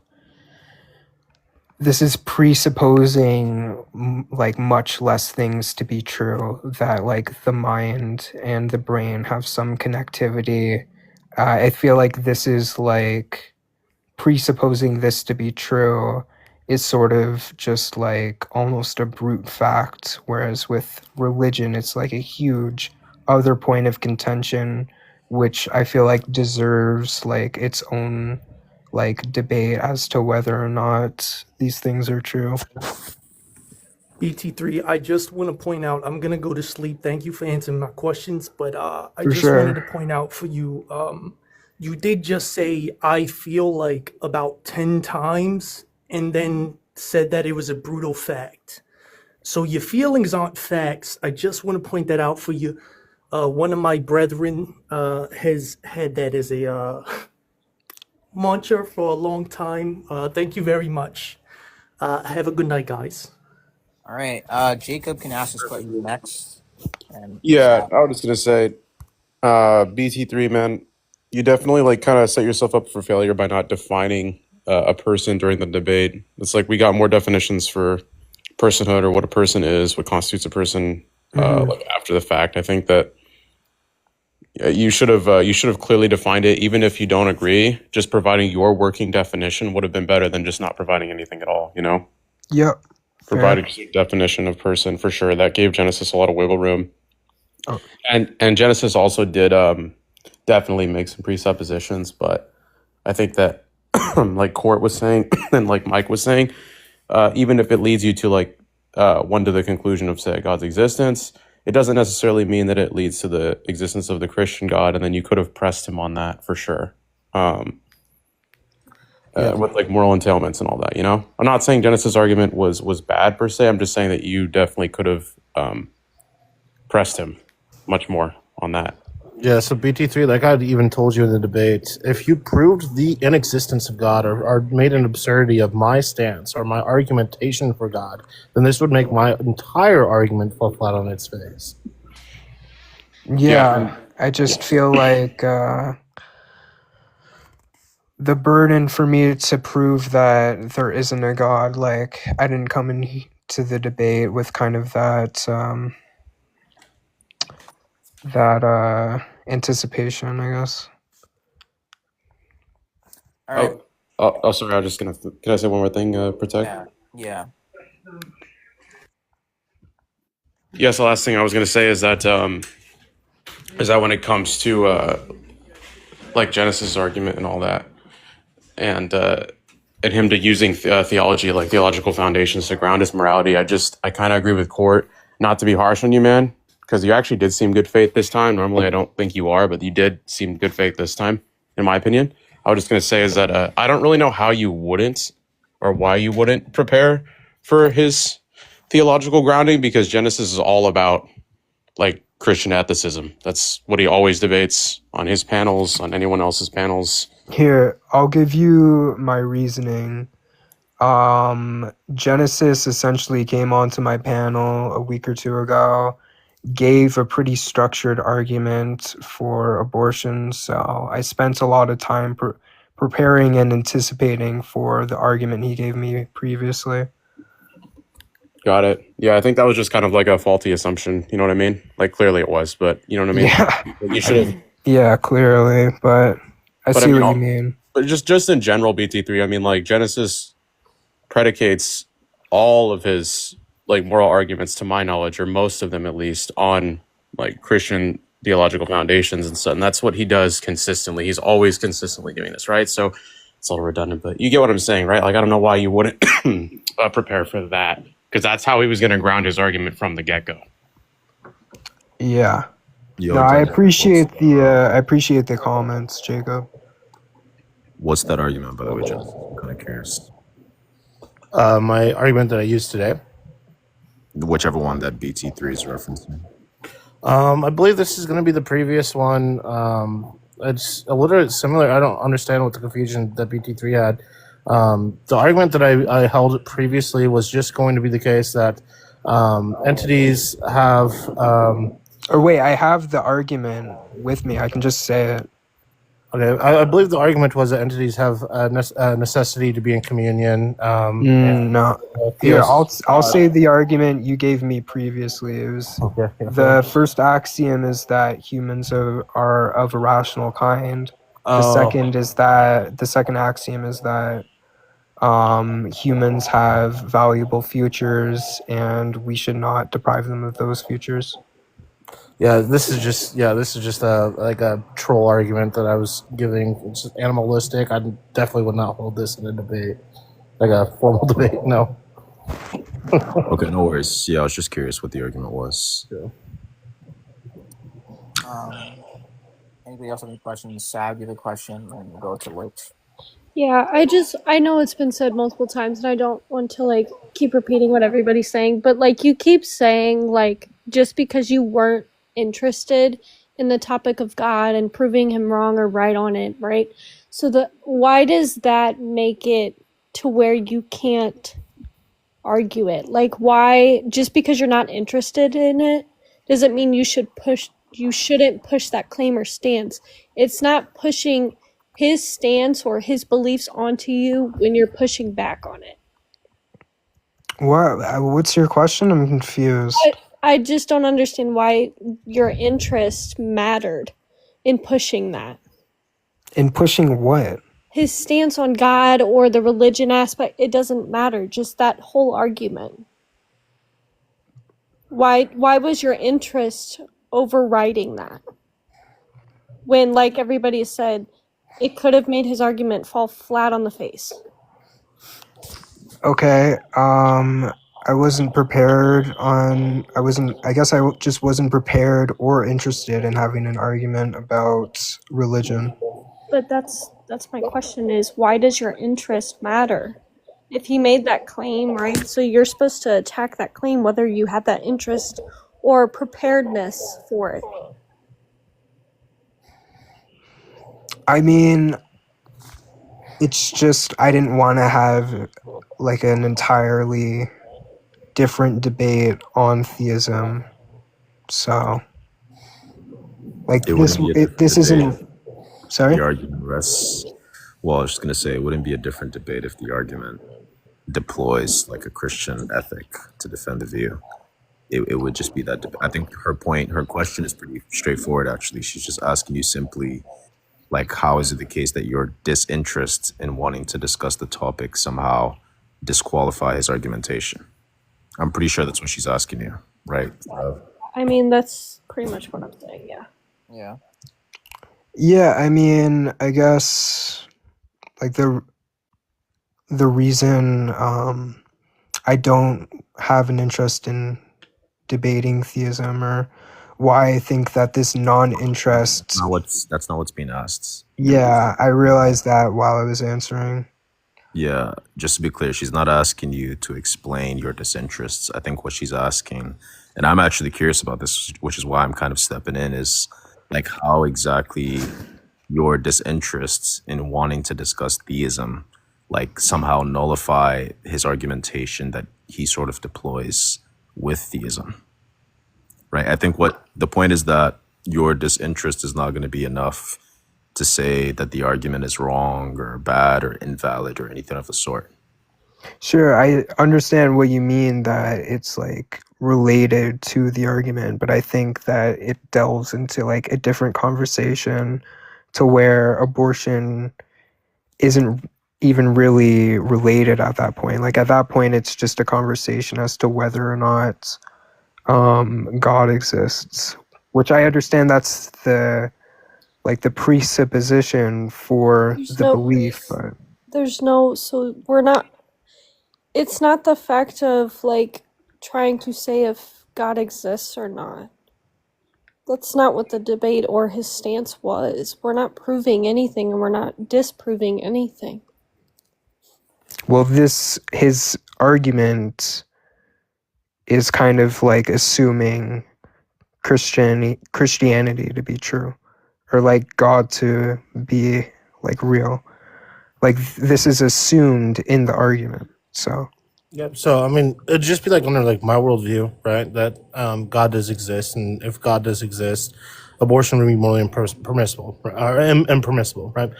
S22: this is presupposing like much less things to be true, that like the mind and the brain have some connectivity. I feel like this is like presupposing this to be true is sort of just like almost a brute fact, whereas with religion it's like a huge other point of contention, which I feel like deserves like its own like debate as to whether or not these things are true.
S11: Bt3, I just want to point out, I'm going to go to sleep. Thank you for answering my questions, but I
S22: For
S11: just
S22: sure.
S11: wanted to point out for you, you did just say "I feel like" about 10 times, and then said that it was a brutal fact. So your feelings aren't facts. I just want to point that out for you. One of my brethren has had that as a mantra for a long time. Thank you very much. Have a good night, guys.
S14: All right. Jacob can ask his question next. And
S18: Yeah, I was just gonna say, BT3, man, you definitely like kind of set yourself up for failure by not defining a person during the debate. It's like we got more definitions for personhood or what a person is, what constitutes a person, like after the fact. I think that you should have clearly defined it, even if you don't agree. Just providing your working definition would have been better than just not providing anything at all. You know,
S22: Yep.
S18: providing just a definition of person for sure. That gave Genesis a lot of wiggle room.
S22: Oh.
S18: And Genesis also did definitely make some presuppositions, but I think that like Court was saying and like Mike was saying, even if it leads you to like one to the conclusion of say God's existence, it doesn't necessarily mean that it leads to the existence of the Christian God, and then you could have pressed him on that for sure. With like moral entailments and all that, you know? I'm not saying Genesis' argument was bad per se. I'm just saying that you definitely could have pressed him much more on that.
S3: Yeah, so BT3, like I even told you in the debate, if you proved the inexistence of God or made an absurdity of my stance or my argumentation for God, then this would make my entire argument fall flat on its face.
S22: Yeah, I just feel like the burden for me to prove that there isn't a God, like I didn't come into the debate with kind of that anticipation, I guess.
S14: All right.
S18: Sorry, I was just gonna. Can I say one more thing, Protect?
S14: Yeah.
S18: Yes, the last thing I was gonna say is that when it comes to like Genesis' argument and all that, and him to using theology, like theological foundations to ground his morality, I kind of agree with Court. Not to be harsh on you, man, because you actually did seem good faith this time. Normally, I don't think you are, but you did seem good faith this time, in my opinion. I was just going to say is that I don't really know how you wouldn't or why you wouldn't prepare for his theological grounding, because Genesis is all about like Christian ethicism. That's what he always debates on his panels, on anyone else's panels.
S22: Here, I'll give you my reasoning. Genesis essentially came onto my panel a week or two ago, gave a pretty structured argument for abortion, so I spent a lot of time preparing and anticipating for the argument he gave me previously.
S18: Got it. Yeah, I think that was just kind of like a faulty assumption. You know what I mean? Like clearly it was, but you know what I mean?
S22: Yeah.
S18: You should have.
S22: Yeah, clearly, but I see what you mean.
S18: But just in general, BT3, I mean, like Genesis predicates all of his like moral arguments, to my knowledge, or most of them at least, on like Christian theological foundations and stuff. And that's what he does consistently. He's always consistently doing this, right? So it's all redundant, but you get what I'm saying, right? Like I don't know why you wouldn't prepare for that, because that's how he was going to ground his argument from the get-go.
S22: Yeah. No, I appreciate the comments, Jacob.
S19: What's that argument, by the way, John? I'm kind of curious.
S3: My argument that I used today.
S19: Whichever one that BT3 is referencing.
S3: I believe this is going to be the previous one. It's a little bit similar. I don't understand what the confusion that BT3 had. The argument that I held previously was just going to be the case that entities have...
S22: or wait, I have the argument with me. I can just say it.
S3: Okay, I believe the argument was that entities have a necessity to be in communion.
S22: No. Here, I'll say the argument you gave me previously. It was the first axiom is that humans are of a rational kind. The second axiom is that humans have valuable futures and we should not deprive them of those futures.
S3: Yeah, this is just a troll argument that I was giving. It's just animalistic. I definitely would not hold this in a debate, like a formal debate. No.
S19: Okay, no worries. Yeah, I was just curious what the argument was.
S3: Yeah.
S14: Anybody else have any questions? Sab, you have a question, and we'll go to Witch.
S9: Yeah, I know it's been said multiple times, and I don't want to, like, keep repeating what everybody's saying, but, like, you keep saying, like, just because you weren't interested in the topic of God and proving him wrong or right on it, right? So why does that make it to where you can't argue it? Like, why, just because you're not interested in it, doesn't mean you shouldn't push that claim or stance. It's not pushing his stance or his beliefs onto you when you're pushing back on it.
S22: What's your question? I'm confused.
S9: I just don't understand why your interest mattered in pushing that.
S22: In pushing what?
S9: His stance on God or the religion aspect, it doesn't matter. Just that whole argument. Why was your interest overriding that? When, like everybody said, it could have made his argument fall flat on the face.
S22: Okay, I wasn't prepared I guess I just wasn't prepared or interested in having an argument about religion.
S9: But that's my question is, why does your interest matter? If he made that claim, right? So you're supposed to attack that claim whether you had that interest or preparedness for it.
S22: I mean, it's just I didn't want to have like an entirely different debate on theism. So like this isn't sorry?
S19: The argument rests. Well, I was just going to say it wouldn't be a different debate if the argument deploys like a Christian ethic to defend the view. It would just be that debate. I think her question is pretty straightforward, actually. She's just asking you simply, like, how is it the case that your disinterest in wanting to discuss the topic somehow disqualify his argumentation? I'm pretty sure that's what she's asking you, right?
S9: I mean, that's pretty much what I'm saying, yeah.
S14: Yeah.
S22: Yeah, I mean, I guess like the reason I don't have an interest in debating theism or why I think that this non-interest
S19: That's not what's being asked.
S22: Yeah, I realized that while I was answering.
S19: Yeah, just to be clear, she's not asking you to explain your disinterests. I think what she's asking, and I'm actually curious about this, which is why I'm kind of stepping in, is like how exactly your disinterests in wanting to discuss theism like somehow nullify his argumentation that he sort of deploys with theism. Right? I think what the point is that your disinterest is not going to be enough to say that the argument is wrong or bad or invalid or anything of the sort.
S22: Sure, I understand what you mean that it's like related to the argument, but I think that it delves into like a different conversation to where abortion isn't even really related at that point. Like at that point, it's just a conversation as to whether or not God exists, which I understand that's the presupposition for the belief, but
S9: it's not the fact of like trying to say if God exists or not. That's not what the debate or his stance was. We're not proving anything and we're not disproving anything.
S22: well, his argument is kind of like assuming Christianity to be true, or like God to be like real. Like this is assumed in the argument. So
S3: Yeah, so I mean, it'd just be like under like my worldview, right? That God does exist, and if God does exist, abortion would be morally permissible, or impermissible, right?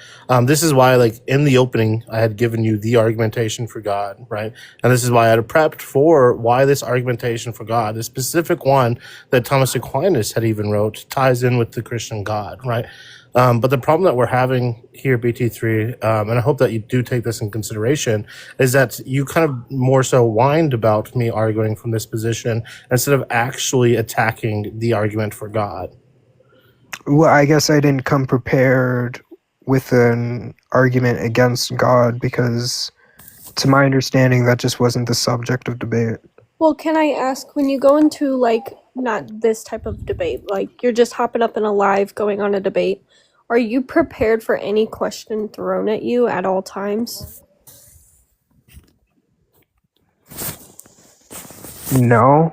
S3: This is why, like in the opening, I had given you the argumentation for God, right? And this is why I had prepped for why this argumentation for God, the specific one that Thomas Aquinas had even wrote, ties in with the Christian God, right? But the problem that we're having here, Bt3, and I hope that you do take this in consideration, is that you kind of more so whined about me arguing from this position instead of actually attacking the argument for God.
S22: well, I guess I didn't come prepared with an argument against God because, to my understanding, that just wasn't the subject of debate.
S9: Well, can I ask, when you go into like not this type of debate, like you're just hopping up in a live going on a debate, are you prepared for any question thrown at you at all times?
S22: No.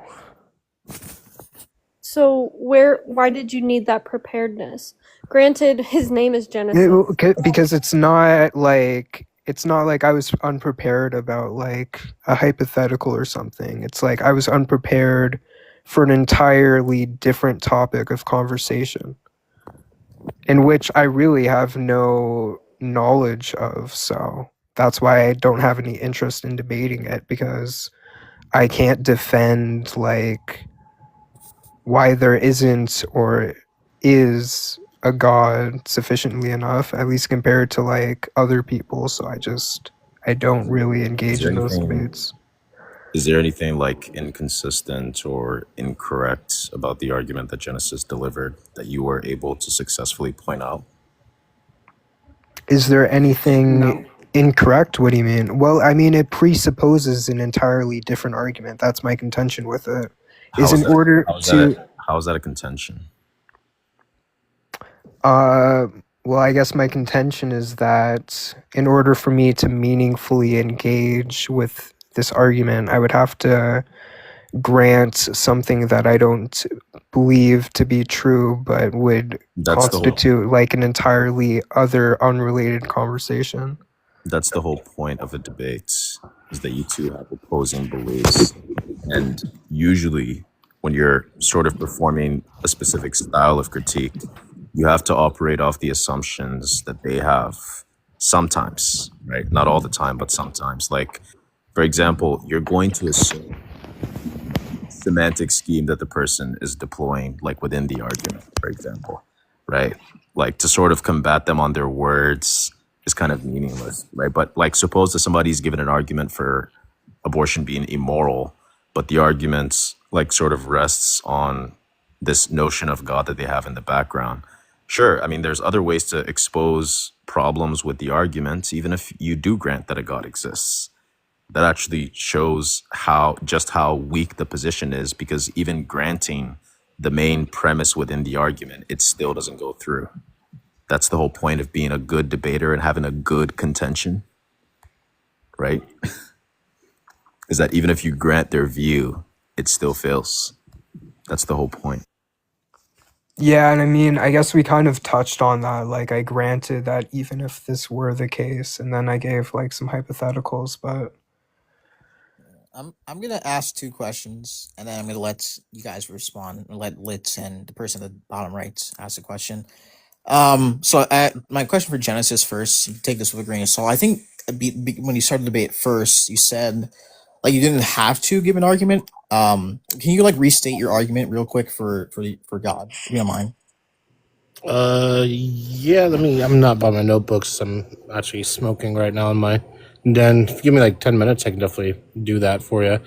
S9: So why did you need that preparedness? Granted, his name is Genesis.
S22: Because it's not like I was unprepared about like a hypothetical or something. It's like I was unprepared for an entirely different topic of conversation in which I really have no knowledge of. So that's why I don't have any interest in debating it, because I can't defend like why there isn't or is a god sufficiently enough, at least compared to like other people. So I don't really
S19: Is
S22: engage
S19: there
S22: in those
S19: anything?
S22: debates.
S19: Is there anything like inconsistent or incorrect about the argument that Genesis delivered that you were able to successfully point out?
S22: Is there anything
S11: No.
S22: incorrect? What do you mean? Well, I mean, it presupposes an entirely different argument. That's my contention with it.
S19: How
S22: Is
S19: is
S22: in
S19: that?
S22: order to
S19: How is that a contention?
S22: well, I guess my contention is that in order for me to meaningfully engage with this argument, I would have to grant something that I don't believe to be true, but would
S19: That's the whole.
S22: constitute like an entirely other unrelated conversation.
S19: That's the whole point of the debates, is that you two have opposing beliefs, and usually when you're sort of performing a specific style of critique, you have to operate off the assumptions that they have sometimes, right? Not all the time, but sometimes. Like, for example, you're going to assume semantic scheme that the person is deploying, like within the argument, for example, right? Like to sort of combat them on their words is kind of meaningless, right? But like, suppose that somebody's given an argument for abortion being immoral, but the argument like sort of rests on this notion of God that they have in the background. Sure, I mean, there's other ways to expose problems with the argument, even if you do grant that a God exists. That actually shows how weak the position is, because even granting the main premise within the argument, it still doesn't go through. That's the whole point of being a good debater and having a good contention, right? Is that even if you grant their view, it still fails. That's the whole point.
S22: Yeah, and I mean, I guess we kind of touched on that. Like, I granted that even if this were the case, and then I gave like some hypotheticals, but
S14: I'm gonna ask two questions, and then I'm gonna let you guys respond. And let Litz and the person at the bottom right ask a question. My question for Genesis first. You take this with a grain of salt. I think when you started the debate first, you said like you didn't have to give an argument. Can you like restate your argument real quick for God, if you don't mind?
S3: Yeah, I'm not by my notebooks. I'm actually smoking right now in my den. If you give me like 10 minutes, I can definitely do that for you.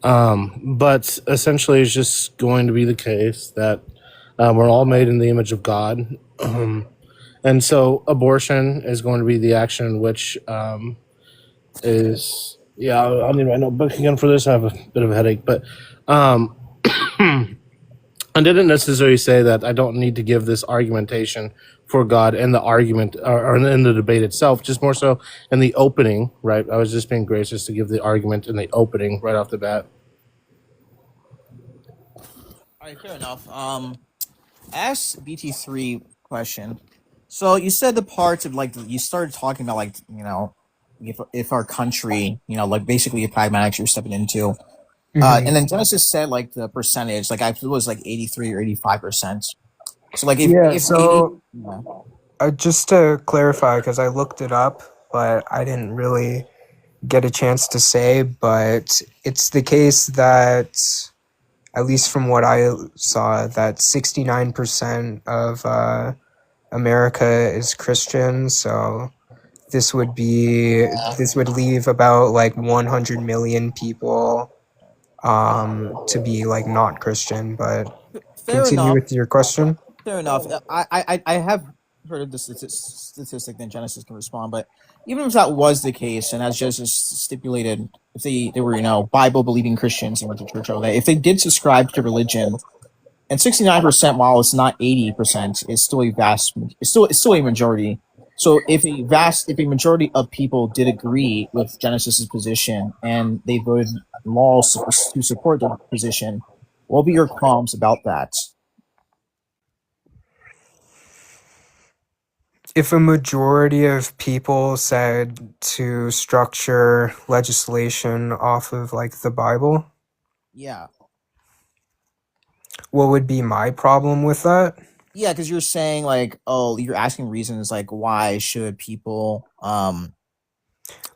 S3: But essentially, it's just going to be the case that we're all made in the image of God. And so abortion is going to be the action in which is... Yeah, I'll need my notebook again for this. I have a bit of a headache. But I didn't necessarily say that I don't need to give this argumentation for God in the argument or in the debate itself, just more so in the opening, right? I was just being gracious to give the argument in the opening right off the bat.
S14: All right, fair enough. Ask Bt3 question. So you said the parts of like you started talking about like if our country like basically a pragmatics you're stepping into, and then Genesis said like the percentage like I it was like 83 or 85%. So like if 80,
S22: just to clarify, because I looked it up, but I didn't really get a chance to say, but it's the case that, at least from what I saw, that 69% of America is Christian. So this would leave about like 100 million people to be like not Christian. But
S14: fair
S22: continue
S14: enough.
S22: with your question.
S14: Fair enough. I have heard of the statistic, then Genesis can respond. But even if that was the case, and as Genesis stipulated, if they were Bible believing Christians and went to church all day, if they did subscribe to religion, and 69%, while it's not 80%, is still a vast, it's still a majority. So if a majority of people did agree with Genesis's position and they voted laws to support their position, what will be your qualms about that?
S22: If a majority of people said to structure legislation off of like the Bible,
S14: Yeah.
S22: what would be my problem with that?
S14: Yeah, because you're saying like, oh, you're asking reasons like why should people
S22: Well,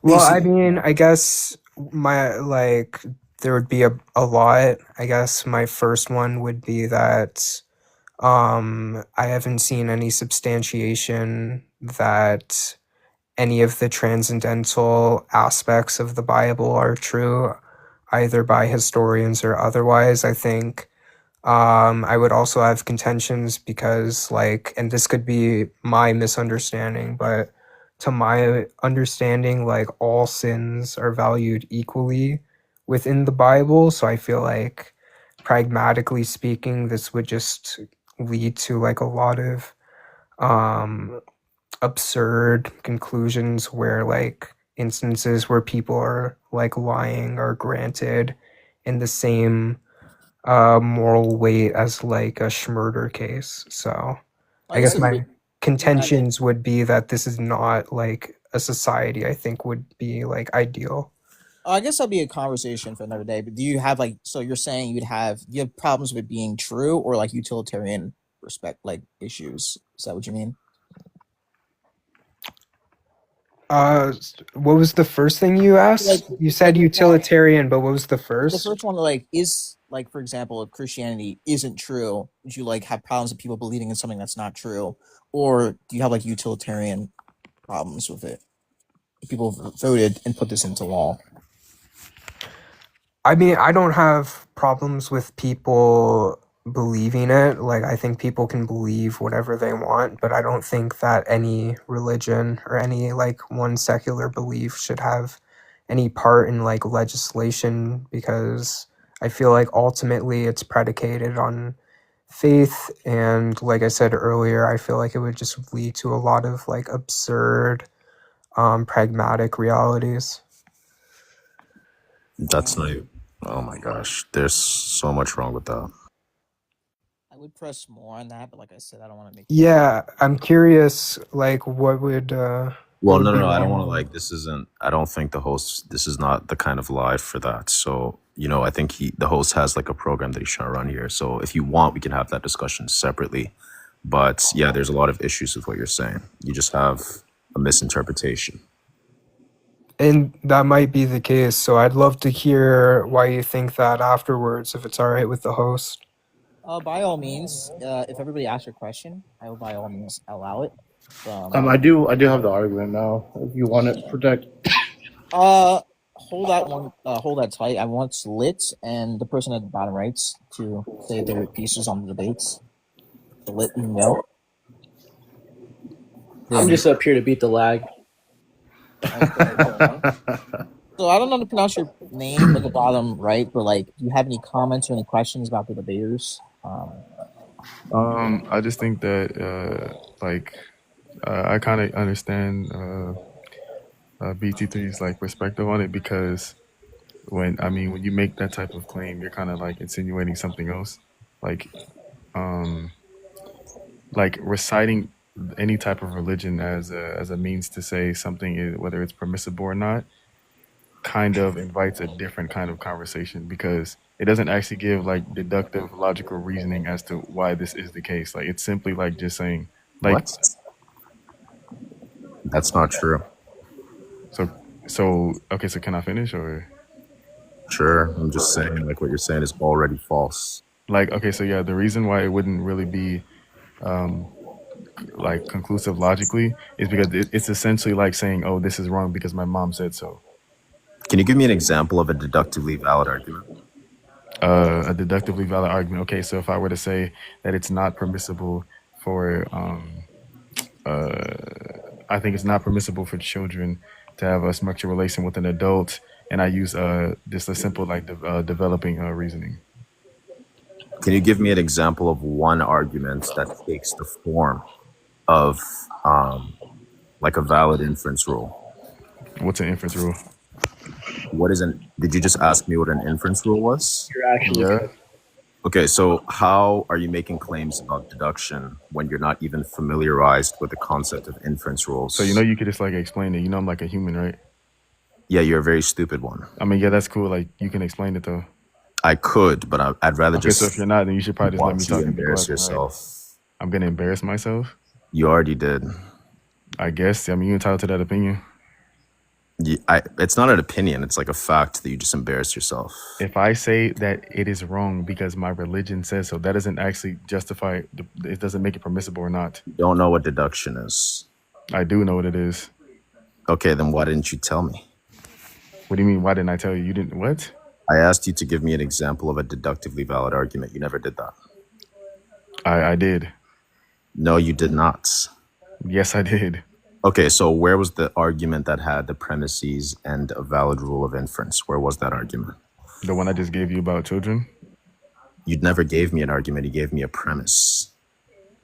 S22: I
S14: basically
S22: mean, I guess there would be a lot. I guess my first one would be that I haven't seen any substantiation that any of the transcendental aspects of the Bible are true, either by historians or otherwise. I think I would also have contentions because, like, and this could be my misunderstanding, but to my understanding, like, all sins are valued equally within the Bible. So I feel like, pragmatically speaking, this would just lead to, like, a lot of absurd conclusions where, like, instances where people are, like, lying are granted in the same moral weight as like a Schmurder case. So I guess my contentions would be that this is not like a society I think would be like ideal.
S14: I guess that'll be a conversation for another day. But do you have like so you're saying you have problems with being true or like utilitarian respect like issues? Is that what you mean?
S22: What was the first thing you asked? You said utilitarian, but what was the
S14: The
S22: first?
S14: first one like is like for example, if Christianity isn't true, would you like have problems with people believing in something that's not true, or do you have like utilitarian problems with it? People voted and put this into law.
S22: I mean, I don't have problems with people believing it. Like, I think people can believe whatever they want, but I don't think that any religion or any, like, one secular belief should have any part in, like, legislation because I feel like ultimately it's predicated on faith. And like I said earlier, I feel like it would just lead to a lot of, like, absurd, pragmatic realities.
S19: That's not even, oh my gosh. There's so much wrong with that.
S14: I would press more on that, but like I said, I don't want to make.
S22: Yeah, I'm curious, like, what would
S19: Well,
S22: what
S19: no,
S22: would be
S19: no, I don't
S22: wrong?
S19: want to like. I don't think this is not the kind of live for that. So I think the host has like a program that he's trying to run here. So if you want, we can have that discussion separately. But yeah, there's a lot of issues with what you're saying. You just have a misinterpretation.
S22: And that might be the case, so I'd love to hear why you think that afterwards, if it's all right with the host.
S14: By all means, if everybody asks a question, I will by all means allow it.
S3: I do have the argument now. If you want to protect.
S14: Hold that tight. I want Lit and the person at the bottom right to say their pieces on the debates. To let you know.
S15: I'm just up here to beat the lag.
S14: So I don't know how to pronounce your name at the bottom right, but like, do you have any comments or any questions about the debaters?
S21: I just think that I kind of understand Bt3's like perspective on it because when you make that type of claim, you're kind of like insinuating something else, like reciting any type of religion as a means to say something, whether it's permissible or not, kind of invites a different kind of conversation because it doesn't actually give like deductive logical reasoning as to why this is the case. Like it's simply like just saying like
S19: what? That's not true.
S21: So okay, so can I finish or?
S19: Sure, I'm just saying like what you're saying is already false.
S21: Like okay, so yeah, the reason why it wouldn't really be like conclusive logically is because it's essentially like saying, oh, this is wrong because my mom said so.
S19: Can you give me an example of a deductively valid argument?
S21: A deductively valid argument. Okay, so if I were to say that it's not permissible for I think it's not permissible for children to have a structured relation with an adult, and I use just a simple developing reasoning.
S19: Can you give me an example of one argument that takes the form of like a valid inference rule?
S21: What's an inference rule?
S19: What is an? Did you just ask me what an inference rule was?
S15: You're actually
S21: Yeah.
S19: Okay, so how are you making claims about deduction when you're not even familiarized with the concept of inference rules?
S21: So you could just explain it. I'm like a human, right?
S19: Yeah, you're a very stupid one.
S21: I mean, yeah, that's cool. Like you can explain it though.
S19: I could, but I'd rather just.
S21: So if you're not, then you should probably just let me talk and be
S19: embarrass
S21: quiet, right?
S19: yourself.
S21: I'm gonna embarrass myself.
S19: You already did.
S21: I guess. I mean, you're entitled to that opinion.
S19: It's not an opinion. It's like a fact that you just embarrassed yourself.
S21: If I say that it is wrong because my religion says so, that doesn't actually justify. It doesn't make it permissible or not.
S19: You don't know what deduction is.
S21: I do know what it is.
S19: Okay, then why didn't you tell me?
S21: What do you mean? Why didn't I tell you? You didn't what?
S19: I asked you to give me an example of a deductively valid argument. You never did that.
S21: I did.
S19: No, you did not.
S21: Yes, I did.
S19: Okay, so where was the argument that had the premises and a valid rule of inference? Where was that argument?
S21: The one I just gave you about children?
S19: You never gave me an argument. You gave me a premise.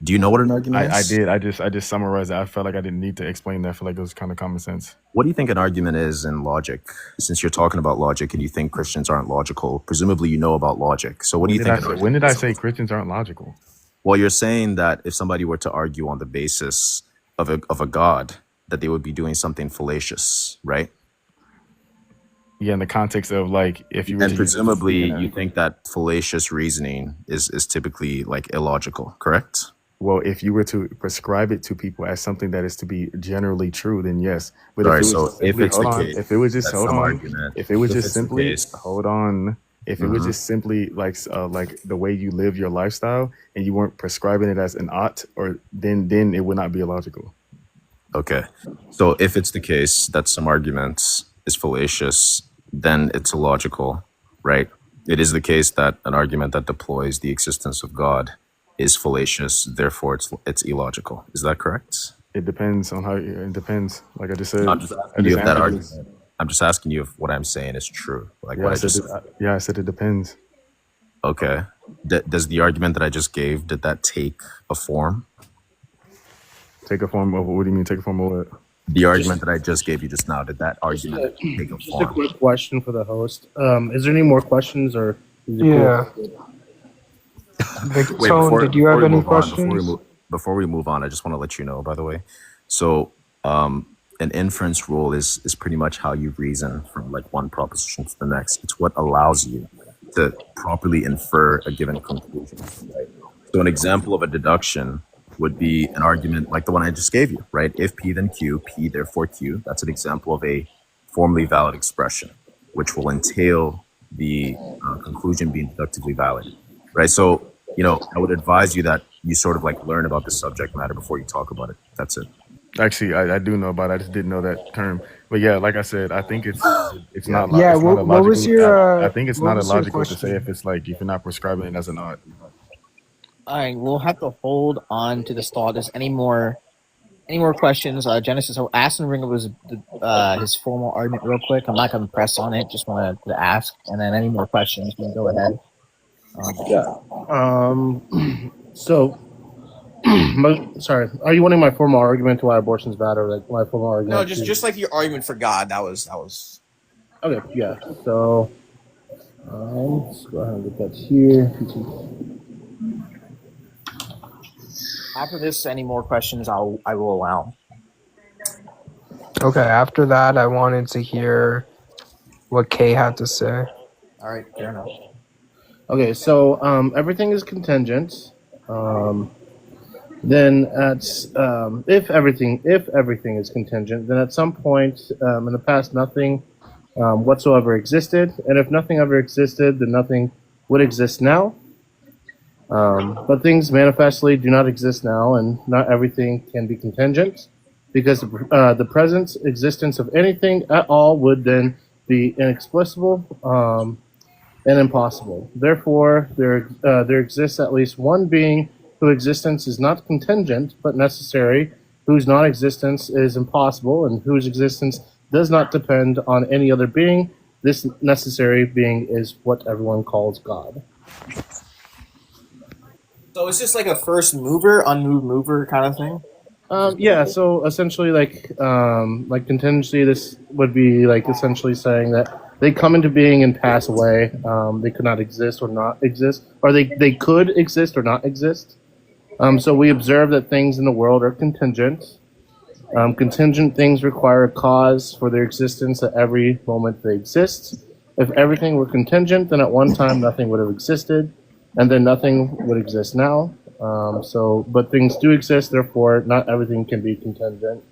S19: Do you know what an argument
S21: I
S19: is?
S21: did. I just summarized it. I felt like I didn't need to explain that. I feel like it was kind of common sense.
S19: What do you think an argument is in logic? Since you're talking about logic and you think Christians aren't logical, presumably you know about logic. So what do you think?
S21: When did I say Christians aren't logical?
S19: Well, you're saying that if somebody were to argue on the basis of a God, that they would be doing something fallacious, right?
S21: Yeah, in the context of if you were
S19: and presumably you think that fallacious reasoning is typically illogical, correct?
S21: Well, if you were to prescribe it to people as something that is to be generally true, then yes. But
S19: if it was just
S21: simply the way you live your lifestyle, and you weren't prescribing it as an ought, or then it would not be illogical.
S19: Okay, so if it's the case that some arguments is fallacious, then it's illogical, right? It is the case that an argument that deploys the existence of God is fallacious, therefore it's illogical. Is that correct?
S21: It depends on how. It depends. Like I just said,
S19: I'm just asking you if that argument. I'm just asking you if what I'm saying is true.
S21: I said it depends.
S19: Okay. Does the argument that I just gave, did that take a form?
S21: Take a form of what do you mean? Take a form of what?
S19: The argument that I just gave you just now, did that argument take a form?
S3: Just a quick question for the host. Is there any more questions or?
S22: Yeah.
S19: Wait,
S22: did you have any questions?
S19: Before we move on, I just want to let you know, by the way. So, an inference rule is pretty much how you reason from one proposition to the next. It's what allows you to properly infer a given conclusion. Right? So, an example of a deduction would be an argument like the one I just gave you, right? If P then Q, P therefore Q. That's an example of a formally valid expression, which will entail the conclusion being deductively valid, right? So, I would advise you that you sort of learn about the subject matter before you talk about it. That's it.
S21: Actually, I do know about it. I just didn't know that term. But yeah, like I said, I think it's not.
S22: Yeah. What was your?
S21: I think it's not illogical to say if it's if you're not prescribing it as an ought.
S14: All right, we'll have to hold on to this thought. There's any more questions? Genesis, I'll ask him to bring up his formal argument real quick. I'm not going to press on it. Just wanted to ask, and then any more questions, you can go ahead.
S3: So, sorry. Are you wanting my formal argument to why abortion's bad, or my formal argument?
S1: No, just like your argument for God. That was.
S3: Okay. Yeah. So, let's go ahead and get that here.
S14: After this, any more questions, I will allow.
S22: Okay. After that, I wanted to hear what Kay had to say.
S14: All right. Fair enough.
S3: Okay. So, everything is contingent. Then if everything is contingent, then at some point in the past nothing whatsoever existed, and if nothing ever existed, then nothing would exist now. But things manifestly do not exist now, and not everything can be contingent, because the present existence of anything at all would then be inexplicable and impossible. Therefore, there exists at least one being whose existence is not contingent but necessary, whose non-existence is impossible and whose existence does not depend on any other being. This necessary being is what everyone calls God.
S14: So it's just like a first mover, unmoved mover kind of thing.
S3: Yeah, so essentially, like contingency, this would be like essentially saying that they come into being and pass away. They could not exist or not exist, or they could exist or not exist. So we observe that things in the world are contingent. Contingent things require a cause for their existence at every moment they exist. If everything were contingent, then at one time nothing would have existed, and then nothing would exist now. But things do exist, therefore not everything can be contingent.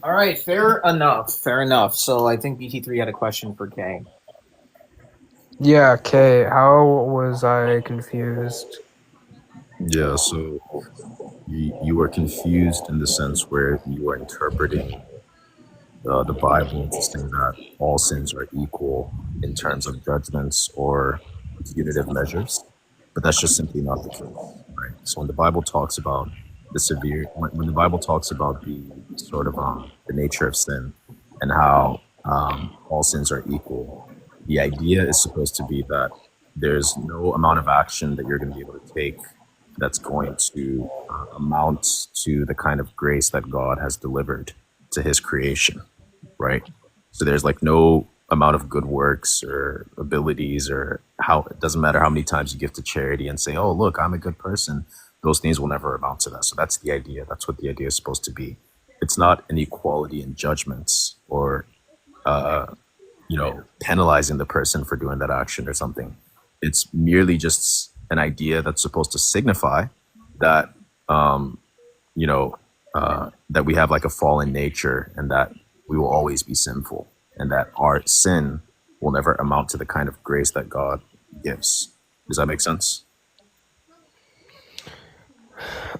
S14: All right, fair enough. Fair enough. So I think BT3 had a question for Kay.
S22: Yeah, Kay, how was I confused?
S19: Yeah, so you were confused in the sense where you were interpreting the Bible to say that all sins are equal in terms of judgments or punitive measures, but that's just simply not the case, right? So when the Bible talks about when the Bible talks about the sort of the nature of sin and how all sins are equal, the idea is supposed to be that there's no amount of action that you're going to be able to take that's going to amount to the kind of grace that God has delivered to his creation, right? So there's like no amount of good works or abilities or it doesn't matter how many times you give to charity and say, oh, look, I'm a good person. Those things will never amount to that. So that's the idea. That's what the idea is supposed to be. It's not an equality in judgments or, penalizing the person for doing that action or something. It's merely just an idea that's supposed to signify that, that we have like a fallen nature and that we will always be sinful and that our sin will never amount to the kind of grace that God gives. Does that make sense?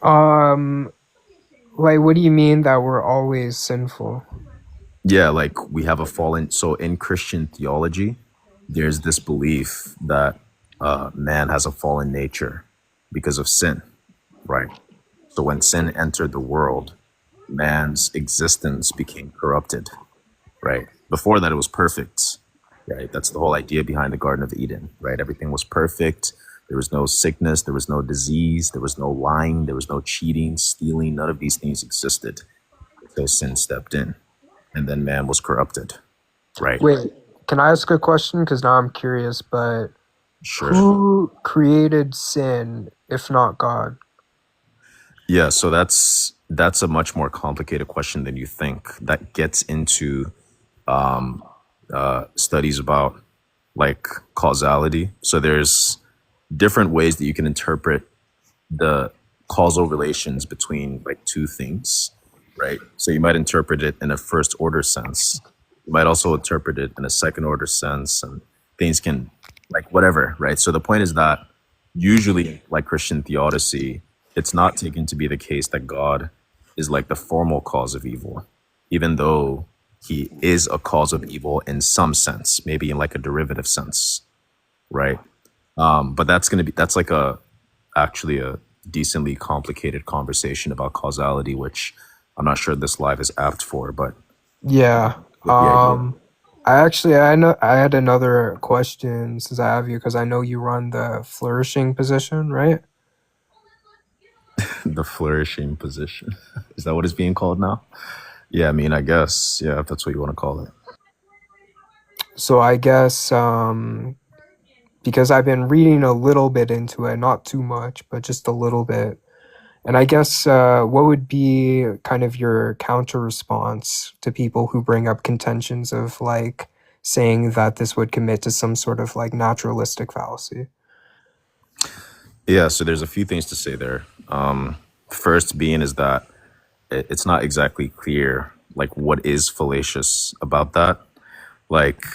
S22: Like, what do you mean that we're always sinful?
S19: Yeah, like we have a fallen. So in Christian theology, there's this belief that man has a fallen nature because of sin, right? So when sin entered the world, man's existence became corrupted, right? Before that, it was perfect, right? That's the whole idea behind the Garden of Eden, right? Everything was perfect. There was no sickness. There was no disease. There was no lying. There was no cheating, stealing. None of these things existed until sin stepped in, and then man was corrupted, right?
S22: Wait, can I ask a question? Because now I'm curious, but
S19: Sure.
S22: who created sin if not God?
S19: Yeah, so that's a much more complicated question than you think. That gets into studies about like causality. So there's different ways that you can interpret the causal relations between like two things, right? So you might interpret it in a first order sense. You might also interpret it in a second order sense, and things can like whatever, right? So the point is that usually like Christian theodicy, it's not taken to be the case that God is like the formal cause of evil, even though he is a cause of evil in some sense, maybe in like a derivative sense, right? But that's like actually a decently complicated conversation about causality, which I'm not sure this live is apt for, but
S22: Yeah. I had another question since I have you, because I know you run the flourishing position, right?
S19: the flourishing position. Is that what it's being called now? Yeah, I mean, I guess, yeah, if that's what you want to call it.
S22: So I guess because I've been reading a little bit into it, not too much, but just a little bit. And I guess what would be kind of your counter response to people who bring up contentions of like saying that this would commit to some sort of like naturalistic fallacy?
S19: Yeah, so there's a few things to say there. First being is that it's not exactly clear like what is fallacious about that. Like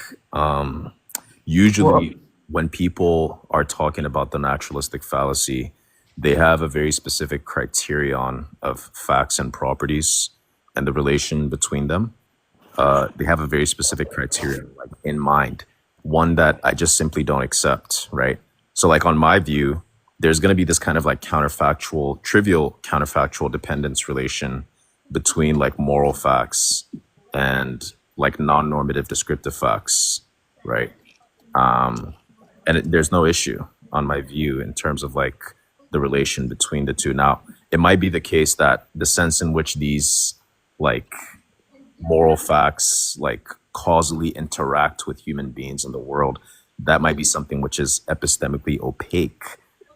S19: usually when people are talking about the naturalistic fallacy, they have a very specific criterion of facts and properties and the relation between them. They have a very specific criterion like in mind, one that I just simply don't accept, right? So like on my view, there's going to be this kind of like counterfactual, trivial counterfactual dependence relation between like moral facts and like non-normative descriptive facts, right? There's no issue on my view in terms of like the relation between the two. Now, it might be the case that the sense in which these like moral facts like causally interact with human beings in the world, that might be something which is epistemically opaque,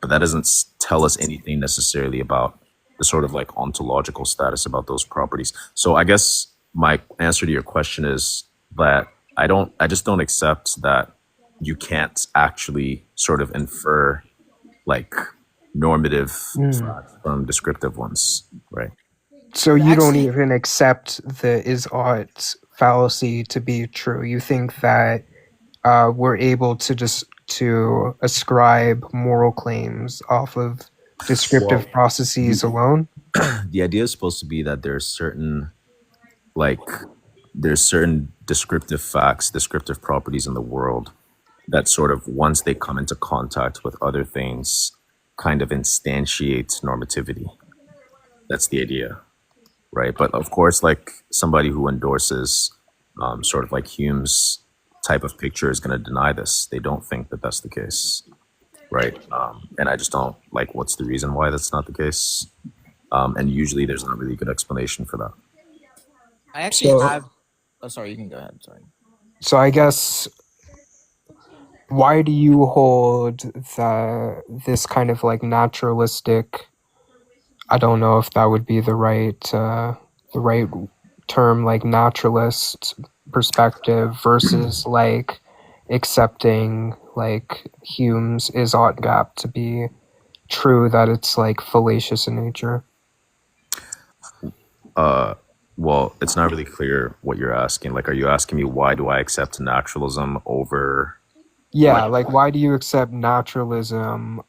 S19: but that doesn't tell us anything necessarily about the sort of like ontological status about those properties. So I guess my answer to your question is that I just don't accept that you can't actually sort of infer like normative facts from descriptive ones, right?
S22: So you don't even accept the is-ought fallacy to be true. You think that we're able to just to ascribe moral claims off of descriptive processes alone?
S19: The idea is supposed to be that there's certain descriptive facts, descriptive properties in the world that sort of, once they come into contact with other things, kind of instantiate normativity. That's the idea, right? But of course, like somebody who endorses sort of like Hume's type of picture is going to deny this. They don't think that that's the case, right? And I just don't like, what's the reason why that's not the case? And usually there's not really a good explanation for that.
S14: I actually have... Oh, sorry, you can go ahead. Sorry.
S22: So I guess, why do you hold this kind of like naturalistic, I don't know if that would be the right term, like naturalist perspective versus like accepting like Hume's is-ought gap to be true, that it's like fallacious in nature?
S19: Well, it's not really clear what you're asking. Like, are you asking me why do I accept naturalism over...
S22: Yeah, like why do you accept naturalism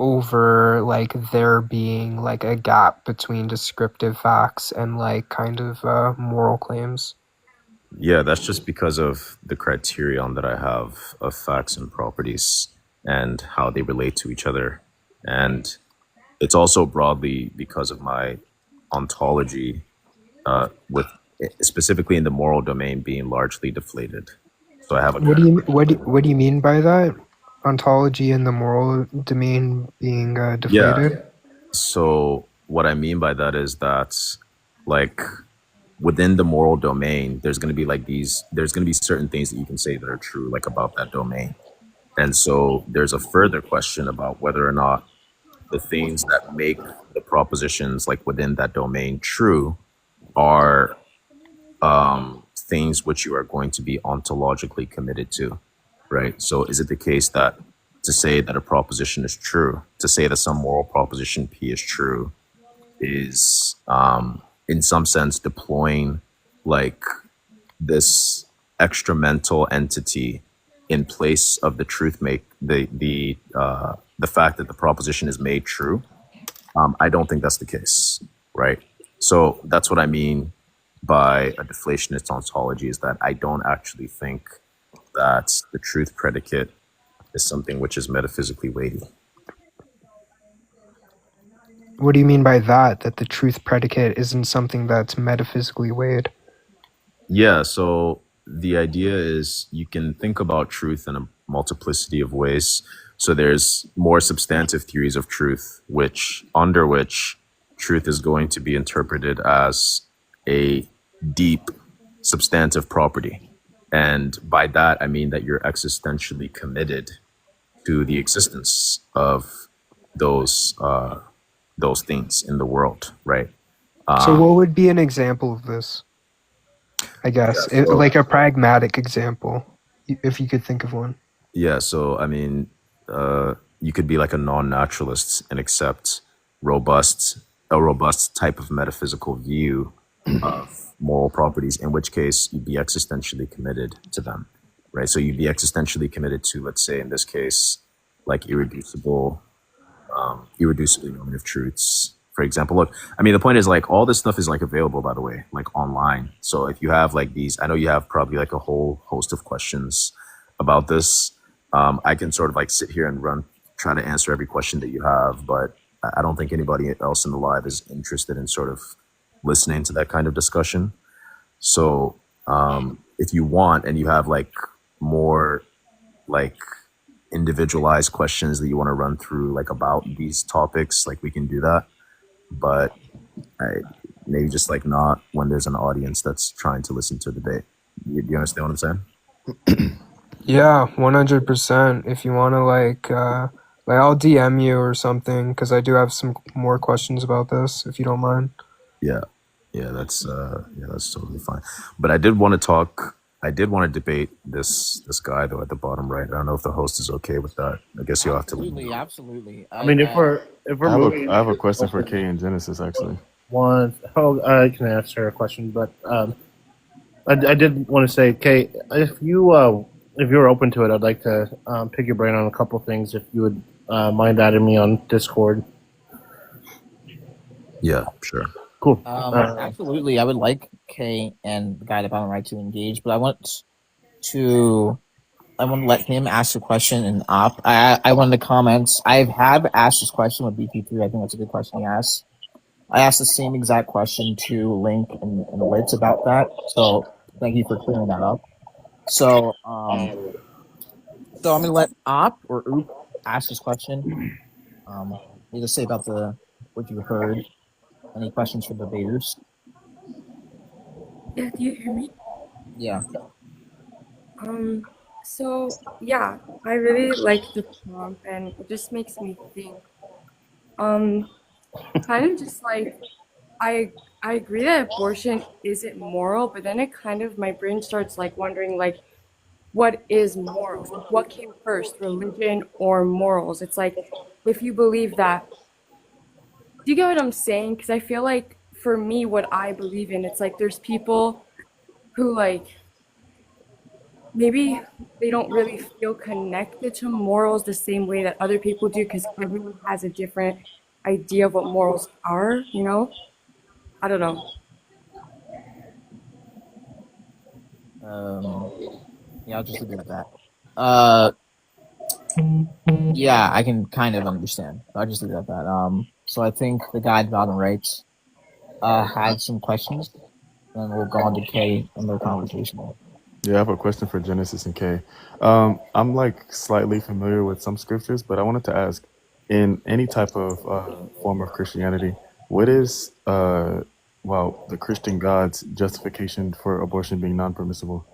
S22: over like there being like a gap between descriptive facts and like kind of moral claims?
S19: Yeah, that's just because of the criterion that I have of facts and properties and how they relate to each other. And it's also broadly because of my ontology, with specifically in the moral domain being largely deflated. So I have a...
S22: What do you mean by that? Ontology in the moral domain being deflated?
S19: Yeah. So what I mean by that is that, like, within the moral domain, there's going to be like there's going to be certain things that you can say that are true, like about that domain. And so there's a further question about whether or not the things that make the propositions like within that domain true are things which you are going to be ontologically committed to, right? So is it the case that to say that a proposition is true, to say that some moral proposition P is true, is in some sense deploying like this extra mental entity in place of the truth the fact that the proposition is made true? I don't think that's the case, right? So that's what I mean by a deflationist ontology, is that I don't actually think that the truth predicate is something which is metaphysically weighty.
S22: What do you mean by that the truth predicate isn't something that's metaphysically weighed?
S19: Yeah, so the idea is you can think about truth in a multiplicity of ways. So there's more substantive theories of truth, under which truth is going to be interpreted as a deep substantive property. And by that, I mean that you're existentially committed to the existence of those things in the world, right?
S22: So what would be an example of this? I guess, like a pragmatic example, if you could think of one.
S19: Yeah, so I mean, you could be like a non-naturalist and accept a robust type of metaphysical view of moral properties, in which case you'd be existentially committed to them, right? So you'd be existentially committed to, let's say in this case, like irreducibly normative truths, for example. Look, I mean, the point is like all this stuff is like available, by the way, like online. So if you have like these, I know you have probably like a whole host of questions about this. I can sort of like sit here and run try to answer every question that you have, but I don't think anybody else in the live is interested in sort of listening to that kind of discussion. So if you want and you have like more like individualized questions that you want to run through like about these topics, like we can do that. But maybe just like not when there's an audience that's trying to listen to the debate. You understand what I'm saying?
S2: Yeah, 100%. If you want to like I'll DM you or something because I do have some more questions about this, if you don't mind.
S19: Yeah, that's totally fine. But I did want to debate this guy though at the bottom right. I don't know if the host is okay with that. I guess you'll have to.
S14: Absolutely.
S3: I mean, if we're moving,
S21: I have a question for Kay and Genesis actually.
S3: I can answer a question, but I did want to say, Kay, if you're open to it, I'd like to pick your brain on a couple things. If you would mind adding me on Discord.
S19: Yeah, sure.
S3: Cool.
S14: Absolutely. I would like Kay and the guy at the bottom right to engage, but I want to let him ask a question and op. I want the comments. I have asked this question with Bt3. I think that's a good question he asked. I asked the same exact question to Link and Litz about that. So thank you for clearing that up. So I'm gonna let Op or Oop ask this question. What do you say about what you heard? Any questions for debaters?
S5: Yeah, do you hear me?
S14: Yeah.
S5: So yeah, I really like the prompt and it just makes me think. Kind of just like I agree that abortion isn't moral, but then my brain starts like wondering like what is morals? Like, what came first, religion or morals? It's like if you believe that. Do you get what I'm saying? Because I feel like for me, what I believe in, it's like there's people who like maybe they don't really feel connected to morals the same way that other people do because everyone has a different idea of what morals are, you know? I don't know.
S14: Yeah, I'll just leave it at that. Yeah, I can kind of understand. I'll just leave it at that. So I think the guy at the bottom right had some questions, and we'll go on to Kay and their conversation.
S21: Yeah, I have a question for Genesis and Kay. I'm like slightly familiar with some scriptures, but I wanted to ask, in any type of form of Christianity, what is the Christian God's justification for abortion being non-permissible?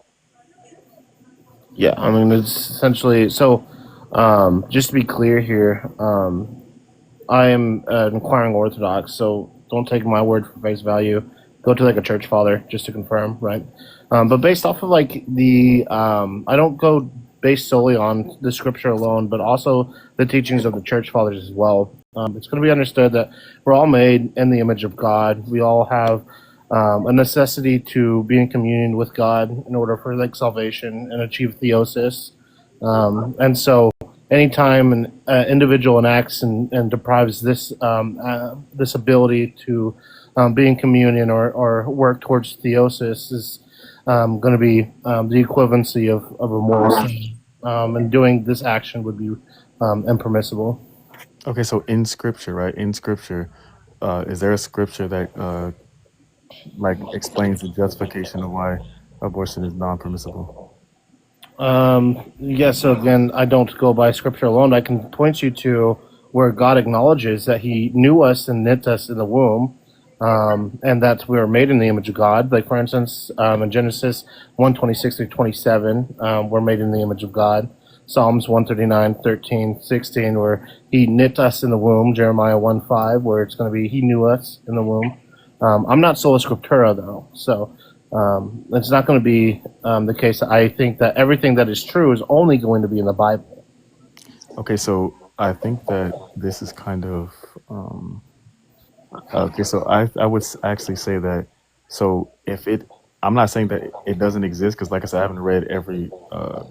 S3: Yeah, I mean, it's essentially so. Just to be clear here, I am an inquiring Orthodox, so don't take my word for face value. Go to like a church father just to confirm, right? But based off of like I don't go based solely on the scripture alone, but also the teachings of the church fathers as well. It's going to be understood that we're all made in the image of God. We all have a necessity to be in communion with God in order for like salvation and achieve theosis. And so anytime an individual enacts and deprives this this ability to be in communion or work towards theosis is going to be the equivalency of a moral sin. And doing this action would be impermissible.
S21: Okay, so in scripture, right? In scripture, is there a scripture that like explains the justification of why abortion is non-permissible?
S3: Yes, so again, I don't go by scripture alone. I can point you to where God acknowledges that he knew us and knit us in the womb, and that we were made in the image of God. Like, for instance, in Genesis 1:26-27, we're made in the image of God. Psalms 139:13-16, where he knit us in the womb. Jeremiah 1:5, where it's going to be he knew us in the womb. I'm not sola scriptura, though, so it's not going to be the case. I think that everything that is true is only going to be in the Bible.
S21: Okay, so I think that this is kind of okay. So I would actually say that. So if I'm not saying that it doesn't exist because, like I said, I haven't read every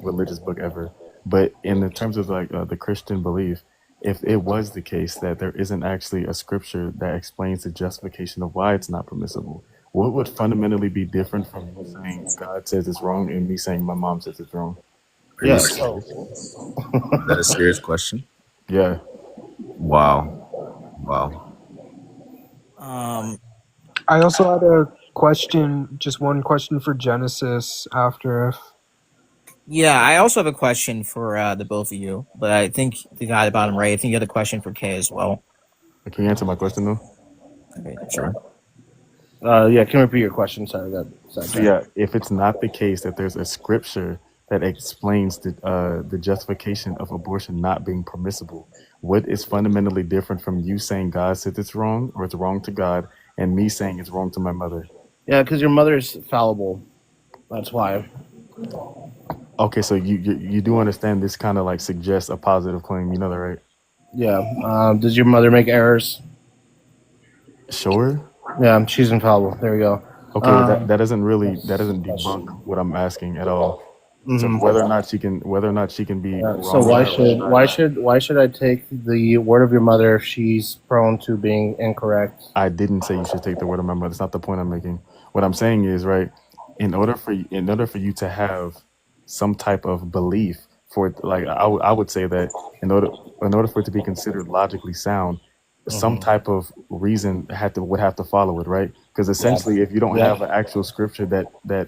S21: religious book ever. But in the terms of like the Christian belief, if it was the case that there isn't actually a scripture that explains the justification of why it's not permissible, what would fundamentally be different from you saying God says it's wrong and me saying my mom says it's wrong?
S19: Is that a serious question?
S21: Yeah.
S19: Wow.
S22: I also had a question, just one question for Genesis after.
S14: Yeah, I also have a question for the both of you, but I think the guy at the bottom right, I think you had a question for Kay as well.
S21: Can you answer my question though?
S14: Okay, sure.
S3: Yeah, can you repeat your question? Sorry, I got
S21: So
S3: sidetracked.
S21: yeah, if it's not the case that there's a scripture that explains the justification of abortion not being permissible, what is fundamentally different from you saying God said it's wrong or it's wrong to God, and me saying it's wrong to my mother?
S3: Yeah, because your mother's fallible. That's why.
S21: Okay, so you do understand this kind of like suggests a positive claim, you know that, right?
S3: Yeah. Does your mother make errors?
S21: Sure.
S3: Yeah, she's infallible. There we go.
S21: Okay, well that doesn't debunk what I'm asking at all. So
S3: Mhm.
S21: whether or not she can be
S3: So
S21: wrong
S3: why should I take the word of your mother if she's prone to being incorrect?
S21: I didn't say you should take the word of my mother. That's not the point I'm making. What I'm saying is, right, in order for you to have some type of belief for it, like I would say that in order for it to be considered logically sound, some
S3: Mhm.
S21: type of reason would have to follow it, right? Because essentially, if you don't have an actual scripture that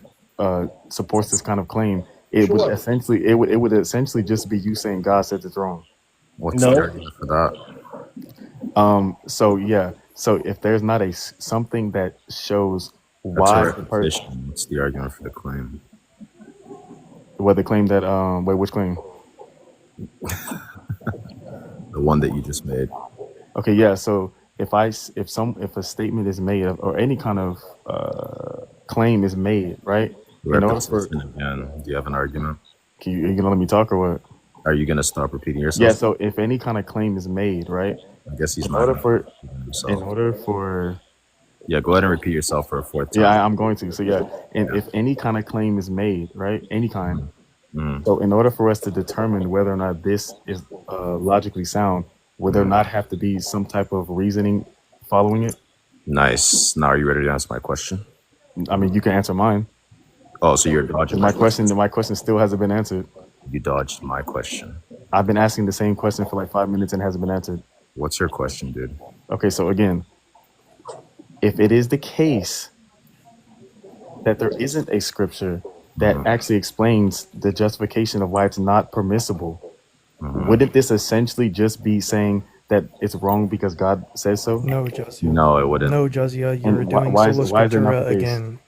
S21: supports this kind of claim, it would essentially just be you saying God says it's wrong.
S19: What's the argument for that?
S21: So yeah. So if there's not something that shows
S19: That's a
S21: why the person,
S19: repetition. What's the argument for the claim?
S21: well, the claim that wait, which claim?
S19: The one that you just made.
S21: Okay, yeah. So if a statement is made or any kind of claim is made, right? In order for,
S19: Repetition again. Do you have an argument?
S21: are you gonna let me talk or what?
S19: Are you gonna stop repeating yourself?
S21: Yeah. So if any kind of claim is made, right?
S19: I guess he's
S21: in
S19: not
S21: order for
S19: himself.
S21: in order for
S19: Yeah, go ahead and repeat yourself for a fourth time.
S21: Yeah, I'm going to. So yeah, and if any kind of claim is made, right? Any kind. So in order for us to determine whether or not this is logically sound, would there not have to be some type of reasoning following it?
S19: Nice. Now, are you ready to answer my question?
S21: I mean, you can answer mine.
S19: Oh, so you're dodging
S21: my question. My question still hasn't been answered.
S19: You dodged my question.
S21: I've been asking the same question for like 5 minutes and it hasn't been answered.
S19: What's your question, dude?
S21: Okay, so again, if it is the case that there isn't a scripture that actually explains the justification of why it's not permissible, wouldn't this essentially just be saying that it's wrong because God says so?
S11: No, Josiah.
S19: No, it wouldn't.
S11: No, Josiah, you're
S21: And
S11: doing
S21: why
S11: sola
S21: is there not
S11: scriptura
S21: the case?
S11: again.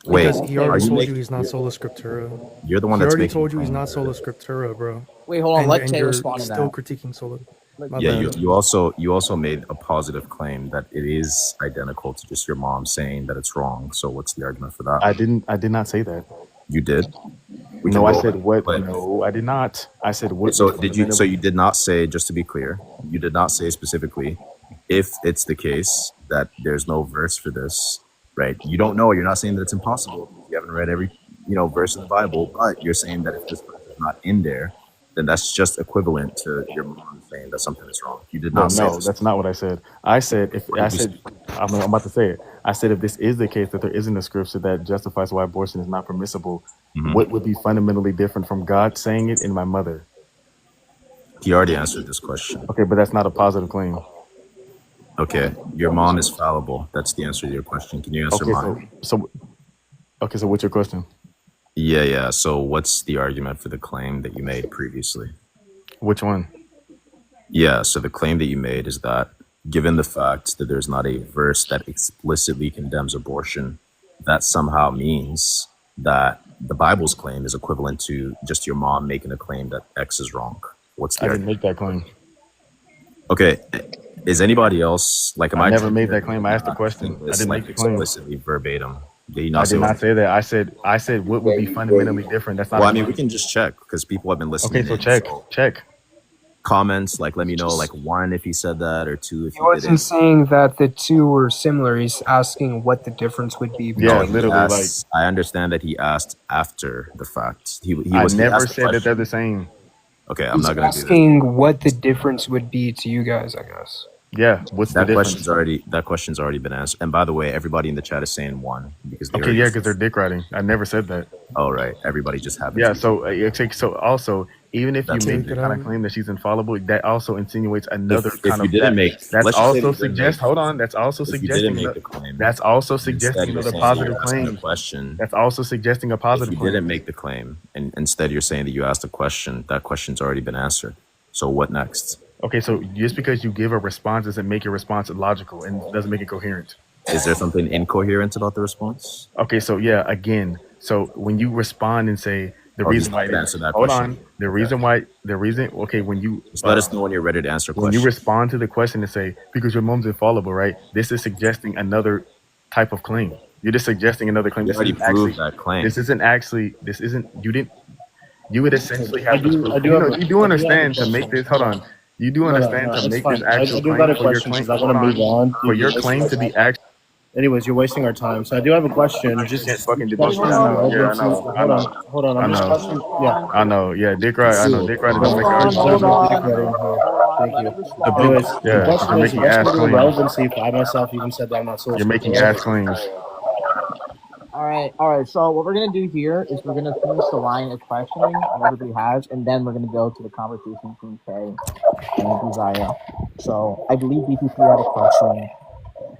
S19: Wait,
S11: Because he already
S19: are you
S11: told
S19: making-
S11: you he's not sola scriptura.
S19: You're the one
S11: He
S19: that's
S11: already
S19: making
S11: told you
S19: the
S11: he's
S19: claim.
S11: not sola scriptura, bro.
S14: Wait, hold on.
S11: And,
S14: Let
S11: and
S14: Kay
S11: you're
S14: respond to
S11: still
S14: that.
S11: critiquing sola. My
S19: Yeah,
S11: bad.
S19: you also made a positive claim that it is identical to just your mom saying that it's wrong. So what's the argument for that?
S21: I did not say that.
S19: You did.
S21: No, I said what? No, I did not. I said what?
S19: So did you? So you did not say. Just to be clear, you did not say specifically if it's the case that there's no verse for this, right? You don't know. You're not saying that it's impossible. You haven't read every verse in the Bible, but you're saying that if this verse is not in there, then that's just equivalent to your mom saying that something is wrong. You did not say
S21: No,
S19: this.
S21: that's not what I said. I said I'm about to say it. I said if this is the case that there isn't a scripture that justifies why abortion is not permissible, what would be fundamentally different from God saying it and my mother?
S19: He already answered this question.
S21: Okay, but that's not a positive claim.
S19: Okay, your mom is fallible. That's the answer to your question. Can you answer mine?
S21: So what's your question?
S19: Yeah. So what's the argument for the claim that you made previously?
S21: Which one?
S19: Yeah, so the claim that you made is that given the fact that there's not a verse that explicitly condemns abortion, that somehow means that the Bible's claim is equivalent to just your mom making a claim that X is wrong. What's the
S21: I didn't make that claim.
S19: Okay, is anybody else am
S21: I never made that claim. I asked the question. I didn't make the claim.
S19: Explicitly verbatim?
S21: I did not say that. I said what would be fundamentally different. That's not.
S19: Well, I mean, we can just check because people have been listening.
S21: Okay, so check.
S19: Comments, let me know, one if he said that, or two if
S22: He
S19: he
S22: wasn't
S19: didn't.
S22: saying that the two were similar. He's asking what the difference would be.
S19: No, literally, I understand that he asked after the fact. He
S21: never said that they're the same.
S19: Okay, I'm not going to do that.
S22: Asking what the difference would be to you guys, I guess.
S21: Yeah, what's the difference?
S19: That question's already been answered. And by the way, everybody in the chat is saying one because they
S21: because they're dick riding. I never said that.
S19: Oh right, everybody just happens.
S21: Yeah, so also even if you
S19: That's
S21: make
S19: the
S21: the kind of claim that she's infallible, that also insinuates another
S19: if
S21: kind
S19: you
S21: of
S19: didn't
S21: that.
S19: make,
S21: That's
S19: let's just say
S21: also
S19: that you didn't make,
S21: suggest. Hold on. That's also
S19: if you didn't
S21: suggesting.
S19: make the claim,
S21: That's also
S19: and instead
S21: suggesting
S19: you're
S21: another
S19: saying that
S21: positive
S19: you're asking a
S21: claim.
S19: question.
S21: That's also suggesting a
S19: If
S21: positive
S19: you
S21: claim.
S19: didn't make the claim, and instead you're saying that you asked a question, that question's already been answered. So what next?
S21: Okay, so just because you give a response doesn't make your response logical and doesn't make it coherent.
S19: Is there something incoherent about the response?
S21: Okay, so yeah, again, so when you respond and say the
S19: Oh, he's
S21: reason
S19: not
S21: why,
S19: going to answer that
S21: hold
S19: question.
S21: on, the
S19: Okay.
S21: reason, okay, when you
S19: Just let us know when you're ready to answer
S21: when you
S19: questions.
S21: respond to the question and say because your mom's infallible, right? This is suggesting another type of claim. You're just suggesting another claim.
S19: You already proved that claim.
S21: This isn't. You didn't. You would essentially
S3: I
S21: have to
S3: do.
S21: prove.
S3: I do
S21: You
S3: have.
S21: know,
S3: A,
S21: you do
S3: I do have a
S21: understand to make
S3: question.
S21: this. Hold on. You do
S3: No,
S21: understand to
S3: it's
S21: make
S3: fine.
S21: this actual
S3: I do got
S21: claim
S3: a
S21: for your
S3: question
S21: claim.
S3: because I
S21: Hold
S3: want to move
S21: on.
S3: on.
S21: For your
S3: You're wasting
S21: claim
S3: our
S21: to be
S3: time.
S21: actual.
S3: Anyways, you're wasting our time. So I do have a question.
S21: You
S3: Just
S21: can't fucking debunk
S3: question
S21: it.
S3: on
S21: I
S3: the
S21: know. Yeah, I
S3: relevancy.
S21: know. I
S3: Hold on.
S21: know.
S3: Hold on.
S21: I
S3: I'm just
S21: know.
S3: questioning. Yeah.
S21: I know. Yeah, Dick Wright. I know. Dick Wright is gonna
S3: Hold
S21: make an
S3: on.
S21: argument.
S3: Hold on. Thank you. Anyways, the
S21: Yeah,
S3: question
S21: you're
S3: is
S21: making ass
S3: questioning the
S21: claims.
S3: relevancy. I myself even said that I'm not sola
S21: You're making
S3: scriptura.
S21: ass claims.
S14: All right. So what we're gonna do here is we're gonna finish the line of questioning that everybody has, and then we're gonna go to the conversation between Kay and Desire. So I believe BT3 had a question.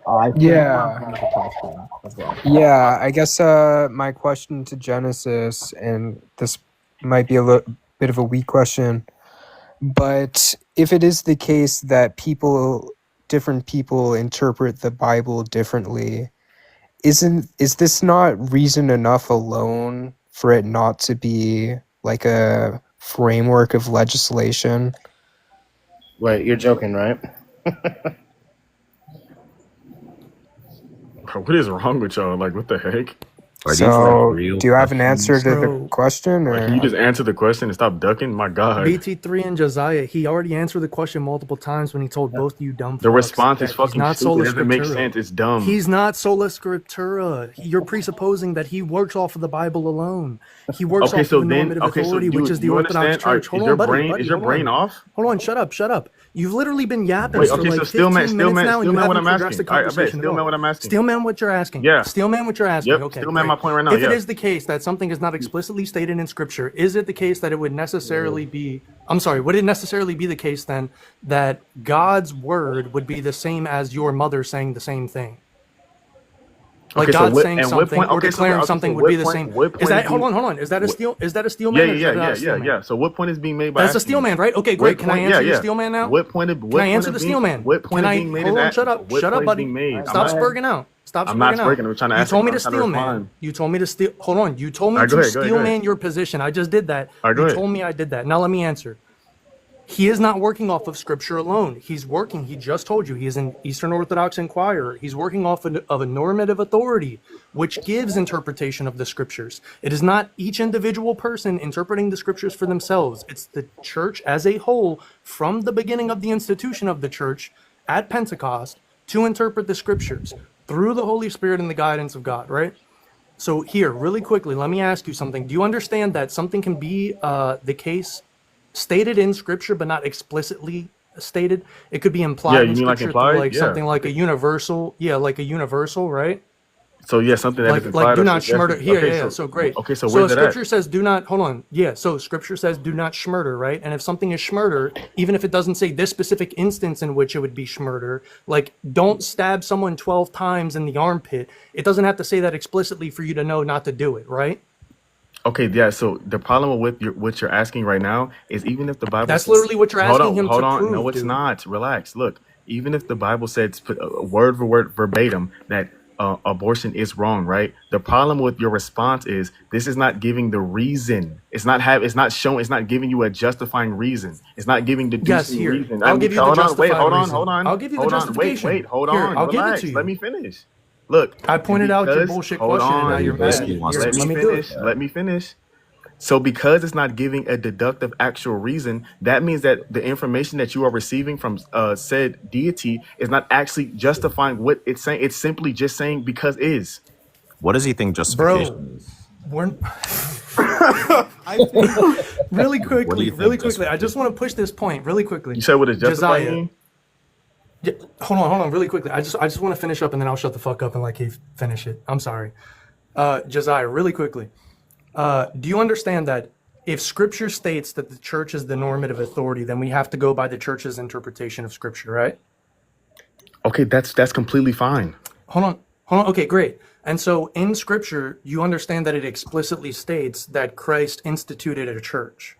S14: I put it
S22: Yeah.
S14: on the question as well.
S22: Yeah, I guess my question to Genesis, and this might be a bit of a weak question, but if it is the case that different people interpret the Bible differently, is this not reason enough alone for it not to be like a framework of legislation?
S3: Wait, you're joking, right?
S21: Bro, what is wrong with y'all? Like, what the heck?
S19: Are these like
S22: So,
S19: real
S22: do you have an answer
S19: questions?
S22: to the
S11: Bro,
S22: question,
S21: Like, can you
S22: or
S21: just answer the question and stop ducking? My God.
S11: BT3 and Josiah, he already answered the question multiple times when he told both you dumb
S21: The
S11: fucks
S21: response is
S11: that he's
S21: fucking
S11: not
S21: stupid.
S11: sola
S21: It doesn't make
S11: scriptura.
S21: sense. It's dumb.
S11: He's not sola scriptura. You're presupposing that he works off of the Bible alone. He works
S21: Okay,
S11: off
S21: so
S11: of a
S21: then,
S11: normative
S21: okay, so
S11: authority, which is the
S21: you
S11: Orthodox
S21: understand? All right,
S11: Church. Hold
S21: is
S11: on,
S21: your brain
S11: hold on.
S21: off?
S11: Hold on, shut up. You've literally been yapping
S21: Wait,
S11: for
S21: okay,
S11: like
S21: so
S11: 15 minutes now, and you
S21: what
S11: haven't
S21: I'm
S11: progressed the
S21: asking. All right, I bet.
S11: conversation at
S21: Still
S11: all.
S21: man, what I'm asking.
S11: Still man what you're asking.
S21: Yeah.
S11: Still man what you're asking.
S21: Yep.
S11: Okay,
S21: Still man
S11: great.
S21: my point right now.
S11: If
S21: Yeah.
S11: it is the case that something is not explicitly stated in Scripture, is it the case that it would necessarily be, would it necessarily be the case then that God's word would be the same as your mother saying the same thing? Like
S21: Okay, so
S11: God
S21: what
S11: saying
S21: and what
S11: something
S21: point?
S11: or
S21: Okay,
S11: declaring
S21: so
S11: something would
S21: what
S11: be the
S21: point?
S11: same.
S21: What point
S11: Is that
S21: is being,
S11: hold on? Is that a
S21: what,
S11: steel? Is that a steel
S21: yeah,
S11: man? Or is that not a steel man?
S21: yeah. So what point is being made by?
S11: That's a steel man, right? Okay, great. Can I answer your steel man now?
S21: What point?
S11: Can I answer the steel man?
S21: What point
S11: Can
S21: is
S11: I
S21: being made?
S11: hold on? Shut up, buddy. Stop spurging out. Stop
S21: I'm not
S11: spurging out.
S21: spurging. I'm trying to
S11: You
S21: ask.
S11: told me
S21: I'm
S11: to
S21: trying to
S11: steel man.
S21: respond.
S11: You told me to steal. Hold on. You told me
S21: All right,
S11: to
S21: go ahead,
S11: steel
S21: go
S11: man
S21: ahead.
S11: your position. I just did that.
S21: All right, go
S11: You
S21: ahead.
S11: told me I did that. Now let me answer. He is not working off of Scripture alone. He just told you, he is an Eastern Orthodox inquirer. He's working off of a normative authority, which gives interpretation of the Scriptures. It is not each individual person interpreting the Scriptures for themselves. It's the church as a whole, from the beginning of the institution of the church at Pentecost, to interpret the Scriptures through the Holy Spirit and the guidance of God, right? So here, really quickly, let me ask you something. Do you understand that something can be the case stated in Scripture, but not explicitly stated? It could be
S21: Yeah,
S11: implied
S21: you
S11: in
S21: mean like
S11: Scripture through
S21: implied?
S11: like
S21: Yeah.
S11: something like a universal, like a universal, right?
S21: So yeah, something that is
S11: Like
S21: implied
S11: do
S21: or
S11: not
S21: suggested.
S11: schmurder. Here,
S21: Okay,
S11: so great.
S21: Okay, so
S11: So
S21: where's
S11: if
S21: it at?
S11: Scripture says do not, hold on. Yeah, so Scripture says do not schmurder, right? And if something is schmurder, even if it doesn't say this specific instance in which it would be schmurder, like don't stab someone 12 times in the armpit, it doesn't have to say that explicitly for you to know not to do it, right?
S21: Okay, yeah. So the problem with what you're asking right now is even if the Bible
S11: That's
S21: says,
S11: literally what you're asking him
S21: hold
S11: to
S21: on.
S11: prove,
S21: No, it's
S11: dude.
S21: not. Relax. Look, even if the Bible says put word for word verbatim that abortion is wrong, right? The problem with your response is this is not giving the reason. It's not showing. It's not giving you a justifying reason. It's not giving the
S11: Yes,
S21: deducing
S11: here.
S21: reason.
S11: I'll give you the
S21: Hold on. Wait.
S11: justified
S21: Hold on.
S11: reason.
S21: Hold on.
S11: I'll give you the
S21: Hold on.
S11: justification.
S21: Wait. Hold
S11: Here,
S21: on.
S11: I'll give it
S21: Relax.
S11: to you.
S21: Let me finish. Look,
S11: I pointed out your
S21: because
S11: bullshit
S21: hold
S11: question, and
S21: on.
S11: now you're
S19: He basically
S11: mad.
S19: wants
S11: Here,
S19: to
S11: let
S21: Let me
S11: me do
S21: finish.
S11: it.
S21: Let me finish. So because it's not giving a deductive actual reason, that means that the information that you are receiving from said deity is not actually justifying what it's saying. It's simply just saying because is.
S19: What does he think
S11: Bro,
S19: justification is?
S11: we're
S19: What do
S11: really
S19: you
S11: quickly.
S19: think
S11: I
S19: justification
S11: just want to push this point really quickly.
S21: You said what is justifying
S11: Josiah,
S21: mean?
S11: yeah, hold on, really quickly. I just want to finish up, and then I'll shut the fuck up and let Keith finish it. I'm sorry. Josiah, really quickly. Do you understand that if Scripture states that the church is the normative authority, then we have to go by the church's interpretation of Scripture, right?
S21: Okay, that's completely fine.
S11: Hold on. Okay, great. And so in Scripture, you understand that it explicitly states that Christ instituted a church.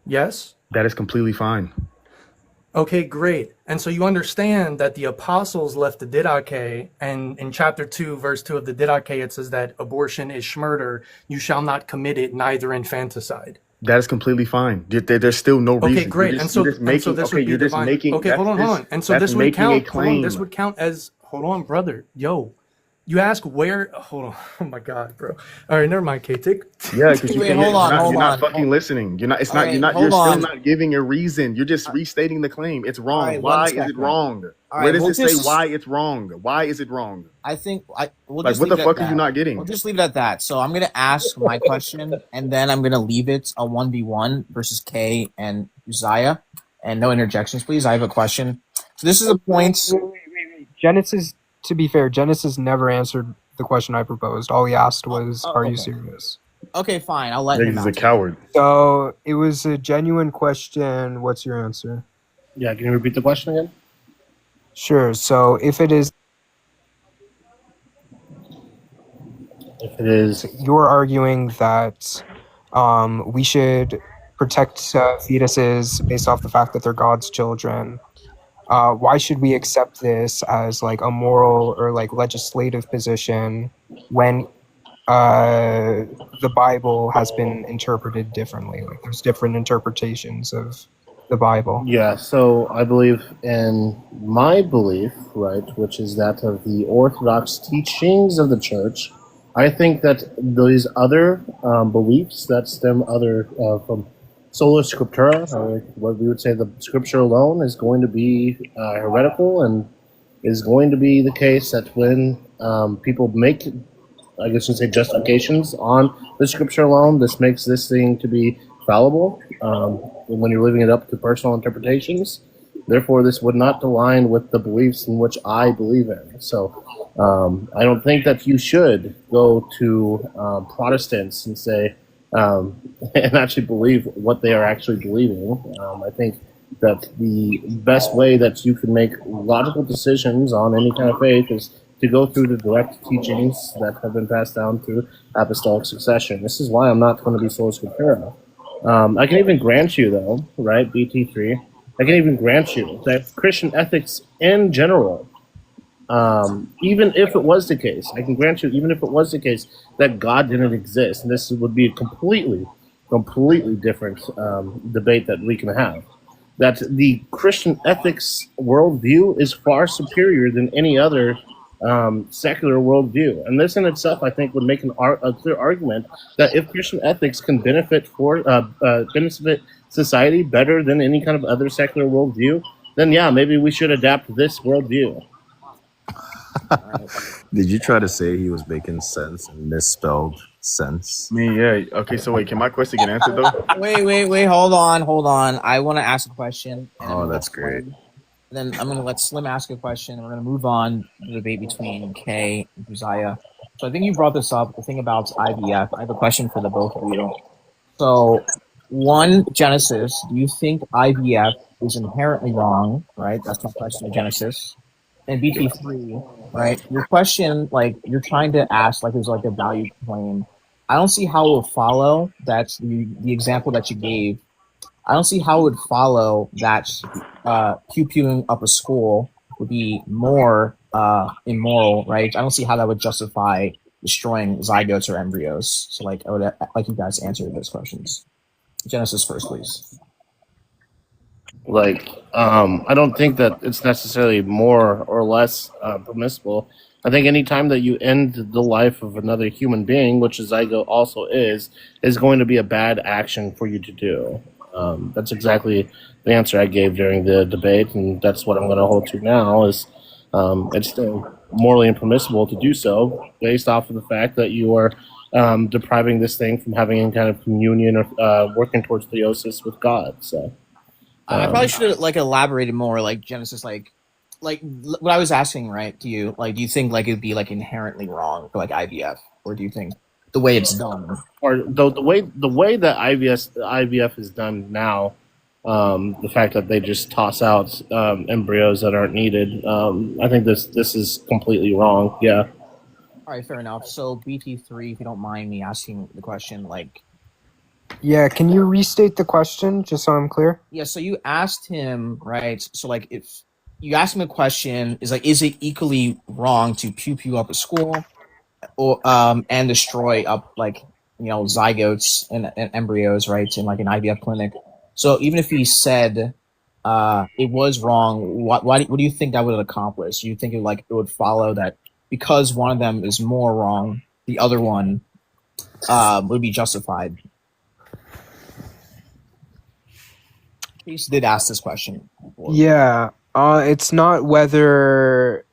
S11: Yes?
S21: That is completely fine.
S11: Okay, great. And so you understand that the apostles left the Didache, and in chapter 2, verse 2 of the Didache, it says that abortion is schmurder. You shall not commit it, neither infanticide.
S21: That is completely fine. There's still no reason.
S11: Okay, great. And so this would be divine. Okay, hold on. And so this would count. Hold on. This would count as. Hold on, brother. Yo, you ask where? Hold on. Oh my God, bro. All right, never mind. K, take.
S21: Yeah, because
S1: Wait, hold on.
S21: You're not fucking listening. You're not. It's not.
S1: Alright,
S21: You're not.
S1: hold
S21: You're still
S1: on.
S21: not giving a reason. You're just restating the claim. It's wrong.
S1: Alright,
S21: Why
S1: one
S21: is it
S1: second.
S21: wrong?
S1: Alright,
S21: Where does
S1: we'll
S21: it say
S1: just-
S21: why it's wrong? Why is it wrong?
S1: I think we'll
S21: Like,
S1: just
S21: what
S1: leave
S21: the
S1: it
S21: fuck
S1: at
S21: are you
S1: that.
S21: not getting?
S1: We'll just leave it at that. So I'm gonna ask my question, and then I'm gonna leave it a 1v1 versus K and Uzziah, and no interjections, please. I have a question. So this is a point.
S2: Wait. Genesis, to be fair, Genesis never answered the question I proposed. All he asked was, "Are you
S1: okay.
S2: serious?"
S1: Okay, fine. I'll let
S21: Niggas
S1: him
S21: is a
S1: answer.
S21: coward.
S2: So it was a genuine question. What's your answer?
S3: Yeah, can you repeat the question again?
S2: Sure. So if it is, you're arguing that we should protect fetuses based off the fact that they're God's children. Why should we accept this as like a moral or like legislative position when the Bible has been interpreted differently? Like there's different interpretations of the Bible.
S3: Yeah, so I believe in my belief, right, which is that of the Orthodox teachings of the Church. I think that these other beliefs that stem from sola scriptura, or what we would say the Scripture alone, is going to be heretical, and is going to be the case that when people make, I guess you say, justifications on the Scripture alone, this makes this thing to be fallible when you're leaving it up to personal interpretations. Therefore, this would not align with the beliefs in which I believe in. So I don't think that you should go to Protestants and say, and actually believe what they are actually believing. I think that the best way that you can make logical decisions on any kind of faith is to go through the direct teachings that have been passed down through apostolic succession. This is why I'm not going to be sola scriptura. I can even grant you, though, right, Bt3, I can even grant you that Christian ethics in general, even if it was the case, I can grant you, even if it was the case that God didn't exist, and this would be a completely different debate that we can have, that the Christian ethics worldview is far superior than any other secular worldview. And this in itself, I think, would make a clear argument that if Christian ethics can benefit society better than any kind of other secular worldview, then yeah, maybe we should adapt this worldview.
S19: Did you try to say he was making sense and misspelled sense?
S21: I mean, yeah. Okay, so wait, can my question get answered though?
S1: Wait. Hold on. I want to ask a question.
S19: Oh, that's great.
S1: Then I'm going to let Slim ask a question, and we're going to move on to the debate between Kay and Uzziah. So I think you brought this up, the thing about IVF. I have a question for the both of you. So, one, Genesis, do you think IVF is inherently wrong, right? That's my question to Genesis. And Bt3, right? Your question, like, you're trying to ask, like, there's like a value claim. I don't see how it would follow that the example that you gave. I don't see how it would follow that pew-pewing up a school would be more immoral, right? I don't see how that would justify destroying zygotes or embryos. So, like, I would like you guys to answer those questions. Genesis first, please.
S3: Like, I don't think that it's necessarily more or less permissible. I think anytime that you end the life of another human being, which a zygote also is going to be a bad action for you to do. That's exactly the answer I gave during the debate, and that's what I'm going to hold to now, is it's still morally impermissible to do so based off of the fact that you are depriving this thing from having any kind of communion or working towards theosis with God. So
S1: I probably should have like elaborated more, like Genesis, like what I was asking, right? To you, like, do you think like it'd be like inherently wrong for like IVF, or do you think
S14: the way it's done.
S3: Or the way that IVF is done now, the fact that they just toss out embryos that aren't needed, I think this is completely wrong. Yeah.
S14: All right, fair enough. So Bt3, if you don't mind me asking the question, like,
S2: Yeah, can you restate the question just so I'm clear?
S14: yeah, so you asked him, right? So like, if you asked him a question, is like, is it equally wrong to pew pew up a school, or and destroy up like zygotes and embryos, right, in like an IVF clinic? So even if he said it was wrong, what do you think that would accomplish? Do you think it would follow that because one of them is more wrong, the other one would be justified? Chase did ask this question before.
S2: Yeah, it's not whether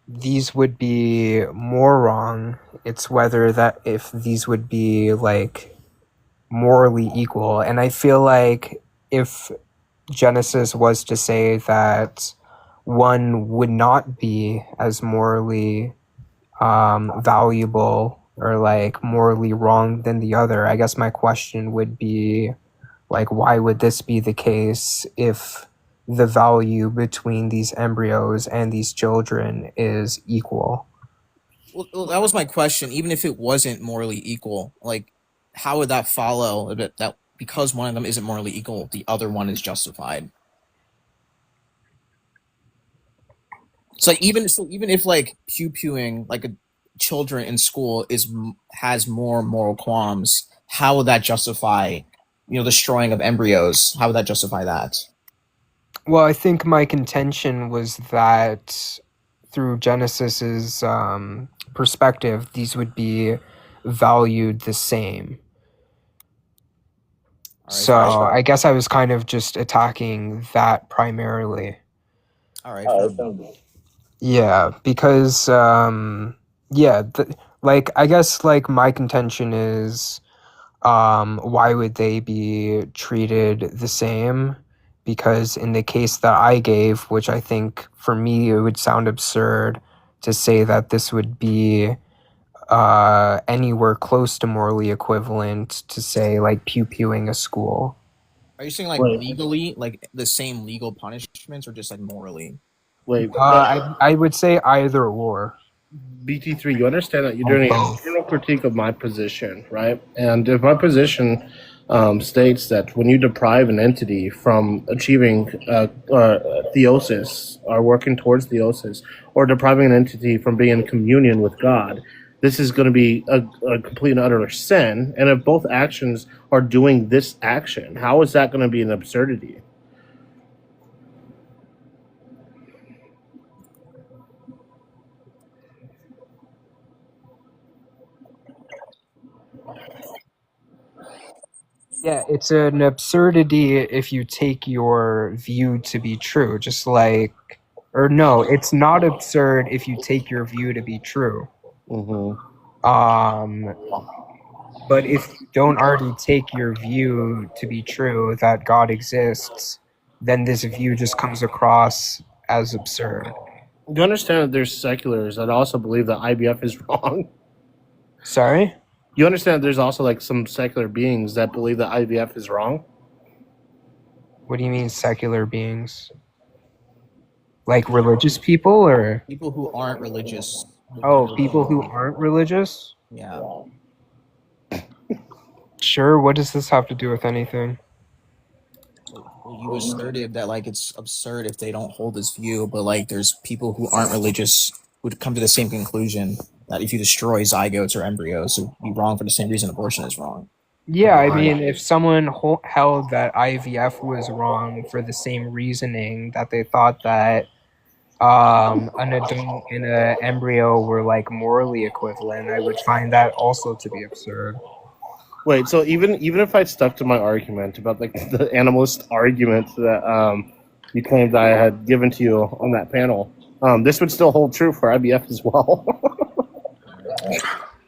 S2: these would be more wrong, it's whether that if these would be like morally equal. And I feel like if Genesis was to say that one would not be as morally valuable or like morally wrong than the other, I guess my question would be like, why would this be the case if the value between these embryos and these children is equal?
S14: Well, that was my question. Even if it wasn't morally equal, like, how would that follow that because one of them isn't morally equal, the other one is justified? So even if like pew pewing like a children in school has more moral qualms, how would that justify destroying of embryos? How would that justify that?
S2: Well, I think my contention was that through Genesis's perspective, these would be valued the same. So I guess I was kind of just attacking that primarily.
S14: All right.
S2: Yeah, because like I guess like my contention is why would they be treated the same? Because in the case that I gave, which I think for me it would sound absurd to say that this would be anywhere close to morally equivalent to say like pew pewing a school.
S14: Are you saying like legally, like the same legal punishments, or just like morally?
S3: Wait,
S2: I would say either or.
S3: Bt3, you understand that you're doing a general critique of my position, right? And if my position states that when you deprive an entity from achieving theosis or working towards theosis, or depriving an entity from being in communion with God, this is going to be a complete and utter sin. And if both actions are doing this action, how is that going to be an absurdity?
S2: Yeah, it's an absurdity if you take your view to be true, just like, or no, it's not absurd if you take your view to be true. But if you don't already take your view to be true that God exists, then this view just comes across as absurd.
S3: Do you understand that there's seculars that also believe that IVF is wrong?
S2: Sorry?
S3: You understand that there's also like some secular beings that believe that IVF is wrong?
S2: What do you mean secular beings? Like religious people or?
S14: People who aren't religious.
S2: Oh, people who aren't religious?
S14: Yeah.
S2: Sure, what does this have to do with anything?
S14: Well, you asserted that like it's absurd if they don't hold this view, but like there's people who aren't religious who would come to the same conclusion that if you destroy zygotes or embryos, it would be wrong for the same reason abortion is wrong.
S2: Yeah, I mean, if someone held that IVF was wrong for the same reasoning that they thought that an adult and an embryo were like morally equivalent, I would find that also to be absurd.
S3: Wait, so even if I stuck to my argument about like the animalist argument that you claimed I had given to you on that panel, this would still hold true for IVF as well.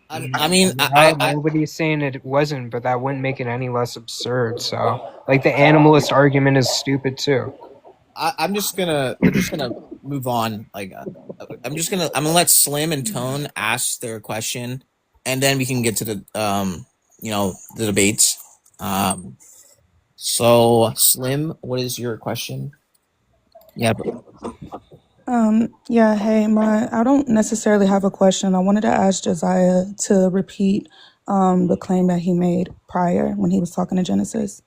S14: I mean,
S2: nobody's saying it wasn't, but that wouldn't make it any less absurd. So, like, the animalist argument is stupid too.
S14: I'm just gonna move on. Like, I'm gonna let Slim and Tone ask their question, and then we can get to the the debates. So Slim, what is your question? Yeah.
S6: Yeah, hey, I don't necessarily have a question. I wanted to ask Josiah to repeat the claim that he made prior when he was talking to Genesis.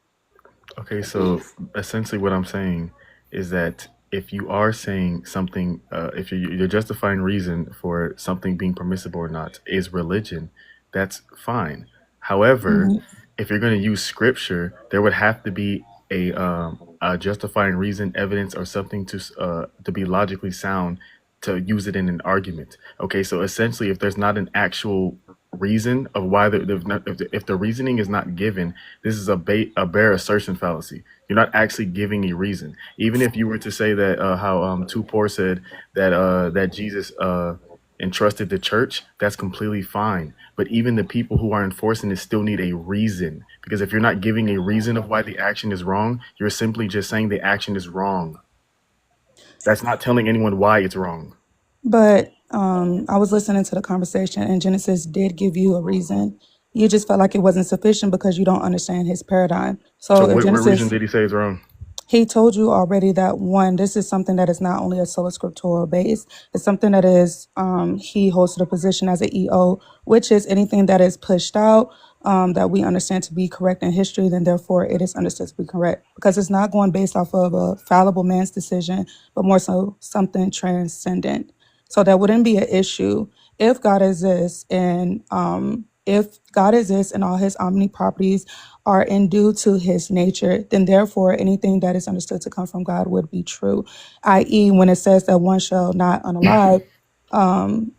S21: Okay, so essentially what I'm saying is that if you are saying something, if your justifying reason for something being permissible or not is religion, that's fine. However, if you're going to use scripture, there would have to be a justifying reason, evidence, or something to be logically sound to use it in an argument. Okay, so essentially, if there's not an actual reason of why if the reasoning is not given, this is a bare assertion fallacy. You're not actually giving a reason. Even if you were to say that how Tupor said that Jesus entrusted the church, that's completely fine. But even the people who are enforcing it still need a reason, because if you're not giving a reason of why the action is wrong, you're simply just saying the action is wrong. That's not telling anyone why it's wrong.
S6: But I was listening to the conversation, and Genesis did give you a reason. You just felt like it wasn't sufficient because you don't understand his paradigm.
S21: So
S6: So if
S21: what reason
S6: Genesis,
S21: did he say it's wrong?
S6: he told you already that one, this is something that is not only a sola scriptural base, it's something that is, he holds the position as an EO, which is anything that is pushed out, that we understand to be correct in history, then therefore it is understood to be correct. Because it's not going based off of a fallible man's decision, but more so something transcendent. So that wouldn't be an issue if God exists, and if God exists and all his omni properties are due to his nature, then therefore anything that is understood to come from God would be true. I.e., when it says that one shall not unalive,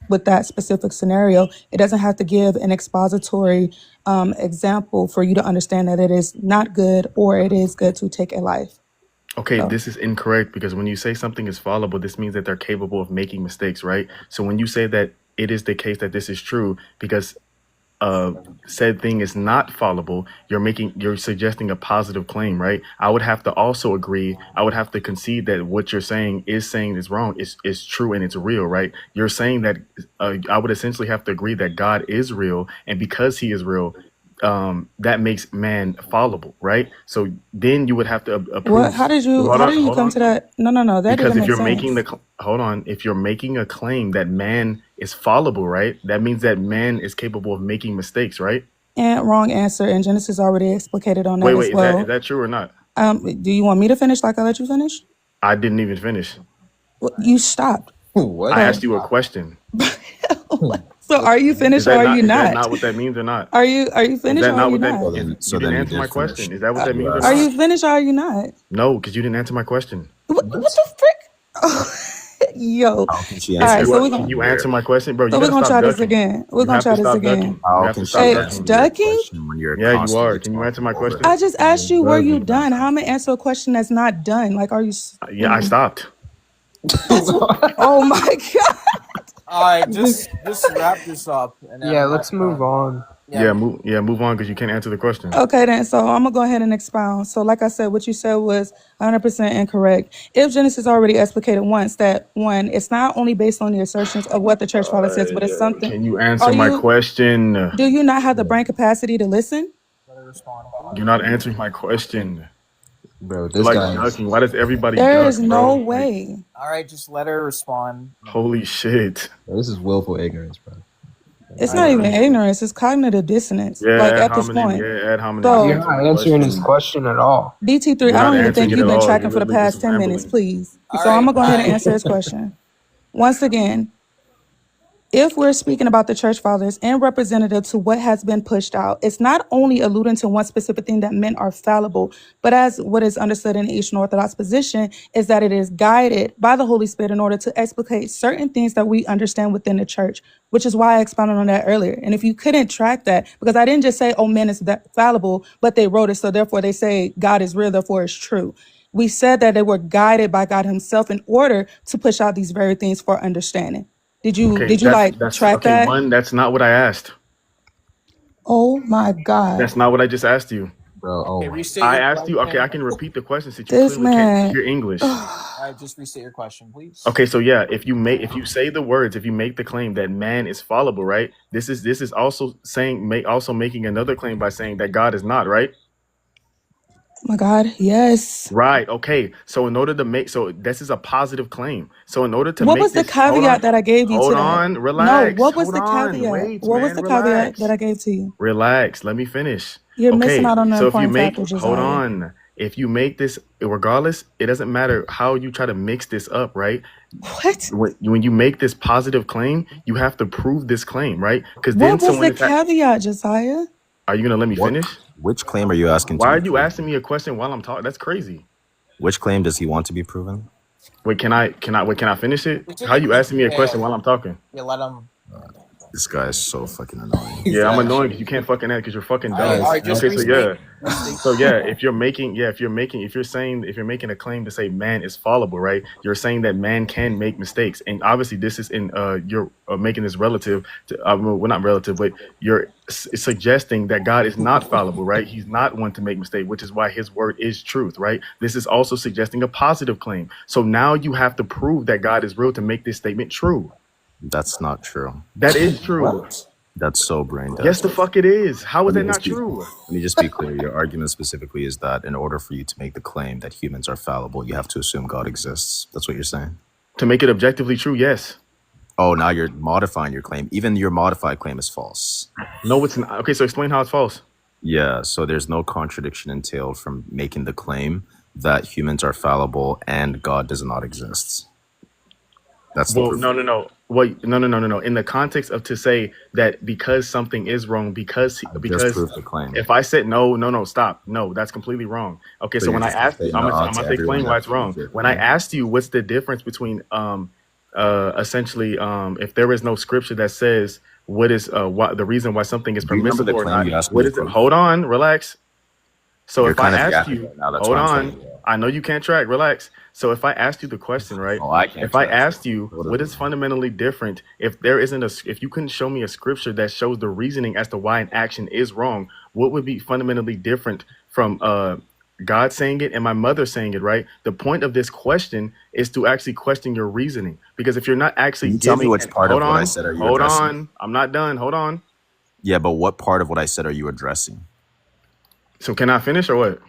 S6: with that specific scenario, it doesn't have to give an expository example for you to understand that it is not good or it is good to take a life.
S21: Okay,
S6: So,
S21: this is incorrect, because when you say something is fallible, this means that they're capable of making mistakes, right? So when you say that it is the case that this is true because said thing is not fallible, you're suggesting a positive claim, right? I would have to also agree. I would have to concede that what you're saying is wrong. Is true and it's real, right? You're saying that I would essentially have to agree that God is real, and because he is real, that makes man fallible, right? So then you would have to approve.
S6: how did you
S21: Hold
S6: come
S21: on.
S6: to that? No, that
S21: Because
S6: didn't
S21: if
S6: make
S21: you're making
S6: sense.
S21: hold on, if you're making a claim that man is fallible, right? That means that man is capable of making mistakes, right?
S6: And wrong answer. And Genesis already explicated on that
S21: Wait,
S6: as
S21: is
S6: well.
S21: that true or not?
S6: Do you want me to finish like I let you finish?
S21: I didn't even finish.
S6: Well, you stopped.
S19: What?
S21: I asked you a question.
S6: So are you finished or are you
S21: Is that
S6: not?
S21: not what that means or not?
S6: Are you
S21: Is
S6: finished
S21: that
S6: or are
S21: not
S6: you
S21: what that?
S6: not?
S19: So then,
S21: You didn't answer my
S19: did finish.
S21: question. Is that what that means or
S6: Are you
S21: not?
S6: finished or are you not?
S21: No, because you didn't answer my question.
S6: What the frick? Yo.
S19: How can she
S6: All
S19: answer
S6: right,
S19: your
S6: so
S21: Can
S19: question
S21: you
S19: where?
S21: answer my question, bro? You
S6: we're
S21: gotta
S6: gonna
S21: stop
S6: try this
S21: ducking.
S6: again. We're
S21: You
S6: gonna
S21: have
S6: try
S21: to
S6: this
S21: stop
S6: again.
S21: ducking. You
S19: How
S21: have
S19: can
S21: to
S19: she
S21: stop
S6: Hey,
S21: ducking.
S19: answer your
S6: ducking?
S19: question when you're
S21: Yeah, you are.
S19: constantly
S21: Can you answer
S19: talking
S21: my
S19: over
S21: question?
S6: I
S19: her?
S6: just asked you, were
S21: Bro,
S6: you done? How am I answer a question that's not done? Like, are you?
S21: yeah, I stopped.
S6: That's what. Oh my god.
S14: All right, just wrap this up, and then
S2: Yeah, let's move on.
S21: Yeah, move on because you can't answer the question.
S6: Okay, then. So I'm gonna go ahead and expound. So, like I said, what you said was 100% incorrect. If Genesis already explicated once that one, it's not only based on the assertions of what the church father says, but it's something.
S21: Can you answer
S6: Are
S21: my
S6: you?
S21: question?
S6: Do you not have the brain capacity to listen?
S21: You're not answering my question.
S19: Bro,
S21: You're
S19: this
S21: like
S19: guy is.
S21: ducking. Why does everybody
S6: There
S21: duck,
S6: is no
S21: bro? Like,
S6: way.
S14: All right, just let her respond.
S21: holy shit.
S19: Bro, this is willful ignorance, bro.
S6: It's
S21: I
S6: not
S21: know.
S6: even ignorance. It's cognitive dissonance.
S21: Yeah,
S6: Like
S21: ad
S6: at this
S21: hominem.
S6: point.
S21: Yeah, ad hominem. Just
S6: So
S2: You're
S21: answer my
S2: not answering his
S21: question.
S2: question at all.
S6: BT3,
S21: You're
S6: I
S21: not
S6: don't even
S21: answering
S6: think
S21: it at
S6: you've been
S21: all.
S6: tracking
S21: You're
S6: for the
S21: literally just
S6: past 10 minutes,
S21: rambling.
S6: please.
S14: All
S6: So I'm
S14: right,
S6: gonna go ahead and answer his question. Once again, if we're speaking about the church fathers and representative to what has been pushed out, it's not only alluding to one specific thing that men are fallible, but as what is understood in the Eastern Orthodox position is that it is guided by the Holy Spirit in order to explicate certain things that we understand within the church, which is why I expounded on that earlier. And if you couldn't track that, because I didn't just say, oh, men is that fallible, but they wrote it, so therefore they say God is real, therefore it's true. We said that they were guided by God himself in order to push out these very things for understanding. Did you
S21: Okay,
S6: like
S21: that's
S6: track
S21: okay.
S6: that?
S21: One, that's not what I asked.
S6: Oh my God.
S21: That's not what I just asked you.
S19: bro.
S1: Okay,
S19: Oh my.
S1: restate
S3: I
S1: your
S3: asked you. Okay, I
S1: question.
S3: can repeat the question since you
S6: This
S3: clearly can't
S6: man.
S3: hear English.
S1: All right, just restate your question, please.
S3: Okay, so yeah, if you say the words, if you make the claim that man is fallible, right? This is also making another claim by saying that God is not, right?
S6: My God, yes.
S3: Right. Okay. So in order to make this is a positive claim. So in order to
S6: What
S3: make
S6: was the
S3: this, hold
S6: caveat
S3: on,
S6: that I gave you to that? No,
S3: relax,
S6: what was
S3: hold
S6: the
S3: on,
S6: caveat?
S3: wait,
S6: What was
S3: man,
S6: the caveat that
S3: relax.
S6: I gave to you?
S3: Relax, let me finish.
S6: You're missing
S3: Okay,
S6: out on the
S3: so if you
S6: important
S3: make,
S6: factor,
S3: hold
S6: Josiah.
S3: on, if you make this, regardless, it doesn't matter how you try to mix this up, right?
S6: What?
S3: When you make this positive claim, you have to prove this claim, right? Because then
S6: What was
S3: someone
S6: the
S3: is,
S6: caveat, Josiah?
S3: are you gonna let me
S19: What?
S3: finish?
S19: Which claim are you asking to
S3: Why
S19: be
S3: are you
S19: proven?
S3: asking me a question while I'm talking? That's crazy.
S19: Which claim does he want to be proven?
S3: Wait, can I finish it?
S1: We
S3: How
S1: can,
S3: you asking me a question
S1: yeah,
S3: while I'm talking?
S1: yeah, let him.
S19: This guy is so fucking annoying.
S3: Yeah, I'm
S1: Exactly.
S3: annoying because you can't fucking act because you're fucking
S1: All right,
S3: dumb.
S1: all right, just
S3: Okay, so yeah,
S1: restate.
S3: so yeah, if you're making if you're making a claim to say man is fallible, right? You're saying that man can make mistakes, and obviously this is in you're making this relative to well, not relative, but you're suggesting that God is not fallible, right? He's not one to make mistakes, which is why His word is truth, right? This is also suggesting a positive claim. So now you have to prove that God is real to make this statement true.
S19: That's not true.
S3: That is true.
S1: What?
S19: That's so brain dead.
S3: Yes, the fuck it is. How is
S19: Let me
S3: that not
S19: just be
S3: true?
S19: let me just be clear. Your argument specifically is that in order for you to make the claim that humans are fallible, you have to assume God exists. That's what you're saying.
S3: To make it objectively true, yes.
S19: Oh, now you're modifying your claim. Even your modified claim is false.
S3: No, it's not. Okay, so explain how it's false.
S19: Yeah, so there's no contradiction entailed from making the claim that humans are fallible and God does not exist. That's the
S3: Well,
S19: proof.
S3: no. Wait, no. In the context of to say that because something is wrong, because
S19: I just
S3: because
S19: proved the claim.
S3: if I said no, stop. No, that's completely wrong. Okay,
S19: So
S3: so
S19: you're
S3: when I
S19: just gonna
S3: asked
S19: say
S3: you, I'm
S19: no
S3: gonna
S19: to
S3: explain
S19: everyone
S3: why
S19: that
S3: it's wrong.
S19: proves your
S3: When I
S19: claim.
S3: asked you what's the difference between essentially if there is no scripture that says what is what the reason why something is
S19: Do you remember the
S3: permissible or
S19: claim
S3: not,
S19: you asked me
S3: what
S19: to
S3: is it?
S19: prove?
S3: Hold on, relax. So
S19: You're
S3: if I
S19: kind of
S3: asked
S19: yapping
S3: you,
S19: right now. That's
S3: hold
S19: why I'm telling
S3: on,
S19: you.
S3: I know you can't track, relax. So if I asked you the question, right?
S19: Oh, I can't
S3: If I
S19: track.
S3: asked you
S19: What
S3: what
S19: is
S3: is
S19: it?
S3: fundamentally different, if you couldn't show me a scripture that shows the reasoning as to why an action is wrong, what would be fundamentally different from God saying it and my mother saying it, right? The point of this question is to actually question your reasoning. Because if you're not actually
S19: Can you tell me
S3: giving
S19: which
S3: and
S19: part of what I said are you
S3: hold
S19: addressing?
S3: on, I'm not done, hold on.
S19: Yeah, but what part of what I said are you addressing?
S3: So can I finish or what?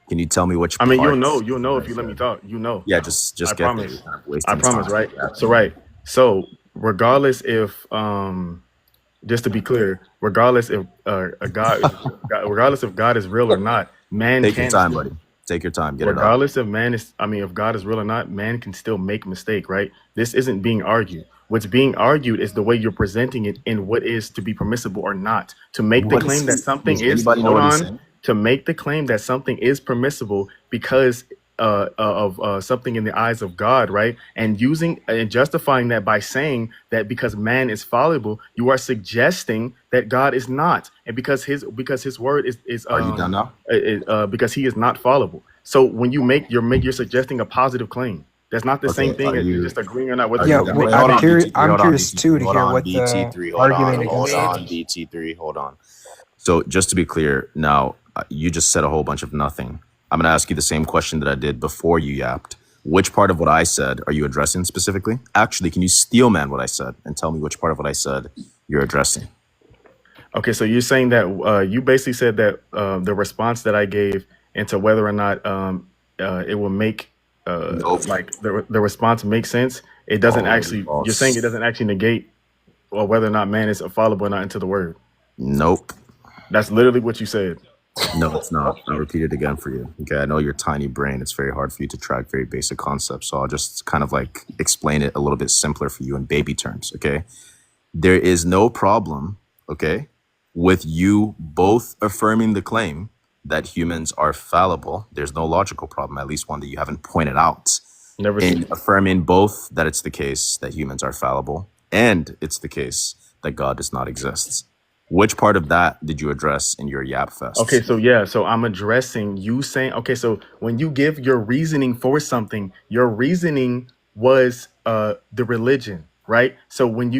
S19: Can you tell me which
S3: I mean,
S19: part
S3: you'll
S19: of
S3: know
S19: what I
S3: if you let me
S19: said?
S3: talk. You know.
S19: Yeah,
S3: I
S19: just get there. You're
S3: promise.
S19: kind of
S3: I
S19: wasting
S3: promise,
S19: time.
S3: right? So
S19: Yapping.
S3: right. So regardless if just to be clear, regardless if regardless if God is real or not, man
S19: Take your
S3: can
S19: time,
S3: still
S19: buddy. Take your time. Get it out.
S3: regardless if God is real or not, man can still make mistake, right? This isn't being argued. What's being argued is the way you're presenting it in what is to be permissible or not. To make the
S19: What is
S3: claim that
S19: he?
S3: something
S19: Does
S3: is,
S19: anybody know
S3: hold
S19: what he's
S3: on,
S19: saying?
S3: to make the claim that something is permissible because of something in the eyes of God, right? And using and justifying that by saying that because man is fallible, you are suggesting that God is not, and because his word is
S19: Are you done now?
S3: because he is not fallible. So when you're suggesting a positive claim. That's not the same
S19: Okay.
S3: thing as you're just agreeing or not whether
S19: Are
S3: it's
S19: you
S3: a
S6: Yeah,
S19: done?
S3: good
S19: Wait,
S3: claim or
S19: hold
S6: I'm
S19: on,
S3: not.
S6: curious.
S19: BT3.
S6: I'm
S19: Hold on,
S6: curious too
S19: BT3.
S6: to
S19: Hold
S6: hear
S19: on,
S6: what the
S19: BT3. Hold on.
S6: argument
S19: Hold
S6: against.
S19: on, BT3. Hold on. So just to be clear, now you just said a whole bunch of nothing. I'm going to ask you the same question that I did before you yapped. Which part of what I said are you addressing specifically? Actually, can you steel man what I said and tell me which part of what I said you're addressing?
S3: Okay, so you're saying that you basically said that the response that I gave into whether or not it will make
S19: Nope.
S3: like the response makes sense. It doesn't
S19: Already
S3: actually. You're saying it
S19: false.
S3: doesn't actually negate or whether or not man is fallible or not into the word.
S19: Nope.
S3: That's literally what you said.
S19: No, it's not. I'll repeat it again for you. Okay, I know your tiny brain. It's very hard for you to track very basic concepts. So I'll just kind of like explain it a little bit simpler for you in baby terms. Okay. There is no problem, okay, with you both affirming the claim that humans are fallible. There's no logical problem, at least one that you haven't pointed out,
S3: Never
S19: in
S3: seen.
S19: affirming both that it's the case that humans are fallible and it's the case that God does not exist. Which part of that did you address in your Yap
S3: Okay,
S19: Fests?
S3: so yeah, so I'm addressing you saying, okay, so when you give your reasoning for something, your reasoning was the religion, right? So when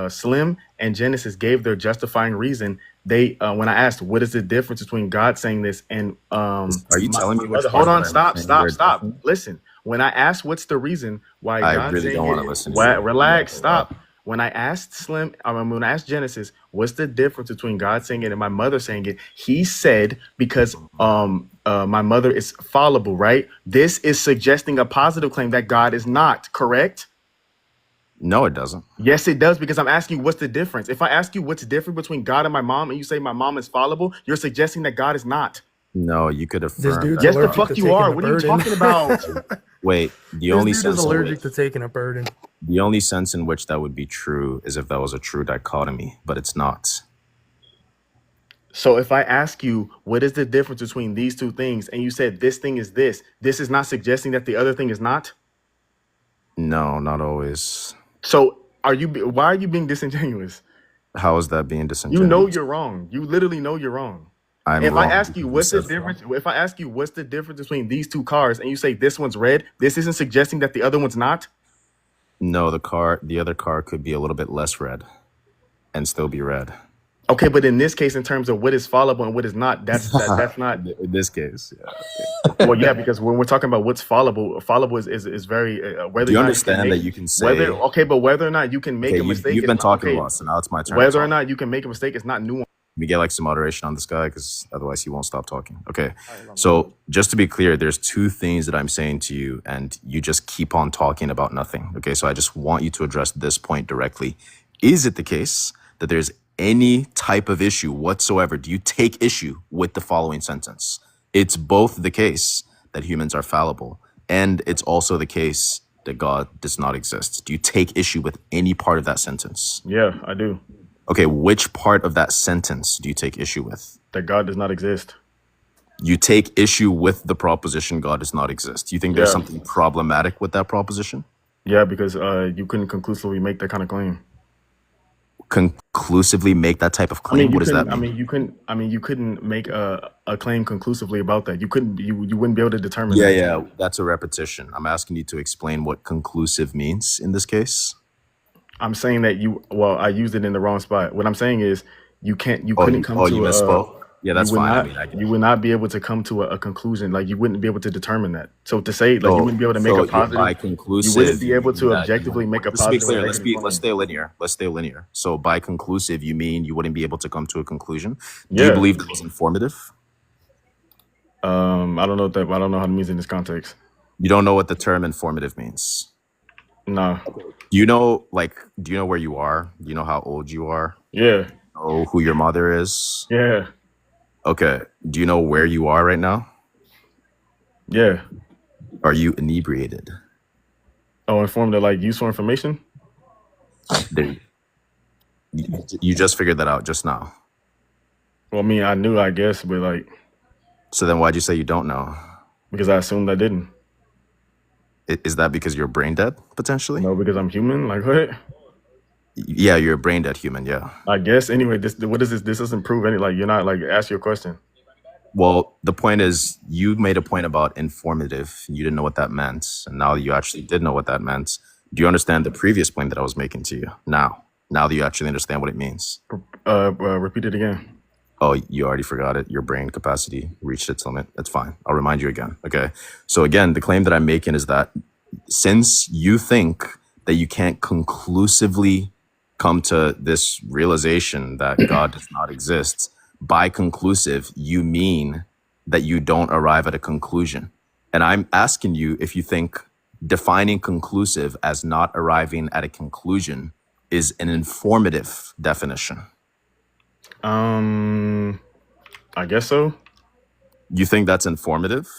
S3: Slim and Genesis gave their justifying reason,
S21: they when I asked what is the difference between God saying this and
S19: Are you telling me
S21: my
S19: which
S21: mother. Hold
S19: part
S21: on,
S19: that I'm saying they're
S21: stop.
S19: different?
S21: Listen, when I asked what's the reason why
S19: I
S21: God
S19: really
S21: saying
S19: don't want to
S21: it,
S19: listen to you. You
S21: relax,
S19: have to let.
S21: stop. When I asked when I asked Genesis, what's the difference between God saying it and my mother saying it? He said because my mother is fallible, right? This is suggesting a positive claim that God is not, correct?
S19: No, it doesn't.
S21: Yes, it does, because I'm asking you what's the difference. If I ask you what's different between God and my mom and you say my mom is fallible, you're suggesting that God is not.
S19: No, you could
S11: This
S19: affirm
S11: dude's
S19: that
S21: Yes, the
S19: God.
S11: allergic to
S21: fuck you
S11: taking
S21: are.
S11: a
S21: What are you
S11: burden.
S21: talking about?
S19: Wait, the
S11: This
S19: only
S11: dude is
S19: sense in
S11: allergic
S19: which
S11: to taking a burden.
S19: the only sense in which that would be true is if that was a true dichotomy, but it's not.
S21: So if I ask you what is the difference between these two things and you said this thing is this is not suggesting that the other thing is not?
S19: No, not always.
S21: So why are you being disingenuous?
S19: How is that being
S21: You know
S19: disingenuous?
S21: you're wrong. You literally know you're wrong.
S19: I'm
S21: If I
S19: wrong
S21: ask you
S19: because you
S21: what's the
S19: said so.
S21: difference, if I ask you what's the difference between these two cars and you say this one's red, this isn't suggesting that the other one's not?
S19: No, the other car could be a little bit less red and still be red.
S21: Okay, but in this case, in terms of what is fallible and what is not, that's not.
S19: In this case, yeah.
S21: Well, yeah, because when we're talking about what's fallible is very
S19: Do
S21: whether
S19: you
S21: or not you can
S19: understand that
S21: make
S19: you can say,
S21: but whether or not you can make
S19: okay,
S21: a mistake
S19: you've
S21: is
S19: been
S21: not
S19: talking a
S21: okay.
S19: lot, so now it's my turn to
S21: Whether or
S19: talk.
S21: not you can make a mistake is not nuanced.
S19: Let me get like some moderation on this guy because otherwise he won't stop talking. Okay. So just to be clear, there's two things that I'm saying to you, and you just keep on talking about nothing. Okay. So I just want you to address this point directly. Is it the case that there's any type of issue whatsoever? Do you take issue with the following sentence? It's both the case that humans are fallible, and it's also the case that God does not exist. Do you take issue with any part of that sentence?
S21: Yeah, I do.
S19: Okay, which part of that sentence do you take issue with?
S21: That God does not exist.
S19: You take issue with the proposition God does not exist. Do you think there's
S21: Yeah.
S19: something problematic with that proposition?
S21: Yeah, because you couldn't conclusively make that kind of claim.
S19: Conclusively make that type of
S21: I mean,
S19: claim? What does that mean?
S21: you couldn't make a claim conclusively about that. You wouldn't be able to determine
S19: Yeah,
S21: that.
S19: yeah, that's a repetition. I'm asking you to explain what conclusive means in this case.
S21: I'm saying that I used it in the wrong spot. What I'm saying is you couldn't come
S19: you
S21: to
S19: misspoke? Yeah, that's fine. I mean, I get
S21: you
S19: it.
S21: would not be able to come to a conclusion. Like you wouldn't be able to determine that. So to say like you
S19: So,
S21: wouldn't be able to make a
S19: by
S21: positive, you
S19: conclusive,
S21: wouldn't be
S19: you
S21: able
S19: mean
S21: to
S19: that
S21: objectively make a
S19: just to be
S21: positive.
S19: clear,
S21: or negative
S19: let's
S21: claim.
S19: stay linear. Let's stay linear. So by conclusive, you mean you wouldn't be able to come to a conclusion? Do you
S21: Yeah.
S19: believe that was informative?
S21: I don't know how it means in this context.
S19: You don't know what the term informative means.
S21: No.
S19: Do you know where you are? Do you know how old you are?
S21: Yeah.
S19: Know who your mother is?
S21: Yeah.
S19: Okay. Do you know where you are right now?
S21: Yeah.
S19: Are you inebriated?
S21: Oh, informed of like useful information?
S19: There, you just figured that out just now.
S21: Well, I mean, I knew, I guess, but like.
S19: So then why'd you say you don't know?
S21: Because I assumed I didn't.
S19: Is that because you're brain dead, potentially?
S21: No, because I'm human? Like, what?
S19: Yeah, you're a brain dead human, yeah.
S21: I guess. Anyway, what is this? This doesn't prove any, like, you're not, like, ask your question.
S19: Well, the point is, you made a point about informative. You didn't know what that meant. And now you actually did know what that meant. Do you understand the previous point that I was making to you? Now that you actually understand what it means.
S21: Repeat it again.
S19: Oh, you already forgot it. Your brain capacity reached its limit. That's fine. I'll remind you again. Okay. So again, the claim that I'm making is that since you think that you can't conclusively come to this realization that God does not exist, by conclusive, you mean that you don't arrive at a conclusion. And I'm asking you if you think defining conclusive as not arriving at a conclusion is an informative definition.
S21: I guess so.
S19: You think that's informative?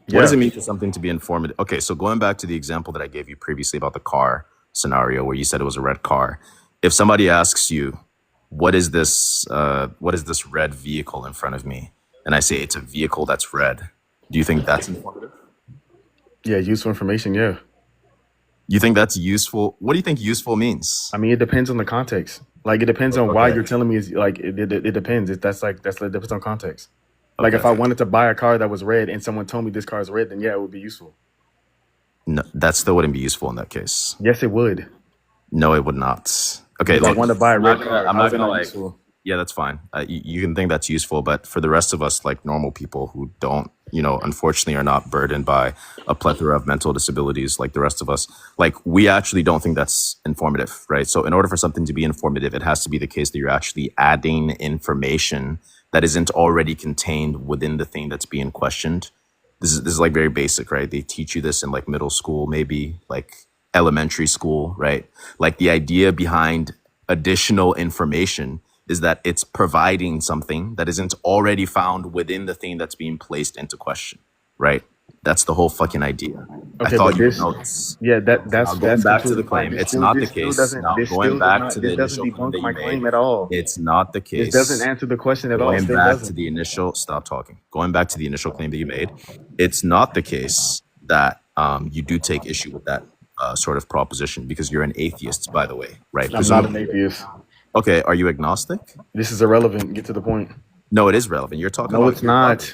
S21: Yeah.
S19: What does it mean for something to be informative? Okay, so going back to the example that I gave you previously about the car scenario where you said it was a red car. If somebody asks you, what is this red vehicle in front of me? And I say it's a vehicle that's red. Do you think that's informative?
S21: Yeah, useful information, yeah.
S19: You think that's useful? What do you think useful means?
S21: I mean, it depends on the context. Like, it depends on why you're telling me. Is like it depends. It depends on context. Like, if I wanted to buy a car that was red and someone told me this car is red, then yeah, it would be useful.
S19: No, that still wouldn't be useful in that case.
S21: Yes, it would.
S19: No, it would not. Okay,
S21: if I want to buy a red car,
S19: I'm not gonna like.
S21: useful?
S19: Yeah, that's fine. You can think that's useful, but for the rest of us, like normal people who don't, unfortunately are not burdened by a plethora of mental disabilities like the rest of us, like we actually don't think that's informative, right? So in order for something to be informative, it has to be the case that you're actually adding information that isn't already contained within the thing that's being questioned. This is like very basic, right? They teach you this in like middle school, maybe like elementary school, right? Like the idea behind additional information is that it's providing something that isn't already found within the thing that's being placed into question, right? That's the whole fucking idea. I
S21: Okay,
S19: thought
S21: but
S19: you would
S21: this,
S19: know this.
S21: yeah,
S19: Now going
S21: that's
S19: back to
S21: completely
S19: the
S21: fine.
S19: claim, it's not the case. Now
S21: This
S19: going
S21: still does
S19: back to
S21: not
S19: the
S21: this doesn't
S19: initial claim
S21: debunk
S19: that you
S21: my
S19: made,
S21: claim at all.
S19: it's not the
S21: This doesn't
S19: case.
S21: answer the question at all.
S19: Going
S21: Still
S19: back to
S21: doesn't.
S19: the initial, stop talking. Going back to the initial claim that you made, it's not the case that you do take issue with that sort of proposition because you're an atheist, by the way, right?
S21: I'm not an
S19: Presumably.
S21: atheist.
S19: Okay, are you agnostic?
S21: This is irrelevant. Get to the point.
S19: No, it is relevant. You're talking
S21: No,
S19: about
S21: it's
S19: your
S21: not.
S19: brother.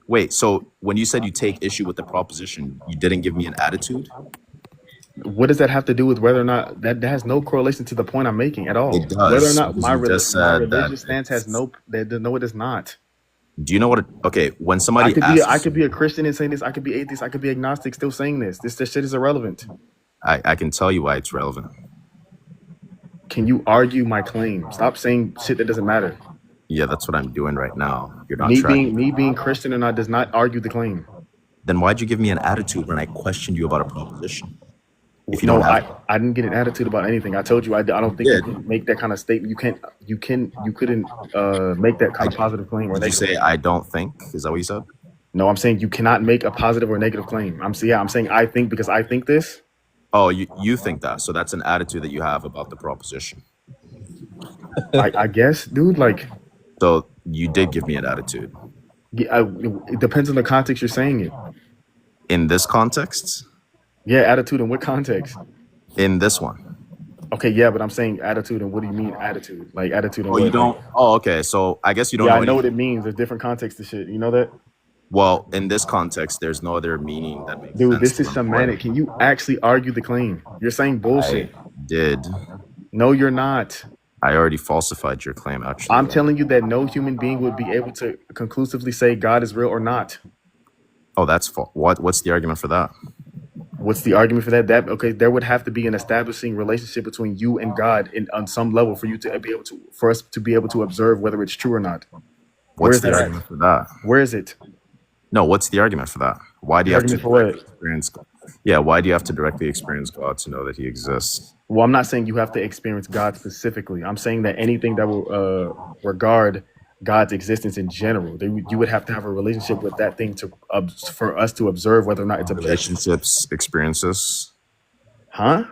S19: Wait, so when you said you take issue with the proposition, you didn't give me an attitude?
S21: What does that have to do with whether or not that has no correlation to the point I'm making at all?
S19: It does.
S21: Whether or not
S19: Because you just said that
S21: religious stance has no, it does not.
S19: Do you know what? Okay, when somebody
S21: I
S19: asks,
S21: could be a Christian and saying this. I could be atheist. I could be agnostic, still saying this. This shit is irrelevant.
S19: I can tell you why it's relevant.
S21: Can you argue my claim? Stop saying shit that doesn't matter.
S19: Yeah, that's what I'm doing right now. You're not trying.
S21: Me being Christian or not does not argue the claim.
S19: Then why'd you give me an attitude when I questioned you about a proposition? If you
S21: No,
S19: don't have,
S21: I didn't get an attitude about anything. I told you I don't think you can make that kind of statement. You couldn't make that kind of positive claim or
S19: did you
S21: negative.
S19: say I don't think? Is that what you said?
S21: No, I'm saying you cannot make a positive or negative claim. I'm saying I think because I think this.
S19: Oh, you think that? So that's an attitude that you have about the proposition.
S21: I guess, dude. Like,
S19: so you did give me an attitude.
S21: It depends on the context you're saying it.
S19: In this context?
S21: Yeah, attitude in what context?
S19: In this one.
S21: Okay, yeah, but I'm saying attitude, and what do you mean attitude? Like attitude and
S19: Oh,
S21: what?
S19: you don't? Oh, okay. So I guess you don't
S21: Yeah,
S19: know
S21: I know what
S19: anything.
S21: it means. There's different contexts to shit. You know that?
S19: Well, in this context, there's no other meaning that makes
S21: Dude,
S19: sense.
S21: this is semantic. Can you actually argue the claim? You're saying bullshit.
S19: I did.
S21: No, you're not.
S19: I already falsified your claim, actually.
S21: I'm telling you that no human being would be able to conclusively say God is real or not.
S19: Oh, that's what's the argument for that?
S21: What's the argument for that? Okay, there would have to be an establishing relationship between you and God on some level for you to be able to, for us to be able to observe whether it's true or not.
S19: What's the argument for that?
S21: Where is it?
S19: No, what's the argument for that? Why do you have to
S21: directly
S19: experience? Yeah, why do you have to directly experience God to know that He exists?
S21: Well, I'm not saying you have to experience God specifically. I'm saying that anything that will regard God's existence in general, you would have to have a relationship with that thing for us to observe whether or not it's objective.
S19: Relationships, experiences.
S21: Huh?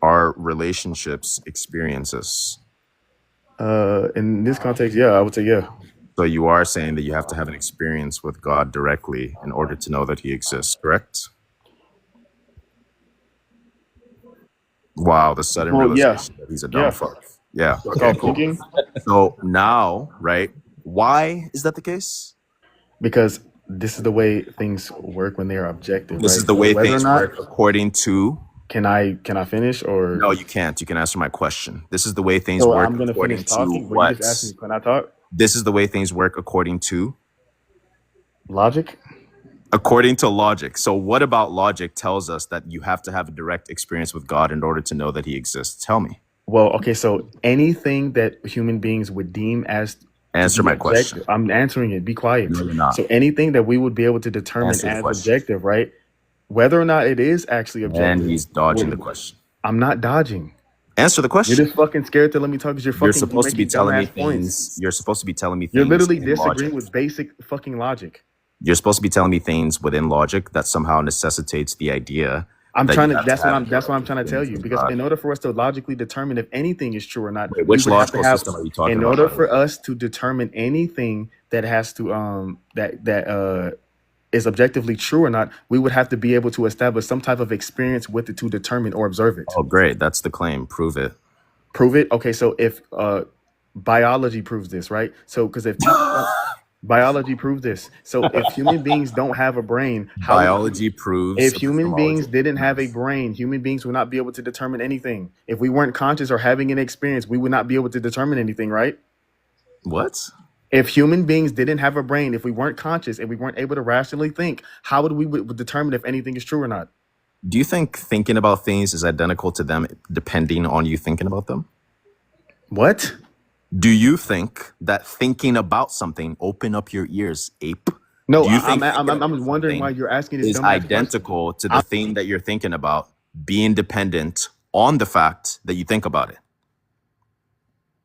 S19: Are relationships experiences?
S21: In this context, yeah, I would say yeah.
S19: So you are saying that you have to have an experience with God directly in order to know that He exists, correct? Wow, the sudden realization that He's a dumb fuck. Yeah. Okay, cool. So now, right, why is that the case?
S21: Because this is the way things work when they are objective.
S19: This is the way things work according to...
S21: Can I finish or...
S19: No, you can't. You can answer my question. This is the way things
S21: so
S19: work
S21: I'm gonna
S19: according
S21: finish
S19: to
S21: talking, but
S19: what?
S21: you just asked me, can I talk?
S19: This is the way things work according to...
S21: Logic?
S19: According to logic. So what about logic tells us that you have to have a direct experience with God in order to know that He exists? Tell me.
S21: Well, okay, so anything that human beings would deem as...
S19: Answer my question.
S21: I'm answering it. Be quiet.
S19: No, you're not.
S21: So anything that we would be able to determine as objective, right? Whether or not it is actually objective.
S19: And he's dodging the question.
S21: I'm not dodging.
S19: Answer the question.
S21: You're just fucking scared to let me talk because you're
S19: supposed to be telling me
S21: points.
S19: things. You're supposed to be telling me things.
S21: You're literally
S19: in
S21: disagreeing
S19: logic.
S21: with basic fucking logic.
S19: You're supposed to be telling me things within logic that somehow necessitates the idea.
S21: That's what I'm trying to tell you. Because in order for us to logically determine if anything is true or not,
S19: wait, which logical system are you talking about?
S21: In order for us to determine anything that has to that is objectively true or not, we would have to be able to establish some type of experience with it to determine or observe it.
S19: Oh, great. That's the claim. Prove it.
S21: Prove it? Okay, so if biology proves this, right? So because if biology proves this, so if human beings don't have a brain,
S19: biology proves.
S21: If human beings didn't have a brain, human beings would not be able to determine anything. If we weren't conscious or having an experience, we would not be able to determine anything, right?
S19: What?
S21: If human beings didn't have a brain, if we weren't conscious, if we weren't able to rationally think, how would we determine if anything is true or not?
S19: Do you think thinking about things is identical to them depending on you thinking about them?
S21: What?
S19: Do you think that thinking about something, open up your ears, ape?
S21: No,
S19: Do you think
S21: I'm wondering why you're asking this
S19: is
S21: dumbass
S19: identical to the thing that you're thinking about being dependent on the fact that you think about it?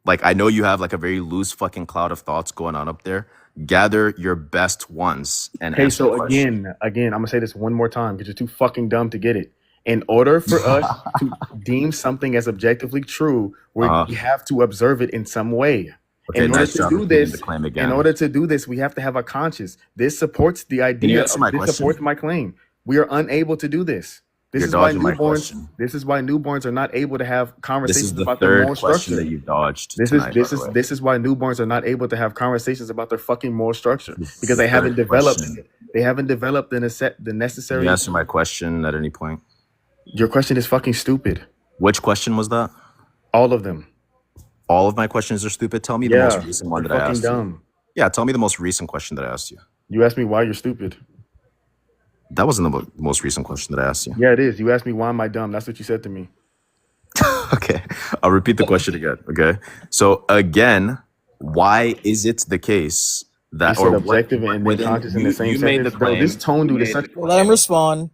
S19: Like, I know you have like a very loose fucking cloud of thoughts going on up there. Gather your best ones and
S21: Okay,
S19: answer the
S21: so
S19: question.
S21: again, I'm gonna say this one more time because you're too fucking dumb to get it. In order for us to deem something as objectively true, we have to observe it in some way.
S19: Okay,
S21: In order
S19: nice
S21: to
S19: job
S21: do
S19: repeating
S21: this,
S19: the claim
S21: in
S19: again.
S21: order to do this, we have to have a conscience. This supports the
S19: Can you
S21: idea.
S19: answer my
S21: This
S19: question?
S21: supports my claim. We are unable to do this. This
S19: You're
S21: is why
S19: dodging my
S21: newborns.
S19: question.
S21: This is why newborns are not able to have
S19: This
S21: conversations
S19: is the
S21: about their
S19: third
S21: moral
S19: question
S21: structure.
S19: that you dodged
S21: This
S19: tonight, by the way.
S21: is why newborns are not able to have conversations about their fucking moral structure
S19: This is
S21: because
S19: the
S21: they haven't
S19: third
S21: developed.
S19: question.
S21: They haven't developed the
S19: Can
S21: necessary.
S19: you answer my question at any point?
S21: Your question is fucking stupid.
S19: Which question was that?
S21: All of them.
S19: All of my questions are stupid? Tell me the most recent one
S21: they're
S19: that I
S21: fucking
S19: asked
S21: dumb.
S19: you. Yeah, tell me the most recent question that I asked you.
S21: You asked me why you're stupid.
S19: That wasn't the most recent question that I asked you.
S21: Yeah, it is. You asked me why am I dumb. That's what you said to me.
S19: Okay, I'll repeat the question again. Okay, so again, why is it the case that
S21: You said objective and then conscious in the same
S19: you made the
S21: sentence. Bro,
S19: claim?
S21: this tone dude is such.
S14: Let him respond.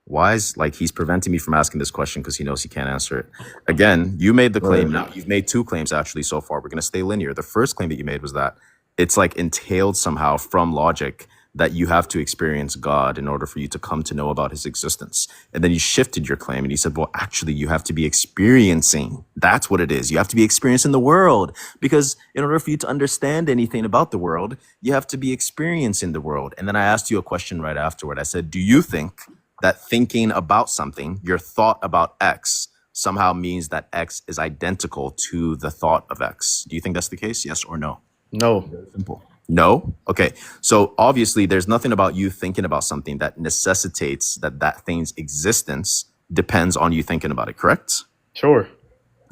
S19: Why is like he's preventing me from asking this question because he knows he can't answer it. Again, you made the claim. Now you've made two claims actually so far. We're gonna stay linear. The first claim that you made was that it's like entailed somehow from logic that you have to experience God in order for you to come to know about his existence. And then you shifted your claim and you said, well, actually, you have to be experiencing. That's what it is. You have to be experiencing the world because in order for you to understand anything about the world, you have to be experiencing the world. And then I asked you a question right afterward. I said, do you think that thinking about something, your thought about X, somehow means that X is identical to the thought of X? Do you think that's the case? Yes or no?
S21: No.
S19: Very simple. No? Okay. So obviously there's nothing about you thinking about something that necessitates that thing's existence depends on you thinking about it, correct?
S21: Sure.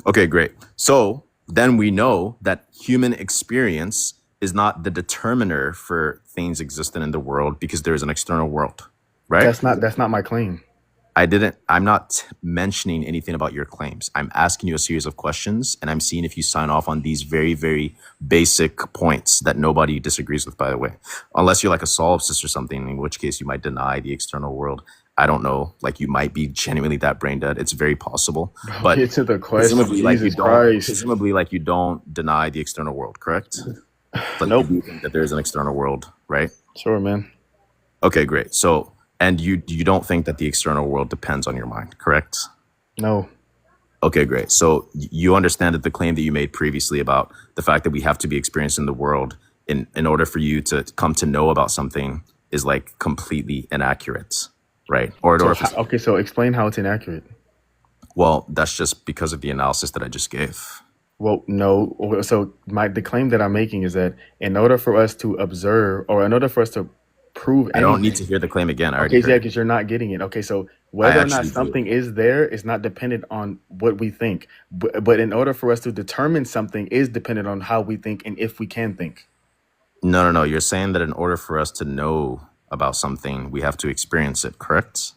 S19: Okay, great. So then we know that human experience is not the determiner for things existing in the world because there is an external world, right?
S21: That's not my claim.
S19: I'm not mentioning anything about your claims. I'm asking you a series of questions and I'm seeing if you sign off on these very, very basic points that nobody disagrees with, by the way. Unless you're like a solipsist or something, in which case you might deny the external world. I don't know. Like you might be genuinely that brain dead. It's very possible. But
S21: get to the question.
S19: Presumably like you don't deny the external world, correct? But
S21: nope.
S19: You do think that there's an external world, right?
S21: Sure, man.
S19: Okay, great. So and you don't think that the external world depends on your mind, correct?
S21: No.
S19: Okay, great. So you understand that the claim that you made previously about the fact that we have to be experiencing the world in order for you to come to know about something is like completely inaccurate, right?
S21: Okay, so explain how it's inaccurate.
S19: Well, that's just because of the analysis that I just gave.
S21: Well, no. So the claim that I'm making is that in order for us to observe or in order for us to prove anything.
S19: I don't need to hear the claim again.
S21: Okay, yeah, because you're not getting it. Okay, so whether or not something is there is not dependent on what we think. But in order for us to determine something is dependent on how we think and if we can think.
S19: No. You're saying that in order for us to know about something, we have to experience it, correct?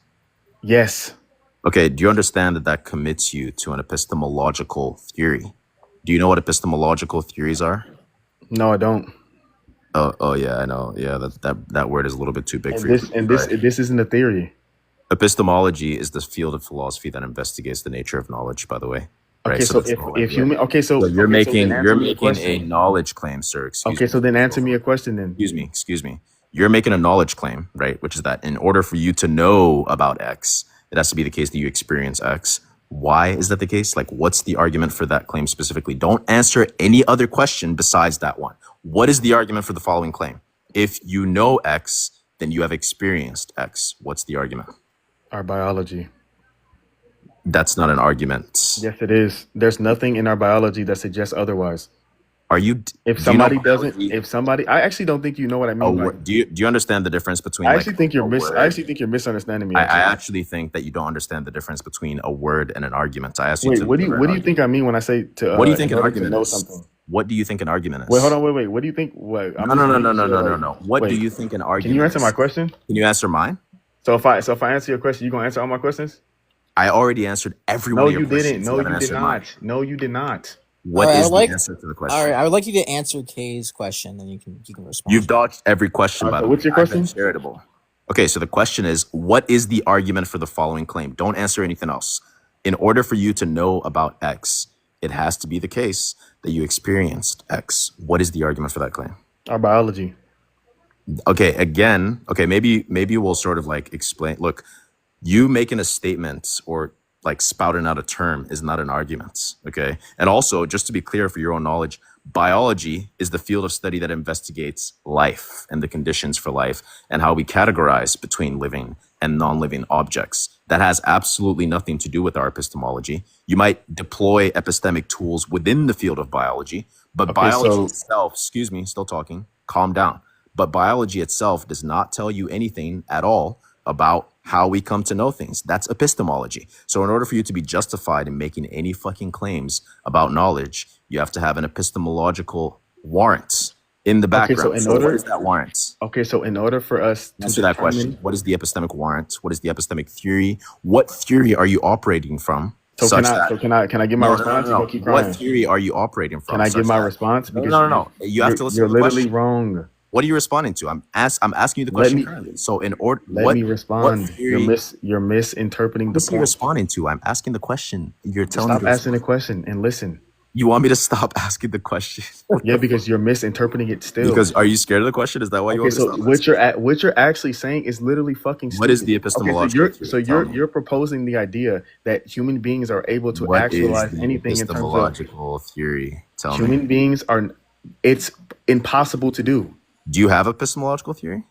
S21: Yes.
S19: Okay, do you understand that commits you to an epistemological theory? Do you know what epistemological theories are?
S21: No, I don't.
S19: Oh yeah, I know. Yeah, that word is a little bit too big for
S21: you. This isn't a theory.
S19: Epistemology is the field of philosophy that investigates the nature of knowledge, by the way. Right?
S21: Okay, so
S19: you're making a knowledge claim, sir. Excuse me.
S21: So then answer me a question then.
S19: Excuse me. You're making a knowledge claim, right? Which is that in order for you to know about X, it has to be the case that you experience X. Why is that the case? Like, what's the argument for that claim specifically? Don't answer any other question besides that one. What is the argument for the following claim? If you know X, then you have experienced X. What's the argument?
S21: Our biology.
S19: That's not an argument.
S21: Yes, it is. There's nothing in our biology that suggests otherwise.
S19: Are you?
S21: If somebody I actually don't think you know what I mean.
S19: Do you understand the difference between?
S21: I actually think you're misunderstanding me.
S19: I actually think that you don't understand the difference between a word and an argument. I asked you.
S21: Wait, what do you think I mean when I say to?
S19: What do you think an argument is?
S21: Something?
S19: What do you think an argument is?
S21: Wait, hold on, wait. What do you think? What? I'm just making sure, like,
S19: What do
S21: wait,
S19: you think an
S21: can
S19: argument
S21: you answer
S19: is?
S21: my question?
S19: Can you answer mine?
S21: So if I answer your question, you gonna answer all my questions?
S19: I already answered every
S21: No,
S19: one of your
S21: you didn't.
S19: questions.
S21: No,
S19: You haven't
S21: you did
S19: answered mine.
S21: not. No, you did not.
S19: What
S14: All right,
S19: is the answer to the question?
S14: All right, I would like you to answer Kay's question, and you can respond.
S19: You've dodged every question, by the way.
S21: What's your
S19: I've been
S21: question?
S19: charitable. Okay, so the question is, what is the argument for the following claim? Don't answer anything else. In order for you to know about X, it has to be the case that you experienced X. What is the argument for that claim?
S21: Our biology.
S19: Okay, again, maybe we'll sort of like explain. Look, you making a statement or like spouting out a term is not an argument, okay? And also, just to be clear for your own knowledge, biology is the field of study that investigates life and the conditions for life and how we categorize between living and non-living objects. That has absolutely nothing to do with our epistemology. You might deploy epistemic tools within the field of biology, but biology itself, excuse me, still talking, calm down. But biology itself does not tell you anything at all about how we come to know things. That's epistemology. So in order for you to be justified in making any fucking claims about knowledge, you have to have an epistemological warrant in the background. So what is that warrant?
S21: Okay, so in order for us to
S19: answer that question, what is the epistemic warrant? What is the epistemic theory? What theory are you operating from?
S21: So can I give my response?
S19: No.
S21: Keep
S19: What theory are you operating from?
S21: Can I give my response?
S19: Because no. You have to listen.
S21: You're
S19: to the
S21: literally
S19: question.
S21: wrong.
S19: What are you responding to? I'm asking you the question currently. So in order,
S21: let me respond.
S19: What theory,
S21: you're misinterpreting the point.
S19: What are you responding to? I'm asking the question. You're telling me
S21: stop asking the question and listen.
S19: You want me to stop asking the question?
S21: Yeah, because you're misinterpreting it still.
S19: Because are you scared of the question? Is that why you want me to stop?
S21: What you're actually saying is literally fucking stupid.
S19: What is the epistemological theory?
S21: You're proposing the idea that human beings are able to actualize anything in terms of
S19: epistemological theory. Tell me.
S21: Human beings are. It's impossible to do.
S19: Do you have epistemological theory?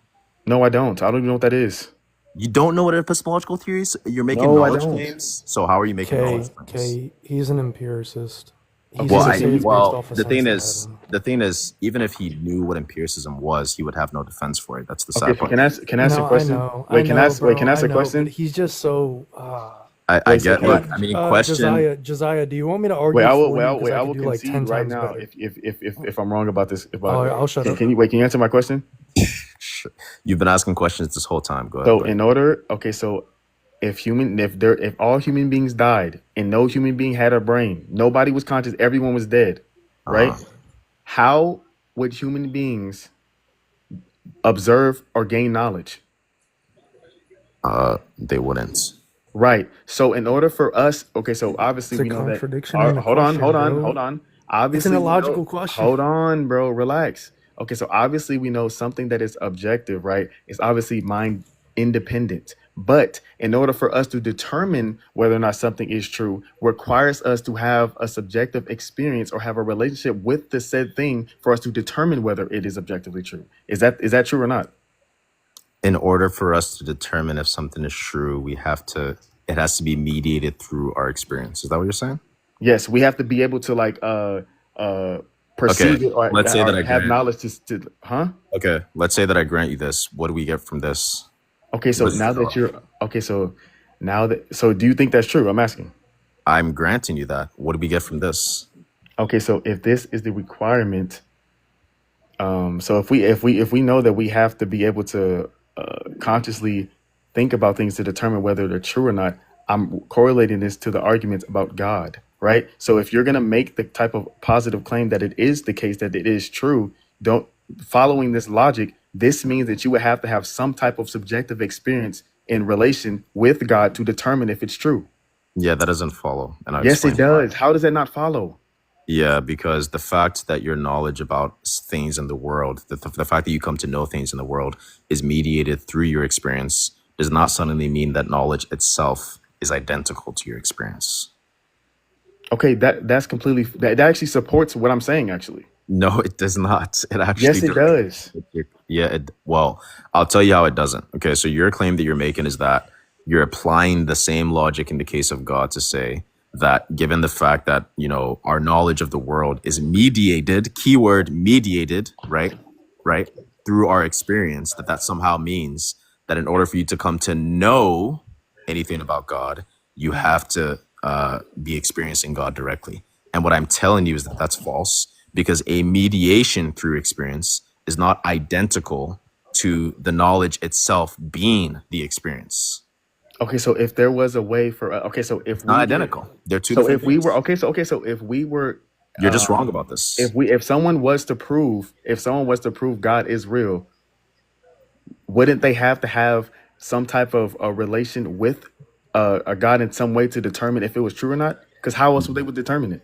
S21: No, I don't. I don't even know what that is.
S19: You don't know what epistemological theory is? You're making knowledge claims? So how are you making knowledge claims?
S4: Okay, he's an empiricist.
S19: The thing is, even if he knew what empiricism was, he would have no defense for it. That's the sad part.
S21: Can I ask a question? Can I ask a question?
S4: He's just so.
S19: I get. Look, I mean, question.
S4: Josiah, do you want me to argue?
S21: I will concede right now if I'm wrong about this.
S4: I'll shut up.
S21: Can you answer my question?
S19: You've been asking questions this whole time. Go ahead.
S21: So in order, if all human beings died and no human being had a brain, nobody was conscious, everyone was dead, right? How would human beings observe or gain knowledge?
S19: They wouldn't.
S21: Right. So in order for us, so obviously we know that. Hold on. Obviously,
S4: it's an illogical question.
S21: Hold on, bro. Relax. Okay, so obviously we know something that is objective, right? It's obviously mind independent. But in order for us to determine whether or not something is true, requires us to have a subjective experience or have a relationship with the said thing for us to determine whether it is objectively true. Is that true or not?
S19: In order for us to determine if something is true, it has to be mediated through our experience. Is that what you're saying?
S21: Yes, we have to be able to perceive it or
S19: let's say that I
S21: have
S19: grant,
S21: knowledge
S19: Okay, let's say that I grant you this. What do we get from this?
S21: Okay, so so do you think that's true? I'm asking.
S19: I'm granting you that. What do we get from this?
S21: Okay, so if this is the requirement, so if we know that we have to be able to consciously think about things to determine whether they're true or not, I'm correlating this to the arguments about God, right? So if you're going to make the type of positive claim that it is the case, that it is true, following this logic, this means that you would have to have some type of subjective experience in relation with God to determine if it's true.
S19: Yeah, that doesn't follow. And
S21: yes, it does. How does that not follow?
S19: Yeah, because the fact that your knowledge about things in the world, the fact that you come to know things in the world is mediated through your experience does not suddenly mean that knowledge itself is identical to your experience.
S21: Okay, that actually supports what I'm saying, actually.
S19: No, it does not. It actually
S21: yes, it does.
S19: Yeah, well, I'll tell you how it doesn't. Okay, so your claim that you're making is that you're applying the same logic in the case of God to say that given the fact that, our knowledge of the world is mediated, keyword mediated, right, through our experience, that somehow means that in order for you to come to know anything about God, you have to be experiencing God directly. And what I'm telling you is that that's false, because a mediation through experience is not identical to the knowledge itself being the experience.
S21: Okay, so if there was a way for so if
S19: It's not
S21: we
S19: identical. They're two
S21: so
S19: different
S21: if we
S19: things.
S21: were so if we were
S19: You're just wrong about this.
S21: if someone was to prove God is real, wouldn't they have to have some type of a relation with a God in some way to determine if it was true or not? Because how else would they would determine it?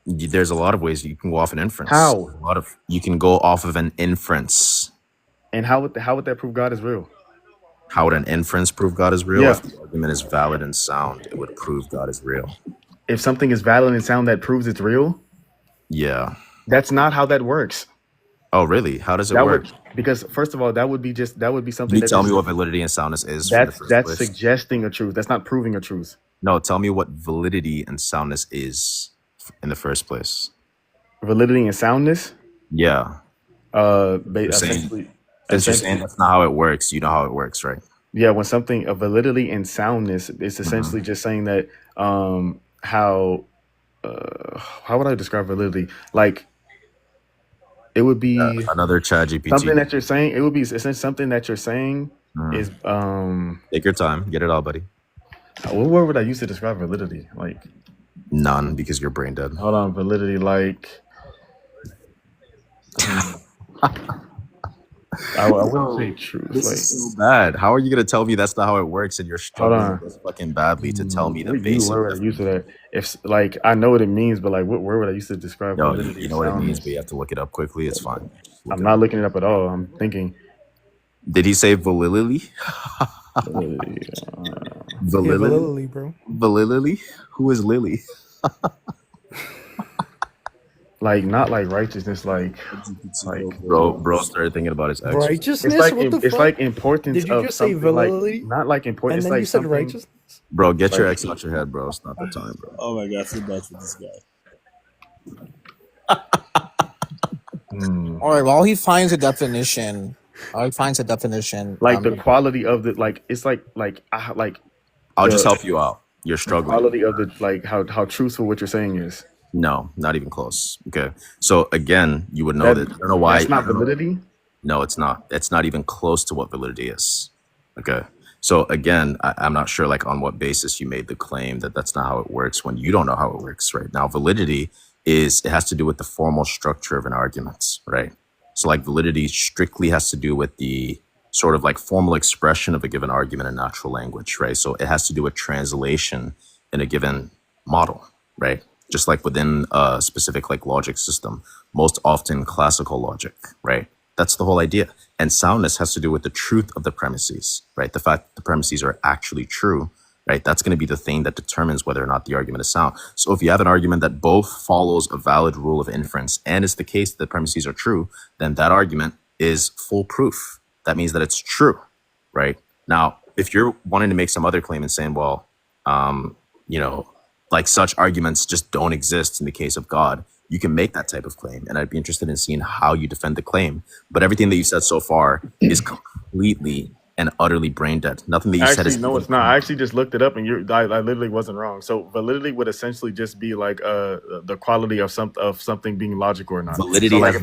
S19: There's a lot of ways you can go off an inference.
S21: How?
S19: You can go off of an inference.
S21: And how would that prove God is real?
S19: How would an inference prove God is real?
S21: Yeah.
S19: If the argument is valid and sound, it would prove God is real.
S21: If something is valid and sound, that proves it's real?
S19: Yeah.
S21: That's not how that works.
S19: Oh, really? How does it work?
S21: Because first of all, that would be something.
S19: Can you tell me what validity and soundness is?
S21: That's suggesting a truth. That's not proving a truth.
S19: No, tell me what validity and soundness is in the first place.
S21: Validity and soundness?
S19: Yeah.
S21: Essentially,
S19: since you're saying that's not how it works, you know how it works, right?
S21: Yeah, when something of validity and soundness is essentially just saying that how would I describe validity? Like it would be
S19: another ChatGPT.
S21: Something that you're saying. It would be essentially something that you're saying is
S19: take your time, get it all, buddy.
S21: What word would I use to describe validity? Like
S19: none, because you're brain dead.
S21: Hold on, validity like I wouldn't say truth.
S19: This is so bad. How are you gonna tell me that's not how it works and you're struggling this fucking badly to tell me the basic?
S21: What word would I use for that? If like I know what it means, but like what word would I use to describe validity?
S19: You know what it means, but you have to look it up quickly. It's fine.
S21: I'm not looking it up at all. I'm thinking.
S19: Did he say validity?
S4: Validity, bro.
S19: Validity? Who is Lily?
S21: Like not like righteousness, like
S19: bro started thinking about his ex.
S4: Righteousness?
S21: It's like importance.
S4: Did you
S21: of
S4: just say
S21: something,
S4: validity?
S21: Like, not like importance.
S4: And then
S21: like
S4: you said
S21: something,
S4: righteousness?
S19: Bro, get your ex out your head, bro. It's not the time, bro.
S12: Oh my god, so much with this guy.
S14: All right, while he finds a definition,
S21: like the quality of the like. It's like
S19: I'll just help you out. You're struggling.
S21: The quality of the like how truthful what you're saying is.
S19: No, not even close. Okay, so again, you would know that. I don't know why.
S21: That's not validity.
S19: No, it's not. It's not even close to what validity is. Okay, so again, I'm not sure like on what basis you made the claim that that's not how it works when you don't know how it works. Right now, validity it has to do with the formal structure of an argument, right? So like validity strictly has to do with the sort of like formal expression of a given argument in natural language, right? So it has to do with translation in a given model, right? Just like within a specific like logic system, most often classical logic, right? That's the whole idea. And soundness has to do with the truth of the premises, right? The fact that the premises are actually true, right? That's going to be the thing that determines whether or not the argument is sound. So if you have an argument that both follows a valid rule of inference and it's the case that the premises are true, then that argument is foolproof. That means that it's true, right? Now, if you're wanting to make some other claim and saying, well, like such arguments just don't exist in the case of God, you can make that type of claim. And I'd be interested in seeing how you defend the claim. But everything that you said so far is completely and utterly brain dead. Nothing that you said is...
S21: No, it's not. I actually just looked it up and I literally wasn't wrong. So validity would essentially just be like the quality of something being logical or not.
S19: Validity.
S21: So like if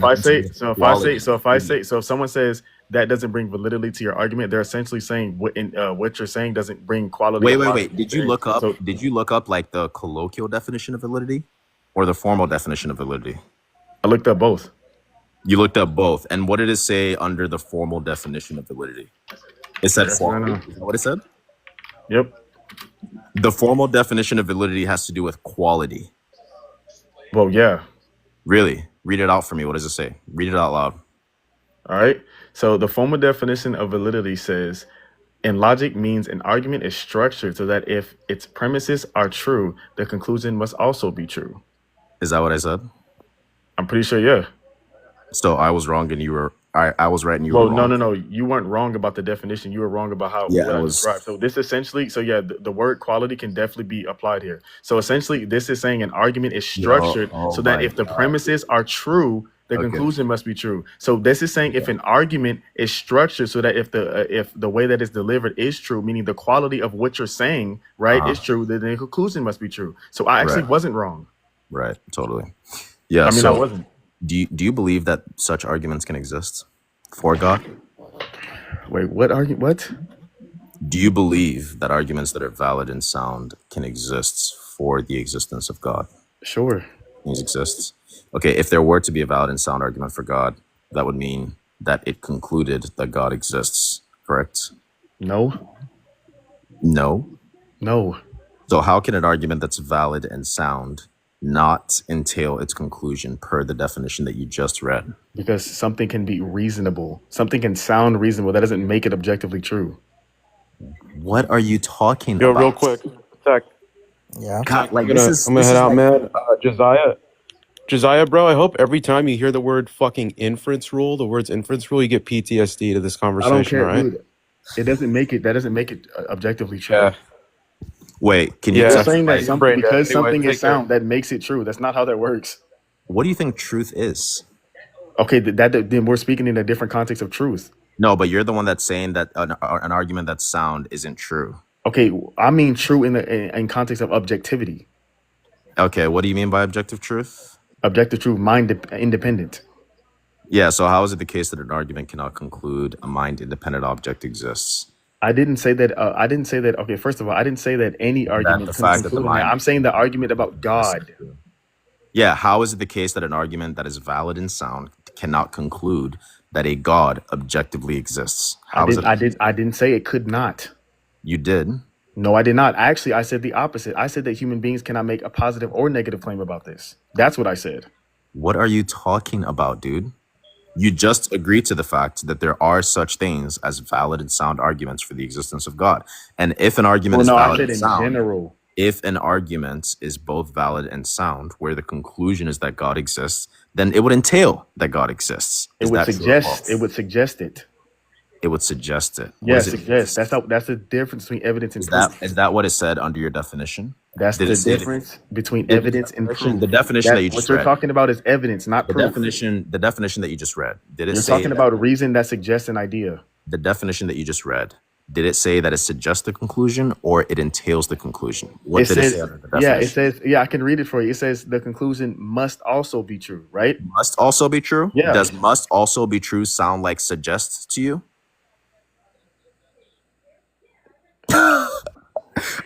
S21: someone says that doesn't bring validity to your argument, they're essentially saying what you're saying doesn't bring quality.
S19: Wait. Did you look up like the colloquial definition of validity or the formal definition of validity?
S21: I looked up both. You
S19: looked up both. And what did it say under the formal definition of validity? It said formal. Is that what it said?
S21: Yep.
S19: The formal definition of validity has to do with quality.
S21: Well, yeah.
S19: Really? Read it out for me. What does it say? Read it out loud.
S21: All right. So the formal definition of validity says, in logic means an argument is structured so that if its premises are true, the conclusion must also be true.
S19: Is that what I said?
S21: I'm pretty sure, yeah.
S19: So I was wrong and you were... I was right and you were wrong.
S21: No. You weren't wrong about the definition. You were wrong about how I described. So this essentially... So yeah, the word quality can definitely be applied here. So essentially, this is saying an argument is structured so that if the premises are true, the conclusion must be true. So this is saying if an argument is structured so that if the way that it's delivered is true, meaning the quality of what you're saying, right, is true, then the conclusion must be true. So I actually wasn't wrong.
S19: Right, totally. Yeah,
S21: I mean, I wasn't.
S19: Do you believe that such arguments can exist for God?
S21: Wait, what argument? What?
S19: Do you believe that arguments that are valid and sound can exist for the existence of God?
S21: Sure.
S19: Things exists. Okay, if there were to be a valid and sound argument for God, that would mean that it concluded that God exists, correct?
S21: No.
S19: No.
S21: No.
S19: So how can an argument that's valid and sound not entail its conclusion per the definition that you just read?
S21: Because something can be reasonable. Something can sound reasonable. That doesn't make it objectively true.
S19: What are you talking
S18: Yo,
S19: about?
S18: real quick, Tech.
S14: Yeah.
S19: God,
S18: Tech,
S19: like
S18: I'm gonna head out, man. Josiah, bro. I hope every time you hear the word fucking inference rule, the words inference rule, you get PTSD to this
S21: I
S18: conversation.
S21: don't care,
S18: all right?
S21: dude. It doesn't make it. That doesn't make it objectively true.
S18: Yeah.
S19: Wait, can you
S21: You're
S18: Yeah.
S21: saying that
S19: wait,
S21: something
S18: brain dead.
S21: because
S18: Anyway,
S21: something
S18: take
S21: is
S18: care.
S21: sound that makes it true. That's not how that works.
S19: what do you think truth is?
S21: Okay, then we're speaking in a different context of truth.
S19: No, but you're the one that's saying that an argument that's sound isn't true.
S21: Okay, I mean true in context of objectivity.
S19: Okay, what do you mean by objective truth?
S21: Objective truth, independent.
S19: Yeah, so how is it the case that an argument cannot conclude a mind-independent object exists?
S21: I didn't say that. I didn't say that. Okay, first of all, I didn't say that any argument
S19: the
S21: can
S19: fact that the
S21: conclude that.
S19: mind-
S21: I'm saying the argument about God.
S19: Yeah, how is it the case that an argument that is valid and sound cannot conclude that a God objectively exists? How is it?
S21: I didn't say it could not.
S19: You did.
S21: No, I did not. Actually, I said the opposite. I said that human beings cannot make a positive or negative claim about this. That's what I said.
S19: What are you talking about, dude? You just agreed to the fact that there are such things as valid and sound arguments for the existence of God. And if an argument is
S21: I
S19: valid
S21: said
S19: and
S21: in
S19: sound,
S21: general.
S19: if an argument is both valid and sound, where the conclusion is that God exists, then it would entail that God exists.
S21: It
S19: Is
S21: would
S19: that true or
S21: suggest.
S19: false?
S21: It would suggest it.
S19: It would suggest it. What
S21: Yes,
S19: does it
S21: suggest. That's the difference between evidence and
S19: Is
S21: proof.
S19: that what it said under your definition?
S21: That's
S19: Did
S21: the
S19: it say
S21: difference between
S19: the
S21: evidence and
S19: definition-
S21: proof.
S19: the definition that you
S21: what
S19: just
S21: you're
S19: read.
S21: talking about is evidence, not
S19: The
S21: proof.
S19: the definition that you just read? Did it
S21: You're
S19: say
S21: talking
S19: that-
S21: about a reason that suggests an idea.
S19: the definition that you just read? Did it say that it suggests the conclusion or it entails the conclusion? What did it say under the definition?
S21: it says, I can read it for you. It says the conclusion must also be true, right?
S19: Must also be true?
S21: Yeah.
S19: Does must also be true sound like suggests to you?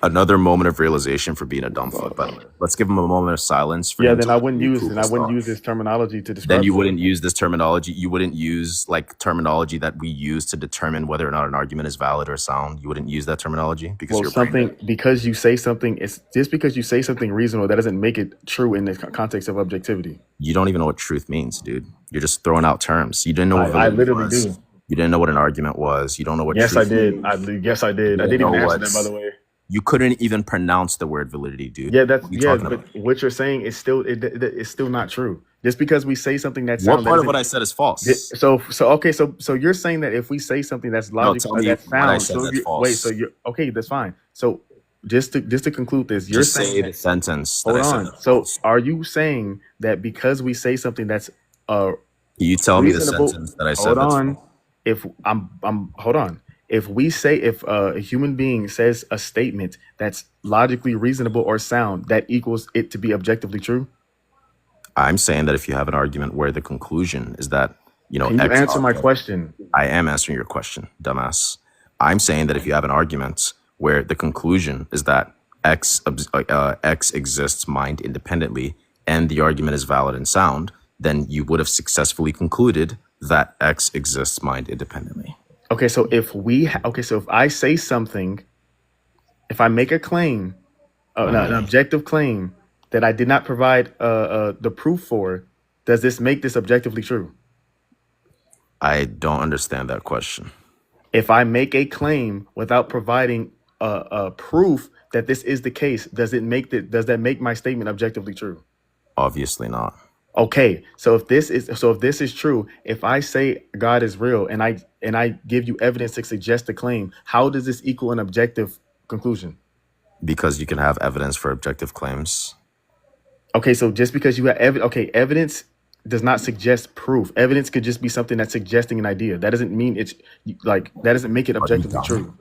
S19: Another moment of realization for being a dumb fuck, by the way. Let's give him a moment of silence for him
S21: Then
S19: to
S21: I wouldn't use
S19: recoup his thought.
S21: this terminology to describe.
S19: Then you
S21: it.
S19: wouldn't use this terminology. You wouldn't use like terminology that we use to determine whether or not an argument is valid or sound. You wouldn't use that terminology because you're
S21: because you say something. It's just because you say something reasonable that doesn't make it true in the context of objectivity.
S19: You don't even know what truth means, dude. You're just throwing out terms. You didn't know what
S21: I
S19: validity
S21: literally
S19: was.
S21: do.
S19: You didn't know what an argument was. You don't know what
S21: Yes,
S19: truth
S21: I did.
S19: means.
S21: Yes, I did. I
S19: You
S21: didn't even
S19: know
S21: answer
S19: what's-
S21: that, by the way.
S19: You couldn't even pronounce the word validity, dude.
S21: Yeah, that's
S19: What are you
S21: yeah.
S19: talking
S21: But
S19: about?
S21: what you're saying is still it's still not true. Just because we say something that
S19: What
S21: sounds
S19: part of what I said is false?
S21: So you're saying that if we say something that's
S19: No,
S21: logical,
S19: tell me
S21: that
S19: what I
S21: sounds
S19: said that's false.
S21: wait, so you're okay, that's fine. So just to conclude this, you're
S19: Just
S21: saying
S19: say
S21: that,
S19: the sentence. That
S21: hold
S19: I said
S21: on.
S19: that's
S21: So
S19: false.
S21: are you saying that because we say something that's
S19: Can you tell me the
S21: reasonable-
S19: sentence that I said
S21: hold
S19: that's
S21: on.
S19: false?
S21: If I'm hold on. If a human being says a statement that's logically reasonable or sound, that equals it to be objectively true?
S19: I'm saying that if you have an argument where the conclusion is that,
S21: Can you
S19: X
S21: answer my
S19: object-
S21: question?
S19: I am answering your question, dumbass. I'm saying that if you have an argument where the conclusion is that X exists mind independently and the argument is valid and sound, then you would have successfully concluded that X exists mind independently.
S21: Okay, so if I say something, if I make a claim, an objective claim that I did not provide the proof for, does this make this objectively true?
S19: I don't understand that question.
S21: If I make a claim without providing a proof that this is the case, does that make my statement objectively true?
S19: Obviously not.
S21: Okay, so if this is true, if I say God is real and I give you evidence to suggest the claim, how does this equal an objective conclusion?
S19: Because you can have evidence for objective claims.
S21: Okay, so just because you have evidence does not suggest proof. Evidence could just be something that's suggesting an idea. That doesn't mean that doesn't make it objectively true.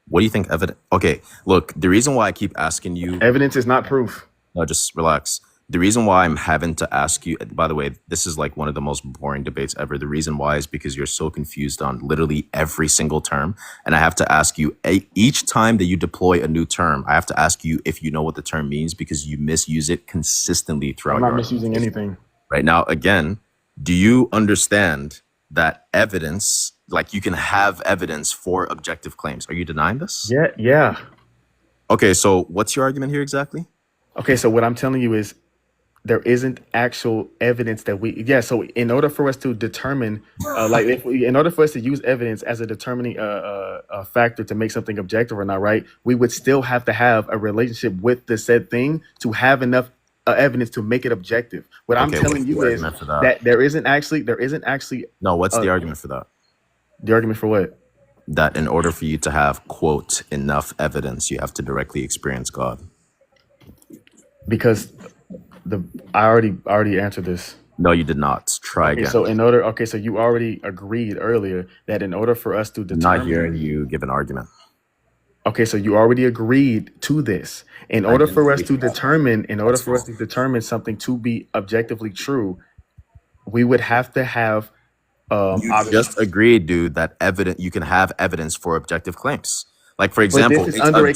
S19: What do you think evidence? Okay, look, the reason why I keep asking you
S21: Evidence is not proof.
S19: No, just relax. The reason why I'm having to ask you, by the way, this is like one of the most boring debates ever. The reason why is because you're so confused on literally every single term. And I have to ask you, each time that you deploy a new term, I have to ask you if you know what the term means because you misuse it consistently throughout
S21: I'm not
S19: your
S21: misusing anything.
S19: Right now, again, do you understand that evidence, like you can have evidence for objective claims? Are you denying this?
S21: Yeah.
S19: Okay, so what's your argument here exactly?
S21: Okay, so what I'm telling you is there isn't actual evidence that so in order for us to determine in order for us to use evidence as a determining factor to make something objective or not, right, we would still have to have a relationship with the said thing to have enough evidence to make it objective. What I'm telling you is that there isn't actually
S19: no, what's the argument for that?
S21: The argument for what?
S19: That in order for you to have, quote, enough evidence, you have to directly experience God.
S21: Because I already answered this.
S19: No, you did not. Try again.
S21: So so you already agreed earlier that in order for us to determine,
S19: I'm not hearing you give an argument.
S21: Okay, so you already agreed to this. In order for us to determine something to be objectively true, we would have to have
S19: you just agreed, dude, that you can have evidence for objective claims. Like, for example,
S21: it's under a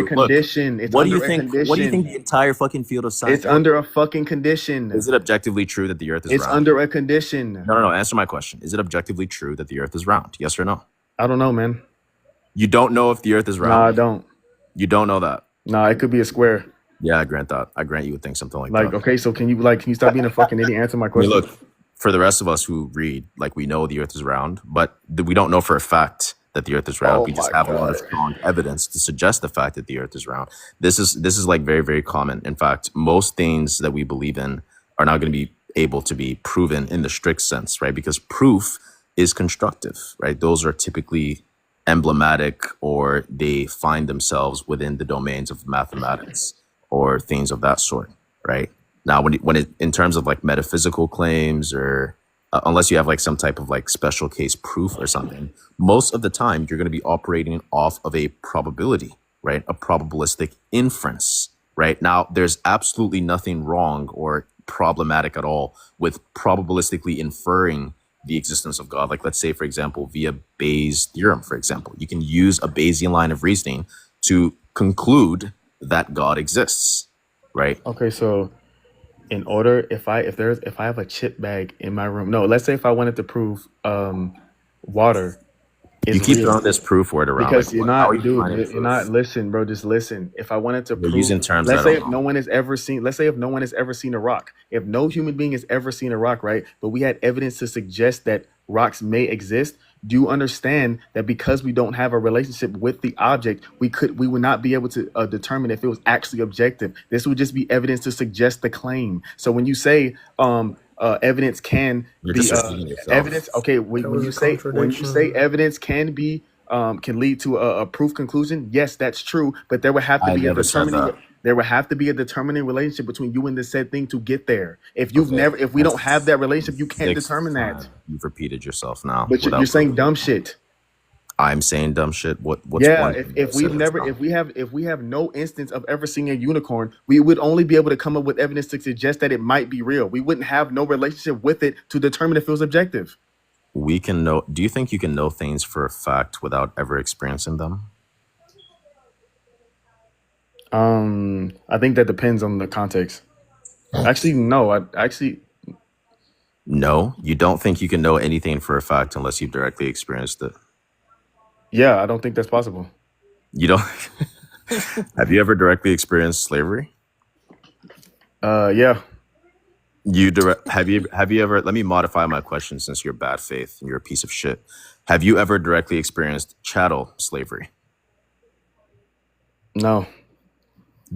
S21: condition.
S19: Look, what do you think the entire fucking field of science?
S21: It's under a fucking condition.
S19: Is it objectively true that the Earth is round?
S21: It's under a condition.
S19: No. Answer my question. Is it objectively true that the Earth is round? Yes or no?
S21: I don't know, man.
S19: You don't know if the Earth is round?
S21: No, I don't.
S19: You don't know that?
S21: No, it could be a square.
S19: Yeah, I grant that. I grant you would think something like that.
S21: Okay, so can you stop being a fucking idiot? Answer my question.
S19: Look, for the rest of us who read, we know the Earth is round, but we don't know for a fact that the Earth is round. We just have a lot of strong evidence to suggest the fact that the Earth is round. This is very, very common. In fact, most things that we believe in are not going to be able to be proven in the strict sense, right? Because proof is constructive, right? Those are typically emblematic, or they find themselves within the domains of mathematics or things of that sort, right? Now, in terms of metaphysical claims, or unless you have some type of special case proof or something, most of the time you're going to be operating off of a probability, right? A probabilistic inference, right? Now, there's absolutely nothing wrong or problematic at all with probabilistically inferring the existence of God. Let's say, for example, via Bayes' theorem, for example, you can use a Bayesian line of reasoning to conclude that God exists, right?
S21: Okay, so in order, if I have a chip bag in my room, let's say if I wanted to prove water is
S19: you keep
S21: real,
S19: throwing this proof word around
S21: because you're not listen, bro. Just listen. If I wanted to prove,
S19: using terms,
S21: let's say if no one has ever seen a rock, if no human being has ever seen a rock, right? But we had evidence to suggest that rocks may exist. Do you understand that because we don't have a relationship with the object, we would not be able to determine if it was actually objective? This would just be evidence to suggest the claim. So when you say evidence can be evidence, okay, when you say evidence can lead to a proof conclusion, yes, that's true. But there would have to be a determining relationship between you and the said thing to get there. If we don't have that relationship, you can't determine that.
S19: You've repeated yourself now.
S21: But you're saying dumb shit.
S19: I'm saying dumb shit. What's
S21: if we have no instance of ever seeing a unicorn, we would only be able to come up with evidence to suggest that it might be real. We wouldn't have no relationship with it to determine if it was objective.
S19: We can know. Do you think you can know things for a fact without ever experiencing them?
S21: I think that depends on the context. Actually, no.
S19: No, you don't think you can know anything for a fact unless you've directly experienced it?
S21: Yeah, I don't think that's possible.
S19: You don't? Have you ever directly experienced slavery?
S21: Yeah.
S19: Have you ever? Let me modify my question since you're bad faith and you're a piece of shit. Have you ever directly experienced chattel slavery?
S21: No.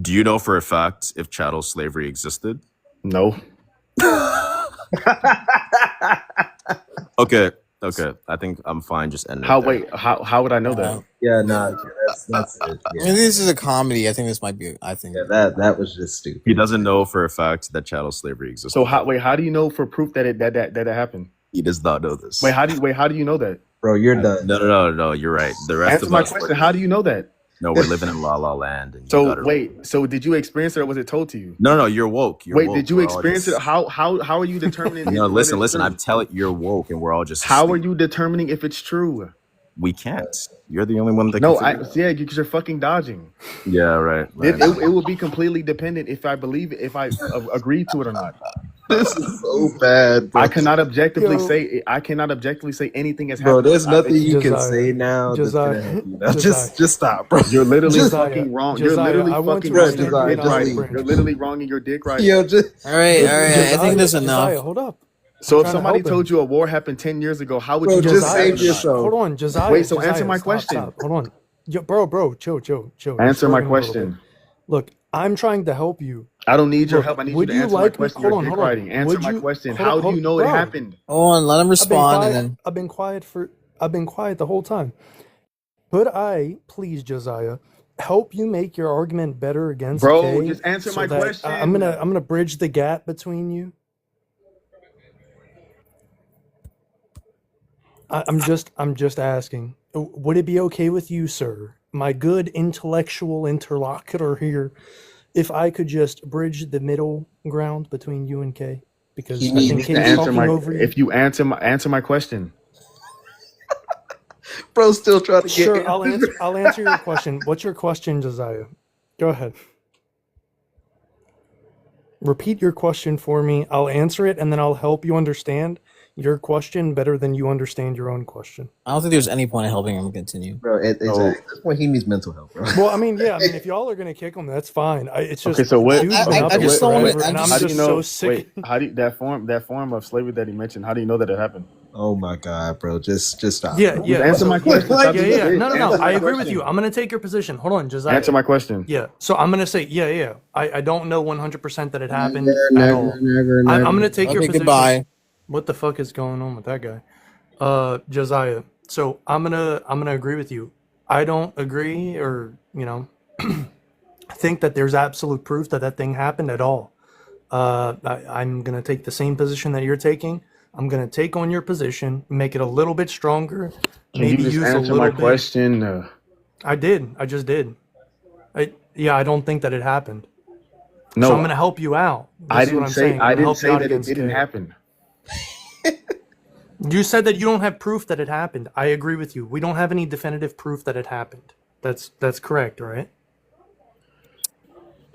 S19: Do you know for a fact if chattel slavery existed?
S21: No.
S19: Okay. I think I'm fine. Just ending.
S21: How would I know that?
S8: Yeah, no, that's it. Yeah.
S14: I mean, this is a comedy. I think this might be.
S8: That was just stupid.
S19: He doesn't know for a fact that chattel slavery existed.
S21: So how do you know for proof that it happened?
S19: He does not know this.
S21: How do you know that?
S8: Bro, you're done.
S19: No. You're right. The rest
S21: Answer
S19: of
S21: my
S19: us.
S21: question. How do you know that?
S19: No, we're living in La La Land, and you
S21: So
S19: got it.
S21: wait, so did you experience it or was it told to you?
S19: No, you're woke. You're
S21: Wait,
S19: woke.
S21: did you
S19: We're all
S21: experience it?
S19: just-
S21: How are you determining?
S19: No,
S21: whether it's
S19: listen.
S21: true?
S19: I'm telling you're woke, and we're all just.
S21: How are
S19: asleep.
S21: you determining if it's true?
S19: We can't. You're the only one that
S21: No,
S19: can. Figure it out.
S21: because you're fucking dodging.
S19: Yeah, right.
S21: It will be completely dependent if I believe it, if I agree to it or not.
S17: This is so bad, bro.
S21: I cannot objectively say anything has
S17: Bro,
S21: happened.
S17: there's nothing you can
S11: Josiah,
S17: say now that's
S11: Josiah,
S17: gonna help you. Now,
S11: Josiah.
S17: just stop, bro.
S21: You're literally
S11: Josiah,
S21: fucking wrong.
S11: Josiah,
S21: You're literally
S11: I want
S21: fucking
S11: to
S21: wrong in
S11: understand
S21: your
S11: you're
S21: dick
S11: not
S21: riding.
S11: different.
S21: You're literally wrong in your dick riding.
S17: Yo, just
S1: All right. I think that's enough.
S11: Josiah, hold up.
S21: So
S11: I'm
S21: if
S11: trying to
S21: somebody
S11: help him.
S21: told you a war happened 10 years ago, how would
S17: bro,
S21: you
S17: just
S21: decide
S17: save
S21: or not?
S17: yourself.
S11: Hold on, Josiah.
S21: Wait, so
S11: Josiah,
S21: answer my
S11: stop,
S21: question.
S11: Stop. Hold on. Bro, chill. You're
S21: Answer my
S11: struggling a little bit.
S21: question.
S11: Look, I'm trying to help you.
S21: I don't need your
S11: Look,
S21: help. I need you
S11: would
S21: to
S11: you
S21: answer my
S11: like me?
S21: question.
S11: Hold
S21: You're
S11: on,
S21: dick
S11: hold on.
S21: riding. Answer
S11: Would
S21: my
S11: you?
S21: question.
S11: Hold on,
S21: How do you know it
S11: bro.
S21: happened?
S1: Hold on, let him
S11: I've been
S1: respond,
S11: quiet.
S1: and then
S11: I've been quiet the whole time. Could I, please, Josiah, help you make your argument better against
S21: Bro,
S11: Kay?
S21: just answer
S11: so
S21: my
S11: that
S21: question.
S11: I'm gonna bridge the gap between you. I'm just asking. Would it be okay with you, sir, my good intellectual interlocutor here, if I could just bridge the middle ground between you and Kay? Because
S17: He
S11: I think
S17: needs to
S11: Kay's
S21: Answer
S11: talking
S21: my.
S11: over you.
S21: If you answer my question.
S17: Bro, still trying to get.
S11: Sure, I'll answer your question. What's your question, Josiah? Go ahead. Repeat your question for me. I'll answer it, and then I'll help you understand your question better than you understand your own question.
S14: I don't think there's any point in helping him continue.
S17: Bro, at this point, he needs mental help, bro.
S11: Well, I mean, if y'all are gonna kick him, that's fine. It's just
S21: Okay, so what?
S11: dude's
S21: okay,
S11: been up
S21: so
S11: here
S21: what-
S11: forever,
S21: wait,
S11: and I'm
S21: how do
S11: just
S21: you know?
S11: so sick.
S21: Wait, how do you, that form of slavery that he mentioned? How do you know that it happened?
S17: Oh my god, bro, just stop.
S11: Yeah,
S17: bro.
S11: yeah.
S21: Answer my question. Stop being a bitch.
S11: No.
S21: Answer my
S11: I agree with
S21: question.
S11: you. I'm gonna take your position. Hold on, Josiah.
S21: Answer my question.
S11: Yeah. So I'm gonna say, yeah. I don't know 100% that it happened
S17: Never,
S11: at all.
S17: never.
S11: I'm gonna take your
S14: Okay,
S11: position.
S14: goodbye.
S11: What the fuck is going on with that guy? Josiah. So I'm gonna agree with you. I don't agree, or think that there's absolute proof that thing happened at all. I'm gonna take the same position that you're taking. I'm gonna take on your position, make it a little bit stronger.
S21: Can
S11: Maybe
S21: you just
S11: use a
S21: answer
S11: little
S21: my
S11: bit.
S21: question?
S11: I did. I just did. I don't think that it happened.
S21: No,
S11: So I'm gonna help you out. This
S21: I
S11: is what
S21: didn't
S11: I'm
S21: say.
S11: saying. I'm
S21: I
S11: gonna
S21: didn't
S11: help you
S21: say
S11: out
S21: that it
S11: against
S21: didn't
S11: Kay.
S21: happen.
S11: You said that you don't have proof that it happened. I agree with you. We don't have any definitive proof that it happened. That's correct, right?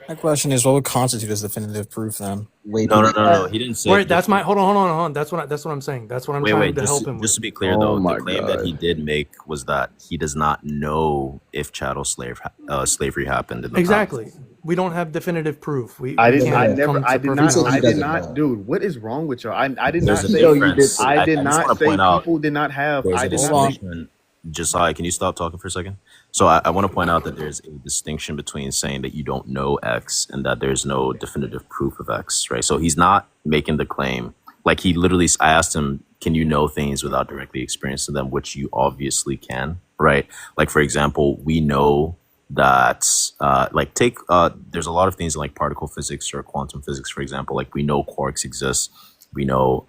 S14: My question is, what would constitute as definitive proof then?
S17: Wait,
S19: No. He didn't say.
S11: Wait, that's my hold on. That's what I'm saying. That's what I'm trying to help him
S19: Just
S11: with.
S19: to be clear,
S21: Oh
S19: though,
S21: my
S19: the claim
S21: God.
S19: that he did make was that he does not know if chattel slavery happened in the
S11: Exactly.
S19: past.
S11: We don't have definitive proof. We
S21: I
S11: can't
S21: didn't. I
S11: come
S21: never.
S11: to
S21: I did
S11: perfect
S21: not.
S11: knowledge.
S21: I did
S17: doesn't
S21: not.
S17: know.
S21: Dude, what is wrong with y'all? I did
S19: There's
S21: not
S19: a
S21: say.
S19: difference.
S21: I did
S19: just
S21: not
S19: want to
S21: say
S19: point out.
S21: people did not have.
S19: There's
S21: I
S19: a
S21: did
S14: Hold
S21: not.
S14: on.
S19: distinction. Josiah, can you stop talking for a second? So I want to point out that there's a distinction between saying that you don't know X and that there's no definitive proof of X, right? So he's not making the claim. Like he literally, I asked him, can you know things without directly experiencing them, which you obviously can, right? Like, for example, we know that, there's a lot of things in like particle physics or quantum physics, for example, like we know quarks exist. We know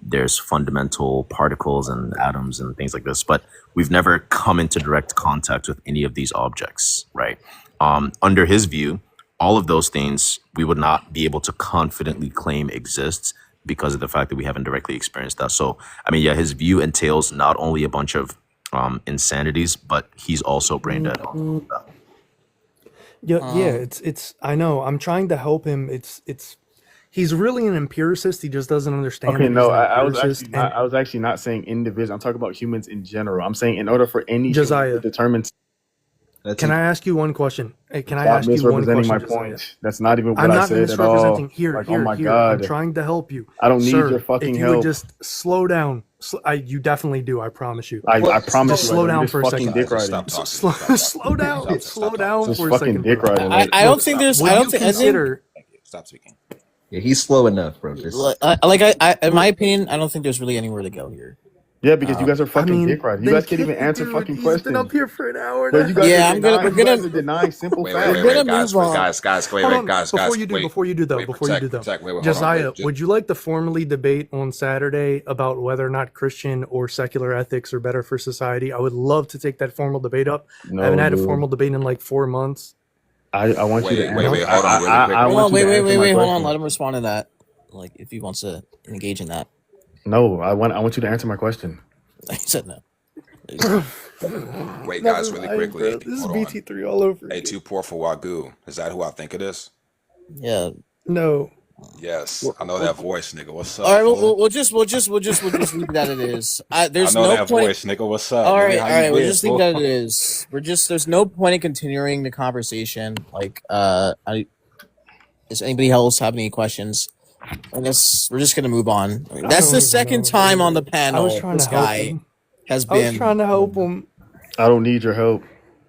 S19: there's fundamental particles and atoms and things like this, but we've never come into direct contact with any of these objects, right? Under his view, all of those things we would not be able to confidently claim exists because of the fact that we haven't directly experienced that. So, I mean, yeah, his view entails not only a bunch of insanities, but he's also brain dead.
S11: Yeah. It's. I know. I'm trying to help him. He's really an empiricist. He just doesn't understand.
S21: Okay,
S11: that
S21: no,
S11: he's an
S21: I was
S11: empiricist.
S21: actually not. I was actually not saying individual. I'm talking about humans in general. I'm saying in order for any human
S11: Josiah,
S21: to determine.
S11: can I ask you one question? Hey, can I
S21: Stop
S11: ask you one
S21: misrepresenting
S11: question,
S21: my
S11: Josiah?
S21: point. That's not even what
S11: I'm
S21: I
S11: not
S21: said at
S11: misrepresenting.
S21: all.
S11: Here.
S21: Oh my
S11: I'm
S21: God,
S11: trying to help you.
S21: I don't need
S11: Sir,
S21: your fucking
S11: if you
S21: help.
S11: would just slow down. You definitely do. I promise you.
S21: I promise
S11: Just
S21: you,
S11: slow
S21: I don't.
S11: down
S21: Just
S11: for a
S21: fucking
S11: second.
S21: dick riding.
S11: Slow down. Slow down
S21: Just
S11: for a
S21: fucking
S11: second.
S21: dick
S11: bro.
S21: riding.
S14: I don't think there's.
S11: Would
S14: I
S11: you
S14: don't think. I think
S11: consider?
S17: Stop speaking. Yeah, he's slow enough, bro. Just
S14: in my opinion, I don't think there's really anywhere to go here.
S21: Yeah, because you guys are fucking dick riding. You
S11: then
S21: guys can't
S11: kick
S21: even
S11: the
S21: answer
S11: dude.
S21: fucking
S11: He's been up
S21: questions.
S11: here for an hour and
S21: Bro,
S11: a
S21: you guys are
S1: Yeah,
S21: denying.
S1: we're
S21: You guys
S1: gonna
S21: are denying simple
S19: Wait,
S1: we're
S19: wait, wait,
S21: facts.
S1: gonna
S19: wait, guys,
S1: move on.
S19: guys, wait,
S11: Hold
S19: wait,
S11: on,
S19: guys,
S11: before you do,
S19: wait,
S11: before you do though,
S19: protect, wait, hold on,
S11: Josiah,
S19: wait, just,
S11: would you like to formally debate on Saturday about whether or not Christian or secular ethics are better for society? I would love to take that formal debate up. I haven't
S21: No,
S11: had a
S21: dude.
S11: formal debate in like 4 months.
S21: I want you to answer.
S19: wait, hold on, really
S21: I
S19: quickly.
S21: want you to answer my
S1: Hold on.
S21: question.
S1: Let him respond to that. Like, if he wants to engage in that.
S21: No, I want you to answer my question.
S1: I said no.
S19: Wait,
S11: Never
S19: guys, really
S11: mind,
S19: quickly.
S11: bro. This is
S19: Hold on.
S11: BT3 all over
S19: Hey,
S11: again.
S19: too poor for Wagyu. Is that who I think it is?
S1: Yeah.
S11: No.
S19: Yes, I know that voice, nigga. What's up?
S1: All right,
S19: fool?
S1: we'll just leave it that it is. There's
S19: I know
S1: no
S19: that
S1: point.
S19: voice, nigga. What's up?
S1: All
S19: Nigga,
S1: right,
S19: how
S1: all
S19: you
S1: right. We'll
S19: been,
S1: just leave
S19: fool?
S1: that it is. There's no point in continuing the conversation. Like, does anybody else have any questions? I guess we're just gonna move on. That's the second time on the panel.
S11: I was trying
S1: This
S11: to help
S1: guy
S11: him.
S1: has
S11: I was
S1: been.
S11: trying to help him.
S21: I don't need your help.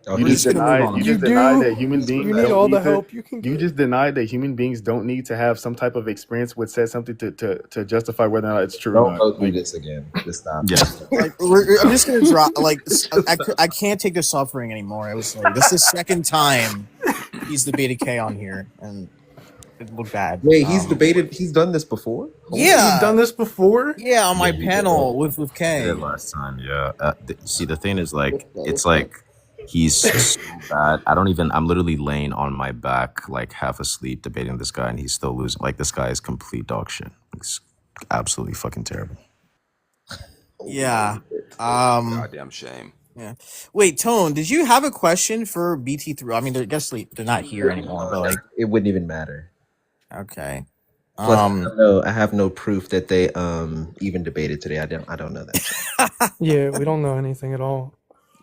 S1: We're just gonna move on.
S21: You just
S11: You
S21: denied
S11: do.
S21: that human beings
S11: You need
S21: don't
S11: all the
S21: need to.
S11: help you can
S21: You
S11: get.
S21: just denied that human beings don't need to have some type of experience with said something to justify whether or not it's true or
S19: Don't
S21: not.
S19: go through this again. Just stop.
S21: Yeah.
S1: Like, I'm just gonna drop. Like, I can't take the suffering anymore. I was like, this is the second time he's debated K on here, and it looked bad.
S19: Wait, he's done this before?
S1: Yeah,
S11: You've done this before?
S1: yeah, on my
S19: Yeah, he did.
S1: panel with
S19: I did
S1: K.
S19: last time.
S16: Yeah. See, the thing is, like, it's like he's so bad. I'm literally laying on my back, like half asleep, debating this guy, and he's still losing. Like, this guy is complete dog shit. It's absolutely fucking terrible.
S1: Yeah.
S19: Goddamn shame.
S1: Yeah. Wait, Tone, did you have a question for BT3? I mean, I guess they're not here anymore, but like,
S8: It wouldn't even matter.
S1: okay.
S8: Plus, I have no proof that they even debated today. I don't know that.
S11: Yeah, we don't know anything at all.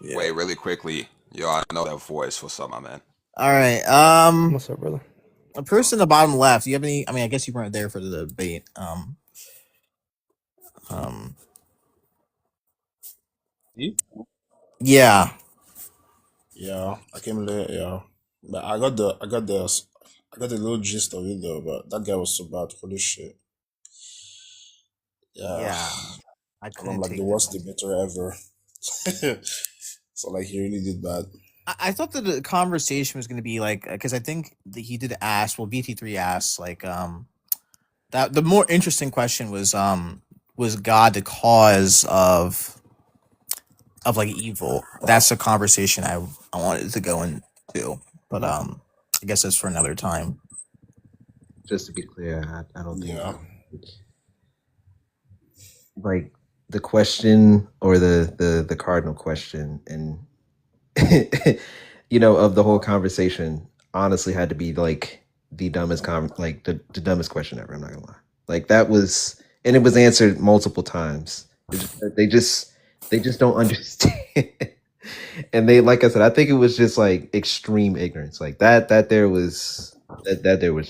S1: Yeah.
S19: Wait, really quickly. Yo, I know that voice. What's up, my man?
S1: All right.
S11: What's up, brother?
S1: A person in the bottom left. Do you have any? I mean, I guess you weren't there for the debate. Yeah.
S10: Yeah, I came late. Yeah, but I got the little gist of it though. But that guy was so bad. Holy shit. Yeah.
S1: Yeah. I
S10: And I'm
S1: couldn't
S10: like
S1: take
S10: the
S1: that.
S10: worst debater ever. So like he really did bad.
S1: I thought that the conversation was going to be like, because I think that he did ask. Well, BT3 asked like, that the more interesting question was God the cause of like evil? That's a conversation I wanted to go into, but I guess that's for another time.
S8: Just to be clear, I don't think like the question or the cardinal question and of the whole conversation honestly had to be like the dumbest the dumbest question ever. I'm not gonna lie. Like that was, and it was answered multiple times. They just don't understand. And they, like I said, I think it was just like extreme ignorance. Like that there was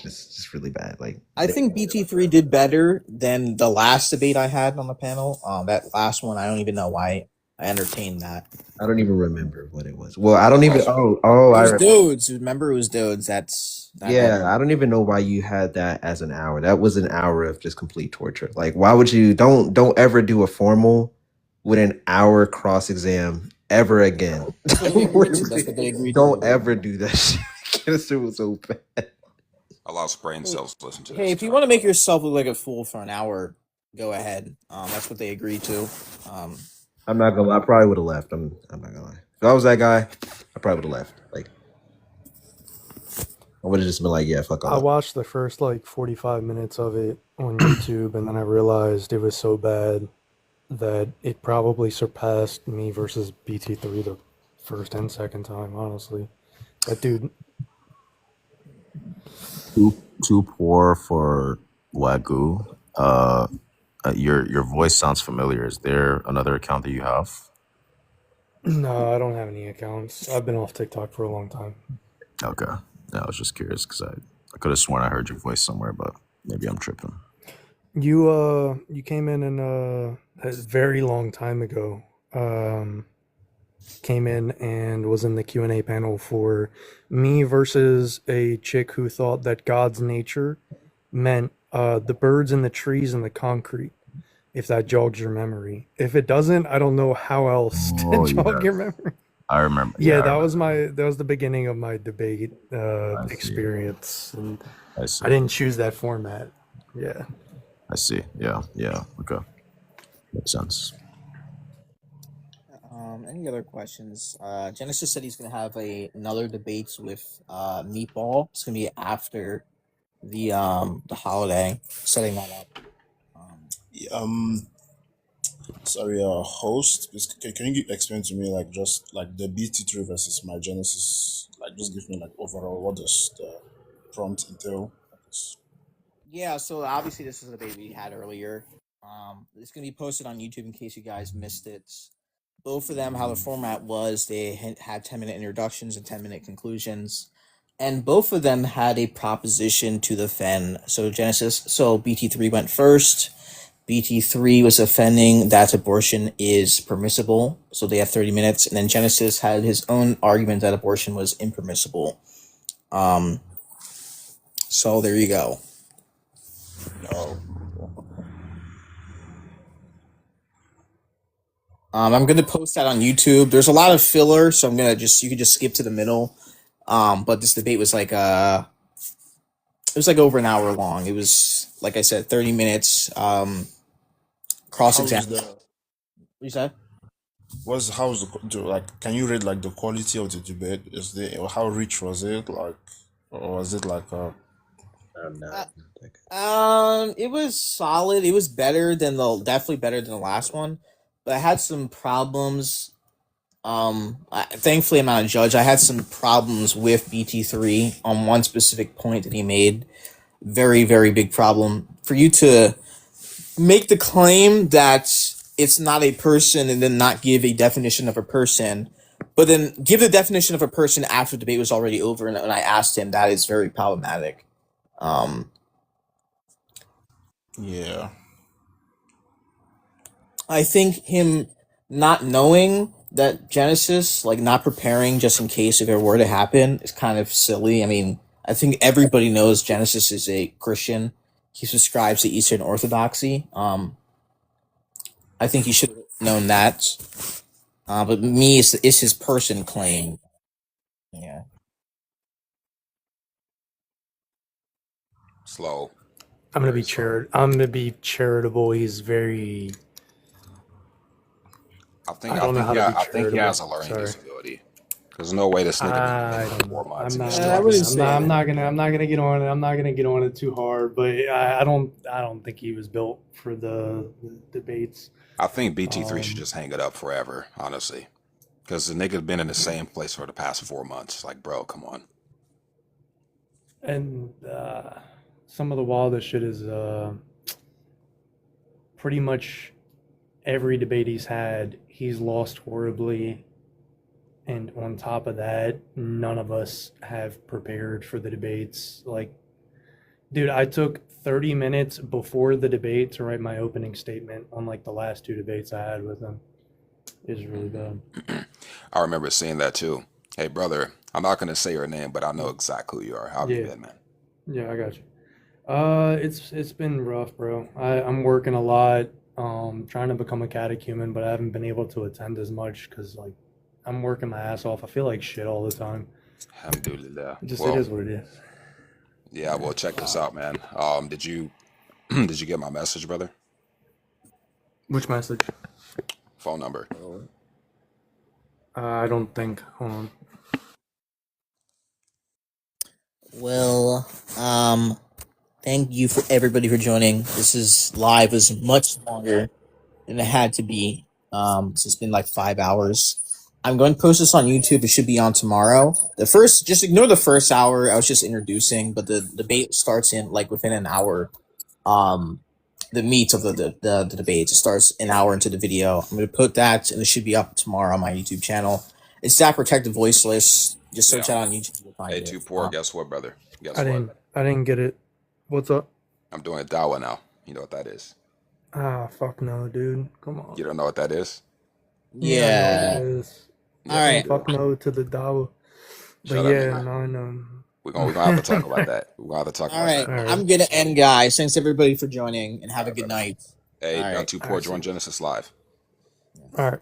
S8: just really bad. Like
S1: I think BT3 did better than the last debate I had on the panel. That last one, I don't even know why I entertained that.
S8: I don't even remember what it was. Well, I don't even.
S1: It was Dodes. Remember, it was Dodes.
S8: I don't even know why you had that as an hour. That was an hour of just complete torture. Like, why would you don't ever do a formal with an hour cross exam ever again?
S1: That's what they agreed to.
S8: Don't ever do that shit. This shit was so bad.
S19: A lot of brain cells listen to this.
S1: Hey, if you want to make yourself look like a fool for an hour, go ahead. That's what they agreed to.
S8: I'm not gonna lie. I probably would have left. I'm not gonna lie. If I was that guy, I probably would have left. Like, I would have just been like, yeah, fuck
S11: I
S8: off.
S11: watched the first like 45 minutes of it on YouTube, and then I realized it was so bad that it probably surpassed me versus BT3 the first and second time, honestly. That dude.
S16: Too poor for Wagyu. Your voice sounds familiar. Is there another account that you have?
S11: No, I don't have any accounts. I've been off TikTok for a long time.
S16: Okay. Yeah, I was just curious because I could have sworn I heard your voice somewhere, but maybe I'm tripping.
S11: You came in a very long time ago. Came in and was in the Q&A panel for me versus a chick who thought that God's nature meant the birds and the trees and the concrete. if that jogs your memory. If it doesn't, I don't know how else to
S19: Oh,
S11: jog
S19: yeah.
S11: your memory.
S19: I remember.
S11: Yeah,
S19: I
S11: that
S19: remember.
S11: was the beginning of my debate
S19: I see.
S11: experience, and
S19: I see.
S11: I didn't choose that format. Yeah.
S19: I see. Yeah. Yeah. Okay. Makes sense.
S14: Any other questions? Genesis said he's gonna have another debate with Meatball. It's gonna be after the holiday. Setting that up.
S10: Sorry, host. Can you explain to me like just like the Bt3 versus MyGenesis? Like, just give me like overall what does the prompt entail?
S14: Yeah, so obviously this is a debate we had earlier. It's gonna be posted on YouTube in case you guys missed it. Both of them, how the format was, they had 10-minute introductions and 10-minute conclusions, and both of them had a proposition to defend. So BT3 went first. BT3 was offending that abortion is permissible, so they had 30 minutes, and then Genesis had his own argument that abortion was impermissible. So there you go. I'm gonna post that on YouTube. There's a lot of filler, so you could just skip to the middle. But this debate was like it was like over an hour long. It was, like I said, 30 minutes. Cross exam. What you said?
S10: How's like? Can you rate like the quality of the debate? How rich was it? Like, or was it like
S14: It was solid. It was definitely better than the last one, but I had some problems. Thankfully, I'm not a judge. I had some problems with BT3 on one specific point that he made. Very, very big problem for you to make the claim that it's not a person and then not give a definition of a person, but then give the definition of a person after the debate was already over. And when I asked him, that is very problematic.
S10: Yeah.
S14: I think him not knowing that Genesis, like not preparing just in case if it were to happen, is kind of silly. I mean, I think everybody knows Genesis is a Christian. He subscribes to Eastern Orthodoxy. I think he should have known that. But me, it's his person claim. Yeah.
S7: Slow.
S11: I'm gonna be charitable. He's very.
S7: I think he
S11: charitable.
S7: has a learning disability. There's no way this nigga been 4 months.
S11: I'm not gonna get on it. I'm not gonna get on it too hard. But I don't think he was built for the debates.
S7: I think BT3 should just hang it up forever, honestly, because the nigga's been in the same place for the past 4 months. Like, bro, come on.
S11: And some of the wildest shit is pretty much every debate he's had, he's lost horribly. And on top of that, none of us have prepared for the debates. Like, dude, I took 30 minutes before the debate to write my opening statement on like the last 2 debates I had with him. It was really bad.
S7: I remember seeing that too. Hey, brother, I'm not going to say your name, but I know exactly who you are. How have you been, man?
S11: Yeah, I got you. It's been rough, bro. I'm working a lot, trying to become a catechumen, but I haven't been able to attend as much because like I'm working my ass off. I feel like shit all the time.
S7: Alhamdulillah.
S11: It is what it is.
S7: Yeah, well, check this out, man. Did you get my message, brother?
S11: Which message?
S7: Phone number.
S11: I don't think. Hold on.
S14: Well, thank you for everybody for joining. This is live was much longer than it had to be. So it's been like 5 hours. I'm going to post this on YouTube. It should be on tomorrow. Just ignore the first hour. I was just introducing, but the debate starts in like within an hour. The meat of the debate. It starts an hour into the video. I'm going to put that, and it should be up tomorrow on my YouTube channel. It's that protected voiceless. Just search that on YouTube. You'll find
S7: Hey,
S14: it.
S7: too poor. Guess what, brother?
S11: I didn't get it. What's up?
S7: I'm doing a dawa now. You know what that is?
S11: Fuck no, dude. Come on.
S7: You don't know what that is?
S14: Yeah.
S11: I know what it is.
S14: All right.
S11: Fuck no to the dawa. But
S7: Shut up,
S11: yeah,
S7: man.
S11: no, I know.
S7: We're gonna have to talk about that. We're gonna have to talk
S14: All
S7: about
S14: right.
S7: that.
S14: I'm going to end, guys. Thanks, everybody, for joining, and have a good night.
S7: Hey,
S14: All right.
S7: too
S14: All
S7: poor.
S14: right.
S7: Join Genesis Live.
S22: All right.